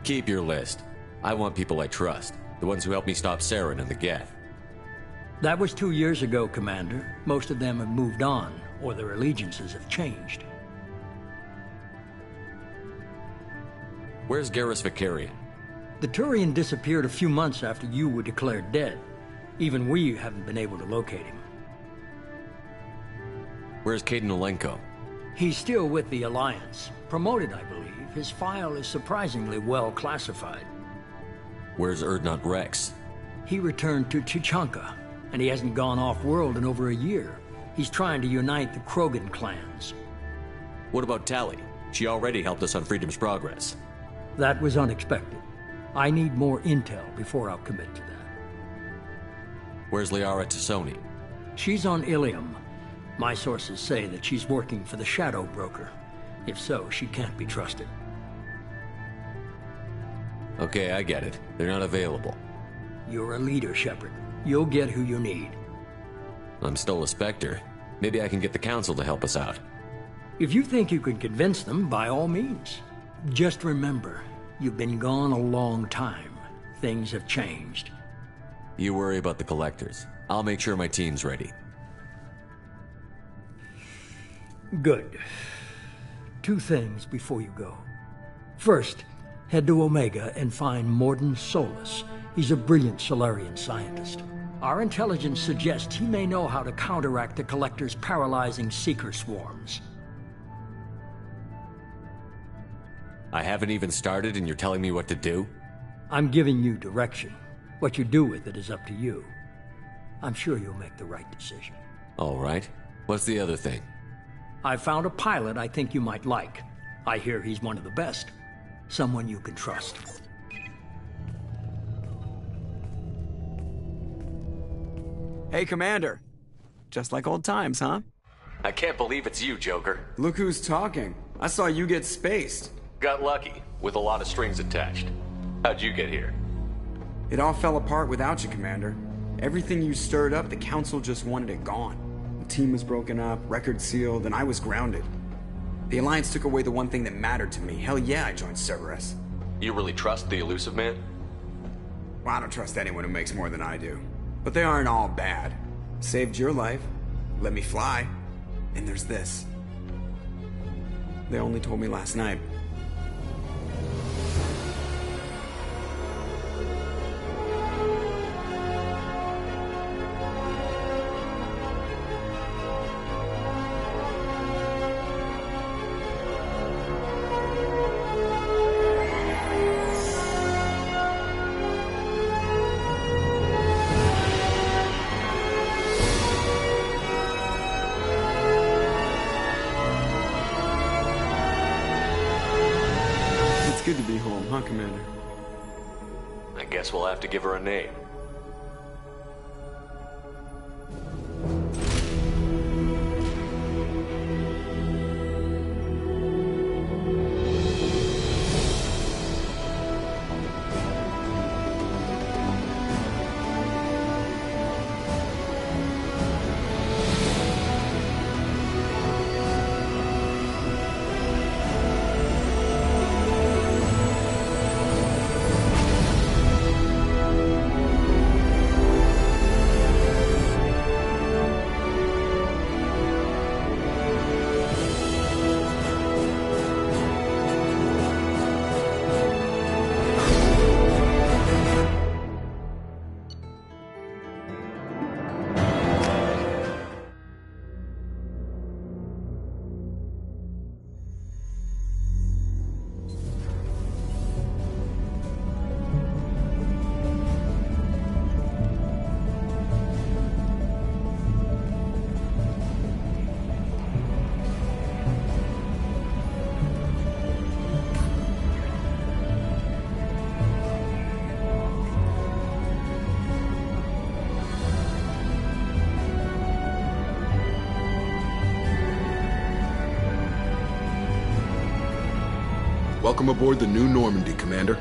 Keep your list. I want people I trust. The ones who helped me stop Saren and the Geth. That was 2 years ago, Commander. Most of them have moved on, or their allegiances have changed. Where's Garrus Vicarian? The Turian disappeared a few months after you were declared dead. Even we haven't been able to locate him. Where's Caden Olenko? He's still with the Alliance. Promoted, I believe. His file is surprisingly well classified. Where's Erdnot Rex? He returned to Chichanka, and he hasn't gone off-world in over a year. He's trying to unite the Krogan clans. What about Tali? She already helped us on Freedom's Progress. That was unexpected. I need more intel before I'll commit to that. Where's Liara Tassoni? She's on Ilium. My sources say that she's working for the Shadow Broker. If so, she can't be trusted. Okay, I get it. They're not available. You're a leader, Shepard. You'll get who you need. I'm still a Spectre. Maybe I can get the Council to help us out. If you think you can convince them, by all means. Just remember, you've been gone a long time. Things have changed. You worry about the Collectors. I'll make sure my team's ready. Good. 2 things before you go. First, head to Omega and find Morden Solus. He's a brilliant Solarian scientist. Our intelligence suggests he may know how to counteract the Collector's paralyzing Seeker swarms. I haven't even started and you're telling me what to do? I'm giving you direction. What you do with it is up to you. I'm sure you'll make the right decision. All right. What's the other thing? I found a pilot I think you might like. I hear he's one of the best. Someone you can trust. Hey, Commander. Just like old times, huh? I can't believe it's you, Joker. Look who's talking. I saw you get spaced. Got lucky, with a lot of strings attached. How'd you get here? It all fell apart without you, Commander. Everything you stirred up, the Council just wanted it gone. The team was broken up, record sealed, and I was grounded. The Alliance took away the one thing that mattered to me. Hell yeah, I joined Cerberus. You really trust the Elusive Man? Well, I don't trust anyone who makes more than I do. But they aren't all bad. Saved your life, let me fly, and there's this. They only told me last night. Commander. I guess we'll have to give her a name. Welcome aboard the new Normandy, Commander.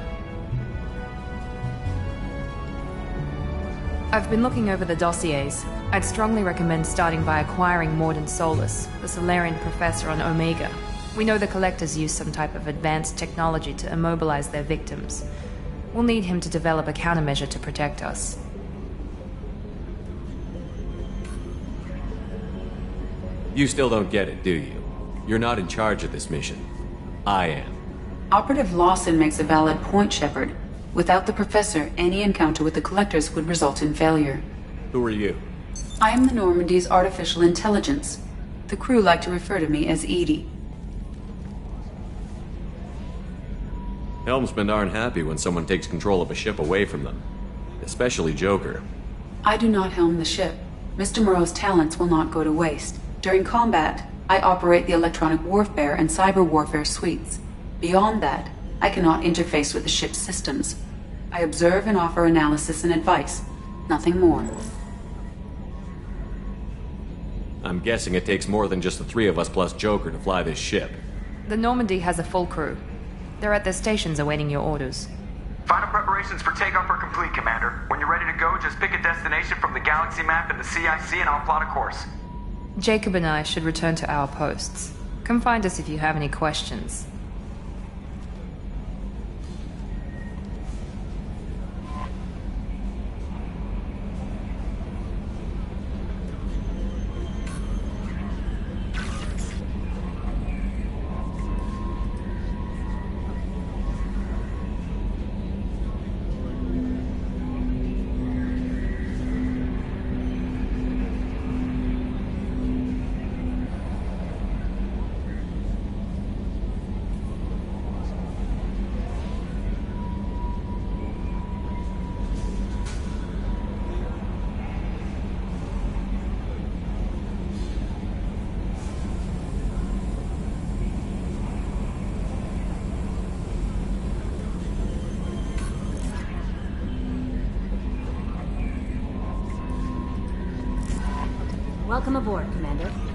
I've been looking over the dossiers. I'd strongly recommend starting by acquiring Morden Solus, the Solarian professor on Omega. We know the Collectors use some type of advanced technology to immobilize their victims. We'll need him to develop a countermeasure to protect us. You still don't get it, do you? You're not in charge of this mission. I am. Operative Lawson makes a valid point, Shepard. Without the Professor, any encounter with the Collectors would result in failure. Who are you? I am the Normandy's artificial intelligence. The crew like to refer to me as Edie. Helmsmen aren't happy when someone takes control of a ship away from them. Especially Joker. I do not helm the ship. Mr. Moreau's talents will not go to waste. During combat, I operate the electronic warfare and cyber warfare suites. Beyond that, I cannot interface with the ship's systems. I observe and offer analysis and advice. Nothing more. I'm guessing it takes more than just the three of us plus Joker to fly this ship. The Normandy has a full crew. They're at their stations awaiting your orders. Final preparations for takeoff are complete, Commander. When you're ready to go, just pick a destination from the galaxy map in the CIC and I'll plot a course. Jacob and I should return to our posts. Come find us if you have any questions. Welcome aboard, Commander.